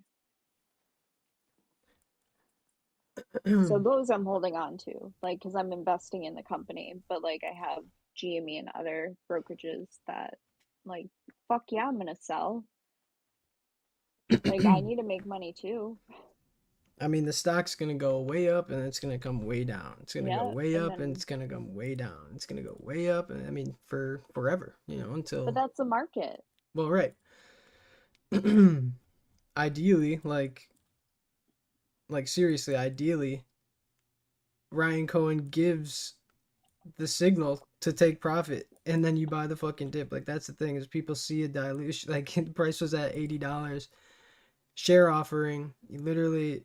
So those I'm holding on to, like, because I'm investing in the company, but like I have GME and other brokerages that, like, fuck yeah, I'm gonna sell. Like, I need to make money too. I mean, the stock's gonna go way up and it's gonna come way down. It's gonna go way and up and then, it's gonna come way down. It's gonna go way up, and I mean, for forever, until. but that's the market. Well, right. Ideally, like seriously, ideally, Ryan Cohen gives the signal to take profit, and then you buy the fucking dip. Like, that's the thing, is people see a dilution. Like, the price was at $80. Share offering, you literally,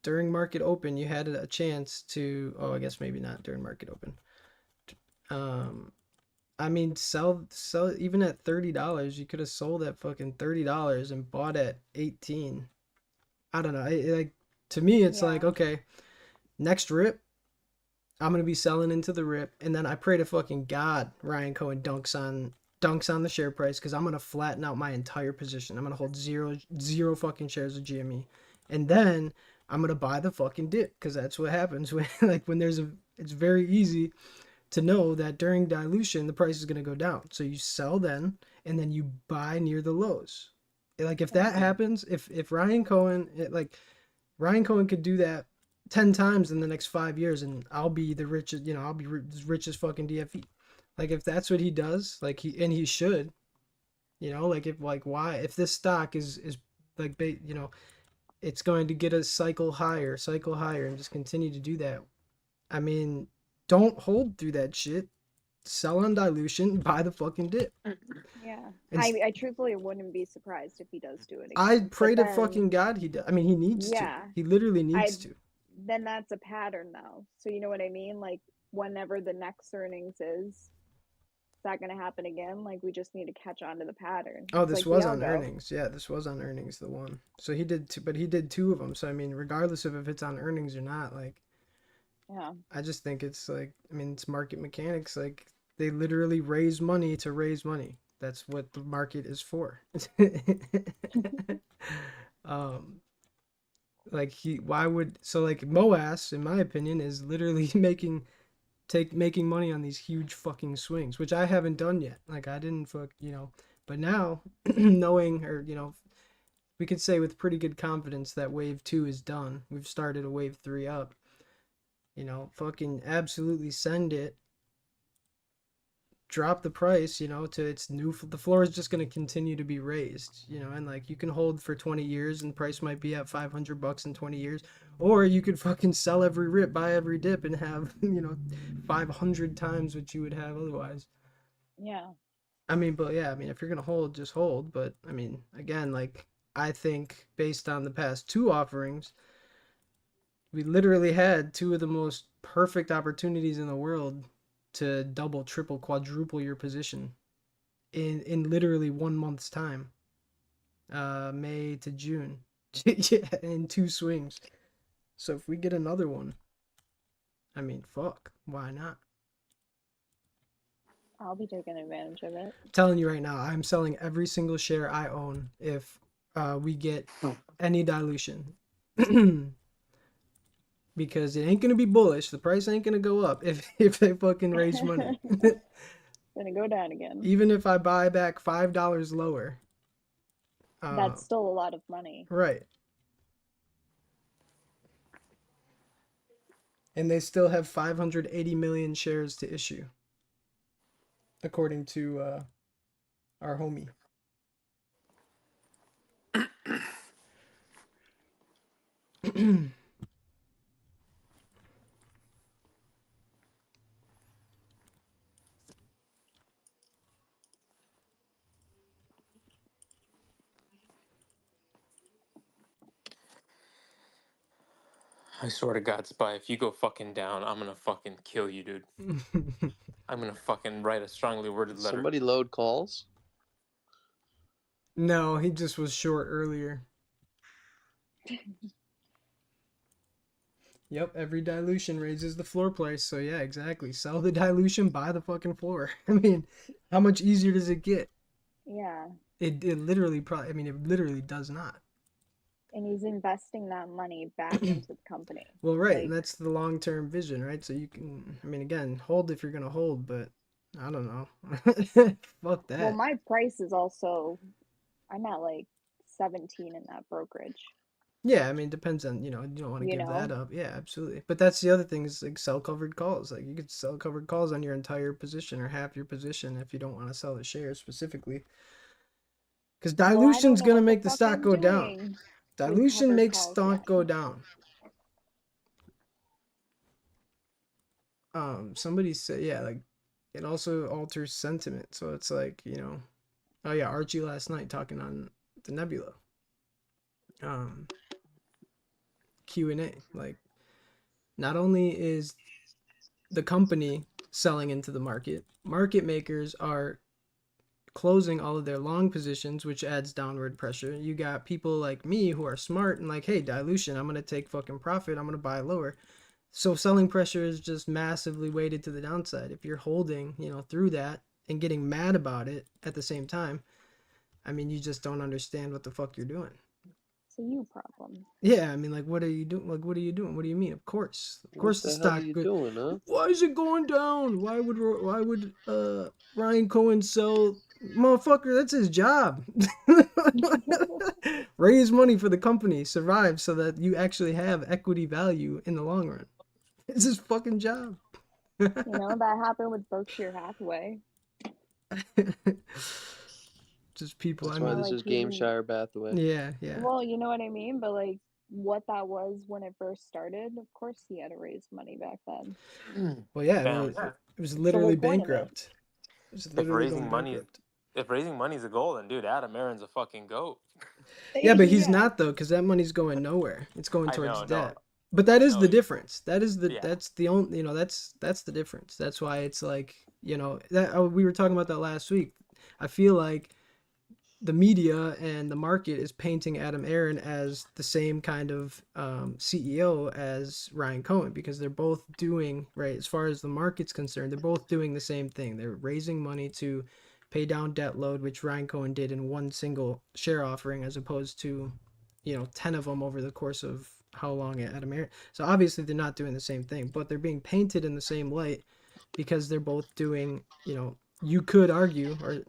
during market open, you had a chance to, I guess maybe not during market open. I mean, sell even at $30. You could have sold at fucking $30 and bought at 18. I don't know. Like, to me, it's like, okay, next rip, I'm gonna be selling into the rip, and then I pray to fucking God Ryan Cohen dunks on the share price, because I'm gonna flatten out my entire position. I'm gonna hold zero fucking shares of GME, and then I'm gonna buy the fucking dip, because that's what happens when it's very easy to know that during dilution the price is gonna go down. So you sell then, and then you buy near the lows. Like, if that happens, if Ryan Cohen, Ryan Cohen could do that 10 times in the next 5 years, and I'll be the richest, I'll be as rich as fucking DFE. Like, if that's what he does, like, he should, like, why, if this stock is like, it's going to get a cycle higher, and just continue to do that. I mean, don't hold through that shit. Sell on dilution, buy the fucking dip. Yeah. And I truthfully wouldn't be surprised if he does do it again. I But pray to then, fucking God he does. I mean, he needs to. yeah, He literally needs to. then that's a pattern though. So you know what I mean? Like whenever the next earnings is that going to happen again? Like we just need to catch on to the pattern. Oh, It's this like was the on algo. earnings. Yeah, this was on earnings, the one. So he did two, but he did two of them. So I mean, regardless of if it's on earnings or not, like, Yeah. I just think it's like, I mean, it's market mechanics. Like, they literally raise money to raise money. That's what the market is for. Like like Moas, in my opinion, is literally making money on these huge fucking swings, which I haven't done yet. Like, I didn't but now knowing, or we could say with pretty good confidence that wave 2 is done. We've started a wave 3 up. Fucking absolutely send it. Drop the price, to its the floor is just going to continue to be raised, and like you can hold for 20 years and the price might be at $500 in 20 years, or you could fucking sell every rip, buy every dip, and have 500 times what you would have otherwise. Yeah. I mean, but yeah, I mean, if you're going to hold, just hold. But I mean, again, like, I think based on the past two offerings, we literally had two of the most perfect opportunities in the world to double, triple, quadruple your position in literally 1 month's time. May to June. Yeah, in two swings. So if we get another one, I mean, fuck, why not? I'll be taking advantage of it. I'm telling you right now, I'm selling every single share I own if we get any dilution. Because it ain't gonna be bullish. The price ain't gonna go up if they fucking raise money. It's gonna go down again. Even if I buy back $5 lower. That's still a lot of money. Right. And they still have 580 million shares to issue, according to our homie. I swear to God, Spy, if you go fucking down, I'm gonna fucking kill you, dude. I'm gonna fucking write a strongly worded letter. Somebody load calls? No, he just was short earlier. Yep, every dilution raises the floor price. So yeah, exactly. Sell the dilution, buy the fucking floor. I mean, how much easier does it get? Yeah. It literally probably, I mean, it literally does not. And he's investing that money back into the company. Well, right, Like, and that's the long-term vision, right? So you can, I mean, again, hold if you're gonna hold, but I don't know. Fuck that. well, my price is also, I'm at like 17 in that brokerage. Yeah, I mean, it depends on, you don't want to give that up. Yeah, absolutely. But that's the other thing is like sell covered calls. Like you could sell covered calls on your entire position or half your position if you don't want to sell the shares specifically. Because dilution's gonna make the stock go down. Dilution makes stock go down. Somebody said, yeah, like it also alters sentiment. So it's like, oh yeah, Archie last night talking on the Nebula. Q&A, like, not only is the company selling into the market makers are closing all of their long positions, which adds downward pressure. You got people like me who are smart and like, hey, dilution, I'm gonna take fucking profit, I'm gonna buy lower. So selling pressure is just massively weighted to the downside. If you're holding, through that and getting mad about it at the same time, I mean, you just don't understand what the fuck you're doing. It's a you problem. Yeah, I mean, like, what are you doing? Like, what are you doing? What do you mean? Of course, What the the stock. hell are you doing, huh? Why is it going down? Why would Ryan Cohen sell Motherfucker, that's his job. Raise money for the company, survive so that you actually have equity value in the long run. It's his fucking job. You know, that happened with Berkshire Hathaway. Just people. That's I why mean, this is Gameshire Bathaway. yeah, yeah. Well, you know what I mean? But like what that was when it first started, of course he had to raise money back then. Well, yeah, Damn. it was It's the literally whole point of it. bankrupt. It was literally going bankrupt. If raising money's a goal, then dude, Adam Aaron's a fucking goat. Yeah, but he's not though, because that money's going nowhere. It's going I towards know, debt. no. But that is No, the difference. That is the yeah. that's the only that's the difference. That's why it's like that we were talking about that last week. I feel like the media and the market is painting Adam Aaron as the same kind of CEO as Ryan Cohen because they're both doing right as far as the market's concerned. They're both doing the same thing. They're raising money to pay down debt load, which Ryan Cohen did in one single share offering, as opposed to 10 of them over the course of how long at Adam Aaron. So obviously they're not doing the same thing, but they're being painted in the same light because they're both doing. You could argue, or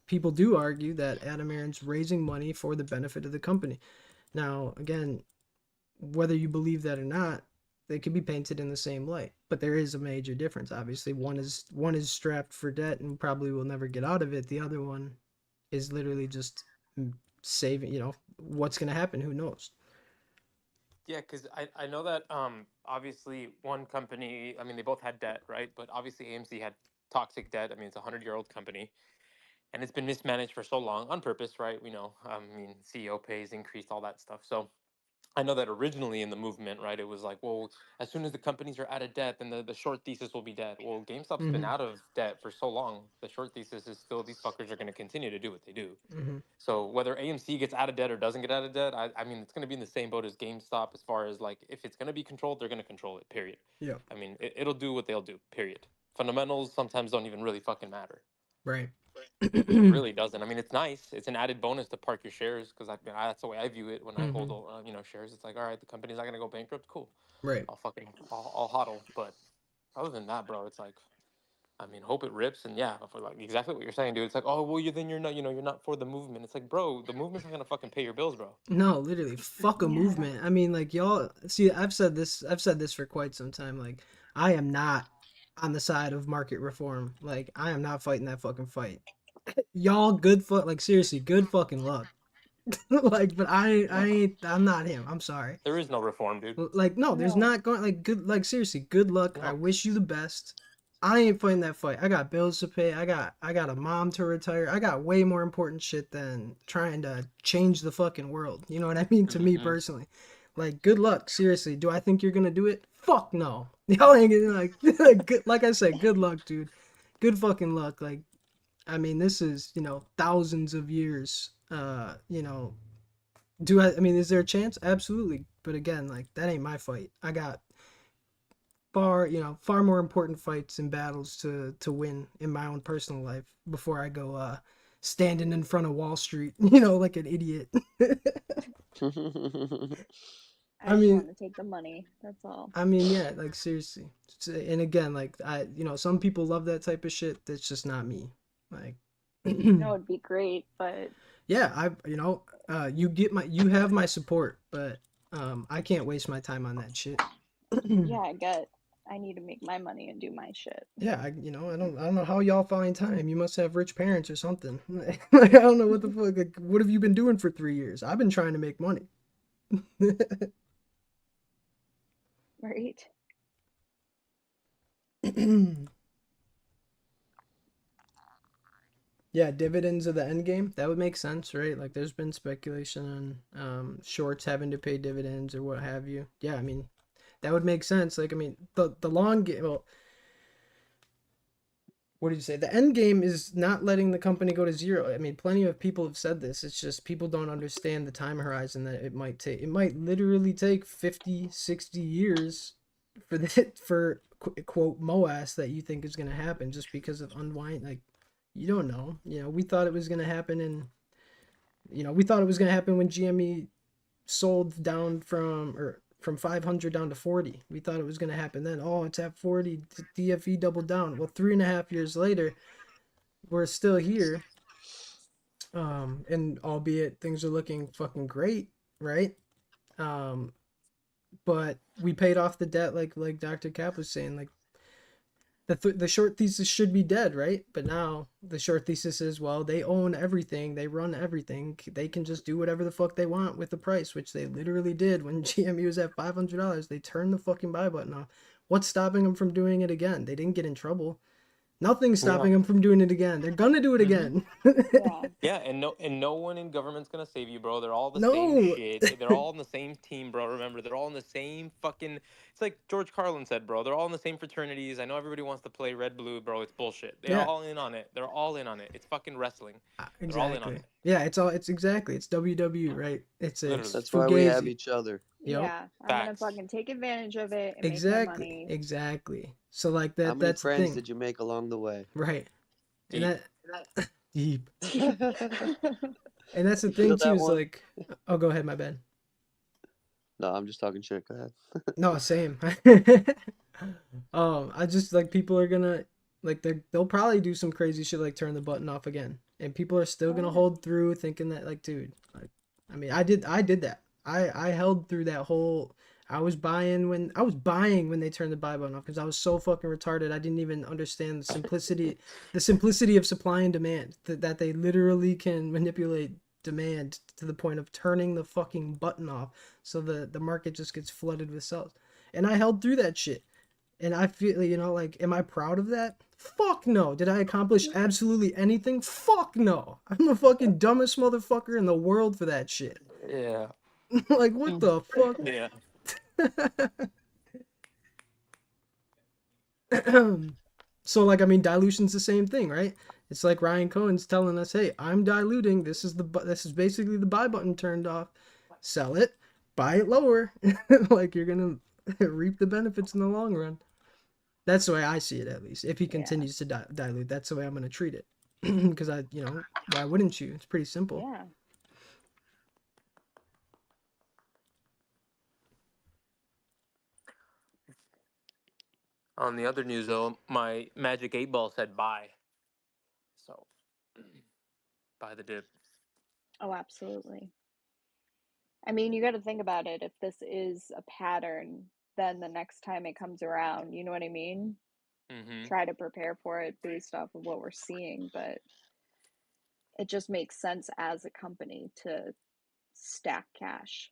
people do argue, that Adam Aaron's raising money for the benefit of the company. Now, again, whether you believe that or not, they could be painted in the same light, but there is a major difference. Obviously, one is strapped for debt and probably will never get out of it. The other one is literally just saving. What's going to happen? Who knows? Yeah, because I know that obviously one company, I mean, they both had debt, right? But obviously AMC had toxic debt. I mean, it's a 100-year-old company, and it's been mismanaged for so long on purpose, right? We know. I mean, CEO pays increased, all that stuff. So I know that originally in the movement, right, it was like, well, as soon as the companies are out of debt, then the short thesis will be dead. Well, GameStop's been out of debt for so long. The short thesis is still these fuckers are going to continue to do what they do. So whether AMC gets out of debt or doesn't get out of debt, I mean, it's going to be in the same boat as GameStop as far as like, if it's going to be controlled, they're going to control it, period. Yeah. I mean, it'll do what they'll do, period. Fundamentals sometimes don't even really fucking matter. Right. It really doesn't. I mean, it's nice. It's an added bonus to park your shares because that's the way I view it when I hold shares. It's like, all right, the company's not gonna go bankrupt. Cool. Right. I'll hodl. But other than that, bro, it's like, I mean, hope it rips. And yeah, for like exactly what you're saying, dude. It's like, oh well, you're not, you're not for the movement. It's like, bro, the movement's not gonna fucking pay your bills, bro. No, literally, fuck a movement. I mean, like, y'all see, I've said this for quite some time. Like, I am not on the side of market reform. Like, I am not fighting that fucking fight. Y'all like, seriously, good fucking luck. Like, but I'm not him. I'm sorry. There is no reform, dude. Like, no, there's No. not going, like, good, like, seriously, good luck. I wish you the best. I ain't fighting that fight. I got bills to pay. I got a mom to retire. I got way more important shit than trying to change the fucking world. You know what I mean? To me personally. Like, good luck. Seriously. Do I think you're gonna do it? Fuck no. Y'all ain't gonna, like good, like I said, good luck, dude. Good fucking luck. Like, I mean, this is, thousands of years. I mean, is there a chance? Absolutely. But again, like, that ain't my fight. I got far more important fights and battles to win in my own personal life before I go standing in front of Wall Street, like an idiot. I mean, want to take the money. That's all. I mean, yeah, like, seriously. And again, like, some people love that type of shit. That's just not me. Like, no, it'd be great, but yeah, you have my support, but I can't waste my time on that shit. yeah, I need to make my money and do my shit. Yeah, I don't know how y'all find time. You must have rich parents or something. Like, I don't know what the fuck. Like, what have you been doing for 3 years? I've been trying to make money. Right. Yeah, dividends are the end game. That would make sense, right? Like, there's been speculation on shorts having to pay dividends or what have you. Yeah, I mean, that would make sense. Like, I mean, the long game. Well, what did you say? The end game is not letting the company go to zero. I mean, plenty of people have said this. It's just people don't understand the time horizon that it might take. It might literally take 50, 60 years for quote MOAS that you think is going to happen just because of unwind. Like, you don't know. We thought it was going to happen we thought it was going to happen when GME sold down from 500 down to 40. We thought it was going to happen then. Oh, it's at 40. DFE doubled down. Well, 3.5 years later, we're still here. And albeit things are looking fucking great, right? But we paid off the debt, like Dr. Cap was saying, like the short thesis should be dead, right? But now the short thesis is, well, they own everything, they run everything, they can just do whatever the fuck they want with the price, which they literally did when GME was at $500. They turned the fucking buy button off. What's stopping them from doing it again? They didn't get in trouble. Nothing's stopping them from doing it again. They're gonna do it again. Yeah. Yeah, and no one in government's gonna save you, bro. They're all the same No. shit. They're all on the same team, bro. Remember, they're all in the same fucking. It's like George Carlin said, bro. They're all in the same fraternities. I know everybody wants to play red blue, bro. It's bullshit. They're Yeah. all in on it. They're all in on it. It's fucking wrestling. They're all in on Exactly. it. Yeah, it's exactly. It's WWE, right? It's That's why we have Fugazi. each other. Yep. Yeah, I'm gonna fucking take advantage of it and make my Exactly. money. Exactly. So like How many that's the friends thing. did you make along the way? Right. Deep. And that deep. And that's the You feel thing too, that is one? like, oh, go ahead, my bad. No, I'm just talking shit. Go ahead. No, same. I just like people are gonna like they'll probably do some crazy shit like turn the button off again, and people are still gonna hold through, thinking that like, dude, like, I mean, I did that. I held through that whole. I was buying when they turned the buy button off because I was so fucking retarded. I didn't even understand the simplicity of supply and demand. That they literally can manipulate demand to the point of turning the fucking button off, so the market just gets flooded with sales. And I held through that shit. And I feel, like, am I proud of that? Fuck no. Did I accomplish absolutely anything? Fuck no. I'm the fucking dumbest motherfucker in the world for that shit. Yeah. Like, what the fuck? Yeah. So, like, I mean, dilution's the same thing, right? It's like Ryan Cohen's telling us, hey, I'm diluting. This is basically the buy button turned off. Sell it, buy it lower. Like, you're gonna reap the benefits in the long run. That's the way I see it, at least. If he continues to dilute, that's the way I'm gonna treat it. Because why wouldn't you? It's pretty simple. Yeah. On the other news, though, my Magic 8 Ball said buy. So, buy the dip. Oh, absolutely. I mean, you got to think about it. If this is a pattern, then the next time it comes around, you know what I mean? Mm-hmm. Try to prepare for it based off of what we're seeing, but it just makes sense as a company to stack cash.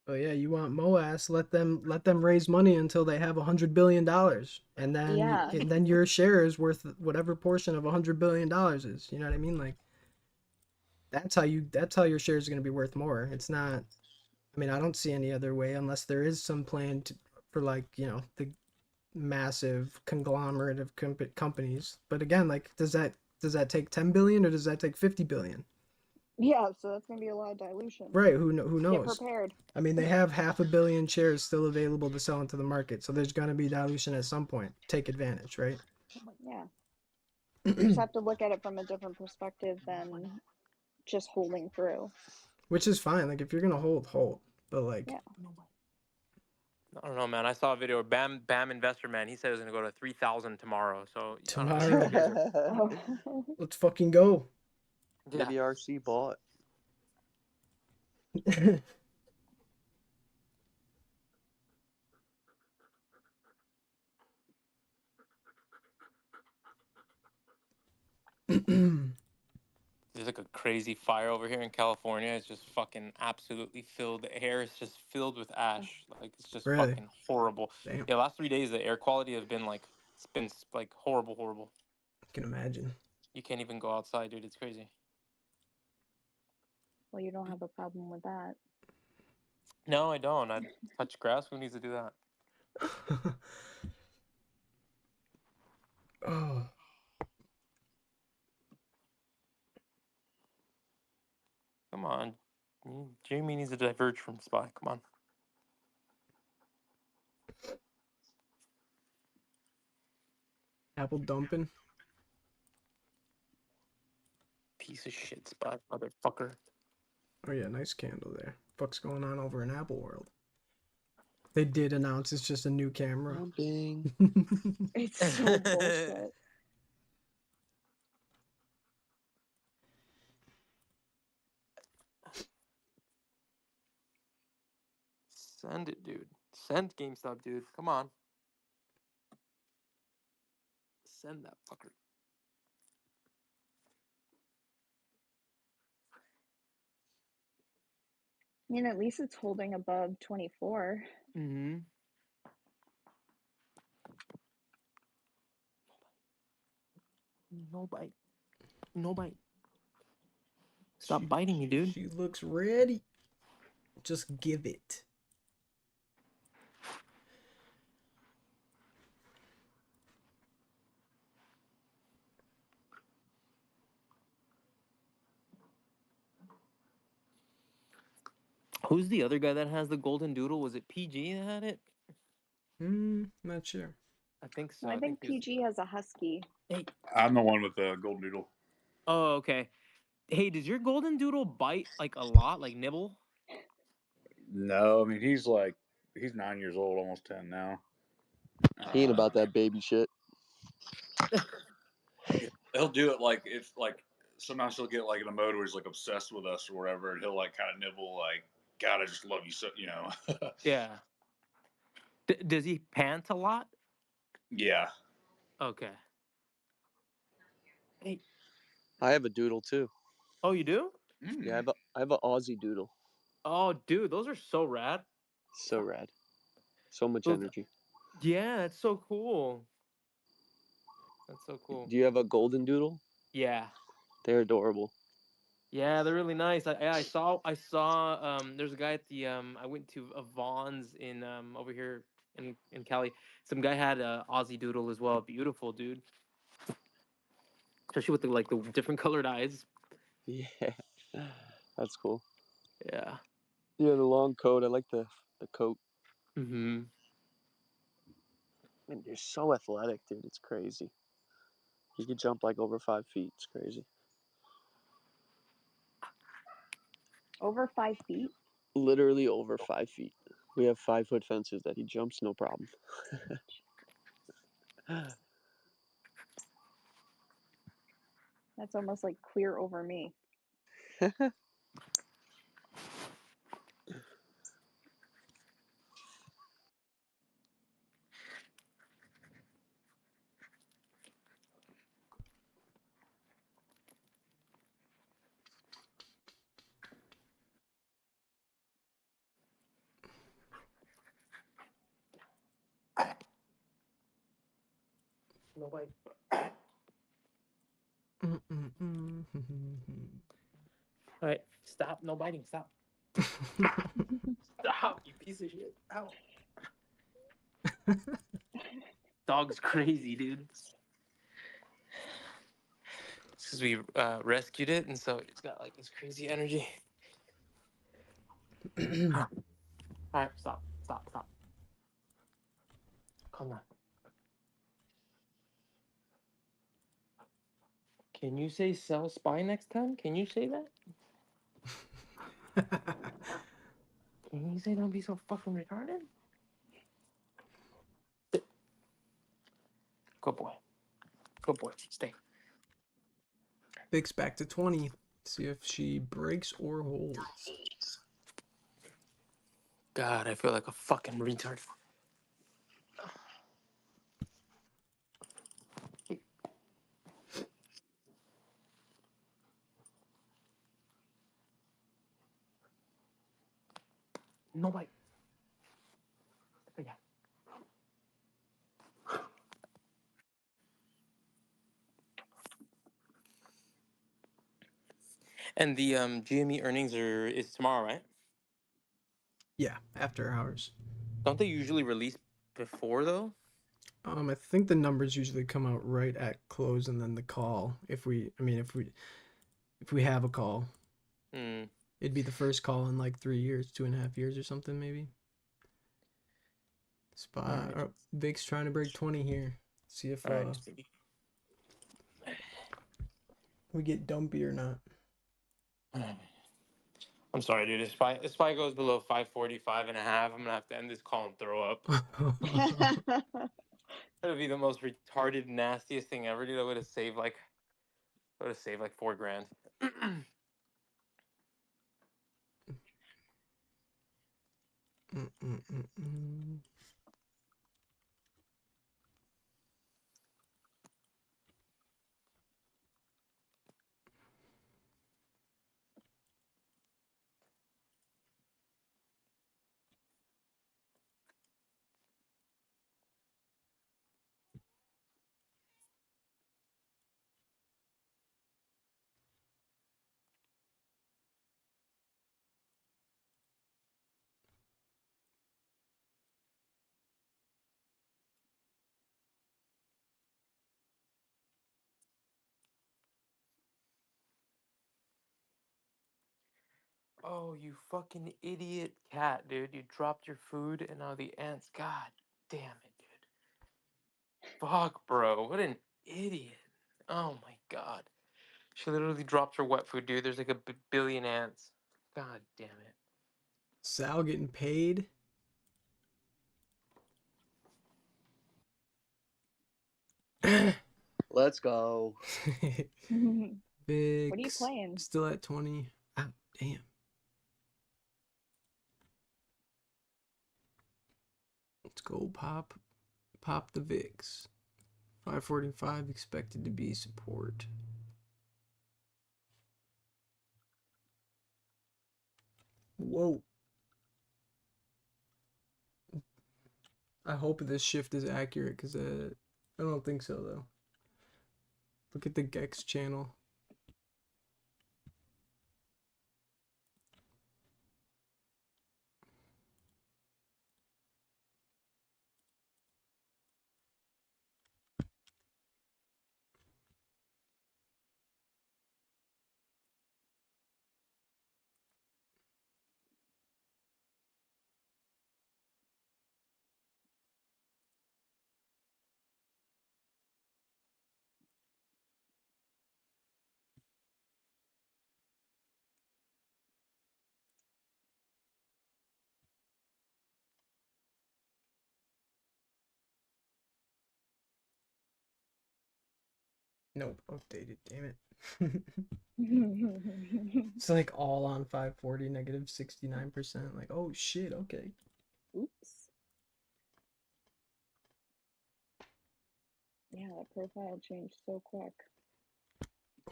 Oh yeah, you want MOAS? Let them raise money until they have $100 billion, and then your share is worth whatever portion of $100 billion is. You know what I mean? Like that's how your share is going to be worth more. It's not. I mean, I don't see any other way unless there is some plan for like the massive conglomerate of companies. But again, like does that take 10 billion or does that take 50 billion? Yeah, so that's gonna be a lot of dilution. Right? Who knows? Get prepared. I mean, they have 500 million shares still available to sell into the market, so there's gonna be dilution at some point. Take advantage, right? Yeah. You just have to look at it from a different perspective than just holding through. Which is fine. Like if you're gonna hold. But like, yeah. I don't know, man. I saw a video of Bam Investor Man. He said it was gonna go to 3,000 tomorrow. So tomorrow, let's fucking go. Maybe RC bought. There's like a crazy fire over here in California. It's just fucking absolutely filled. The air is just filled with ash. Like it's just Really? fucking horrible. Damn. Yeah, last 3 days the air quality has been like horrible. I can imagine. You can't even go outside, dude. It's crazy. Well, you don't have a problem with that. No, I don't. I touch grass. Who needs to do that? Oh. Come on. Jamie needs to diverge from Spy. Come on. Apple dumping. Piece of shit, Spy, motherfucker. Oh yeah, nice candle there. What's going on over in Apple World? They did announce it's just a new camera. It's so bullshit. Send it, dude. Send GameStop, dude. Come on. Send that fucker. I mean, at least it's holding above 24. Mm-hmm. No bite. No bite. Stop biting me, dude. She looks ready. Just give it. Who's the other guy that has the golden doodle? Was it PG that had it? Not sure. I think so. I think he was- PG has a husky. Hey. I'm the one with the golden doodle. Oh, okay. Hey, does your golden doodle bite like a lot, like nibble? No, I mean he's 9 years old, almost 10 now. He ain't about that baby shit. He'll do it like if like sometimes he'll get like in a mode where he's like obsessed with us or whatever, and he'll like kind of nibble like, God, I just love you so, you know. Yeah. Does he pant a lot? Yeah. Okay. Hey. I have a doodle too. Oh, you do? Yeah, I have an Aussie doodle. Oh, dude, those are so rad. So rad. So much Those- energy. Yeah, that's so cool. That's so cool. Do you have a golden doodle? Yeah. They're adorable. Yeah, they're really nice. I saw there's a guy at the I went to a Vaughn's in over here in Cali. Some guy had a Aussie doodle as well. Beautiful, dude. Especially with the different colored eyes. Yeah. That's cool. Yeah. Yeah, the long coat. I like the coat. Mm-hmm. And they're so athletic, dude. It's crazy. He could jump like over 5 feet. It's crazy. Over 5 feet? Literally over 5 feet. We have 5-foot fences that he jumps, no problem. That's almost like clear over me. No bite. All right, stop. No biting. Stop. Stop, you piece of shit. Ow. Dog's crazy, dude. Because we rescued it, and so it's got like this crazy energy. All right, stop. Calm down. Can you say sell spy next time? Can you say that? Can you say don't be so fucking retarded? Sit. Good boy. Good boy. Stay. Big's back to 20. See if she breaks or holds. God, I feel like a fucking retard. No bite. Yeah. And the GME earnings is tomorrow, right? Yeah, after hours. Don't they usually release before though? I think the numbers usually come out right at close and then the call. If we have a call, it'd be the first call in like 3 years, 2.5 years or something maybe. Spot. Right. Vic's trying to break 20 here. See if All right. we get dumpy or not. I'm sorry, dude. If SPY goes below 545 and a half, I'm gonna have to end this call and throw up. That'd be the most retarded, nastiest thing ever, dude. I would have saved like $4,000. Oh, you fucking idiot cat, dude. You dropped your food and now the ants. God damn it, dude. Fuck, bro. What an idiot. Oh my god. She literally dropped her wet food, dude. There's like a billion ants. God damn it. Sal getting paid. Let's go. Big. What are you playing? Still at 20. Ah, damn. Let's go pop the VIX. 545 expected to be support. Whoa. I hope this shift is accurate because I don't think so though. Look at the Gex channel. Nope, updated, damn it. It's like all on 540, negative 69%. Like, oh shit, okay. Oops. Yeah, that profile changed so quick.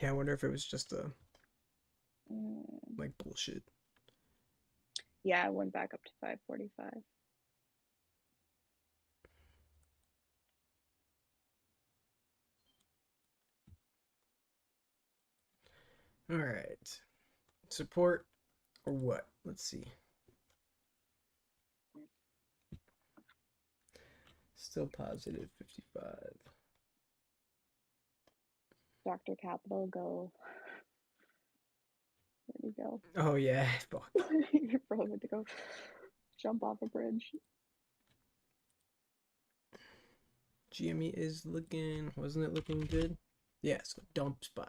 Yeah, I wonder if it was just a like bullshit. Yeah, I went back up to 545. All right. Support or what? Let's see. Still positive 55. Dr. Capital, go. There you go. Oh yeah, fuck. You're probably to go jump off a bridge. GME is looking, wasn't it looking good? Yeah, so dump SPY.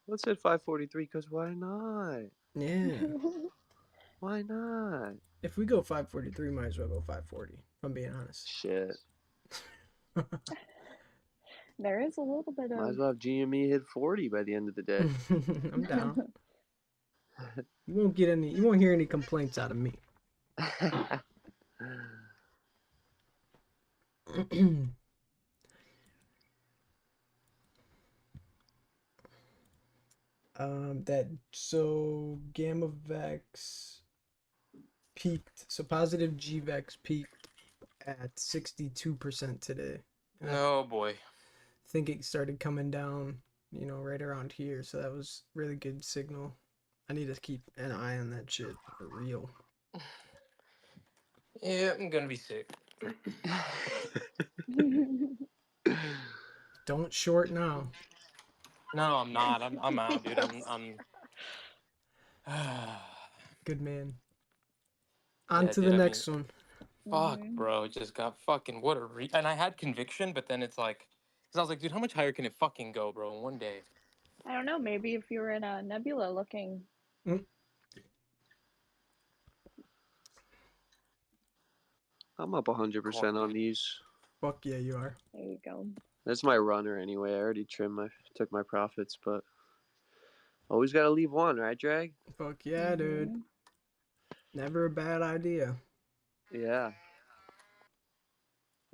Let's hit 543 because why not? Yeah. Why not? If we go 543, might as well go 540, if I'm being honest. Shit. There is a little bit Might of as well have GME hit 40 by the end of the day. I'm down. You won't hear any complaints out of me. So Gamma Vex peaked. So positive GVEX peaked at 62% today. And Oh boy. I think it started coming down, right around here. So that was really good signal. I need to keep an eye on that shit for real. Yeah, I'm gonna be sick. Don't short now. No, I'm not. I'm out, dude. I'm Good man. On yeah, to dude, the next one. Fuck, bro. It just got fucking and I had conviction, but then it's like, because I was like, dude, how much higher can it fucking go, bro, in one day? I don't know, maybe if you were in a nebula looking. I'm up 100% on these. Fuck yeah, you are. There you go. That's my runner anyway. I already took my profits, but Always got to leave one, right, Drag? Fuck yeah, dude. Never a bad idea. Yeah.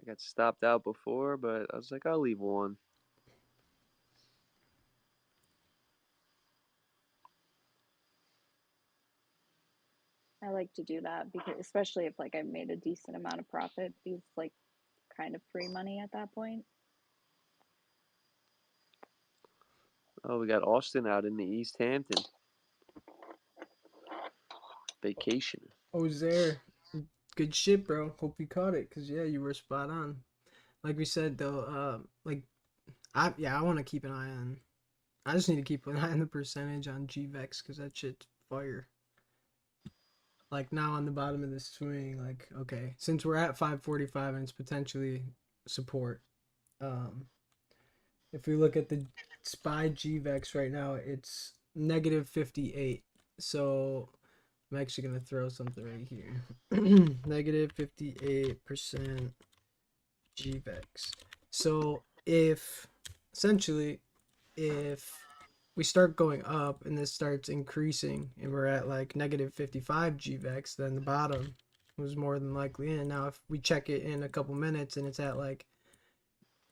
I got stopped out before, but I was like, I'll leave one. I like to do that because, especially if like I've made a decent amount of profit, these like kind of free money at that point. Oh, we got Austin out in the East Hampton. Vacation. I was there. Good shit, bro. Hope you caught it, cause yeah, you were spot on. Like we said though, I want to keep an eye on. I just need to keep an eye on the percentage on GVEX, cause that shit's fire. Like now on the bottom of the swing, like okay, since we're at 545 and it's potentially support. If we look at the SPY GVEX right now, it's negative 58. So I'm actually gonna throw something right here. Negative 58% GVEX. So if essentially if we start going up and this starts increasing and we're at like negative 55 GVEX, then the bottom was more than likely in. Now if we check it in a couple minutes and it's at like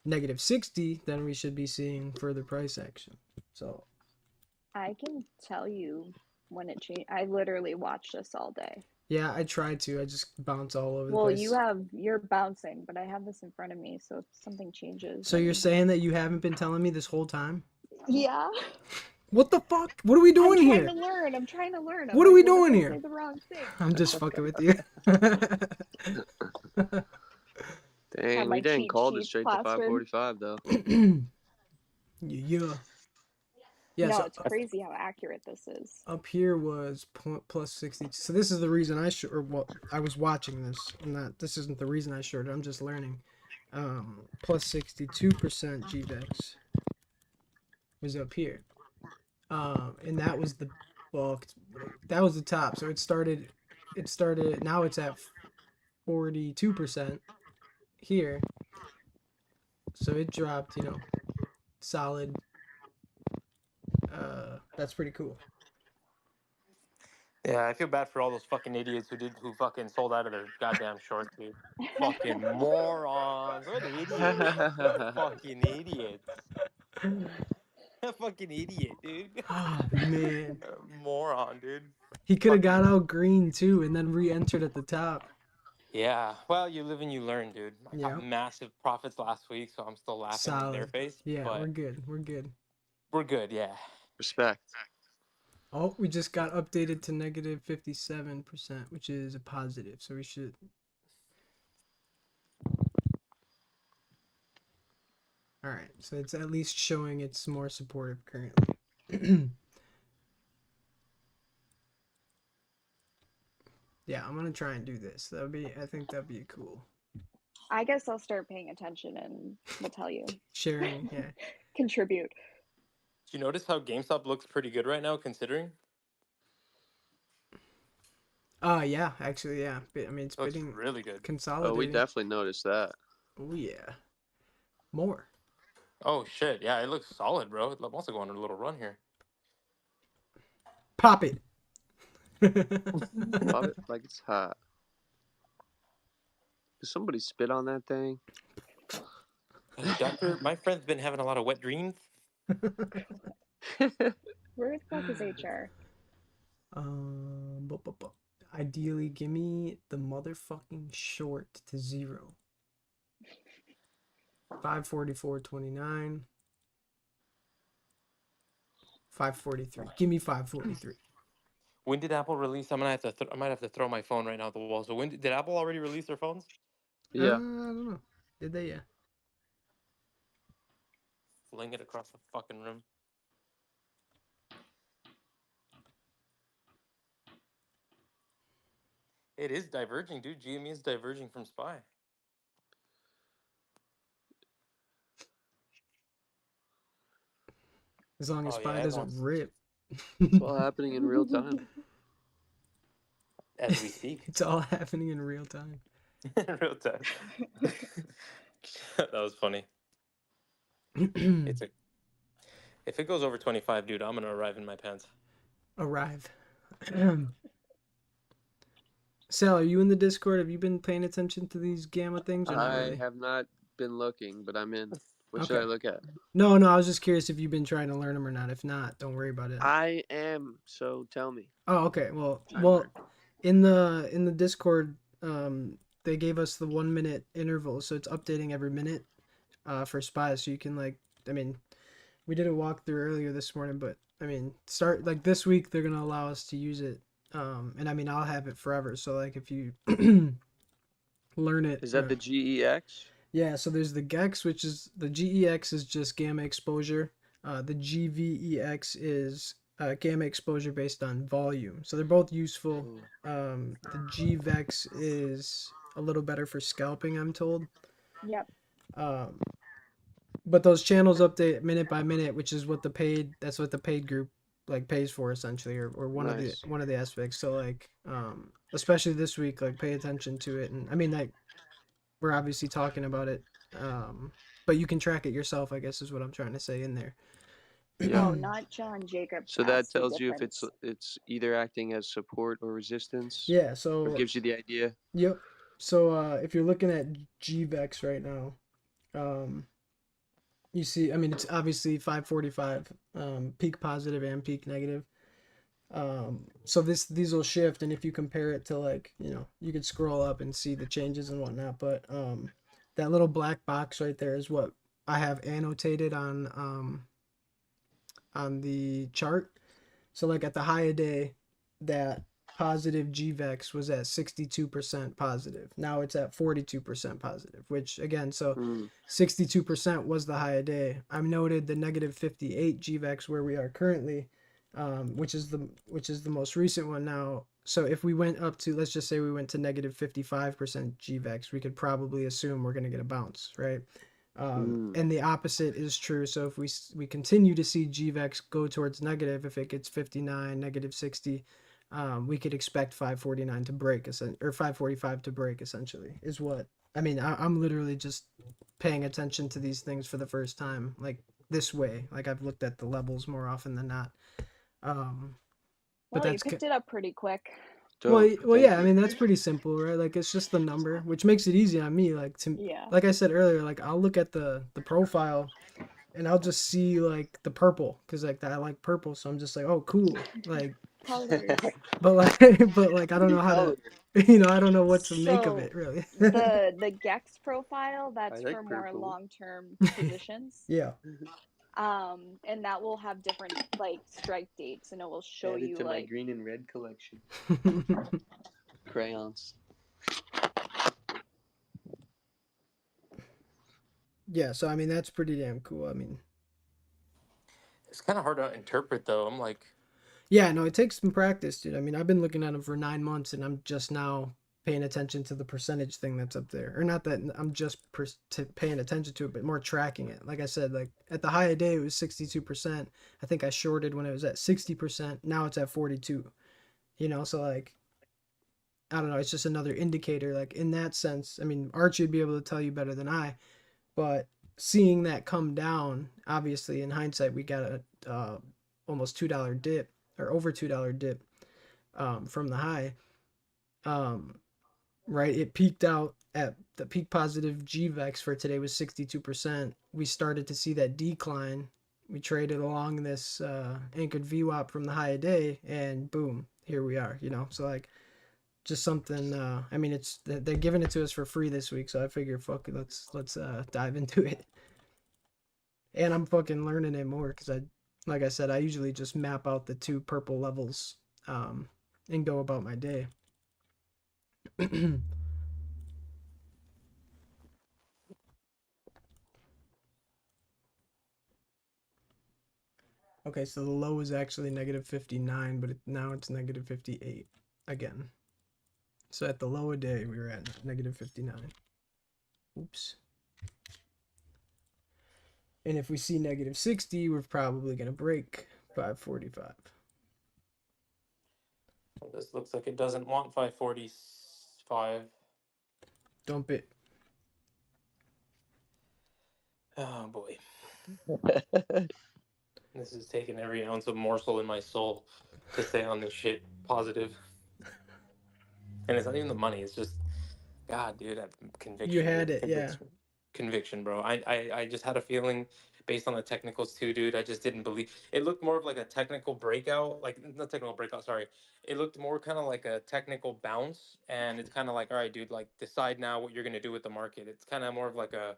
negative 60, then we should be seeing further price action. So I can tell you when it changed. I literally watched this all day. yeah, I tried to. I just bounce all over the Well, place. you're bouncing, but I have this in front of me, so if something changes. So you're saying that you haven't been telling me this whole time? Yeah. What the fuck? What are we doing I'm here? trying to learn. I'm trying to learn. What are we what if doing I here? say the wrong thing? I'm just fucking with you. Dang, we didn't call it straight to 545 though. Yeah. Yeah, no, so it's crazy how accurate this is. up here was plus 60. So this is the reason I I was watching this. This isn't the reason I shorted. I'm just learning. Plus 62% GVEX was up here. And that was the that was the top. So it started now it's at 42% here. So it dropped, solid. That's pretty cool. Yeah, I feel bad for all those fucking idiots who fucking sold out of their goddamn shorts, dude. Fucking morons. What idiots. What fucking idiots. Fucking idiot, dude. Oh, man. Moron, dude. He could have got out green too and then re-entered at the top. Yeah, well, you live and you learn, dude. I got Yep. massive profits last week, so I'm still laughing in their Solid. face. Yeah, but we're good. We're good. we're good, yeah. Respect. Oh, we just got updated to negative 57%, which is a positive. So we should. All right. So it's at least showing it's more supportive currently. Yeah, I'm gonna try and do this. I think that'd be cool. I guess I'll start paying attention and we'll tell you. Sharing, yeah. Contribute. Do you notice how GameStop looks pretty good right now, considering? Yeah, actually, yeah. I mean, it's Looks been really good. consolidating. Oh, we definitely noticed that. Oh yeah, more. Oh shit, yeah, it looks solid, bro. It wants to go on a little run here. Pop it. Pop it like it's hot. Did somebody spit on that thing? Hey, doctor, my friend's been having a lot of wet dreams. Where the fuck is HR? Ideally, give me the motherfucking short to 0. 544.29. 543. Give me 543. When did Apple release? I might have to throw my phone right now at the wall. So did Apple already release their phones? Yeah. I don't know. Did they? Yeah. Fling it across the fucking room. It is diverging, dude. GME is diverging from SPY. As long as SPY doesn't rip. It's all happening in real time. As we speak. It's all happening in real time. Real time. That was funny. It's If it goes over 25, dude, I'm gonna arrive in my pants. Arrive. Sal, are you in the Discord? Have you been paying attention to these gamma things or not I really? have not been looking, but I'm in. What should Okay. I look at? No, I was just curious if you've been trying to learn them or not. If not, don't worry about it. I am. So tell me. Oh, okay. Well, Trying to learn. in the Discord, they gave us the 1 minute interval, so it's updating every minute, for spies. So you can like, I mean, we did a walkthrough earlier this morning, but I mean, start like this week they're gonna allow us to use it, and I mean I'll have it forever. So like if you learn it, Is that the GEX? yeah. So there's the GEX, which is the GEX is just gamma exposure. The GVEX is gamma exposure based on volume. So they're both useful. The GVEX is a little better for scalping, I'm told. Yep. But those channels update minute by minute, which is what that's what the paid group like pays for essentially, or one Nice. of the aspects. So like especially this week, like pay attention to it. And I mean like we're obviously talking about it, but you can track it yourself, I guess is what I'm trying to say in there. Oh, not John Jacob. So that asked the tells you if difference. it's either acting as support or resistance. Yeah, so Or gives you the idea. Yep. So if you're looking at GVEX right now, you see, I mean, it's obviously 545, peak positive and peak negative. So these will shift, and if you compare it to like, you could scroll up and see the changes and whatnot, but that little black box right there is what I have annotated on the chart. So like at the high of day, that positive GVEX was at 62% positive. Now it's at 42% positive, which again, so 62% was the high of day. I've noted the negative 58 GVEX where we are currently, which is the most recent one now. So if we went up to, let's just say we went to negative 55% GVEX, we could probably assume we're going to get a bounce, right? And the opposite is true. So if we continue to see GVEX go towards negative, if it gets 59, negative 60, we could expect 549 to break, or 545 to break, essentially, is what, I mean, I'm literally just paying attention to these things for the first time, like this way. Like I've looked at the levels more often than not. But Well, you that's picked it up pretty quick. well, yeah, I mean that's pretty simple, right? Like it's just the number, which makes it easy on me. Like Yeah. like I said earlier, like I'll look at the profile, and I'll just see like the purple, because like I like purple, so I'm just like, oh, cool, like. Colors. But like I don't know how to, I don't know what to make of it really. the GEX profile, that's like for more purple. long-term positions. Yeah. And that will have different like strike dates, and it will show Add it you to my like green and red collection. Crayons. Yeah, so I mean that's pretty damn cool. I mean, It's kind of hard to interpret though. I'm like, yeah, no, it takes some practice, dude. I mean, I've been looking at them for 9 months, and I'm just now paying attention to the percentage thing that's up there. Or not that I'm just paying attention to it, but more tracking it. Like I said, like at the high of day, it was 62%. I think I shorted when it was at 60%. Now it's at 42. So like, I don't know. It's just another indicator. Like in that sense, I mean, Archie would be able to tell you better than I, but seeing that come down, obviously in hindsight, we got a almost $2 dip, or over $2 dip, from the high. Right, it peaked out at the peak positive GVEX for today was 62%. We started to see that decline. We traded along this anchored VWAP from the high of day, and boom, here we are. So like, just something. I mean, they're giving it to us for free this week, so I figure, fuck it, let's dive into it. And I'm fucking learning it more because like I said, I usually just map out the two purple levels, and go about my day. Okay, so the low is actually negative 59, but now it's negative 58 again. So at the low of day, we were at negative 59. Oops. And if we see negative 60, we're probably going to break 545. this looks like it doesn't want 545. Dump it. Oh boy. This is taking every ounce of morsel in my soul to stay on this shit positive. And it's not even the money. It's just, God, dude, that You conviction, had dude. it, yeah. Conviction, bro. I just had a feeling based on the technicals too, dude. I just didn't believe. It looked more of like a technical breakout, like not technical breakout. Sorry, it looked more kind of like a technical bounce, and it's kind of like, all right, dude, like decide now what you're gonna do with the market. It's kind of more of like a,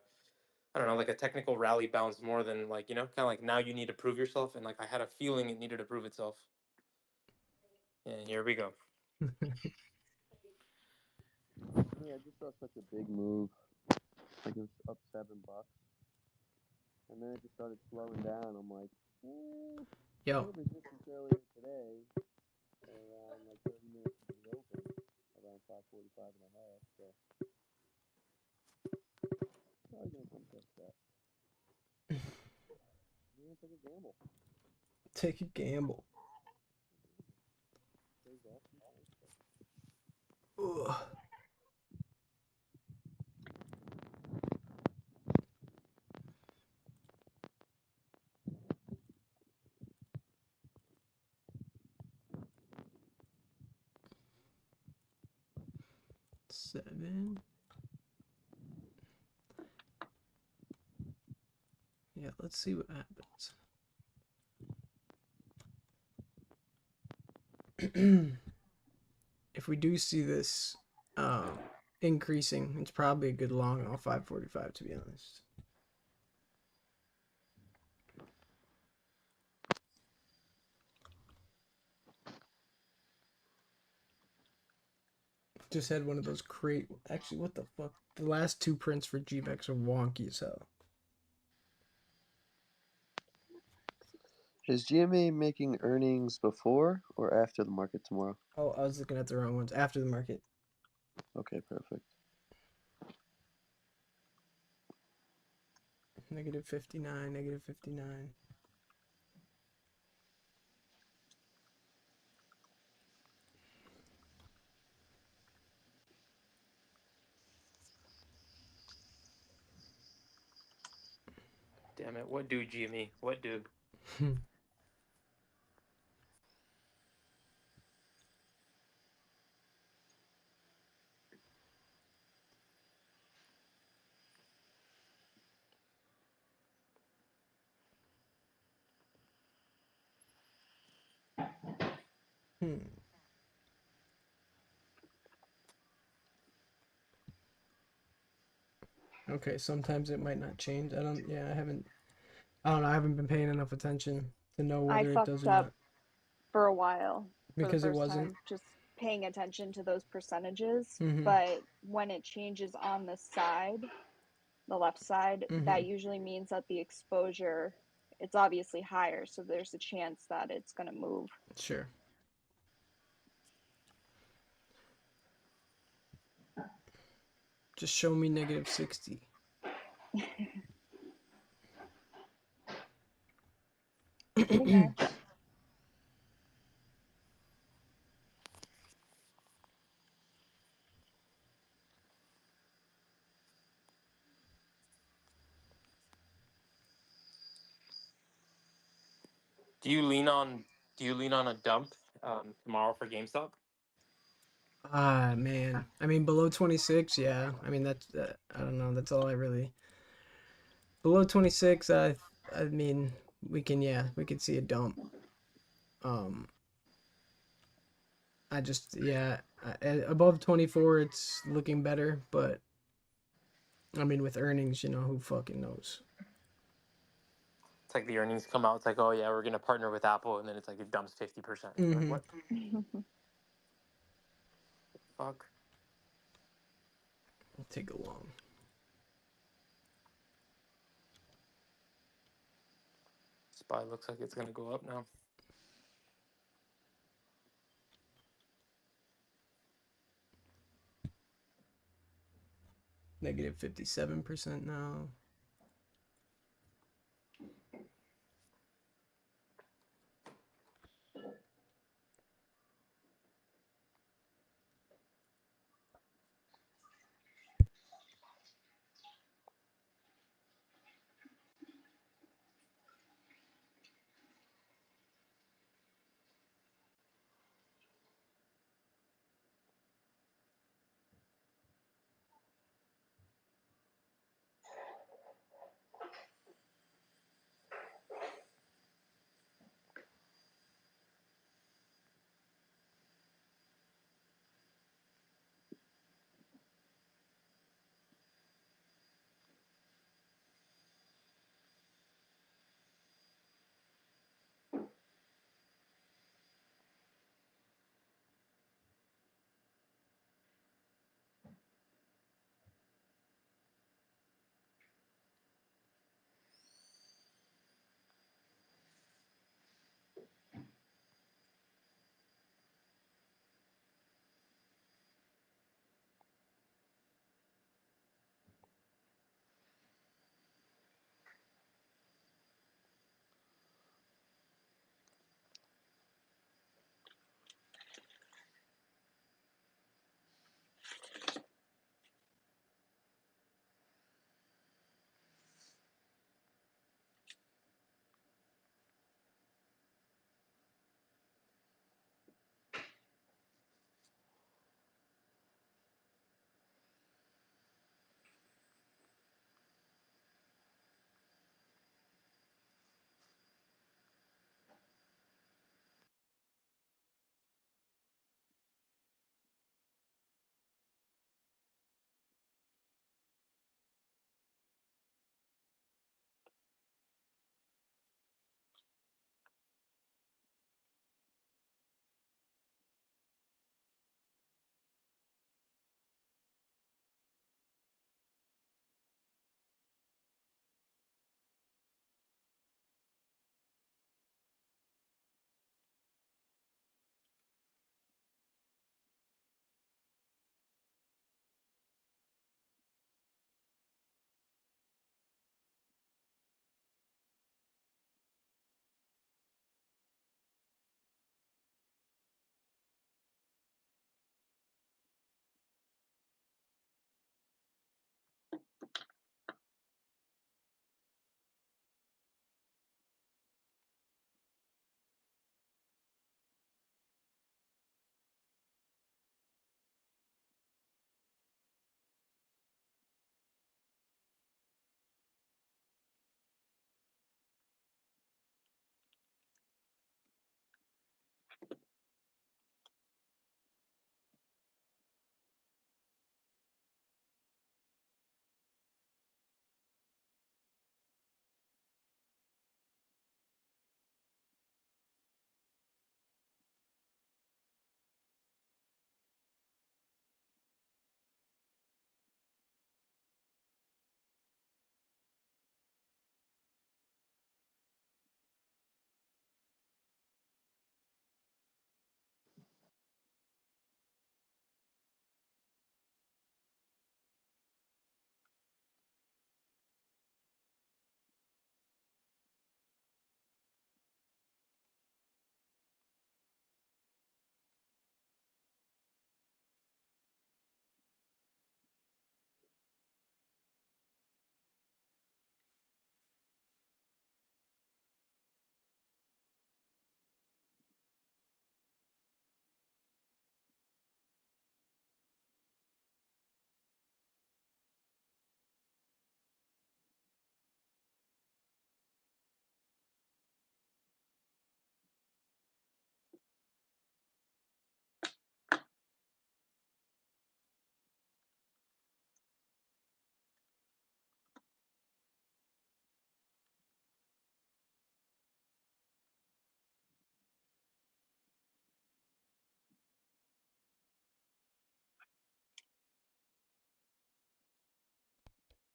I don't know, like a technical rally bounce more than like, kind of like now you need to prove yourself, and like I had a feeling it needed to prove itself. And here we go. Yeah, I just saw such a big move. Like it was up $7. And then it just started slowing down. I'm like, Yo. hit resistance earlier today around like 30 minutes to the open, around 5:45 and a half. So probably gonna come test that. I'm gonna take a gamble. Take a gamble. Pays off sometimes, but... Ugh. Seven. Yeah, let's see what happens. If we do see this increasing, it's probably a good long on 545, to be honest. Just had one of those actually, what the fuck? The last two prints for GBEX are wonky as hell. Is GME making earnings before or after the market tomorrow? Oh, I was looking at the wrong ones. After the market. Okay, perfect. Negative 59, negative 59. Damn it! What do, GME? What do? Okay, sometimes it might not change. I don't know, I haven't been paying enough attention to know I whether it does fucked or up not. for a while for the Because it first wasn't. time, just paying attention to those percentages. Mhm. But when it changes on the side, the left side, that Mhm. usually means that the exposure, it's obviously higher, so there's a chance that it's going to move. Sure. Just show me negative 60. Getting there. Do you lean on a dump tomorrow for GameStop? Ah, man. I mean, below 26, yeah. I mean, that's, I don't know. That's all I really. Below 26, I mean, we can see a dump. I just, yeah. Above 24, it's looking better, but I mean, with earnings, who fucking knows? It's like the earnings come out. It's like, oh yeah, we're gonna partner with Apple, and then it's like it dumps 50%. Like Mhm. what? Fuck. I'll take a long. SPY looks like it's gonna go up now. Negative 57% now.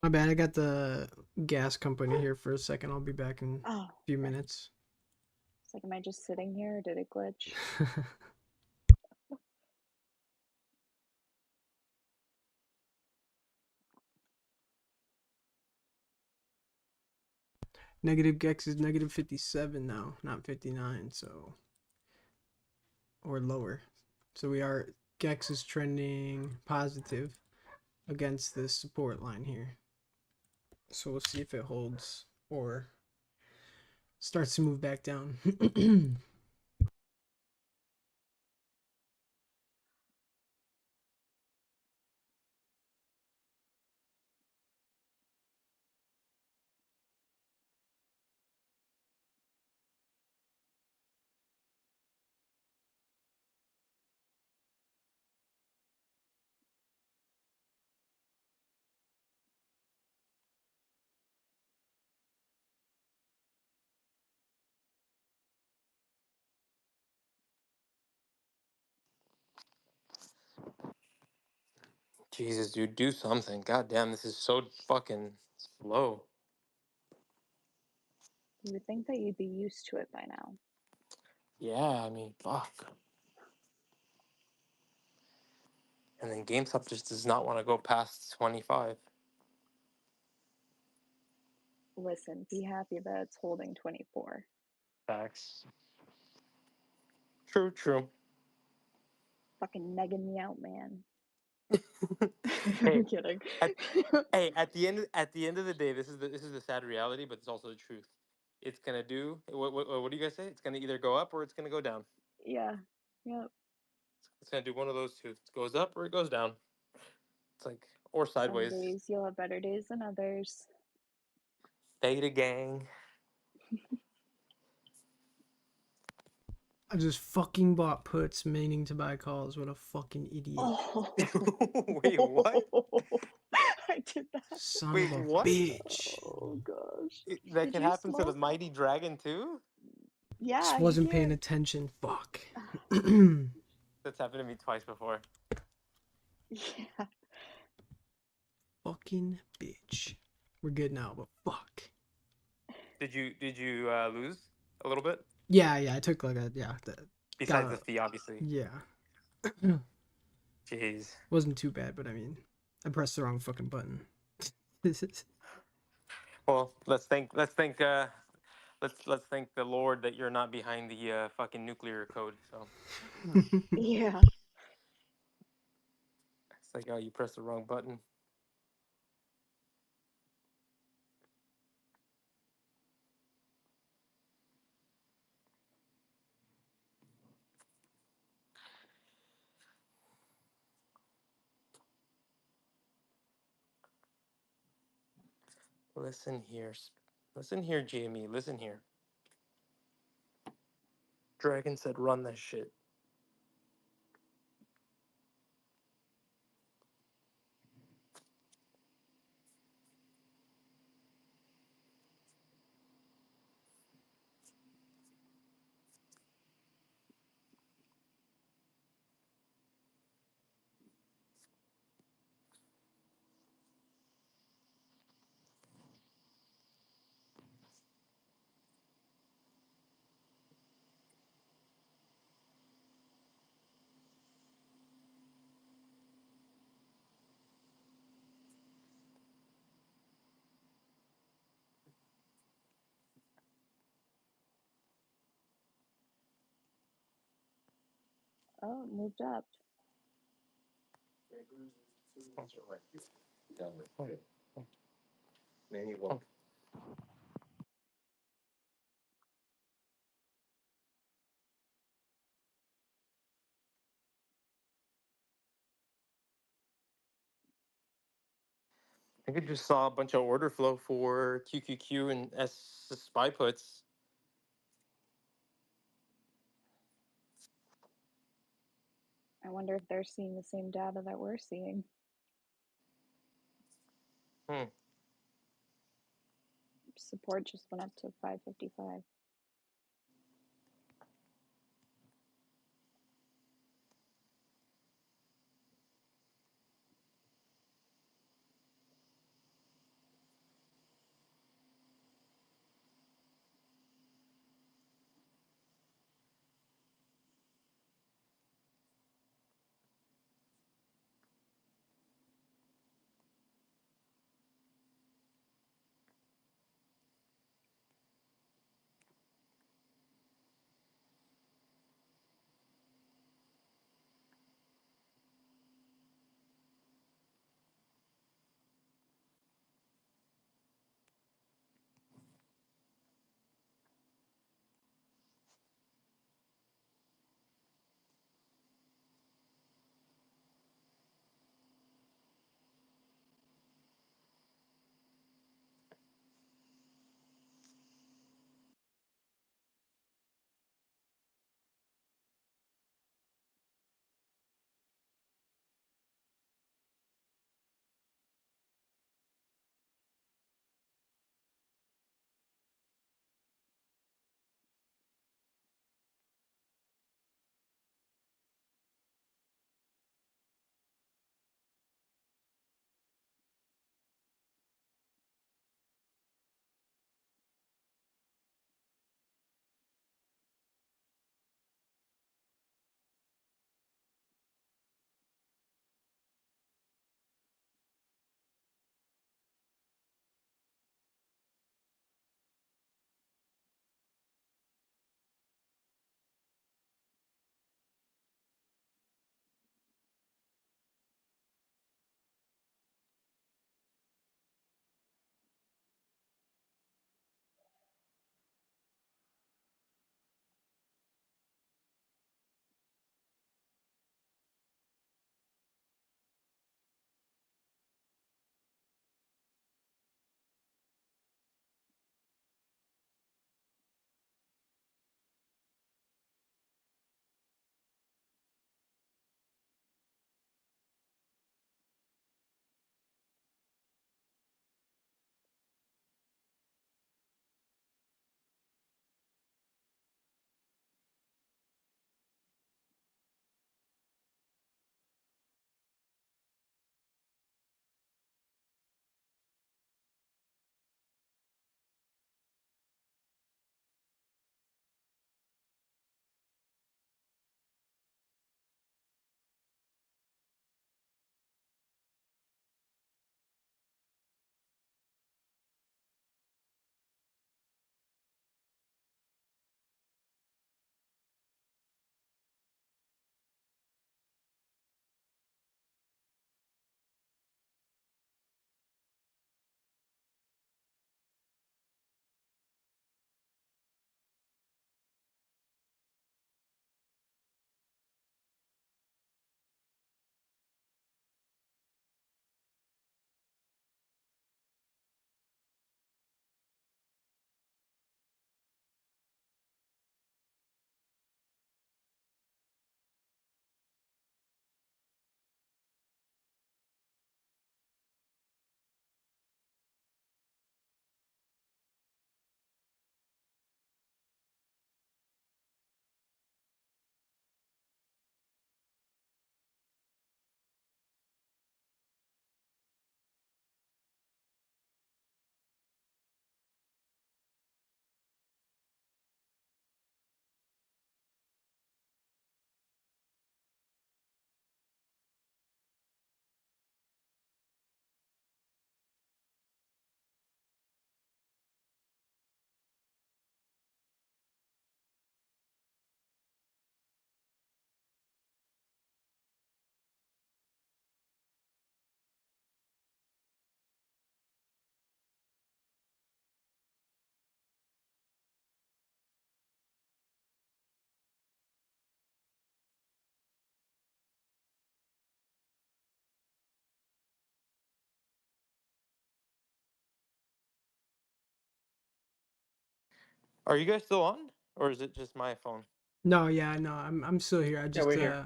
My bad. I got the gas company here for a second. I'll be back in Oh, a few minutes. it's like, am I just sitting here or did it glitch? Negative Gex is negative 57 now, not 59, so or lower. So we are Gex is trending positive against this support line here. So we'll see if it holds or starts to move back down. Jesus, dude, do something. God damn, this is so fucking slow. You would think that you'd be used to it by now. Yeah, I mean, fuck. And then GameStop just does not want to go past 25. Listen, be happy that it's holding 24. Facts. True, true. Fucking negging me out, man. Hey, I'm kidding. at the end of the day, this is the sad reality, but it's also the truth. It's gonna do what do you guys say? It's gonna either go up or it's gonna go down. Yeah. Yep. It's gonna do one of those two. It goes up or it goes down. It's like or Some sideways. days you'll have better days than others. Theta gang. I just fucking bought puts meaning to buy calls. What a fucking idiot. Oh. Wait, what? I did that. Son Wait, of a what? bitch. Oh gosh. That Did can you happen to the smoke? mighty dragon too? Yeah, Just you wasn't paying did. attention. Fuck. That's happened to me twice before. Yeah. Fucking bitch. We're good now, but fuck. Did you lose a little bit? Yeah, I took like Besides the fee, obviously. Yeah. Jeez. Wasn't too bad, but I mean, I pressed the wrong fucking button. Well, let's thank let's thank the Lord that you're not behind the fucking nuclear code. So Yeah. it's like, oh, you pressed the wrong button. Listen here, GME. Listen here. Dragon said, "Run that shit." Oh, it moved up. I think I just saw a bunch of order flow for QQQ and S spy puts. I wonder if they're seeing the same data that we're seeing. Hmm. Support just went up to 555. Are you guys still on, or is it just my phone? No, yeah, no, I'm still here. I just we're here.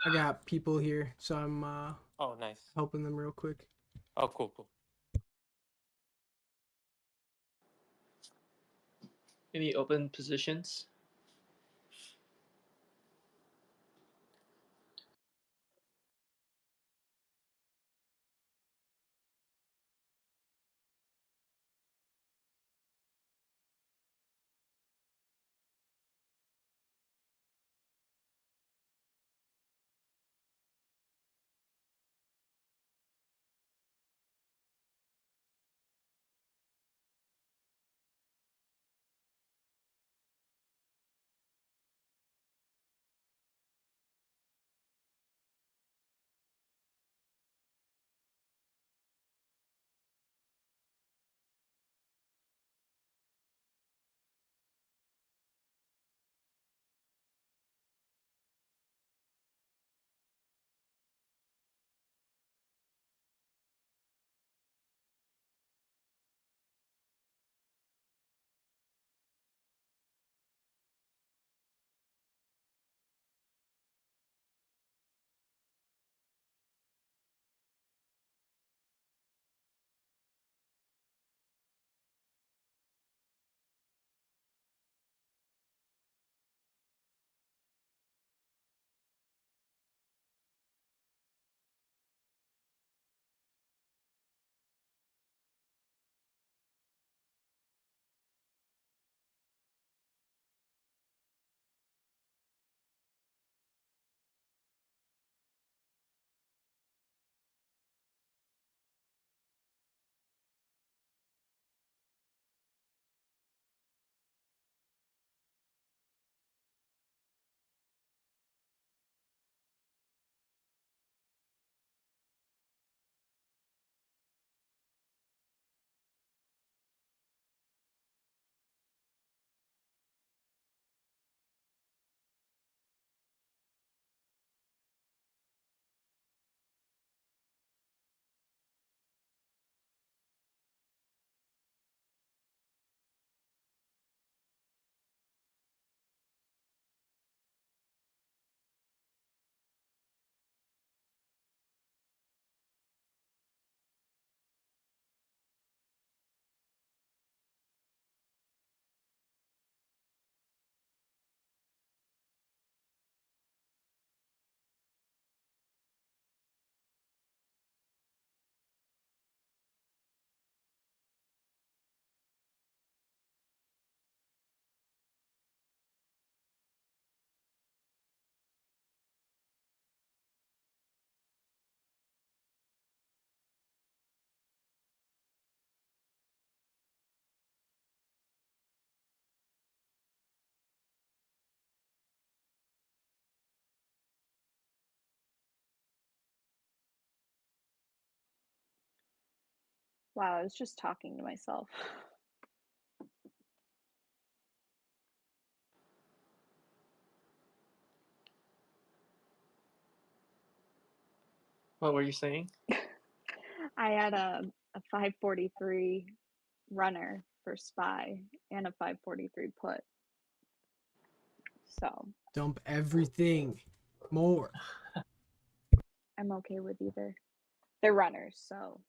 I got people here, so I'm Oh, nice. helping them real quick. Oh, cool, cool. Any open positions? Wow, I was just talking to myself. What were you saying? I had a 543 runner for SPY and a 543 put. So Dump everything. More. I'm okay with either. They're runners, so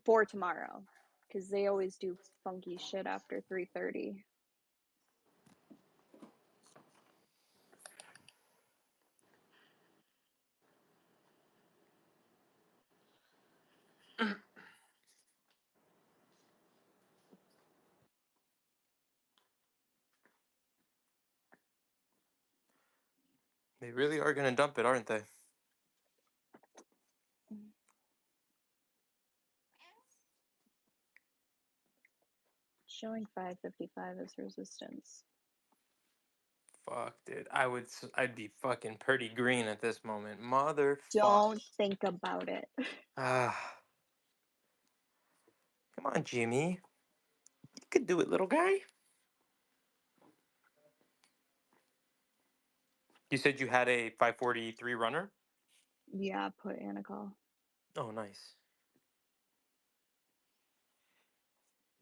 for tomorrow, because they always do funky shit after 3:30. They really are gonna dump it, aren't they? Showing 555 as resistance. Fuck, dude. I'd be fucking pretty green at this moment. Motherfuck. Don't think about it. Ah. Come on, Jimmy. You could do it, little guy. You said you had a 543 runner? Yeah, put and a call. Oh, nice.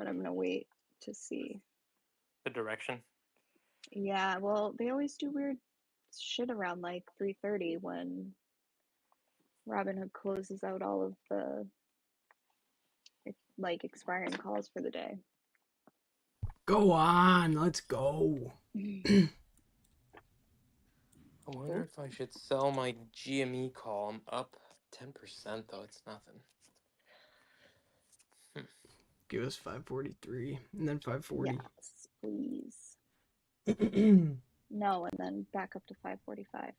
but I'm gonna wait to see. The direction. Yeah, well, they always do weird shit around like 3:30 when Robinhood closes out all of the like expiring calls for the day. Go on, let's go. I wonder if I should sell my GME call. I'm up 10% though. It's nothing. Give us 543 and then 540. Yes, please. No, and then back up to 545.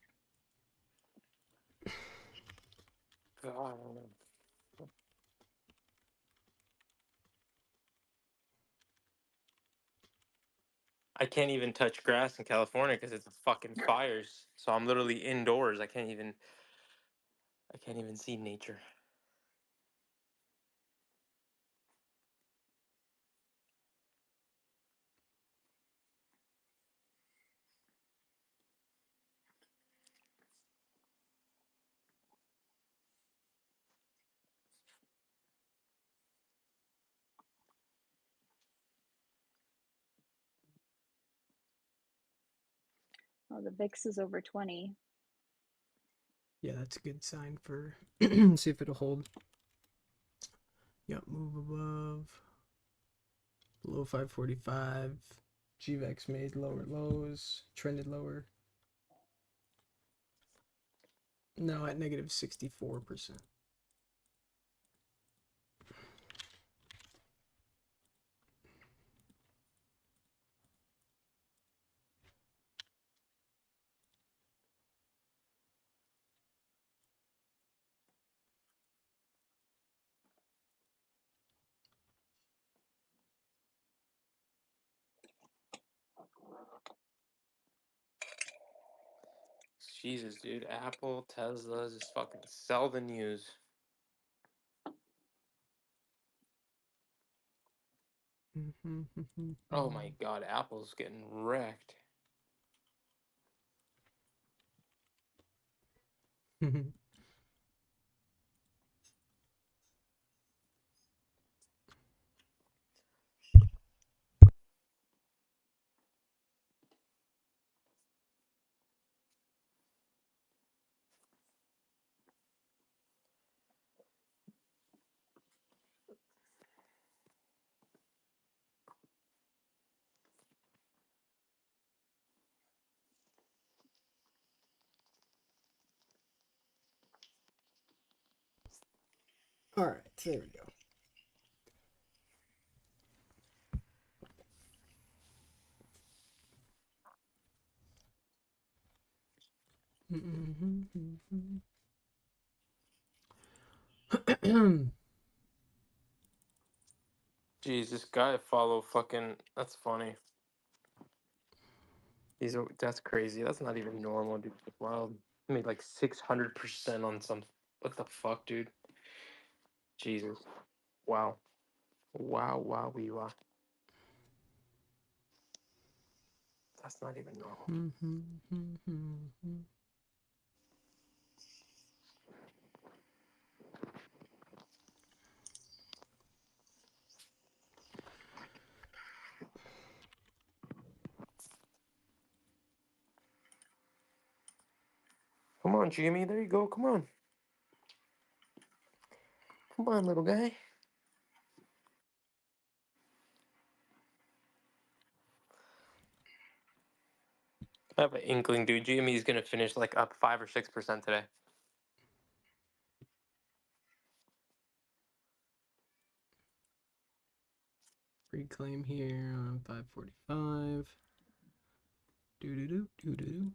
God, I don't know. I can't even touch grass in California because it's fucking fires. So I'm literally indoors. I can't even see nature. Oh, the VIX is over 20. Yeah, that's a good sign for see if it'll hold. Yep, move above. Below 545. GVEX made lower lows, trended lower. No, at negative 64%. Jesus, dude. Apple, Tesla, just fucking sell the news. Oh my god, Apple's getting wrecked. All right, there we go. Jeez, this guy follow fucking. That's funny. That's crazy. That's not even normal, dude. Wild. He made like 600% on some. What the fuck, dude? Jesus. Wow. Wow. That's not even normal. Come on, Jimmy. There you go. Come on. Come on, little guy. I have an inkling, dude. Jimmy's gonna finish like up 5 or 6% today. Reclaim here on 545. Doo-doo-doo.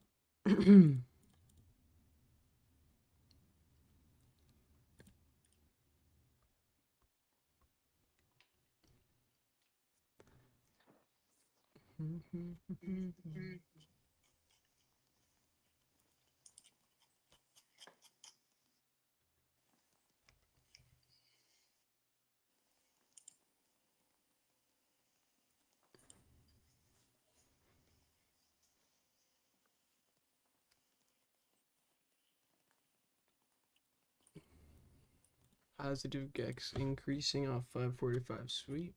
Positive GEX increasing off 545 sweep.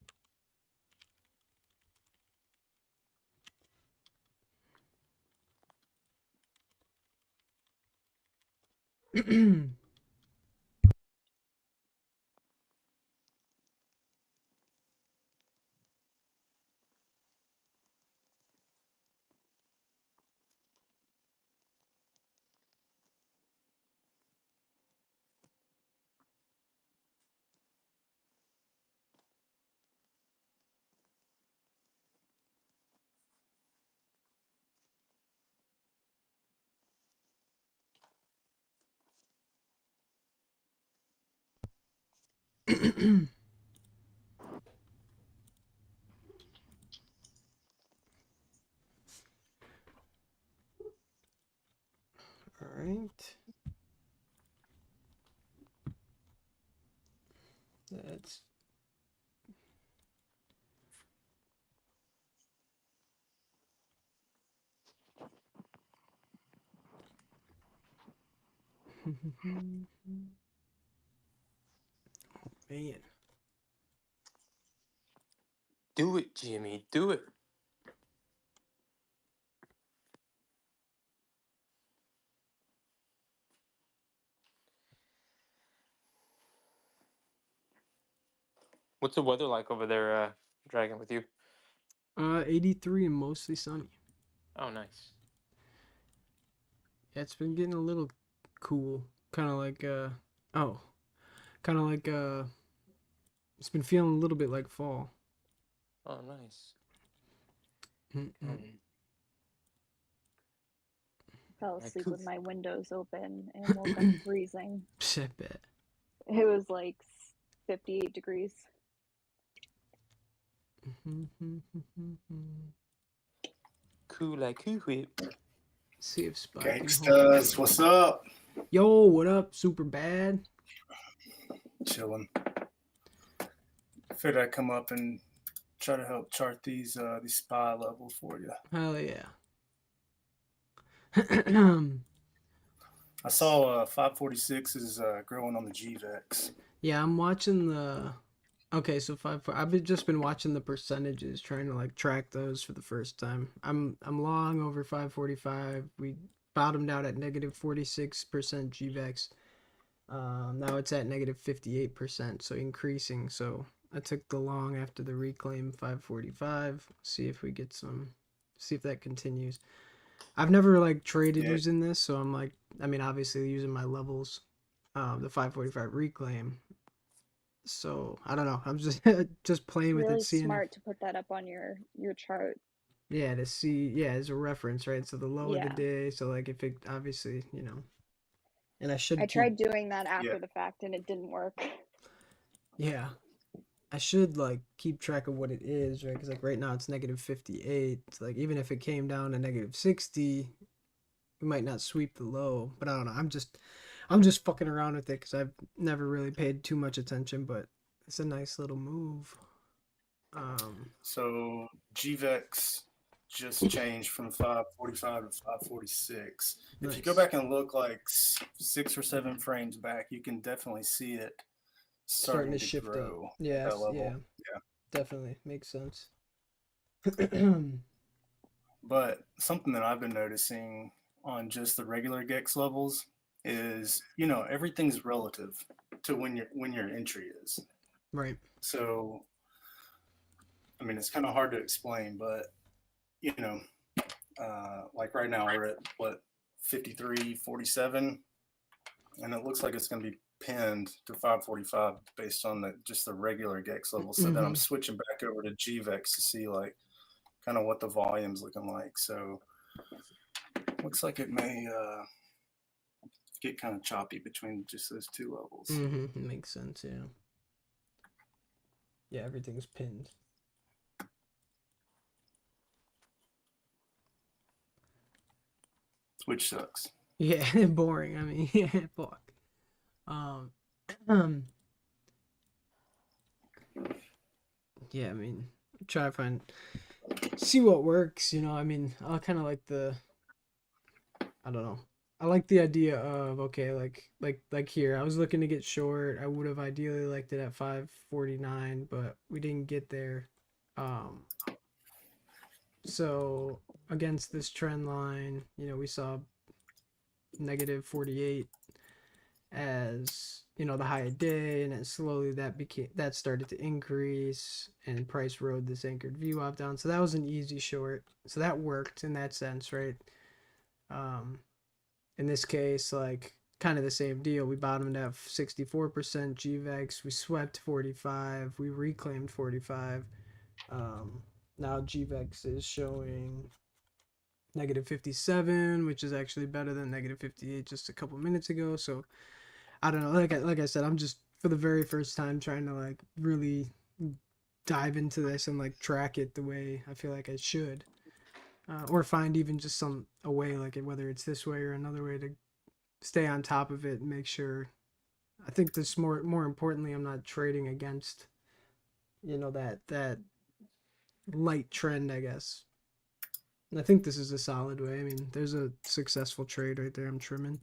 All right. That's man. Do it, GME. Do it. What's the weather like over there, Dragon, with you? 83 and mostly sunny. Oh, nice. Yeah, it's been getting a little cool. Kind of like kind of like it's been feeling a little bit like fall. Oh, nice. Fell I asleep could- with my windows open and woke up freezing. I bet. It was like 58 degrees. Cool like Cool Whip. See if Spike can hold Gangsters, what's up? Yo, what up? Super bad. Chilling. Figured I'd come up and try to help chart these SPY levels for you. Hell yeah. I saw 546 is growing on the GVEX. Yeah, I'm watching the. Okay, so I've just been watching the percentages, trying to like track those for the first time. I'm long over 545. We bottomed out at negative 46% GVEX. Now it's at negative 58%, so increasing. So I took the long after the reclaim 545. See if we get see if that continues. I've never like traded using this, so I'm like, I mean, obviously using my levels, the 545 reclaim. So I don't know. I'm just just playing with Really it, seeing smart to put that up on your chart. yeah, to see as a reference, right? So the low of the Yeah. day. So like if it obviously, and I should I keep, tried doing that after the fact and it didn't work. yeah, I should like keep track of what it is, right? Because like right now it's negative 58. Like even if it came down to negative 60, we might not sweep the low. But I don't know. I'm just fucking around with it because I've never really paid too much attention. But it's a nice little move. So GVEX just changed from 545 to 546. If you go back and look like 6 or 7 frames back, you can definitely see it starting to shift grow up. at Yeah, that level. yeah, Yeah. definitely makes sense. But something that I've been noticing on just the regular GEX levels is, everything's relative to when your entry is. Right. So, I mean, it's kind of hard to explain, but like right now we're at what 53.47, and it looks like it's going to be pinned to 545 based on just the regular GEX level. So then I'm switching back over to GVEX to see like kind of what the volume's looking like. So looks like it may get kind of choppy between just those two levels. Makes sense. Yeah. Yeah, everything's pinned. Which sucks. Yeah, boring. I mean, yeah, fuck. Yeah, I mean, try to see what works. I mean, I kind of like I don't know. I like the idea of okay, like here. I was looking to get short. I would have ideally liked it at 549, but we didn't get there. So against this trend line, we saw negative 48. as the high of day, and then slowly that started to increase, and price rode this anchored VWAP down. So that was an easy short. So that worked in that sense, right? In this case, like kind of the same deal. We bottomed at 64% GVEX. We swept 45. We reclaimed 45. Now GVEX is showing -57, which is actually better than -58 just a couple minutes ago. So I don't know. Like I said, I'm just for the very first time trying to like really dive into this and like track it the way I feel like I should, or find even just a way, like whether it's this way or another way, to stay on top of it and make sure. I think this more importantly, I'm not trading against that light trend, I guess. And I think this is a solid way. I mean, there's a successful trade right there. I'm trimming.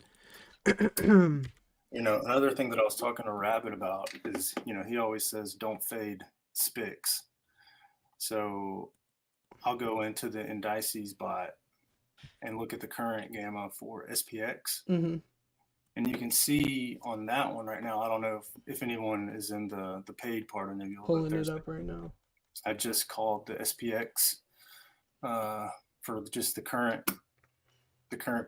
Another thing that I was talking to Rabbit about is, he always says don't fade SPICs. So I'll go into the indices bot and look at the current gamma for SPX. Mm-hmm. And you can see on that one right now, I don't know if anyone is in the paid part of Nebula. Pulling it up right now. I just called the SPX for just the current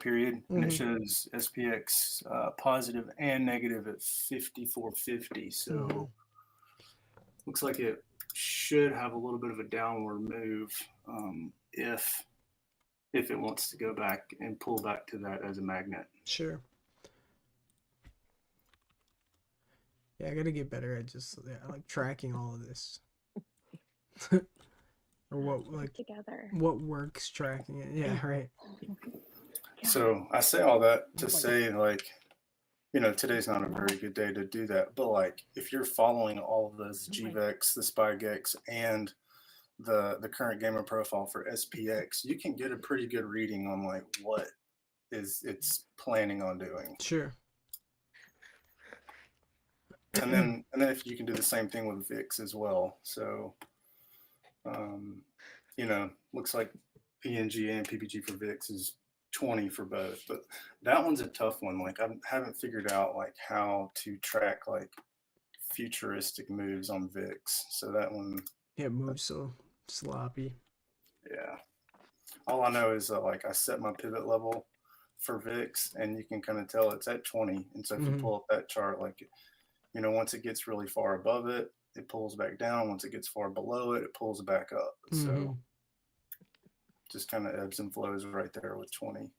period, and it shows SPX positive and negative at 54.50. So looks like it should have a little bit of a downward move if it wants to go back and pull back to that as a magnet. Sure. Yeah, I gotta get better at just like tracking all of this. Or what works tracking it. Yeah, right. So I say all that to say, like, today's not a very good day to do that. But like, if you're following all of those GVEX, the SpyGex, and the current gamer profile for SPX, you can get a pretty good reading on like what it's planning on doing. Sure. And then if you can do the same thing with VIX as well. So, looks like PNG and PPG for VIX is 20 for both, but that one's a tough one. Like, I haven't figured out like how to track like futuristic moves on VIX. So that one, it moves so sloppy. Yeah. All I know is that like I set my pivot level for VIX, and you can kind of tell it's at 20. And so if you pull up that chart, like, once it gets really far above it, it pulls back down. Once it gets far below it, it pulls back up. So just kind of ebbs and flows right there with 20.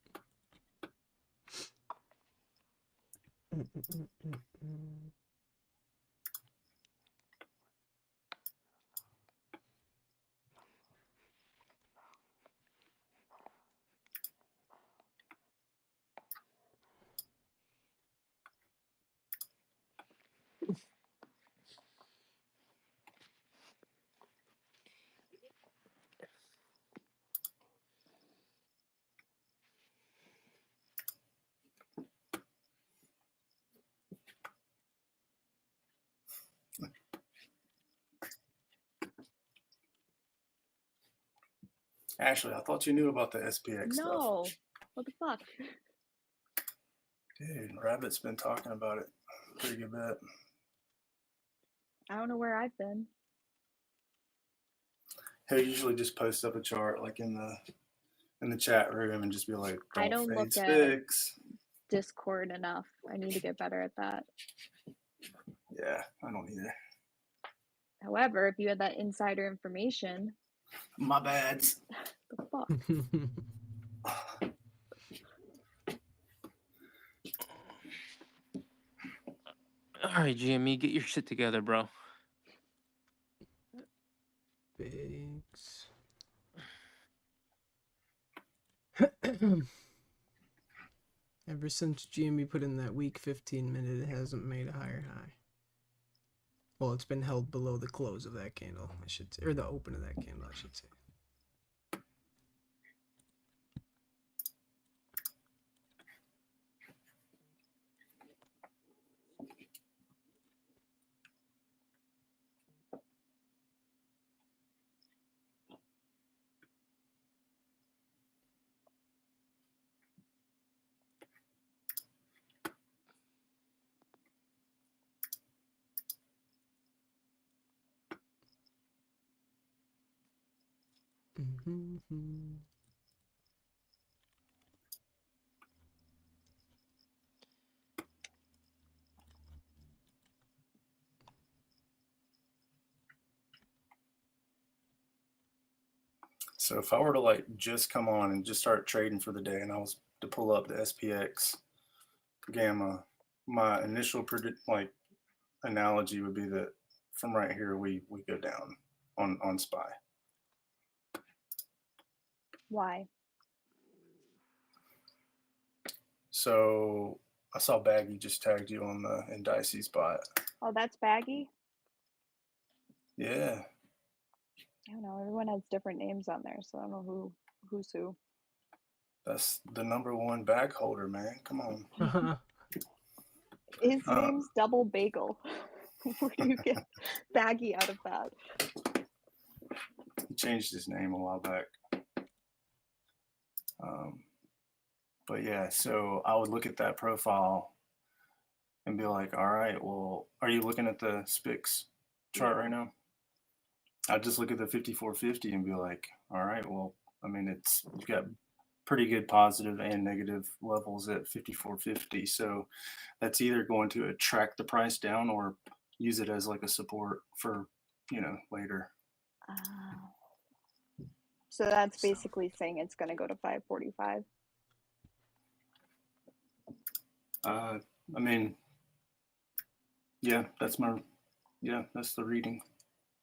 Ashley, I thought you knew about the SPX stuff. No. What the fuck? Dude, Rabbit's been talking about it a pretty good bit. I don't know where I've been. He'll usually just post up a chart like in the chat room and just be like, I don't fade look SPX. at Discord enough. I need to get better at that. Yeah, I don't either. However, if you had that insider information. My bads. The fuck? All right, GME, get your shit together, bro. Bigs. Ever since GME put in that week 15 minute, it hasn't made a higher high. Well, it's been held below the close of that candle, I should say, or the open of that candle, I should say. So if I were to like just come on and just start trading for the day, and I was to pull up the SPX gamma, my initial analogy would be that from right here we go down on SPY. Why? So I saw Baggy just tagged you on the indices spot. Oh, that's Baggy? Yeah. I don't know. Everyone has different names on there, so I don't know who's who. That's the #1 bag holder, man. Come on. His name's Double Bagel. Where do you get Baggy out of that? He changed his name a while back. But yeah, so I would look at that profile and be like, all right, well, are you looking at the SPIX chart right now? I'd just look at the 5450 and be like, all right, well, I mean, you've got pretty good positive and negative levels at 5450. So that's either going to attract the price down or use it as like a support for, later. So that's basically saying it's going to go to 545. I mean, yeah, that's the reading.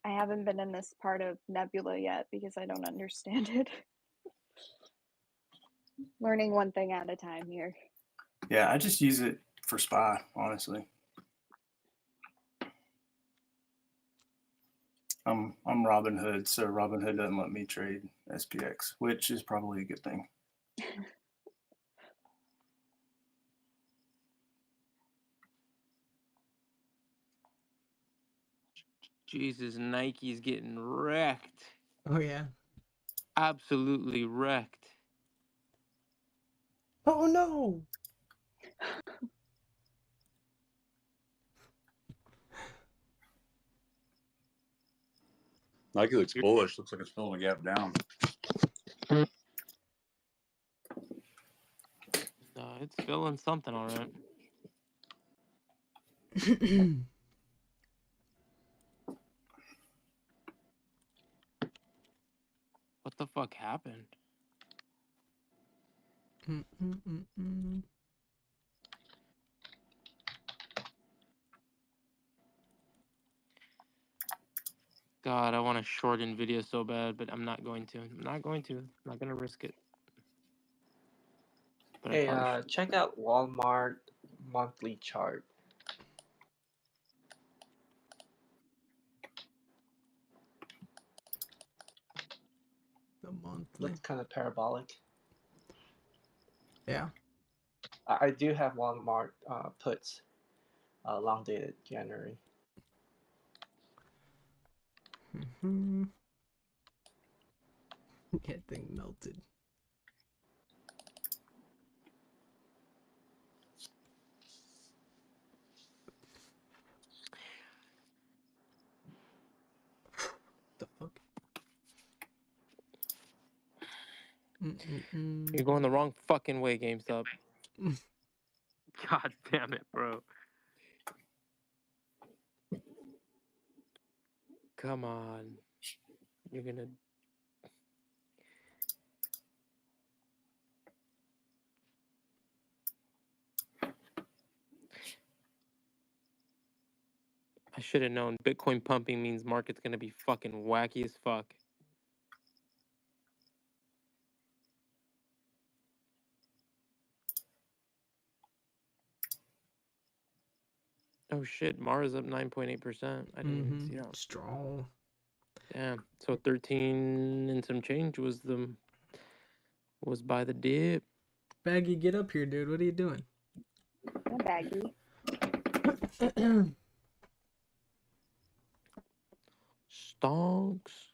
I haven't been in this part of Nebula yet because I don't understand it. Learning one thing at a time here. Yeah, I just use it for SPY, honestly. I'm Robinhood, so Robinhood doesn't let me trade SPX, which is probably a good thing. Jesus, Nike's getting wrecked. Oh yeah. Absolutely wrecked. Oh no. Nike looks bullish. Looks like it's filling a gap down. It's filling something, all right. What the fuck happened? God, I want to short NVIDIA so bad, but I'm not going to. I'm not going to risk it. But Hey, I probably should. check out Walmart monthly chart. The monthly. Looks kind of parabolic. Yeah. I do have Walmart puts, long dated January. That thing melted. The fuck? You're going the wrong fucking way, GameStop. God damn it, bro. Come on. You're gonna. I should have known. Bitcoin pumping means market's gonna be fucking wacky as fuck. Oh shit, Mara's up 9.8%. I didn't even see that. Strong. Damn. So 13 and some change was by the dip. Baggy, get up here, dude. What are you doing? Yeah, Baggy. Stonks.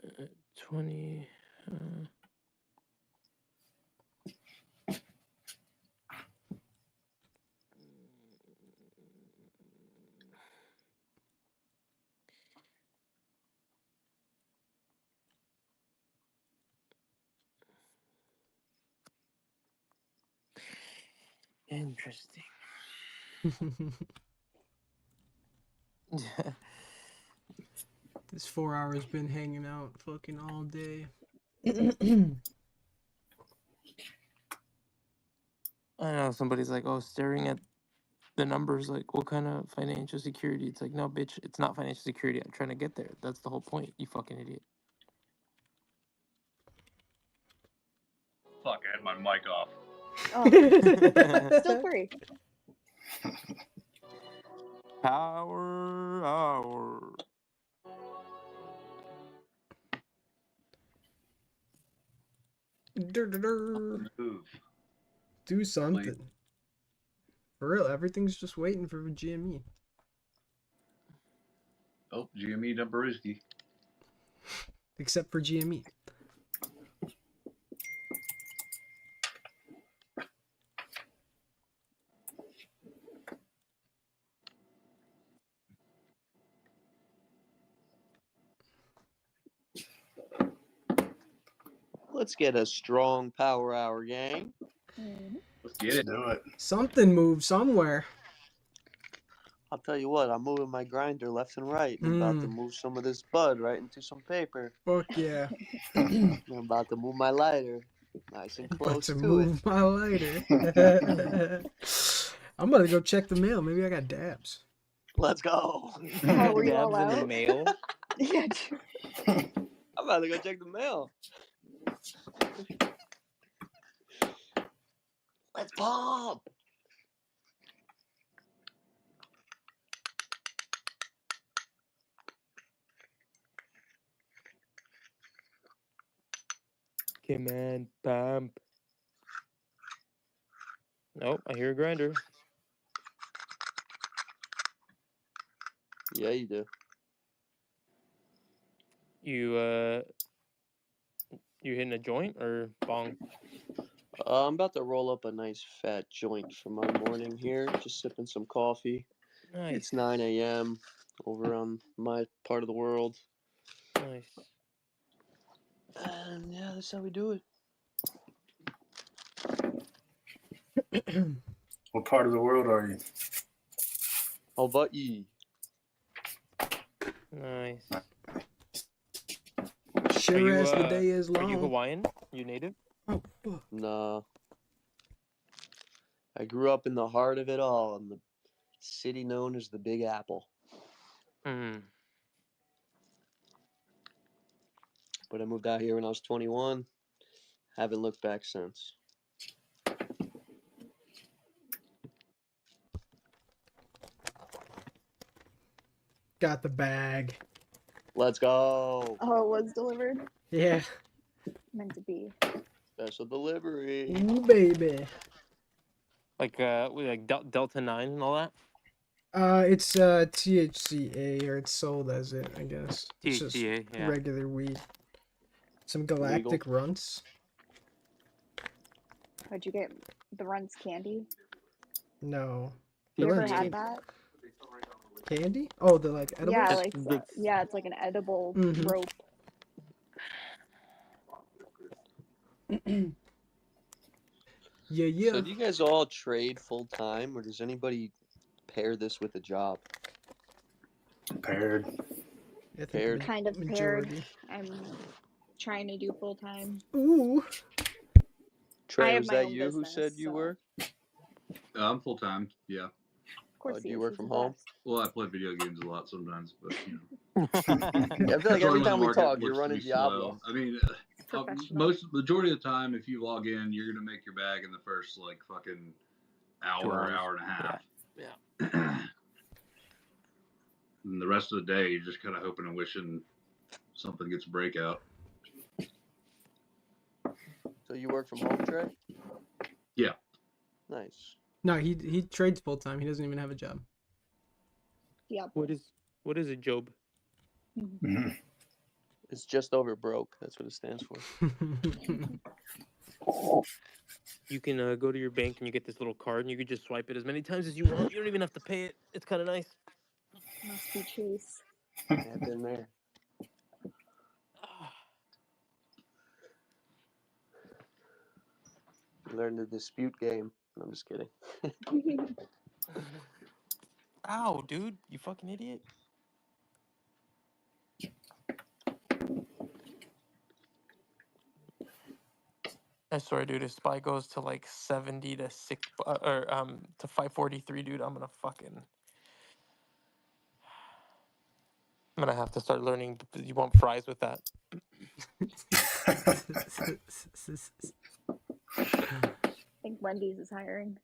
uh, 20. Interesting. This 4 hours been hanging out fucking all day. I know somebody's like, oh, staring at the numbers, like, what kind of financial security? It's like, no, bitch, it's not financial security. I'm trying to get there. That's the whole point, you fucking idiot. Fuck, I had my mic off. Oh, still free. Power hour. Move. Do something. For real, everything's just waiting for GME. Oh, GME Dumperuski. Except for GME. Let's get a strong power hour, gang. Let's get it. Do it. Something moved somewhere. I'll tell you what, I'm moving my grinder left and right. I'm about to move some of this bud right into some paper. Fuck yeah. I'm about to move my lighter nice and About close to to move it. my lighter. I'm about to go check the mail. Maybe I got dabs. Let's go. Oh, were you all Dabs in the out? mail. Yeah. I'm about to go check the mail. Let's pump. Come on, pump. Nope, I hear a grinder. Yeah, you do. You hitting a joint or bong? I'm about to roll up a nice fat joint for my morning here. Just sipping some coffee. Nice. It's 9 a.m. over on my part of the world. Nice. And yeah, that's how we do it. What part of the world are you? Hawaii. Nice. Sure as the day is Are you long. Hawaiian? You native? Oh, fuck. Nah. I grew up in the heart of it all, in the city known as the Big Apple. Hmm. But I moved out here when I was 21. Haven't looked back since. Got the bag. Let's go. Oh, it was delivered? Yeah. Meant to be. Special delivery. Ooh, baby. Like with like Delta 9 and all that? It's THCA, or it's sold as it, I guess. It's just THCA, yeah. regular weed. Some galactic runts. How'd you get the Runts candy? No. You The ever runts had candy. that? Candy? Oh, the like edibles? Yeah, like yeah, it's like an edible rope. Yeah. So do you guys all trade full time, or does anybody pair this with a job? Paired. Paired. Kind of paired. I'm trying to do full time. Ooh. Trey, have was my that own you who business, said you so- were? I'm full time. Yeah. Of course, do you work from home? Well, I play video games a lot sometimes, but you know. Yeah, I feel like every time we talk, you're running Diablo. I mean, majority of the time, if you log in, you're gonna make your bag in the first like fucking 2 hour, hours. hour and a half. Yeah. And the rest of the day, you're just kind of hoping and wishing something gets a breakout. So you work from home, Trey? Yeah. Nice. No, he trades full time. He doesn't even have a job. Yeah. What is it, Job? It's just over broke. That's what it stands for. You can go to your bank and you get this little card and you can just swipe it as many times as you want. You don't even have to pay it. It's kind of nice. Must be Chase. I've been there. Learn the dispute game. I'm just kidding. Ow, dude, you fucking idiot. I swear, dude, if SPY goes to like 70 to 6 or to 543, dude, I'm gonna have to start learning. You want fries with that? I think Wendy's is hiring.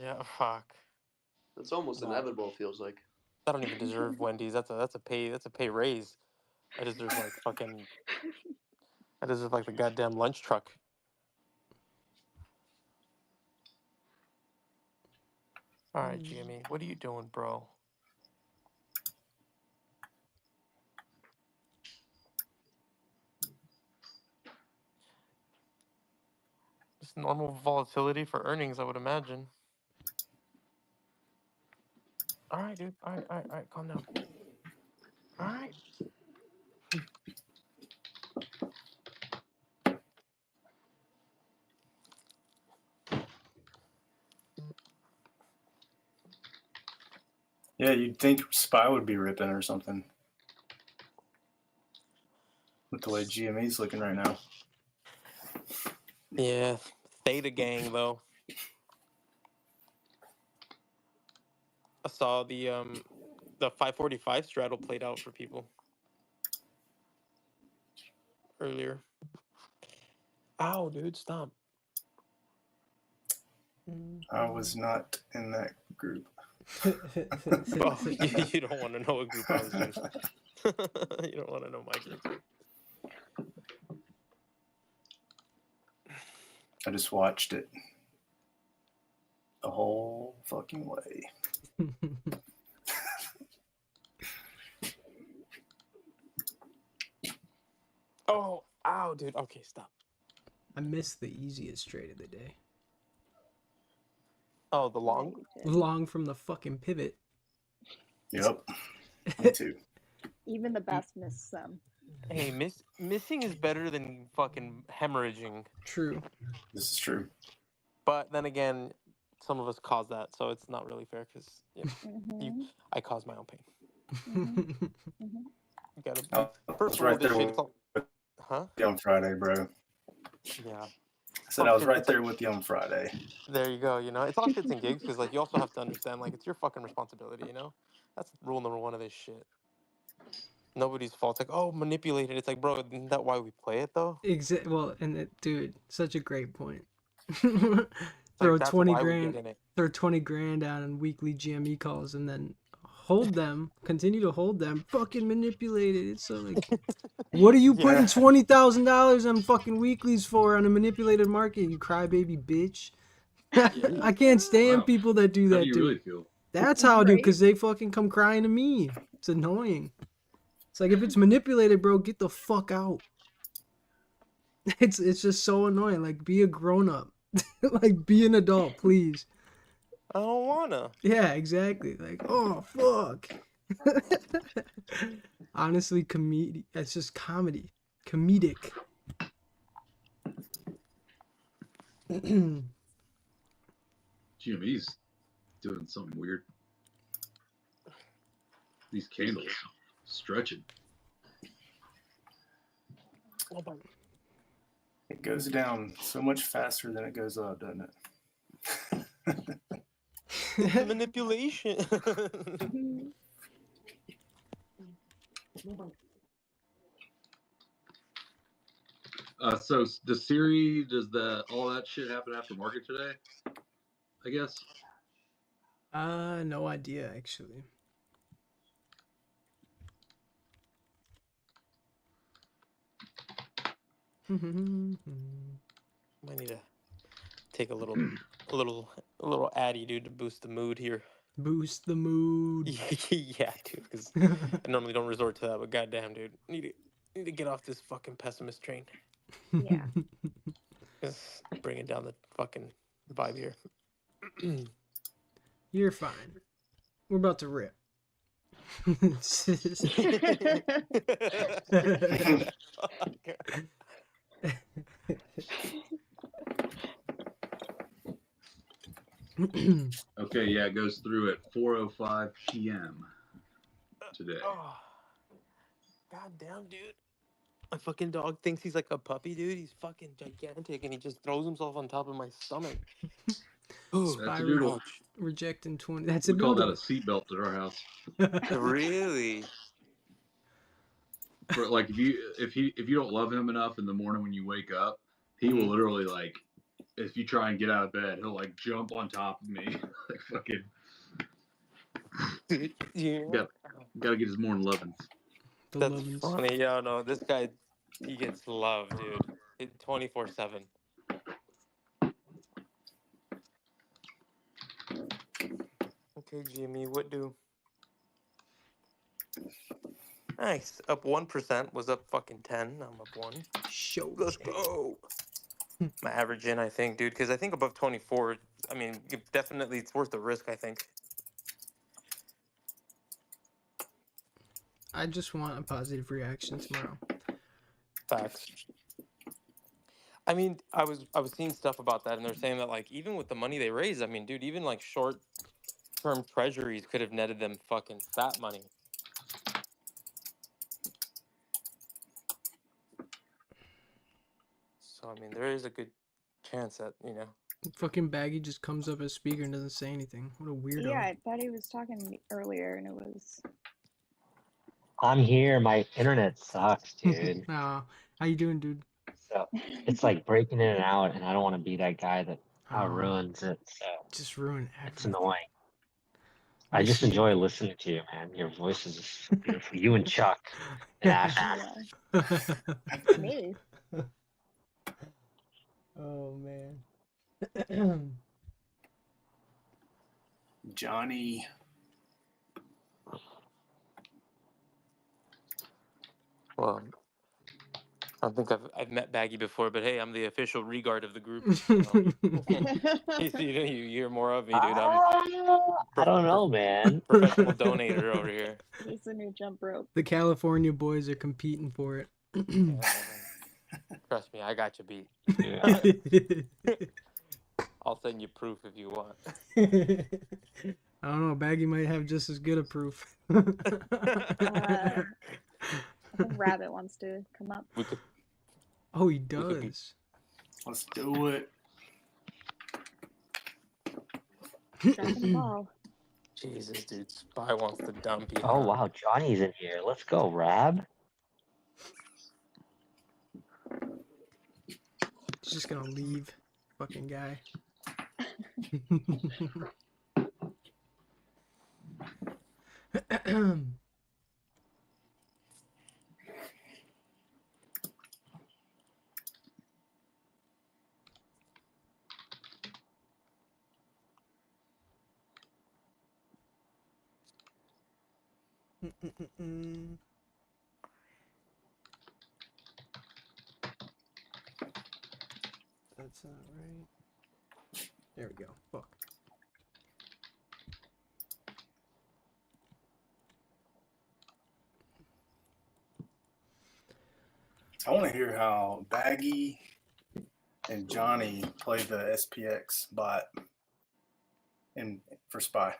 Yeah, fuck. It's almost Nah. inevitable. It feels like. I don't even deserve Wendy's. That's a pay raise. I deserve like fucking. I deserve like the goddamn lunch truck. All right, GME, what are you doing, bro? Just normal volatility for earnings, I would imagine. All right, dude. All right. Calm down. All right. Yeah, you'd think SPY would be ripping or something. With the way GME's looking right now. Yeah, Theta Gang though. I saw the 545 straddle played out for people earlier. Ow, dude, stop. I was not in that group. Oh, you don't want to know what group I was in. You don't want to know my group. I just watched it the whole fucking way. Oh, ow, dude. Okay, stop. I missed the easiest trade of the day. Oh, the long? Long from the fucking pivot. Yep. Me too. Even the best miss some. Hey, missing is better than fucking hemorrhaging. True. This is true. But then again, some of us cause that, so it's not really fair because I cause my own pain. You gotta be. I First was rule right of this there shit, with it's all... Huh? you on Friday, bro. Yeah. I said I was right there with you on Friday. There you go. You know, it's all shits and gigs because, like, you also have to understand, like, it's your fucking responsibility. You know, that's rule number one of this shit. Nobody's fault. It's like, oh, manipulated. It's like, bro, isn't that why we play it though? Well, and dude, such a great point. Like, Throw that's 20 why we grand. get in it. Throw 20 grand down on weekly GME calls, and then hold them. Continue to hold them. Fucking manipulated. It's so like, what are you putting $20,000 on fucking weeklies for on a manipulated market? You crybaby bitch. I can't stand people that do that. How do you really feel? That's how, dude, because they fucking come crying to me. It's annoying. It's like, if it's manipulated, bro, get the fuck out. It's just so annoying. Like, be a grown up. Like, be an adult, please. I don't wanna. Yeah, exactly. Like, oh fuck. Honestly, it's just comedy. Comedic. GME's doing something weird. These candles stretching. It goes down so much faster than it goes up, doesn't it? It's manipulation. So the Siri, does all that shit happen after market today? I guess. No idea actually. Might need to take a little addy, dude, to boost the mood here. Boost the mood. Yeah, dude, because I normally don't resort to that, but goddamn, dude, need to get off this fucking pessimist train. Yeah. Just bringing down the fucking vibe here. You're fine. We're about to rip. Okay, yeah, it goes through at 4:05 p.m. today. Oh, god damn, dude. My fucking dog thinks he's like a puppy, dude. He's fucking gigantic, and he just throws himself on top of my stomach. Spy That's a doodle. rejecting 20. That's We a call that a doodle. seatbelt at our house. Really? For like if you don't love him enough in the morning when you wake up, he will literally like if you try and get out of bed, he'll like jump on top of me, like fucking. Yeah. Gotta get his morning lovins. That's funny. Yeah, no, this guy, he gets love, dude. 24/7. Okay, GME, what do? Nice. Up 1%. Was up fucking 10. I'm up 1. Show. Let's go. My average in, I think, dude, because I think above 24, I mean, definitely it's worth the risk, I think. I just want a positive reaction tomorrow. Facts. I mean, I was seeing stuff about that, and they're saying that like even with the money they raised, I mean, dude, even like short-term treasuries could have netted them fucking fat money. So I mean, there is a good chance that Fucking Baggy just comes up as speaker and doesn't say anything. What a weirdo. Yeah, I thought he was talking earlier, and it was. I'm here. My internet sucks, dude. How you doing, dude? So it's like breaking in and out, and I don't want to be that guy that ruins it. So just ruin it's everything. annoying. I just enjoy listening to you, man. Your voice is just so beautiful. You and Chuck and Ashley. Me. Oh man. Johnny. Well, I don't think I've met Baggy before, but hey, I'm the official regard of the group. You hear more of me, dude. I'm I don't know, man. Professional donator over here. He's the new jump rope. The California boys are competing for it. Trust me, I got you beat. I'll send you proof if you want. I don't know. Baggy might have just as good a proof. I think Rabbit wants to come up. Oh, he does. Let's do it. Dropping the ball. Jesus, dude. Spy wants to dump you. Oh, wow. Johnny's in here. Let's go, Rab. He's just gonna leave. Fucking guy. That's not right. There we go. Fuck. I want to hear how Baggy and Johnny play the SPX bot for Spy.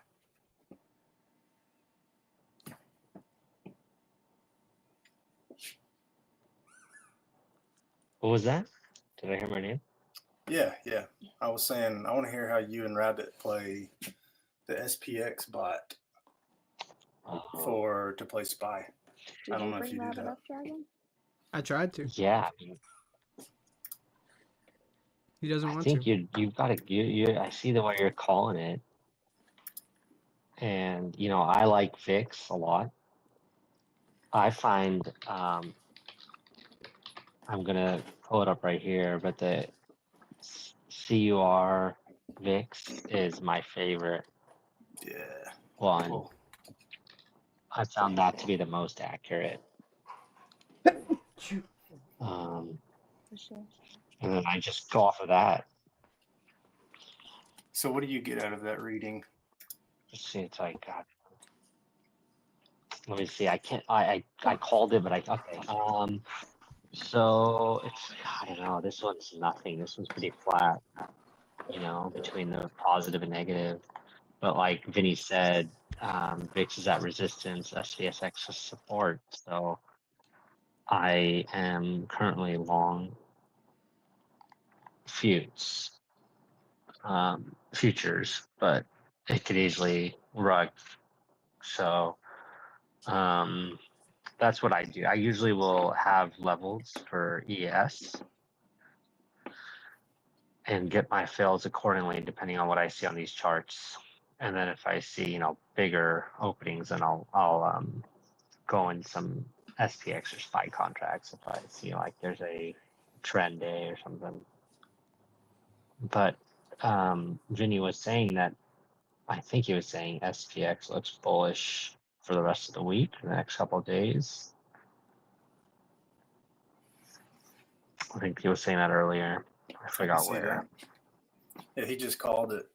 What was that? Did I hear my name? Yeah. I was saying I want to hear how you and Rabbit play the SPX bot to play Spy. I don't know if you do that. Up, Dragon? I tried to. Yeah. He doesn't I want think to. you've got to. I see the way you're calling it, and I like VIX a lot. I find I'm gonna pull it up right here, but the CUR VIX is my favorite. Yeah. One. Cool. I found that to be the most accurate. And then I just go off of that. So what do you get out of that reading? Let's see, it's like, God. Let me see. I can't. I called it, but okay. So it's, I don't know. This one's nothing. This one's pretty flat. you know, between the positive and negative. But like Vinny said, VIX is at resistance, SPSX is support. So I am currently long futures, but it could easily rug. So that's what I do. I usually will have levels for ES and get my fills accordingly depending on what I see on these charts. And then if I see, you know, bigger openings, then I'll go in some SPX or SPY contracts if I see like there's a trend day or something. But Vinny was saying that, I think he was saying SPX looks bullish for the rest of the week, the next couple of days. I think he was saying that earlier. I forgot where. Yeah, he just called it.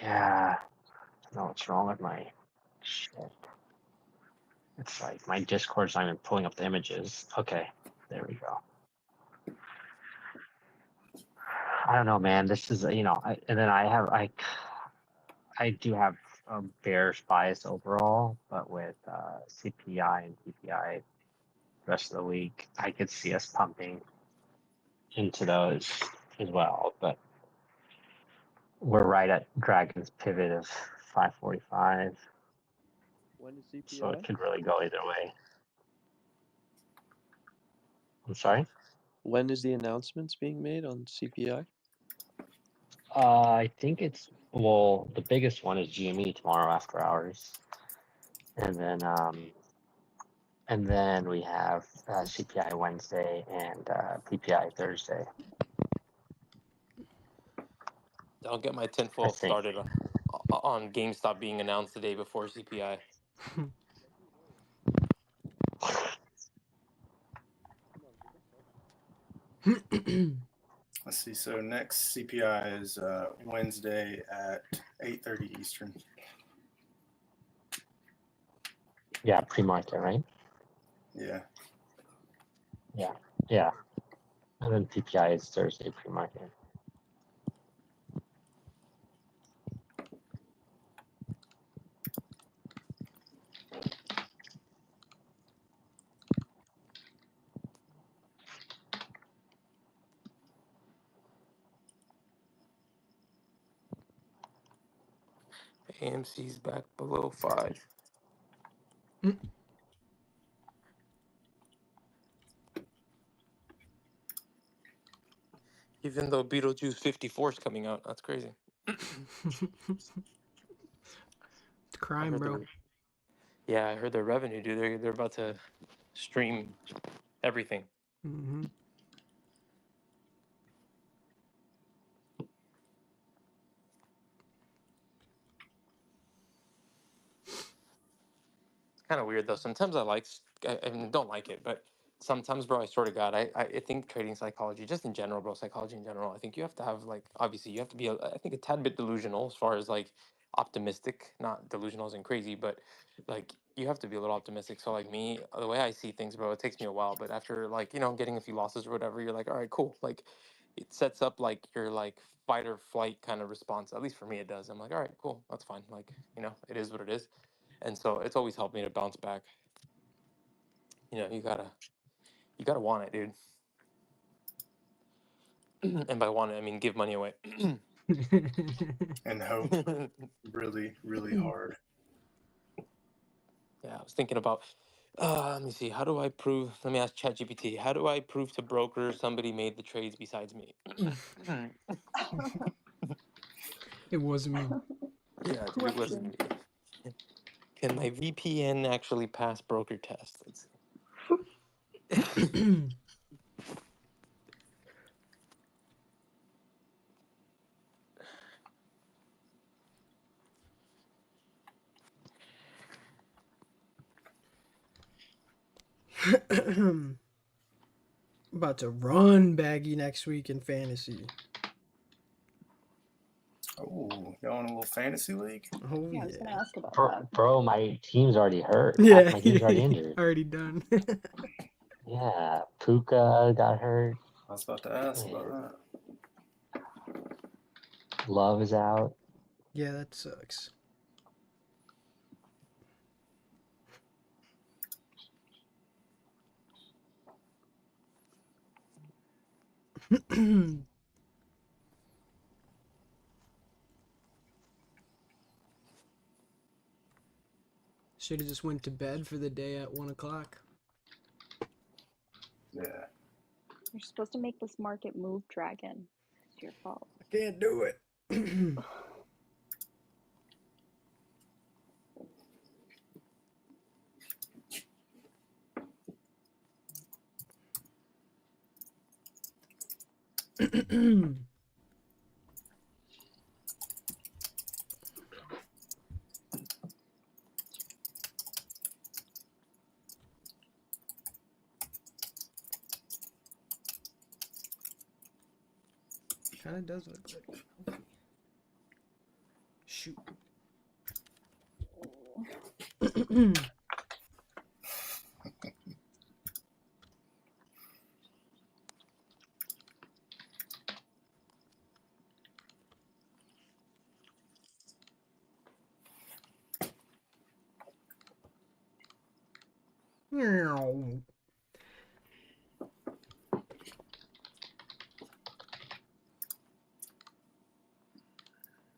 Yeah. I don't know what's wrong with my shit. It's like my Discord's not even pulling up the images. Okay, there we go. I don't know, man. This is, you know, and then I do have a bearish bias overall, but with CPI and PPI rest of the week, I could see us pumping into those as well. But we're right at Dragon's pivot of 545. When is CPI? So it could really go either way. I'm sorry? When is the announcements being made on CPI? I think it's, well, the biggest one is GME tomorrow after hours. And then we have CPI Wednesday and PPI Thursday. I'll get my tinfoil started on GameStop being announced the day before CPI. Let's see. So next CPI is Wednesday at 8:30 Eastern. Yeah, pre-market, right? Yeah. Yeah. And then PPI is Thursday pre-market. AMC's back below 5. Even though Beetlejuice 54 is coming out, that's crazy. Crime, bro. Yeah, I heard their revenue, dude. They're about to stream everything. Mm-hmm. Kind of weird though. Sometimes I mean, don't like it, but sometimes, bro, I swear to God, I think trading psychology, just in general, bro, psychology in general, I think you have to have like, obviously, you have to be, I think, a tad bit delusional as far as like optimistic, not delusional as in crazy, but like you have to be a little optimistic. So like me, the way I see things, bro, it takes me a while, but after like, you know, getting a few losses or whatever, you're like, all right, cool. Like it sets up like your like fight or flight kind of response. At least for me, it does. I'm like, all right, cool, that's fine. Like, you know, it is what it is. And so it's always helped me to bounce back. You know, you gotta want it, dude. And by want it, I mean give money away. And hope really, really hard. Yeah, I was thinking about. Let me see. How do I prove? Let me ask ChatGPT. How do I prove to broker somebody made the trades besides me? It wasn't me. Yeah, dude, it wasn't me. Can my VPN actually pass broker test? Let's see. About to run Baggy next week in fantasy. Oh, y'all in a little fantasy league? Oh Yeah, I was gonna ask about that. Bro, my team's already hurt. Yeah, Half my team's already injured. already done. Yeah, Puka got hurt. I was about to ask about that. Love is out. Yeah, that sucks. Should have just went to bed for the day at 1 o'clock. Yeah. You're supposed to make this market move, Dragon. It's your fault. I can't do it. Kind of does look like healthy. Shoot.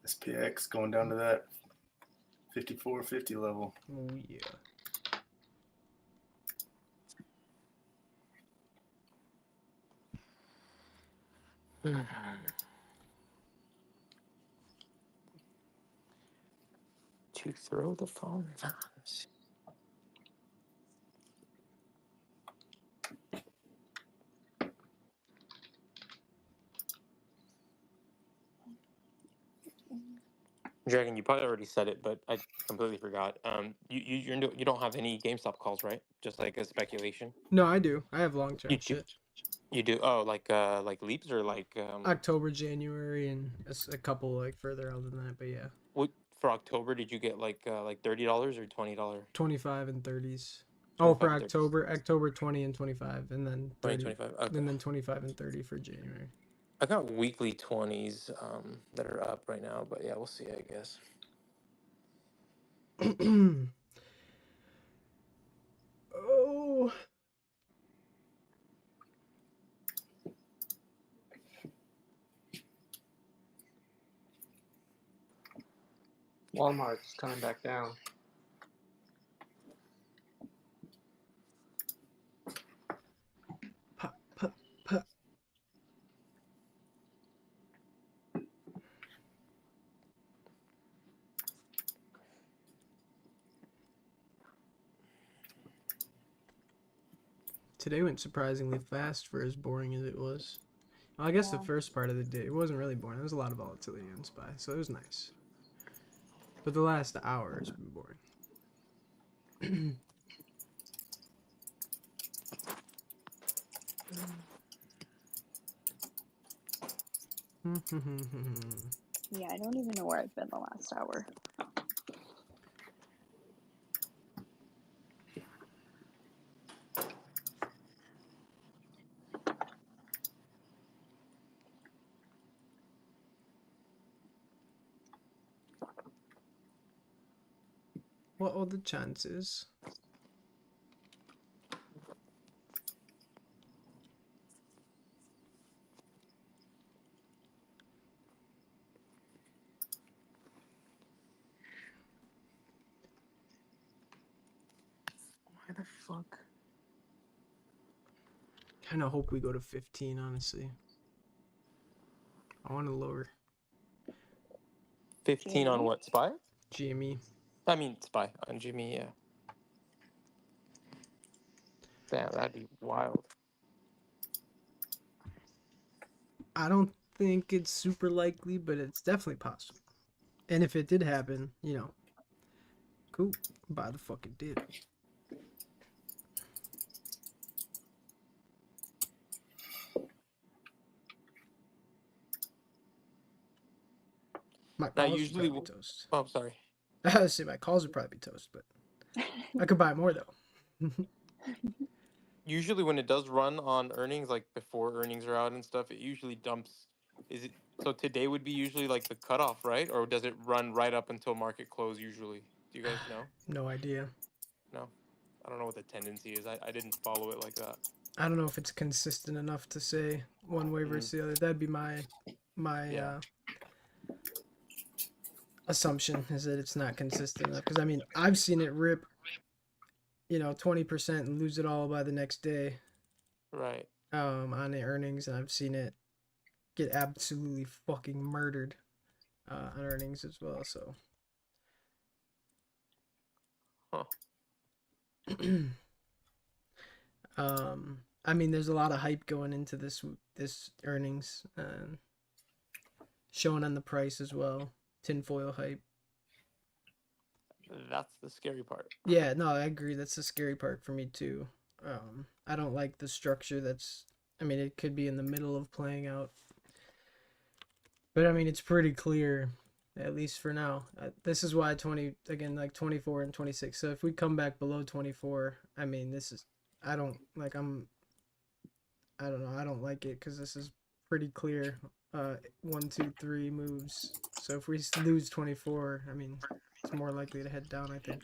SPX going down to that 54.50 level. Oh yeah. To throw the phone. Dragon, you probably already said it, but I completely forgot. You don't have any GameStop calls, right? Just like a speculation. No, I do. I have long term You do. shit. You do. Oh, like leaps or like October, January, and a couple like further out than that. But yeah, What for October? Did you get like $30 or $20? 25 and 30s. Oh, 25 for and 30s. October 20 and 25, and then 20, 30, 25. Okay. and then 25 and 30 for January. I got weekly 20s that are up right now, but yeah, we'll see. I guess. Oh. Walmart's coming back down. Pop, pop, pop. Today went surprisingly fast for as boring as it was. Well, I guess the first part of the day, it wasn't really boring. There was a lot of volatility on SPY, so it was nice. But the last hour has been boring. Yeah, I don't even know where I've been the last hour. What are the chances? Why the fuck? Kind of hope we go to 15, honestly. I want to lower 15 on what? SPY? GME. I mean SPY on GME. Yeah. Damn, that'd be wild. I don't think it's super likely, but it's definitely possible. And if it did happen, you know, cool. Buy the fucking dip. My Now, calls usually, would probably be toast. oh, I'm sorry. I was say my calls would probably be toast, but I could buy more though. usually when it does run on earnings, like before earnings are out and stuff, it usually dumps. Is it so today would be usually like the cutoff, right? Or does it run right up until market close usually? Do you guys know? No idea. No, I don't know what the tendency is. I didn't follow it like that. I don't know if it's consistent enough to say one way versus the other. That'd be my Yeah. assumption, is that it's not consistent enough. Because I mean, I've seen it rip, 20% and lose it all by the next day. Right. On the earnings, and I've seen it get absolutely fucking murdered on earnings as well. So. Huh. I mean, there's a lot of hype going into this earnings, showing on the price as well. Tinfoil hype. That's the scary part. Yeah, no, I agree. That's the scary part for me too. I don't like the structure. I mean, it could be in the middle of playing out, but I mean, it's pretty clear, at least for now. This is why 24 and 26. So if we come back below 24, I mean, I don't know. I don't like it because this is pretty clear. 1, 2, 3 moves. So if we lose 24, I mean, it's more likely to head down, I think.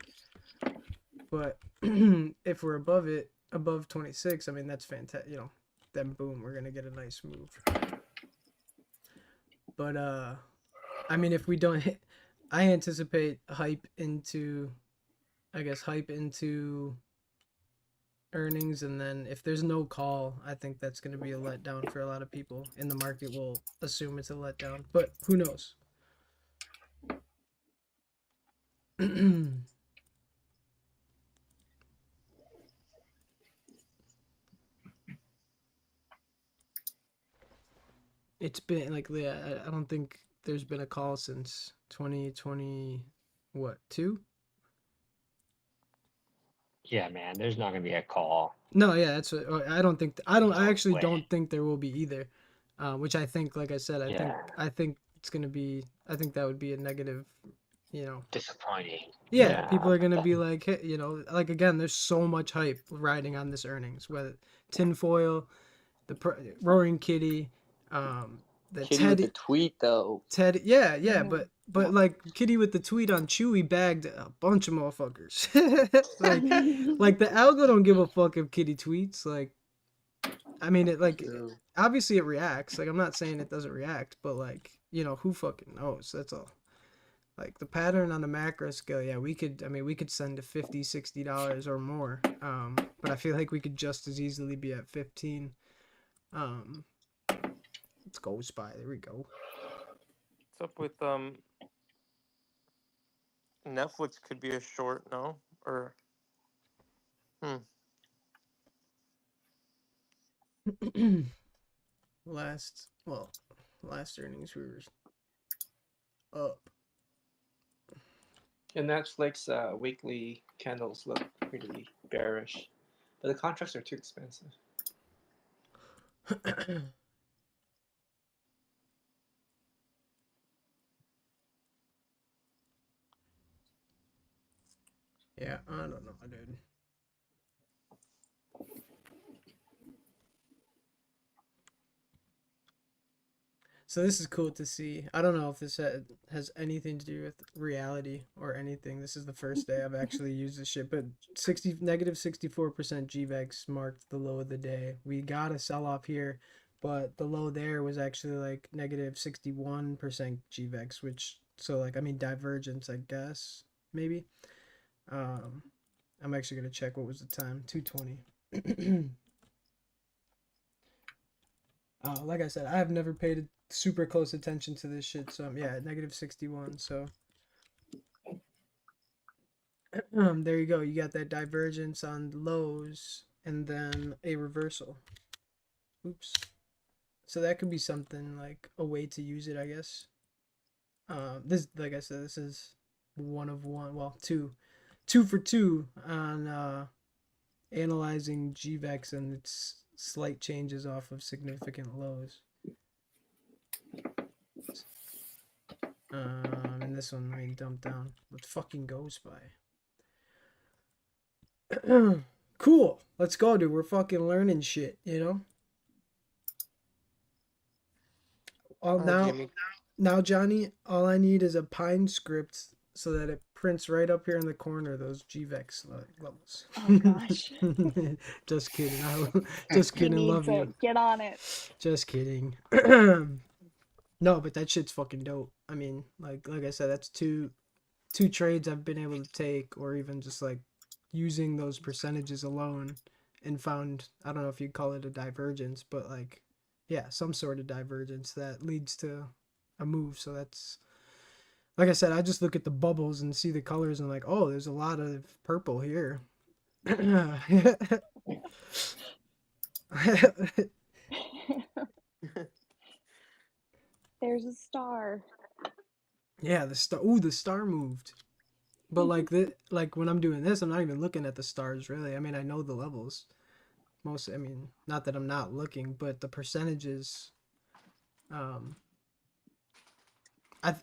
But if we're above it, above 26, I mean, that's fantastic. Then boom, we're gonna get a nice move. But I mean, if we don't hit, I anticipate hype into earnings, and then if there's no call, I think that's going to be a letdown for a lot of people, and the market will assume it's a letdown, but who knows. It's been like, I don't think there's been a call since 2020, what, 2? Yeah, man, there's not gonna be a call. No, yeah, that's what I don't think. I actually way. don't think there will be either. Which I think, like I said, I think it's gonna be. I think that would be a negative. Disappointing. Yeah, people are gonna be like, hey, like again, there's so much hype riding on this earnings. Whether tinfoil, Roaring Kitty, the Kitty with the tweet though. Ted, yeah, but like Kitty with the tweet on Chewy bagged a bunch of motherfuckers. like the algo don't give a fuck if Kitty tweets. Like, I mean, obviously it reacts. Like, I'm not saying it doesn't react, but like, who fucking knows? That's all. Like the pattern on the macro scale, yeah, we could send to $50, $60 or more. But I feel like we could just as easily be at 15. Let's go SPY. There we go. What's up with Netflix could be a short, no? Or last earnings we were up. And Netflix weekly candles look pretty bearish, but the contracts are too expensive. Yeah, I don't know, dude. So this is cool to see. I don't know if this has anything to do with reality or anything. This is the first day I've actually used this shit, but negative 64% GVEX marked the low of the day. We got a sell-off here, but the low there was actually like negative 61% GVEX, which, so like, I mean, divergence, I guess, maybe. I'm actually going to check what was the time. 2:20. Like I said, I've never paid super close attention to this shit, so yeah, negative 61. So there you go. You got that divergence on lows and then a reversal. Oops. So that could be something like a way to use it, I guess. This, like I said, this is one of one. Well, two for two on analyzing GVEX and its slight changes off of significant lows. And this one, I mean, dumped down. Let's fucking go SPY. Cool. Let's go, dude. We're fucking learning shit, you know? Now, Johnny, all I need is a Pine script so that it prints right up here in the corner those GVEX levels. Oh gosh. Just kidding. Just He kidding. needs Love you. it. Get on it. Just kidding. No, but that shit's fucking dope. I mean, like I said, that's two trades I've been able to take, or even just like using those percentages alone, and found, I don't know if you'd call it a divergence, but like, yeah, some sort of divergence that leads to a move. So that's, like I said, I just look at the bubbles and see the colors and like, oh, there's a lot of purple here. There's a star. Yeah, the star. Ooh, the star moved. But like when I'm doing this, I'm not even looking at the stars really. I mean, I know the levels. I mean, not that I'm not looking, but the percentages.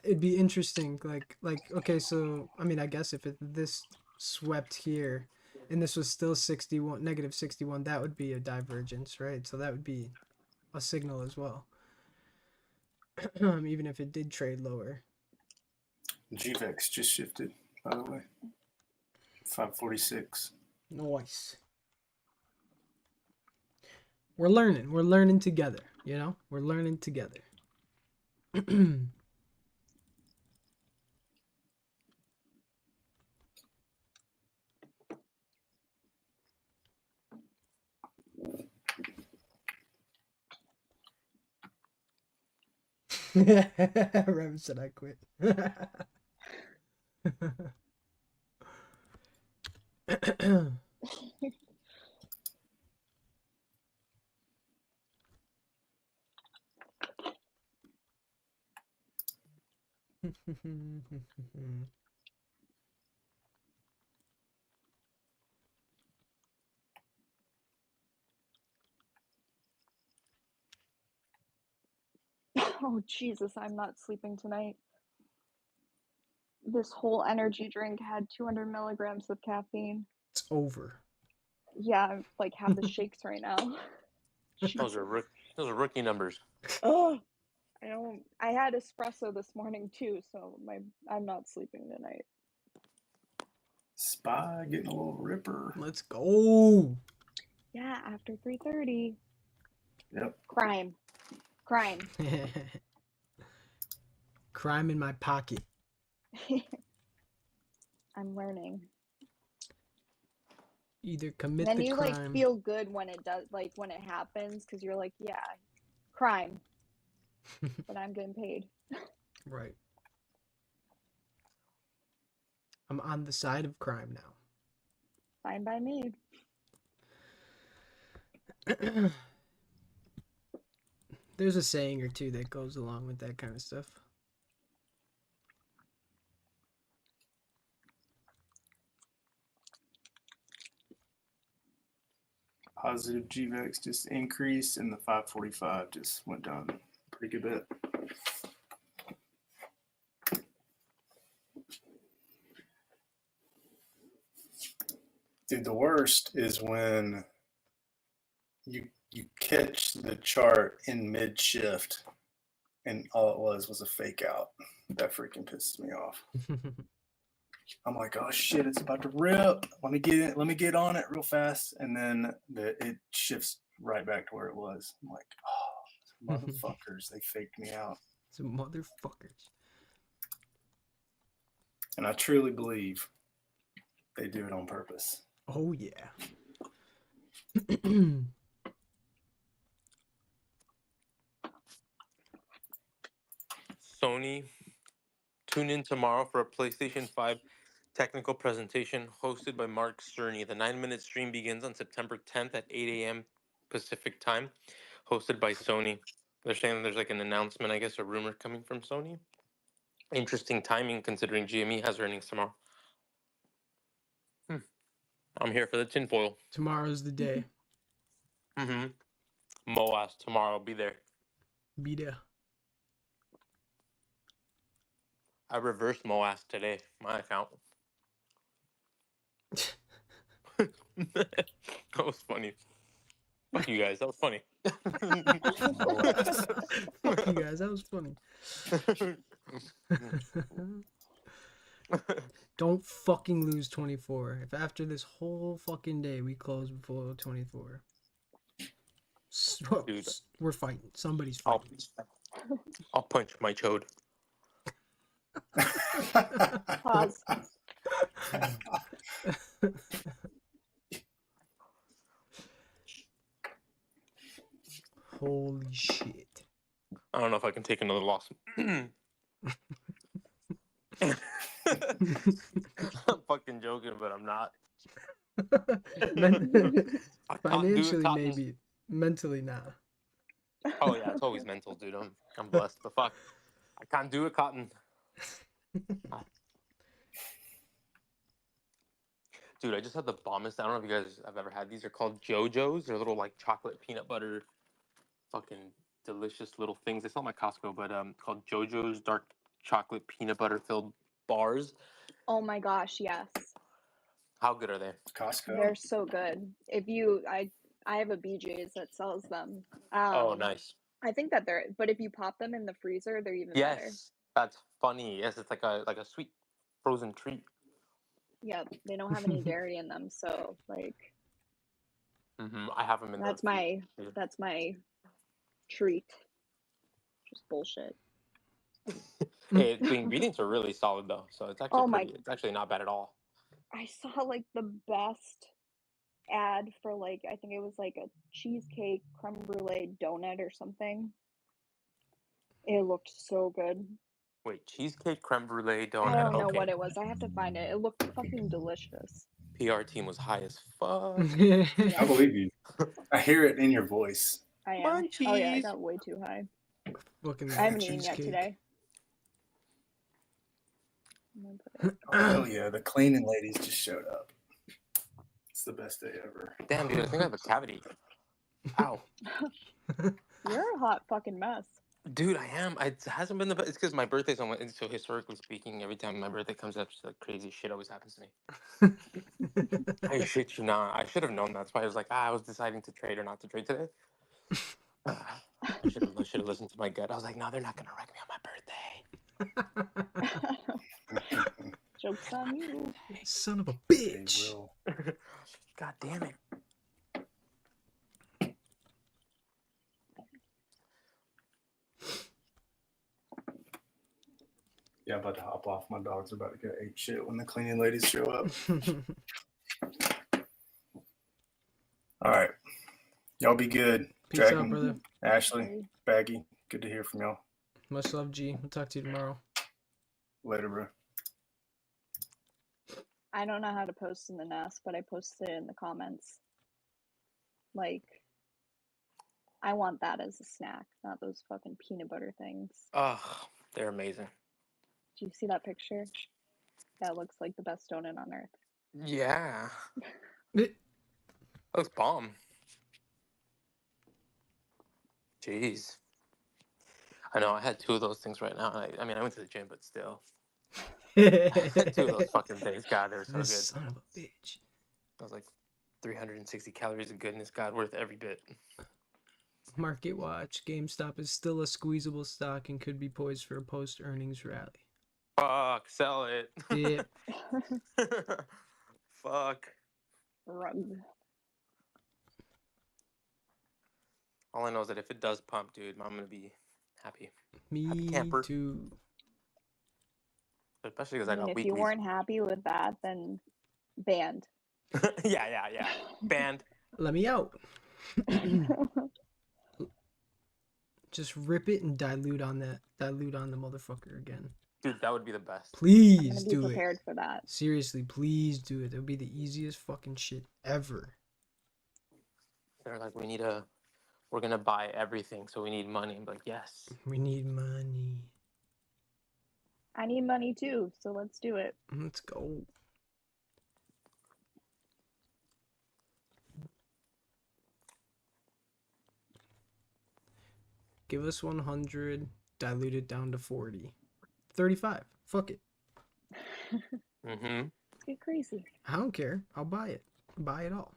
It'd be interesting. Like okay, so I mean, I guess if this swept here, and this was still 61, negative 61, that would be a divergence, right? So that would be a signal as well. Even if it did trade lower. GVEX just shifted, by the way. 546. Nice. We're learning together, you know? We're learning together. Rev said I quit. Oh Jesus, I'm not sleeping tonight. This whole energy drink had 200 milligrams of caffeine. It's over. Yeah, I like have the shakes right now. Those are rookie numbers. Oh, I had espresso this morning too, so I'm not sleeping tonight. SPY getting a little ripper. Let's go. Yeah, after 3:30. Yep. Crime. Crime in my pocket. I'm learning. Either commit Then the you crime. like feel good when it does, like when it happens, because you're like, yeah, crime. But I'm getting paid. Right. I'm on the side of crime now. Fine by me. There's a saying or two that goes along with that kind of stuff. Positive GVEX just increased, and the 545 just went down a pretty good bit. Dude, the worst is when you catch the chart in mid shift, and all it was a fake out. That freaking pisses me off. I'm like, oh shit, it's about to rip. Let me get on it real fast, and then it shifts right back to where it was. I'm like, oh, motherfuckers, they faked me out. Some motherfuckers. And I truly believe they do it on purpose. Oh yeah. Sony, tune in tomorrow for a PlayStation 5 technical presentation hosted by Mark Cerny. The 9-minute stream begins on September 10th at 8 a.m. Pacific time, hosted by Sony. They're saying that there's like an announcement, I guess, a rumor coming from Sony. Interesting timing considering GME has earnings tomorrow. I'm here for the tinfoil. Tomorrow's the day. Moas tomorrow, be there. Be there. I reversed Moas today, my account. That was funny. Fuck you guys. That was funny. Fuck you guys. That was funny. Don't fucking lose 24. If after this whole fucking day we close before 24, Dude, we're fighting. Somebody's fighting. I'll punch my chode. Pause. Holy shit. I don't know if I can take another loss. I'm fucking joking, but I'm not. Financially, maybe. Mentally, nah. Oh yeah, it's always mental, dude. I'm blessed, but fuck, I can't do it, Cotton. Dude, I just had the bombest. I don't know if you guys have ever had these. They're called JoJo's. They're little like chocolate peanut butter, fucking delicious little things. It's not my Costco, but called JoJo's dark chocolate peanut butter filled bars. Oh my gosh, yes. How good are they? Costco. They're so good. If you, I have a BJ's that sells them. Oh, nice. I think that but if you pop them in the freezer, they're even better. Yes, that's funny. Yes, it's like a sweet frozen treat. Yep, they don't have any dairy in them, so like I have them in that's the my treat. Just bullshit. Hey, the ingredients are really solid though, so it's actually Oh my- it's actually not bad at all. I saw like the best ad for like I think it was like a cheesecake creme brulee donut or something. It looked so good. Wait, cheesecake creme brulee donut. I don't know Okay. what it was. I have to find it. It looked fucking delicious. PR team was high as fuck. I believe you. I hear it in your voice. I am. Oh yeah, I got way too high. Fucking I haven't eaten yet cheesecake. today. Oh yeah, the cleaning ladies just showed up. It's the best day ever. Damn, dude, I think I have a cavity. Ow. You're a hot fucking mess. Dude, I am. It hasn't been the best. It's because my birthday's on. So historically speaking, every time my birthday comes up, just like crazy shit always happens to me. I shit you not. I should have known that. That's why I was like, I was deciding to trade or not to trade today. I should have listened to my gut. I was like, no, they're not gonna wreck me on my birthday. Joke's on you. Son of a bitch. God damn it. Yeah, I'm about to hop off. My dogs are about to get ate shit when the cleaning ladies show up. All right. Y'all be good. Peace out, Dragon, brother. Ashley, Baggy, good to hear from y'all. Much love, G. We'll talk to you tomorrow. Later, bro. I don't know how to post in the nest, but I posted it in the comments. Like, I want that as a snack, not those fucking peanut butter things. Oh, they're amazing. Do you see that picture? That looks like the best donut on earth. Yeah. Looks bomb. Jeez. I know, I had 2 of those things right now. I mean, I went to the gym, but still. I had 2 of those fucking things. God, they were so good. This son of a bitch. I was like 360 calories of goodness. God, worth every bit. Market watch. GameStop is still a squeezable stock and could be poised for a post-earnings rally. Fuck, sell it. Yeah. Fuck. Rug. All I know is that if it does pump, dude, I'm gonna be happy. Me Happy camper. too. Especially because I I mean, got if you weeklies. weren't happy with that, then banned. Yeah. Banned. Let me out. Just rip it and dilute on the motherfucker again. Dude, that would be the best. Please I'm gonna be do prepared it. for that. Seriously, please do it. It would be the easiest fucking shit ever. They're like, we're gonna buy everything, so we need money. I'm like, yes. We need money. I need money too, so let's do it. Let's go. Give us 100, dilute it down to 40. 35. Fuck it. Mm-hmm. Let's get crazy. I don't care. I'll buy it. Buy it all.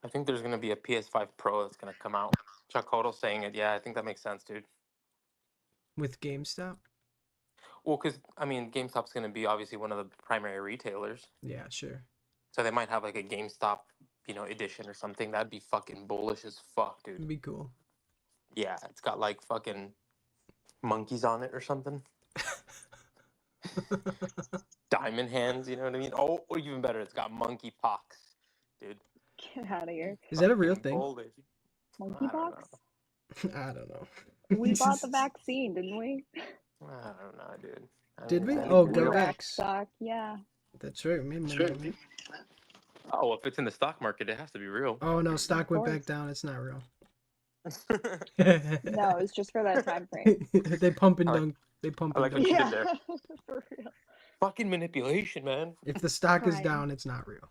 I think there's gonna be a PS5 Pro that's gonna come out. Chuck Hodl's saying it. Yeah, I think that makes sense, dude. With GameStop? Well, because I mean, GameStop's gonna be obviously one of the primary retailers, Yeah, sure. so they might have like a GameStop, edition or something. That'd be fucking bullish as fuck, dude. It'd be cool. Yeah, it's got like fucking monkeys on it or something. Diamond hands, you know what I mean? Oh, or even better, it's got monkey pox, dude. Get out of here. Is that a real Fucking thing? bullish. Monkeypox? I don't know. We bought the vaccine, didn't we? I don't know, dude. Did we? I Oh, mean, go Rack X. stock, yeah. That's right. We made money on it. Oh, if it's in the stock market, it has to be real. Oh no, stock went course. back down. It's not real. No, it's just for that time frame. They pump and I like- dunk. They pump I and like what dunk. you Yeah, did there. for real. Fucking manipulation, man. If the stock is Fine. down, it's not real.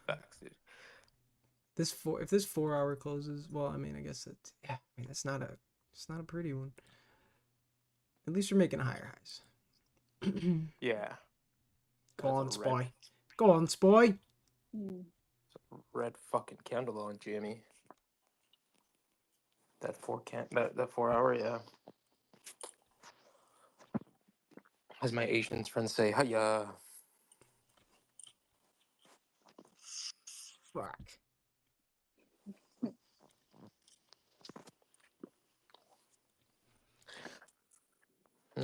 Facts, dude. If this 4 hour closes, well, I mean, I guess it's it's not a pretty one. At least we're making higher highs. Yeah. Go on, That's a red- Spy. Go on, Spy. Mm. Red fucking candle on GME. That 4 hour, yeah. As my Asian friends say, hiya. Fuck.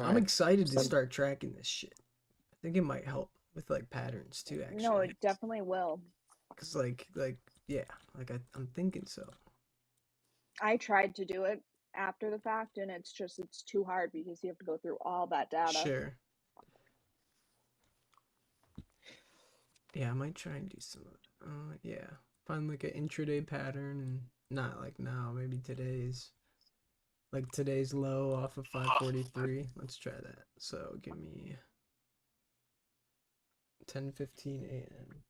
I'm excited to start tracking this shit. I think it might help with like patterns too, actually. No, it definitely will. Cause yeah, I'm thinking so. I tried to do it after the fact, and it's too hard because you have to go through all that data. Sure. Yeah, I might try and do some. Yeah, find like an intraday pattern and not like now. Maybe today's low off of 543. Let's try that. So give me 10:15 a.m.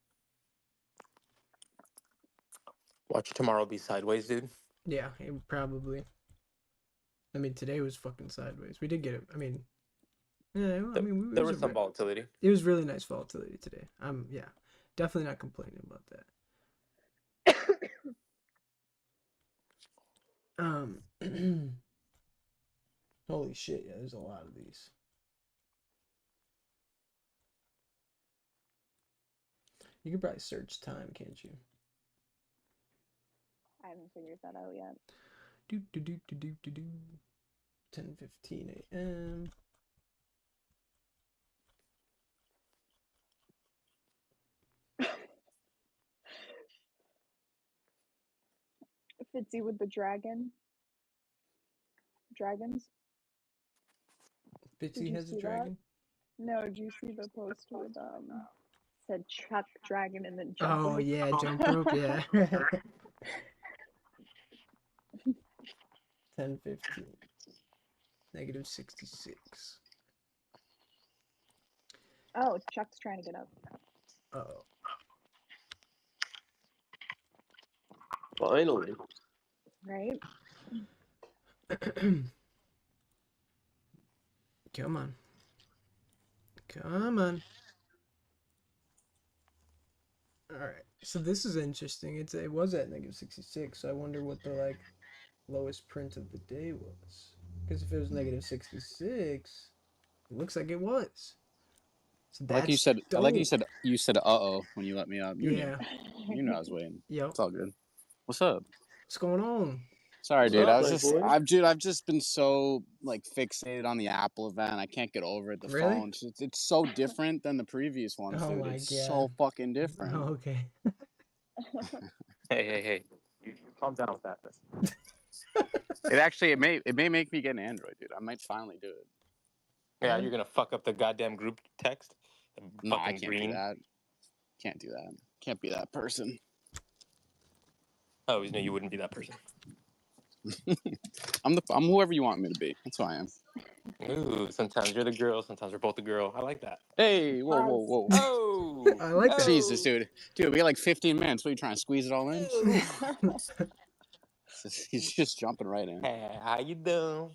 Watch tomorrow be sideways, dude. Yeah, probably. I mean, today was fucking sideways. We did get it. I mean, yeah. I mean, There was some volatility. It was really nice volatility today. Yeah, definitely not complaining about that. Holy shit! Yeah, there's a lot of these. You can probably search time, can't you? I haven't figured that out yet. 10:15 a.m. Fitzy with the dragons. Did Fitzy you has a see that? dragon? No, did you see the post with said Chuck Dragon and then jump Oh rope? yeah, jump rope, yeah. 10:15. -66. Oh, Chuck's trying to get up. Uh-oh. Finally. Right? Come on. Come on. Alright. So this is interesting. It was at -66, so I wonder what the lowest print of the day was. Because if it was -66, it looks like it was. So I like you said. I like you said. You said uh-oh when you let me up. You Yeah. knew. You knew I was waiting. Yep. It's all good. What's up? What's going on? Sorry, What's dude. up, I was my just. boy? I've just been so fixated on the Apple event. I can't get over it. The Really? phone. It's so different than the previous ones, Oh dude. my It's God. so fucking different. Oh, okay. Hey. You calm down with that. It may make me get an Android, dude. I might finally do it. Yeah, you're gonna fuck up the goddamn group text. No, I can't do that. Can't do that. Can't be that person. I always knew you wouldn't be that person. I'm whoever you want me to be. That's who I am. Ooh, sometimes you're the girl, sometimes we're both the girl. I like that. Hey, whoa. Oh, I like that. Jesus, dude. Dude, we got like 15 minutes. What are you trying to squeeze it all in? He's just jumping right in. Hey, how you doing?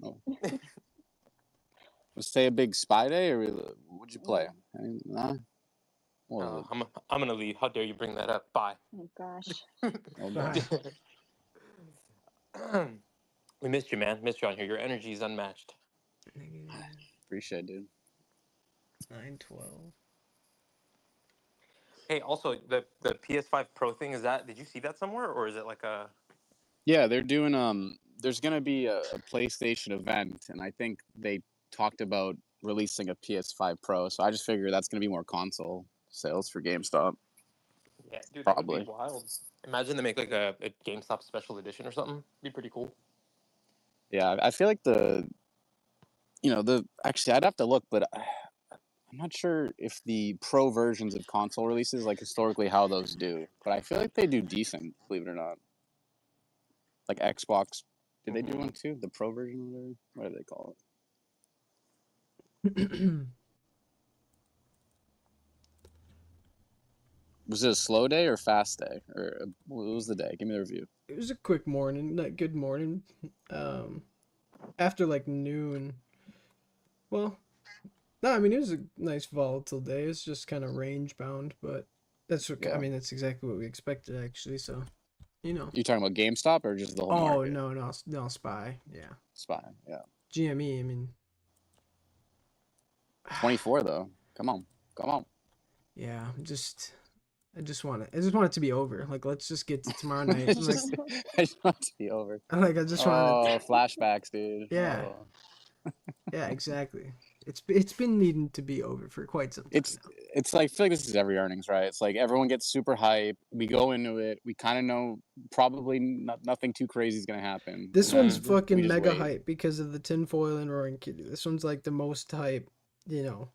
Oh. Was today a big spy day, or what'd you play? What was it? I'm gonna leave. How dare you bring that up? Bye. Oh gosh. Oh, Bye. We missed you, man. Missed you on here. Your energy is unmatched. Appreciate it, dude. 912. Hey, also the PS5 Pro thing, did you see that somewhere, or is it like a? Yeah, they're doing there's gonna be a PlayStation event, and I think they talked about releasing a PS5 Pro. So I just figure that's gonna be more console sales for GameStop. Yeah, dude, that would Probably. be wild. Imagine they make like a GameStop special edition or something. Be pretty cool. Yeah, I feel like actually I'd have to look, but I'm not sure if the Pro versions of console releases, like historically how those do. But I feel like they do decent, believe it or not. Like Xbox, did they do one too? The Pro version or whatever? What do they call it? Was it a slow day or fast day? Or what was the day? Give me the review. It was a quick morning, like good morning. After like noon. Well, no, I mean it was a nice volatile day. It's just kind of range bound, but that's what I mean. That's exactly what we expected, actually. So, you know. You talking about GameStop or just the whole market? No, Spy. Yeah. Spy. Yeah. GME. I mean. 24 though. Come on. Yeah, I just want it to be over. Like, let's just get to tomorrow night. I just want it to be over. Like, I just want it. Oh, flashbacks, dude. Yeah. Oh. Yeah, exactly. It's been needing to be over for quite some time now. It's like, I feel like this is every earnings, right? It's like everyone gets super hype. We go into it. We kind of know probably nothing too crazy is gonna happen. This and one's then we fucking just mega wait. hype because of the tinfoil and Roaring Kitty. This one's like the most hype,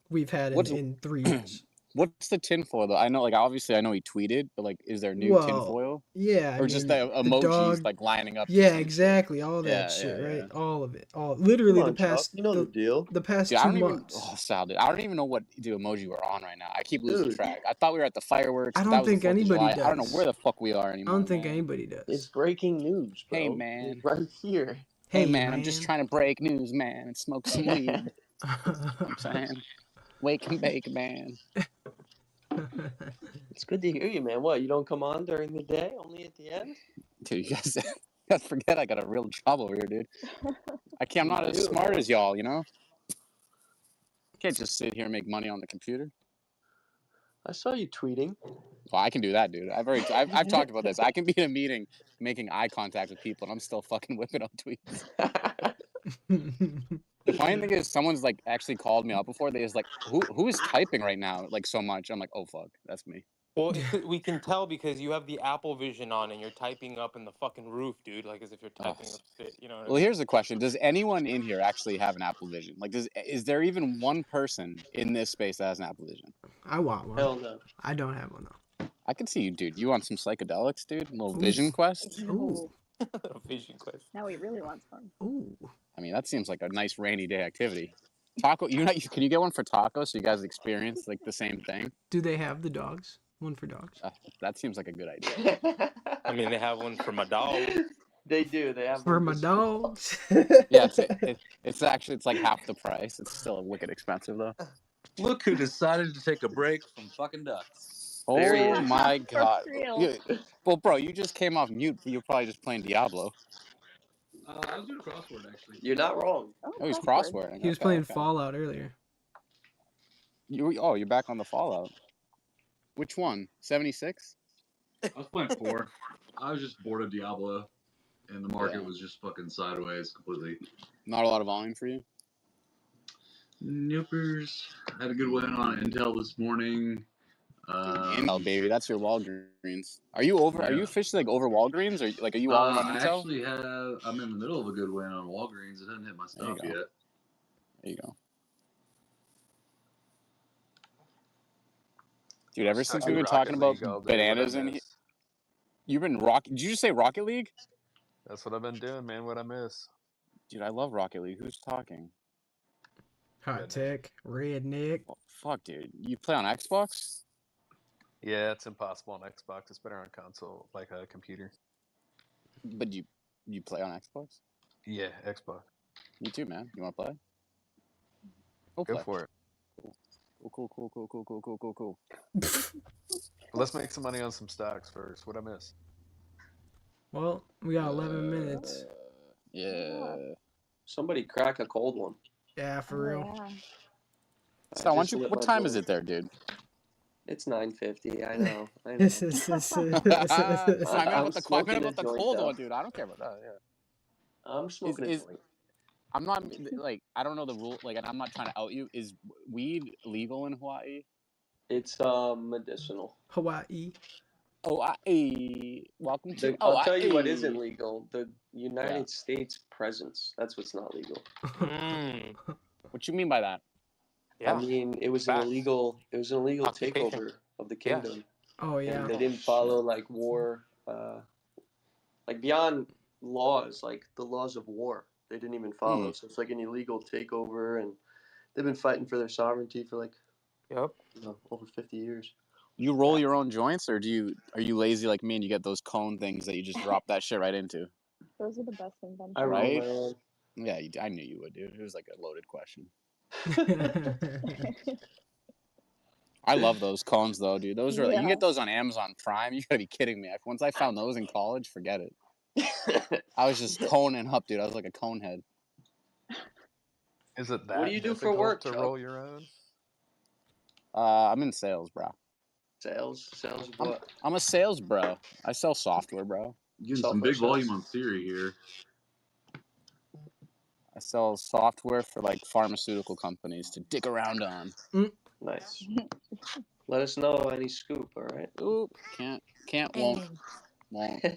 we've had in 3 years. What's the tinfoil though? I know, like obviously I know he tweeted, but like, is there new tinfoil? Yeah, Or just the emojis dog, like lining up? Yeah, exactly. All that shit, right? All of it. Literally the past. You know the deal. The past Dude, 2 months. Sal, dude, I don't even know what the emoji we're on right now. I keep losing track. I thought we were at the fireworks. I That don't was the think 4th of anybody July. I don't know does. where the fuck we are I anymore. don't think man. anybody does. It's breaking news, bro. Hey man, It's right here. Hey man, I'm just trying to break news, man, and smoke some weed. You know what I'm saying, wake and bake, man. It's good to hear you, man. What, you don't come on during the day, only at the end? Dude, you guys forget I got a real job over here, dude. I'm not as smart as y'all, you know? Can't just sit here and make money on the computer. I saw you tweeting. Well, I can do that, dude. I've talked about this. I can be in a meeting making eye contact with people, and I'm still fucking whipping up tweets. The funny thing is, someone's like actually called me up before. They just like, who is typing right now like so much? I'm like, oh fuck, that's me. Well, we can tell because you have the Apple Vision on and you're typing up in the fucking roof, dude. Like as if you're typing up shit. You know what I mean? Well, here's the question: does anyone in here actually have an Apple Vision? Like, is there even one person in this space that has an Apple Vision? I want one. Hell no. I don't have one though. I can see you, dude. You want some psychedelics, dude? A little Vision Quest? Ooh. Vision Quest. Now he really wants one. Ooh. I mean, that seems like a nice rainy day activity. Taco, can you get one for Taco so you guys experience like the same thing? Do they have the dogs? One for dogs? That seems like a good idea. I mean, they have one for my dog. They do. They have For one my dogs. Yeah, it's actually like half the price. It's still wicked expensive though. Look who decided to take a break from fucking ducks. Oh my god. real. Well, bro, you just came off mute. You're probably just playing Diablo. I was doing a crossword actually. You're not wrong. Oh, he's crosswording. He was playing Fallout earlier. You're back on the Fallout. Which one? 76? I was playing 4. I was just bored of Diablo, and the market was just fucking sideways completely. Not a lot of volume for you? Nopers. Had a good win on Intel this morning. Intel, baby, that's your Walgreens. Are you over? Yeah. Are you officially like over Walgreens, or like are you all in on I Intel? actually I'm in the middle of a good win on Walgreens. It hasn't hit my stop yet. There you go. Dude, ever since we've been talking about bananas in here, you've been Did you just say Rocket League? That's what I've been doing, man. What I miss. Dude, I love Rocket League. Who's talking? Hot Tech, Redneck. Oh, fuck, dude. You play on Xbox? Yeah, it's impossible on Xbox. It's better on console, like a computer. But you play on Xbox? Yeah, Xbox. Me too, man. You want to play? We'll Go play. for it. Cool. Let's make some money on some stocks first. What I miss? Well, we got 11 minutes. Yeah. Somebody crack a cold one. Yeah, for real. Yeah. So, what time is it there, dude? It's 9:50. I know. I mean about the cold one, dude. I don't care about that. Yeah. I'm smoking a joint. I'm not like I don't know the rule. Like I'm not trying to out you. Is weed legal in Hawaii? It's medicinal. Hawaii. Hawaii. Welcome to I'll Hawaii. tell you what isn't legal. The United States presence. That's what's not legal. What you mean by that? I mean, it was an illegal Occupation. takeover of the kingdom. Oh yeah. And they didn't follow like war, like beyond laws, like the laws of war. They didn't even follow. So it's like an illegal takeover, and they've been fighting for their sovereignty for like, over 50 years. You roll your own joints, or are you lazy like me and you get those cone things that you just drop that shit right into? Those are the best inventions. I roll my own. Yeah, I knew you would, dude. It was like a loaded question. I love those cones, though, dude. Those are you get those on Amazon Prime. You gotta be kidding me. Once I found those in college, forget it. I was just coning up, dude. I was like a cone head. Is it that? What do you do for work to Chuck? roll your own? I'm in sales, bro. Sales of what? I'm a sales bro. I sell software, bro. You're getting some big volume on Siri here. I sell software for like pharmaceutical companies to dig around on. Nice. Let us know any scoop, all right? Oop, can't, won't.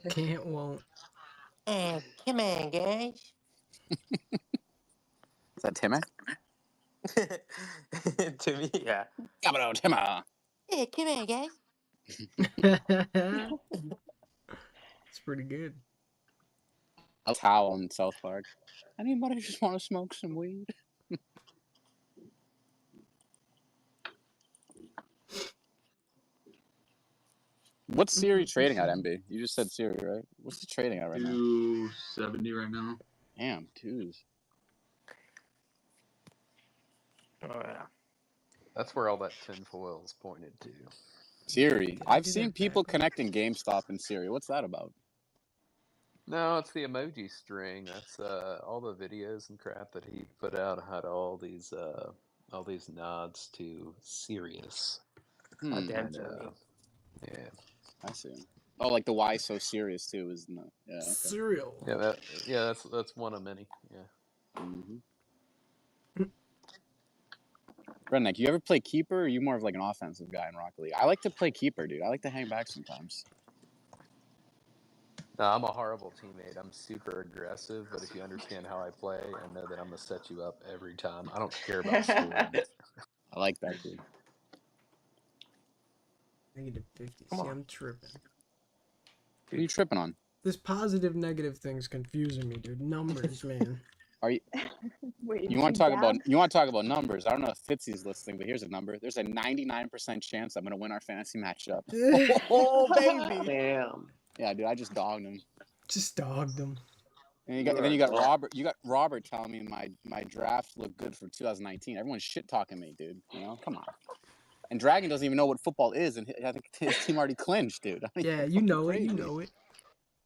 Can't, won't. Come on, guys. Is that Timmy? To me, yeah. Come on, Timmy. Hey, come on, guys. It's pretty good. A towel in South Park. Anybody just want to smoke some weed? What's Siri trading at, MB? You just said Siri, right? What's it trading at right now? 270 right now. Damn, twos. Oh yeah. That's where all that tinfoil is pointed to. Siri. I've seen people connecting GameStop and Siri. What's that about? No, it's the emoji string. That's all the videos and crap that he put out had all these nods to Sirius. God damn, And, Jimmy. yeah. I see. Oh, like the why so serious too, isn't it? Yeah. Okay. Cereal. Yeah, that's one of many. Yeah. Redneck, you ever play keeper? Or are you more of like an offensive guy in Rocket League? I like to play keeper, dude. I like to hang back sometimes. No, I'm a horrible teammate. I'm super aggressive, but if you understand how I play, I know that I'm gonna set you up every time. I don't care about scoring. I like that, dude. -50. See, I'm tripping. What are you tripping on? This positive negative thing's confusing me, dude. Numbers, man. Are you? Wait, You want to talk about numbers? I don't know if Fitzy's listening, but here's a number. There's a 99% chance I'm gonna win our fantasy matchup. Oh baby! Damn. Yeah, dude, I just dogged him. Just dogged him. And then you got Robert. You got Robert telling me my draft looked good for 2019. Everyone's shit talking me, dude. You know, come on. And Dragon doesn't even know what football is, and I think his team already clinched, dude. I mean, Yeah, you know it. You know it.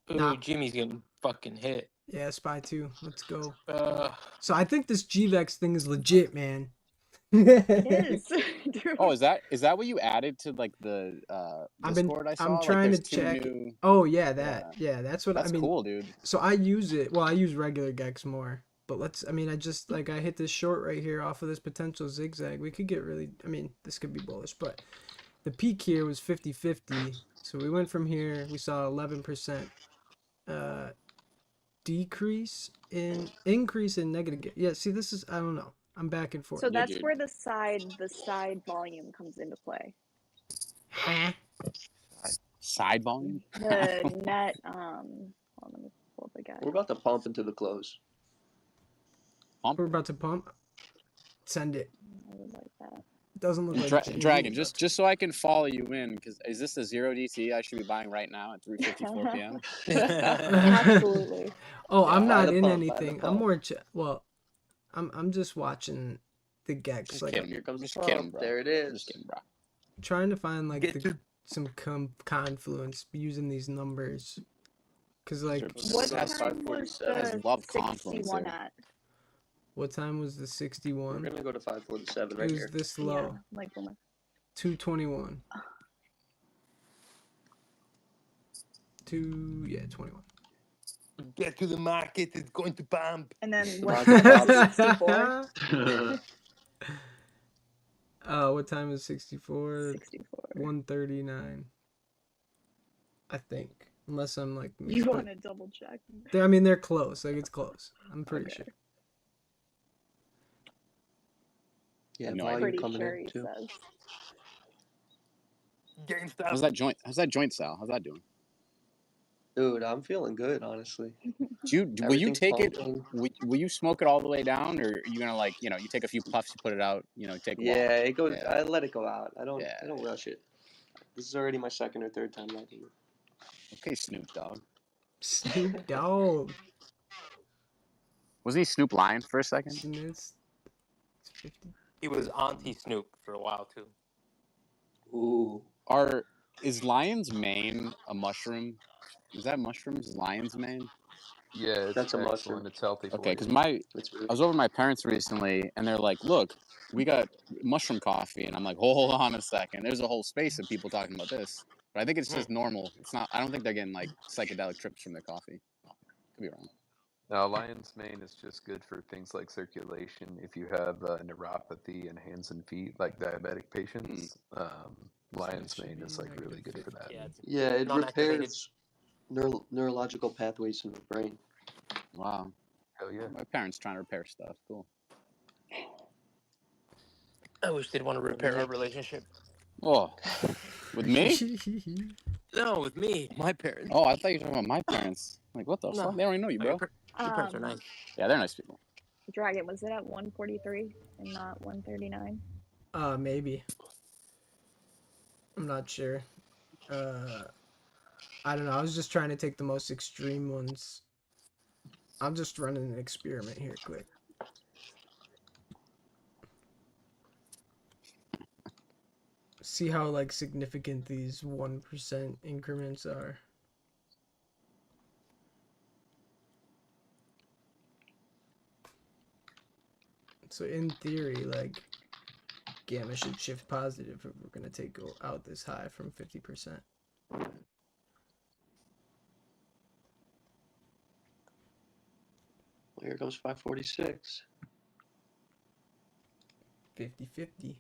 Ooh, Jimmy's getting fucking hit. Yeah, Spy 2. Let's go. So I think this GVEX thing is legit, man. It is. Dude. Oh, is that what you added to like the Discord I saw? I'm trying like, to check. Oh yeah, that. Yeah, that's what that's I mean. Cool, dude. So I use it. Well, I use regular Gex more. But I just I hit this short right here off of this potential zigzag. We could get really, this could be bullish, but the peak here was 50-50. So we went from here, we saw 11% increase in negative. Yeah, see, this is, I don't know. I'm back and forth. So that's where the side volume comes into play. Side volume? The net, hold on, let me pull up again. We're about to pump into the close. We're about to pump. Send it. I would like that. Doesn't look like GME, Dragon, but- just so I can follow you in, because is this the 0 DT I should be buying right now at 3:54 p.m.? Absolutely. Oh, Yeah, I'm buy not the in pump, buy the anything. I'm pump. more. Well, I'm just watching the Gex. Just Like, kidding. Here comes the Just kidding, pump. bro. There it is. Just kidding, bro. trying to find like some confluence using these numbers. Cause like, What That's time was the love confluence 61 here. at? what time was the 61? We're gonna go to 547 It right was here. this Yeah, low. like when 221. 21. Get to the market. It's going to pump. And then what time was 64? What time is 64? 64. 139. I think. Unless I'm like You want to double check? I mean, they're close. Like, it's close. I'm pretty sure. Yeah, No, volume Pretty coming sure in he too. says. How's that joint? How's that joint, Sal? How's that doing? Dude, I'm feeling good, honestly. Will you Everything's take it? pumping. Will you smoke it all the way down, or are you gonna like you take a few puffs, you put it out, take a walk? Yeah, it goes. Yeah. I let it go out. I don't Yeah. rush it. This is already my second or third time lighting it. Okay, Snoop Dogg. Snoop Dogg. Wasn't he Snoop Lion for a second? It's 50. He was Auntie Snoop for a while too. Ooh. Is lion's mane a mushroom? Is that mushrooms? Lion's mane? Yeah, it's That's a excellent. mushroom. It's healthy for Okay, you. because I was over at my parents recently, and they're like, "Look, we got mushroom coffee," and I'm like, "Hold on a second. There's a whole space of people talking about this." But I think it's just normal. It's not. I don't think they're getting like psychedelic trips from the coffee. Could be wrong. Now, lion's mane is just good for things like circulation. If you have neuropathy in hands and feet, like diabetic patients, lion's mane is like really good for that. Yeah, it non-activated. repairs neurological pathways in the brain. Wow. Hell yeah. My parents trying to repair stuff. Cool. I wish they'd want to repair our relationship. Oh, with me? No, with me, my parents. Oh, I thought you were talking about my parents. Like, what the No. fuck? They don't even know you, bro. Your parents are nice. Yeah, they're nice people. Dragon, was it at 143 and not 139? Maybe. I'm not sure. I don't know. I was just trying to take the most extreme ones. I'm just running an experiment here quick. See how like significant these 1% increments are. So in theory, like, gamma should shift positive if we're gonna take out this high from 50%. Here comes 546. 50-50.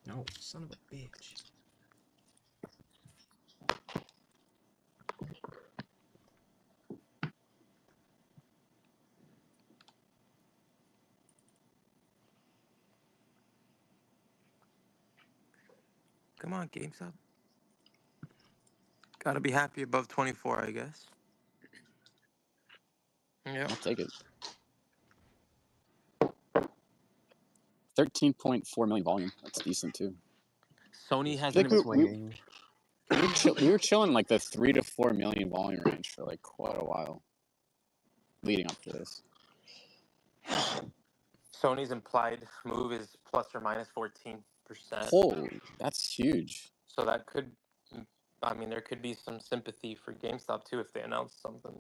No, son of a bitch. Come on, GameStop. Gotta be happy above 24, I guess. Yeah. I'll take it. 13.4 million volume. That's decent too. Sony has Like swinging. we were chilling like the 3 to 4 million volume range for like quite a while, leading up to this. Sony's implied move is plus or minus 14%. Oh, that's huge. So that could, I mean, there could be some sympathy for GameStop too if they announce something.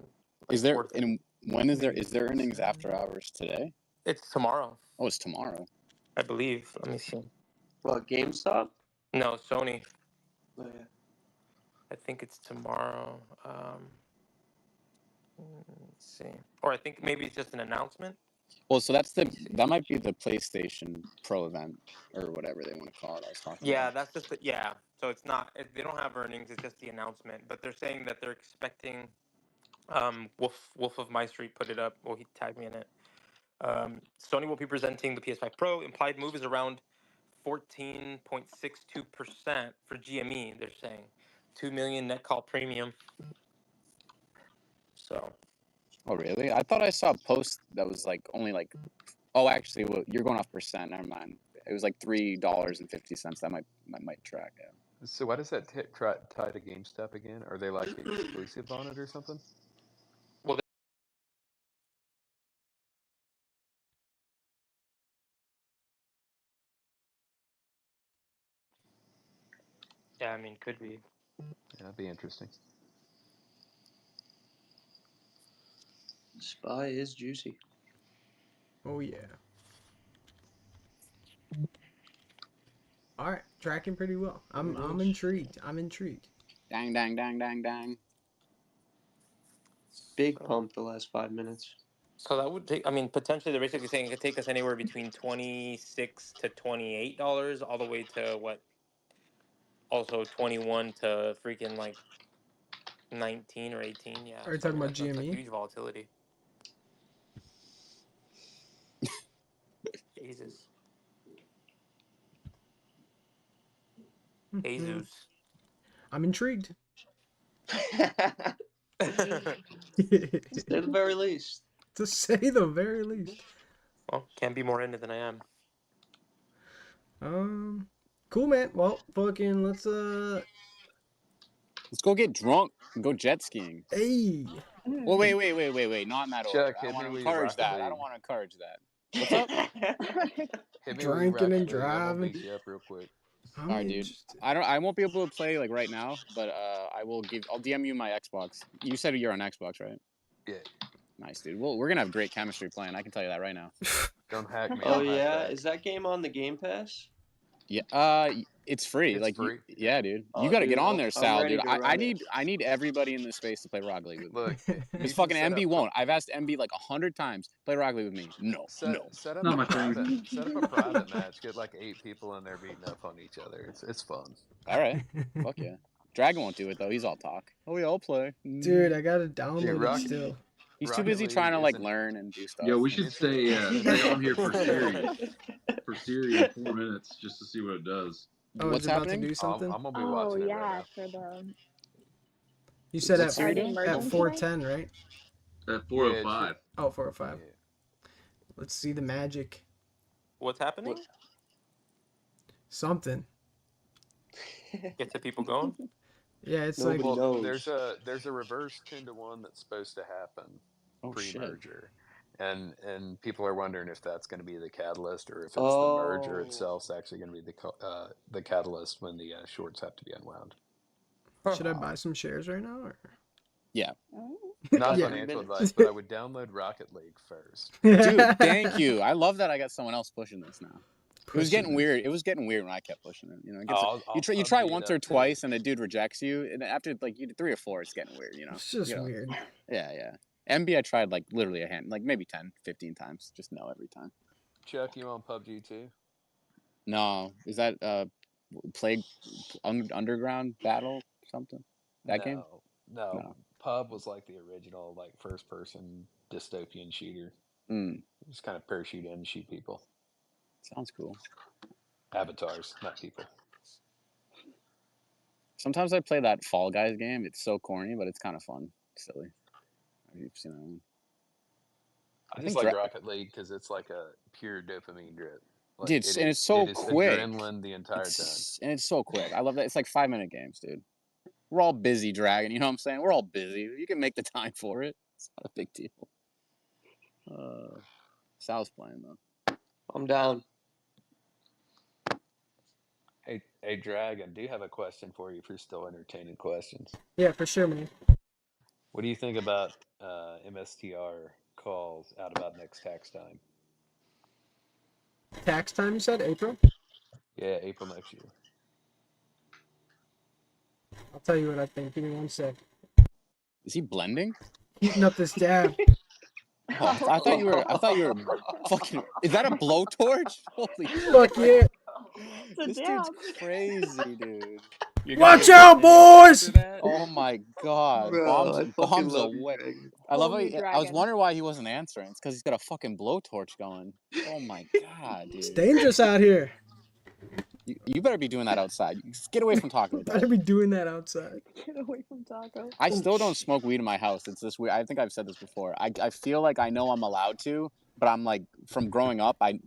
Is there? And when is there earnings after hours today? It's tomorrow. Oh, it's tomorrow. I believe. Let me see. What, GameStop? No, Sony. Oh, yeah. I think it's tomorrow. Let's see. Or I think maybe it's just an announcement. Well, so that might be the PlayStation Pro event or whatever they want to call it. I was talking Yeah, about. that's just So it's not. They don't have earnings. It's just the announcement. But they're saying that they're expecting. Wolf of My Street put it up. Well, he tagged me in it. Sony will be presenting the PS5 Pro. Implied move is around 14.62% for GME. They're saying 2 million net call premium. So Oh, really? I thought I saw a post that was like only like. Oh, actually, well, you're going off percent. Never mind. It was like $3.50. That might track. Yeah. So why does that tie to GameStop again? Are they like exclusive on it or something? Well, yeah, I mean, could be. Yeah, that'd be interesting. SPY is juicy. Oh yeah. All right, tracking pretty well. I'm intrigued. I'm intrigued. Dang, dang, dang, dang, dang. Big pump the last 5 minutes. So that would take. I mean, potentially they're basically saying it could take us anywhere between $26 to $28, all the way to what? Also 21 to freaking like 19 or 18. Yeah. Are you So I talking mean, about that's a GME? huge volatility. Jesus. Jesus. I'm intrigued. Say the very least. To say the very least. Well, can't be more in it than I am. Cool, man. Well, fucking let's go get drunk and go jet skiing. Hey. Well, wait. Not in that order. Chuck, I don't hit want me to with your encourage Rocket that. I League. don't want to encourage that. What's up? Hit me Drinking with your Rocket and League. I'm gonna driving. beat you up real quick. I'm All right, dude. interested. I won't be able to play like right now, but I'll DM you my Xbox. You said you're on Xbox, right? Yeah. Nice, dude. Well, we're gonna have great chemistry playing. I can tell you that right now. Don't hack me. Oh I'll hack yeah, back. is that game on the Game Pass? Yeah. It's free. It's like, free. Yeah, dude. You Oh, gotta dude, get on there, I'm Sal, ready dude. to I run it. need everybody in this space to play Rocket League with me. Look, Because you fucking can set MB up won't. I've asked MB like 100 times. Play Rocket League with me. No. set up Not a my thing. private set up a private match. Get like 8 people in there beating up on each other. It's fun. All right. Fuck yeah. Dragon won't do it though. He's all talk. Oh, we all play. Dude, I gotta Dude, download it still. He's too Rocket busy League trying to like isn't. learn and do stuff. Yo, we should It's stay on here for Siri. For Siri in 4 minutes just to see what it does. Oh, What's it's about happening? to do something? I'm gonna be Oh watching it right yeah, now. for the You said What's Siri the doing? at emergency 410, right? At Yeah, it 4:05. should. Oh, 405. Yeah. Let's see the magic. What's happening? Something. Get the people going. Yeah, it's Nobody like knows. There's a reverse 10-to-1 that's supposed to happen pre-merger, and people are wondering if that's going to be the catalyst or if it's the merger itself is actually going to be the catalyst when the shorts have to be unwound. Should I buy some shares right now? Or? Yeah. Not Yeah. financial advice, but I would download Rocket League first. Dude, thank you. I love that I got someone else pushing this now. It was getting Pushing weird. It was getting weird when I kept pushing it. You know, it gets, I'll you try beat once up or too. twice, and a dude rejects you, and after like you do 3 or 4, it's getting weird. You know, It's just weird. Yeah. MB, I tried like literally a hand, like maybe 10, 15 times. Just no every time. Chuck, you on PUBG too? No, is that Plague Underground Battle something? That game? No. Pub was like the original, like first-person dystopian shooter. Just kind of parachute in and shoot people. Sounds cool. Avatars, not people. Sometimes I play that Fall Guys game. It's so corny, but it's kind of fun. Silly. You've seen that one? I just like Rocket League because it's like a pure dopamine drip. Like dude, and it's so quick. Adrenaline the entire time. And it's so quick. I love that. It's like 5-minute games, dude. We're all busy, Dragon. You know what I'm saying? We're all busy. You can make the time for it. It's not a big deal. Sal's playing though. I'm down. Hey, Dragon, do you have a question for you if you're still entertaining questions? Yeah, for sure, man. What do you think about MSTR calls out about next tax time? Tax time, you said? April? Yeah, April next year. I'll tell you what I think. Give me 1 sec. Is he blending? Heating up this dab. Oh, I thought you were fucking. Is that a blowtorch? Holy Fuck yeah. This dude's crazy, dude. Watch out, boys! Oh my god. Bro, bombs away. I love Holy it. I was dragon. wondering why he wasn't answering. It's because he's got a fucking blowtorch going. Oh my god, dude. It's dangerous out here. You better be doing that outside. Get away from Taco. Better be doing that outside. Get away from Taco. I still don't smoke weed in my house. It's this weird. I think I've said this before. I feel like I know I'm allowed to, but I'm like, from growing up, I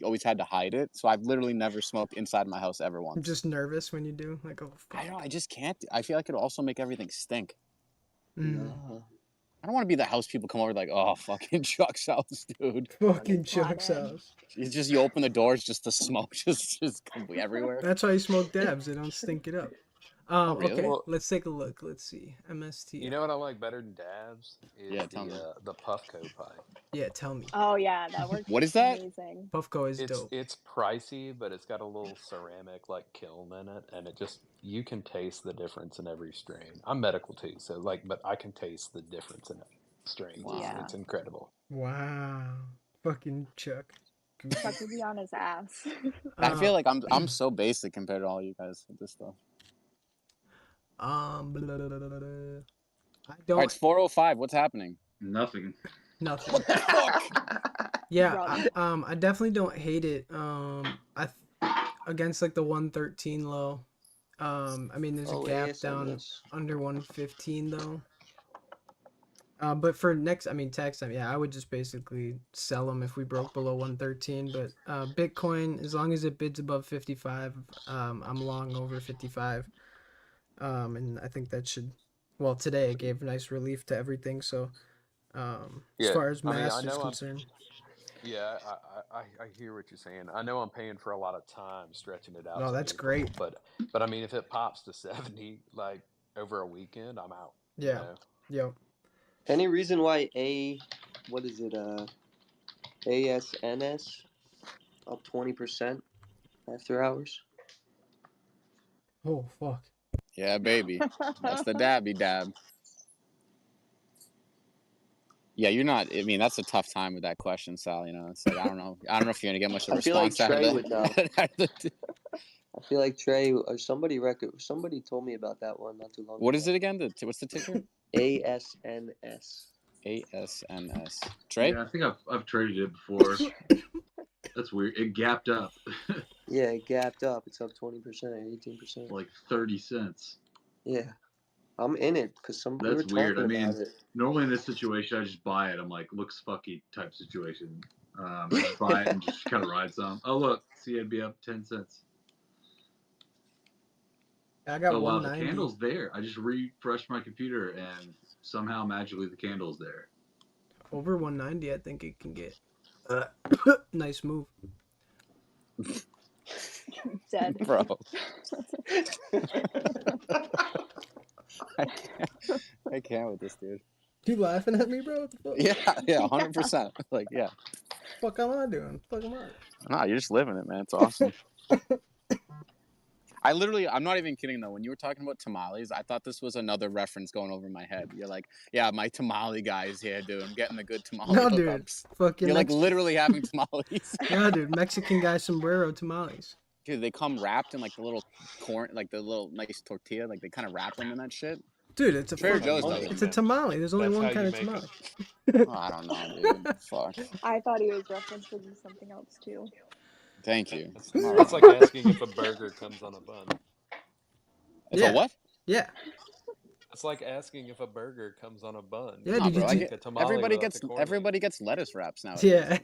always had to hide it. So I've literally never smoked inside my house ever once. I'm just nervous when you do. Like, oh, fuck. I don't. I just can't. I feel like it'll also make everything stink. Mm. I don't want to be the house people come over like, oh, fucking Chuck's house, dude. Fucking Chuck's house. It's just you open the doors, just the smoke just everywhere. That's why you smoke dabs. They don't stink it up. Really? Okay, Well, let's take a look. Let's see. MST. you know what I like better than dabs is tell me. the Puffco pipe. Yeah, tell me. Oh yeah, that works. What is that? Amazing. Puffco is dope. It's pricey, but it's got a little ceramic like kiln in it, and you can taste the difference in every strain. I'm medical too, so but I can taste the difference in strains. Wow. It's incredible. Wow. Fucking Chuck. Chuck would be on his ass. I feel like I'm so basic compared to all you guys with this stuff. I don't. All right, it's 4:05. What's happening? Nothing. Nothing. Yeah, I definitely don't hate it. Against like the 113 low. I mean, there's a gap down under 115 though. But for next time, yeah, I would just basically sell them if we broke below 113. But Bitcoin, as long as it bids above 55, I'm long over 55. And I think that should, well, today it gave nice relief to everything. So, as far as mass is concerned. I hear what you're saying. I know I'm paying for a lot of time stretching it out. No, that's great. But I mean, if it pops to 70 like over a weekend, I'm out. Yeah. Yep. Any reason why ASNS up 20% after hours? Oh fuck. Yeah, baby. That's the dabby dab. Yeah, you're not. I mean, that's a tough time with that question, Sal. You know, it's like I don't know if you're gonna get much of a response out of Trey that. would know. I feel like Trey or somebody told me about that one not too long ago. What is it again? What's the ticker? ASNS. ASNS. Trey? Yeah, I think I've traded it before. That's weird. It gapped up. Yeah, it gapped up. It's up 20%, 18%. Like 30 cents. Yeah. I'm in it because somebody That's weird. I mean, about it. normally in this situation, I just buy it. I'm like, looks fucky type situation. I just buy it and just kind of ride some. Oh, look. See, it'd be up 10 cents. I got oh, wow, 190. the candle's there. I just refreshed my computer and somehow magically the candle's there. Over 190, I think it can get. Nice move. Dead. Bro. I can't with this dude. You laughing at me, bro? Yeah, 100%. Like, yeah. Fuck am I doing? Fuck am I? Nah, you're just living it, man. It's awesome. I'm not even kidding though. When you were talking about tamales, I thought this was another reference going over my head. You're like, yeah, my tamale guy's here, dude. I'm getting the good tamale No, hookups. dude. Fucking You're like literally having tamales. Yeah, dude. Mexican guy sombrero tamales. Dude, they come wrapped in like the little corn, like the little nice tortilla. Like they kind of wrap them in that shit. Dude, it's a Trader Joe's does it. It's a tamale. There's only one kind of tamale. Oh, I don't know, dude. Fuck. I thought he was referencing something else too. Thank you. It's like asking if a burger comes on a bun. If a what? Yeah. It's like asking if a burger comes on a bun. Yeah, Nah, did bro, you everybody gets lettuce wraps now. Yeah.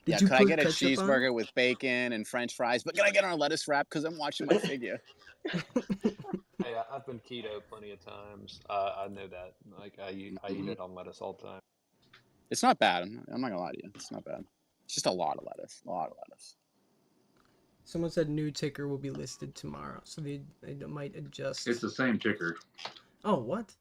Yeah, could I get a cheeseburger with bacon and French fries? But can I get on a lettuce wrap because I'm watching my figure? Hey, I've been keto plenty of times. I know that. Like I eat it on lettuce all the time. It's not bad. I'm not gonna lie to you. It's not bad. It's just a lot of lettuce. A lot of lettuce. Someone said new ticker will be listed tomorrow, so they might adjust. It's the same ticker. Oh, what?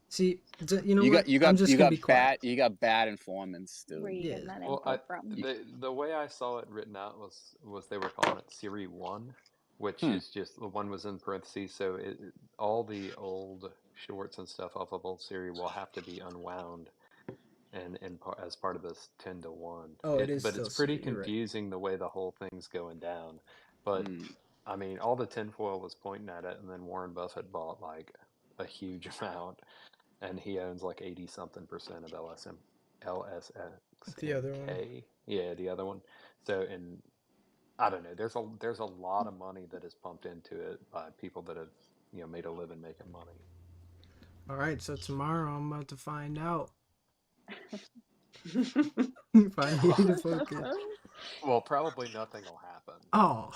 See, you know you what? You got bad informants, dude. Where you getting that Well, info from? the way I saw it written out was they were calling it Series 1, which is just the one was in parentheses. So all the old shorts and stuff off of old Series will have to be unwound, and as part of this 10-to-1. Oh, it is. But still it's pretty Series, confusing the way the whole thing's going down. But I mean, all the tinfoil was pointing at it, and then Warren Buffett bought like a huge amount. And he owns like 80-something% of LSX. The other one. Yeah, the other one. So, and I don't know. There's a lot of money that is pumped into it by people that have made a living making money. All right, so tomorrow I'm about to find out if I need to fucking. Well, probably nothing will happen. Oh.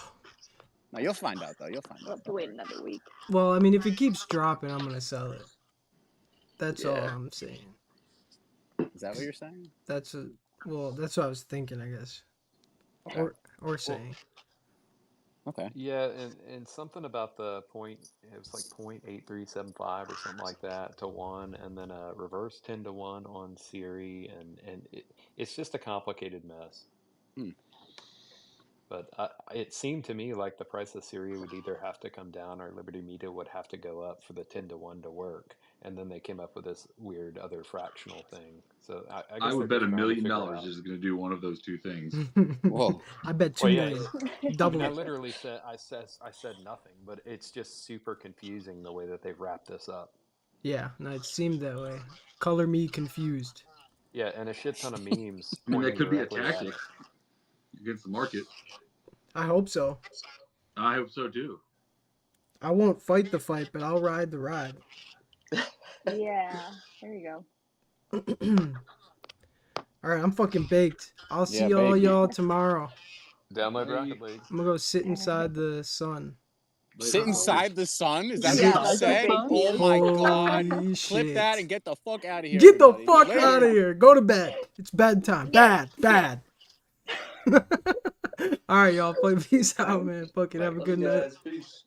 No, you'll find out though. You'll find We'll out. have to wait another week. Well, I mean, if it keeps dropping, I'm gonna sell it. That's all Yeah. I'm saying. Is that what you're saying? That's what I was thinking, I guess. Okay. Or saying. Okay. Yeah, and something about the point, it was like 0.8375 or something like that to 1, and then a reverse 10 to 1 on Siri, and it's just a complicated mess. But it seemed to me like the price of Siri would either have to come down or Liberty Media would have to go up for the 10 to 1 to work. And then they came up with this weird other fractional thing. So I guess I would they're bet just $1 trying to million figure out. is going to do one of those two things. Whoa. I bet $2 million. Double I it. literally said I said nothing, but it's just super confusing the way that they've wrapped this up. Yeah, no, it seemed that way. Color me confused. Yeah, and a shit ton of memes. I mean, that pointing could be a directly at tactic it. against the market. I hope so. I hope so too. I won't fight the fight, but I'll ride the ride. Yeah, there you go. All right, I'm fucking baked. I'll see all y'all tomorrow. Download Rocket League. I'm gonna go sit inside the sun. Sit inside the sun? Is that Yeah, what you that's said? what Oh my god. Holy Clip shit. that and get the fuck out of here. Get the everybody. fuck Later. out of here. Go to bed. It's bedtime. Bad. All right, y'all. Play peace out, man. Fucking have a good night. Peace.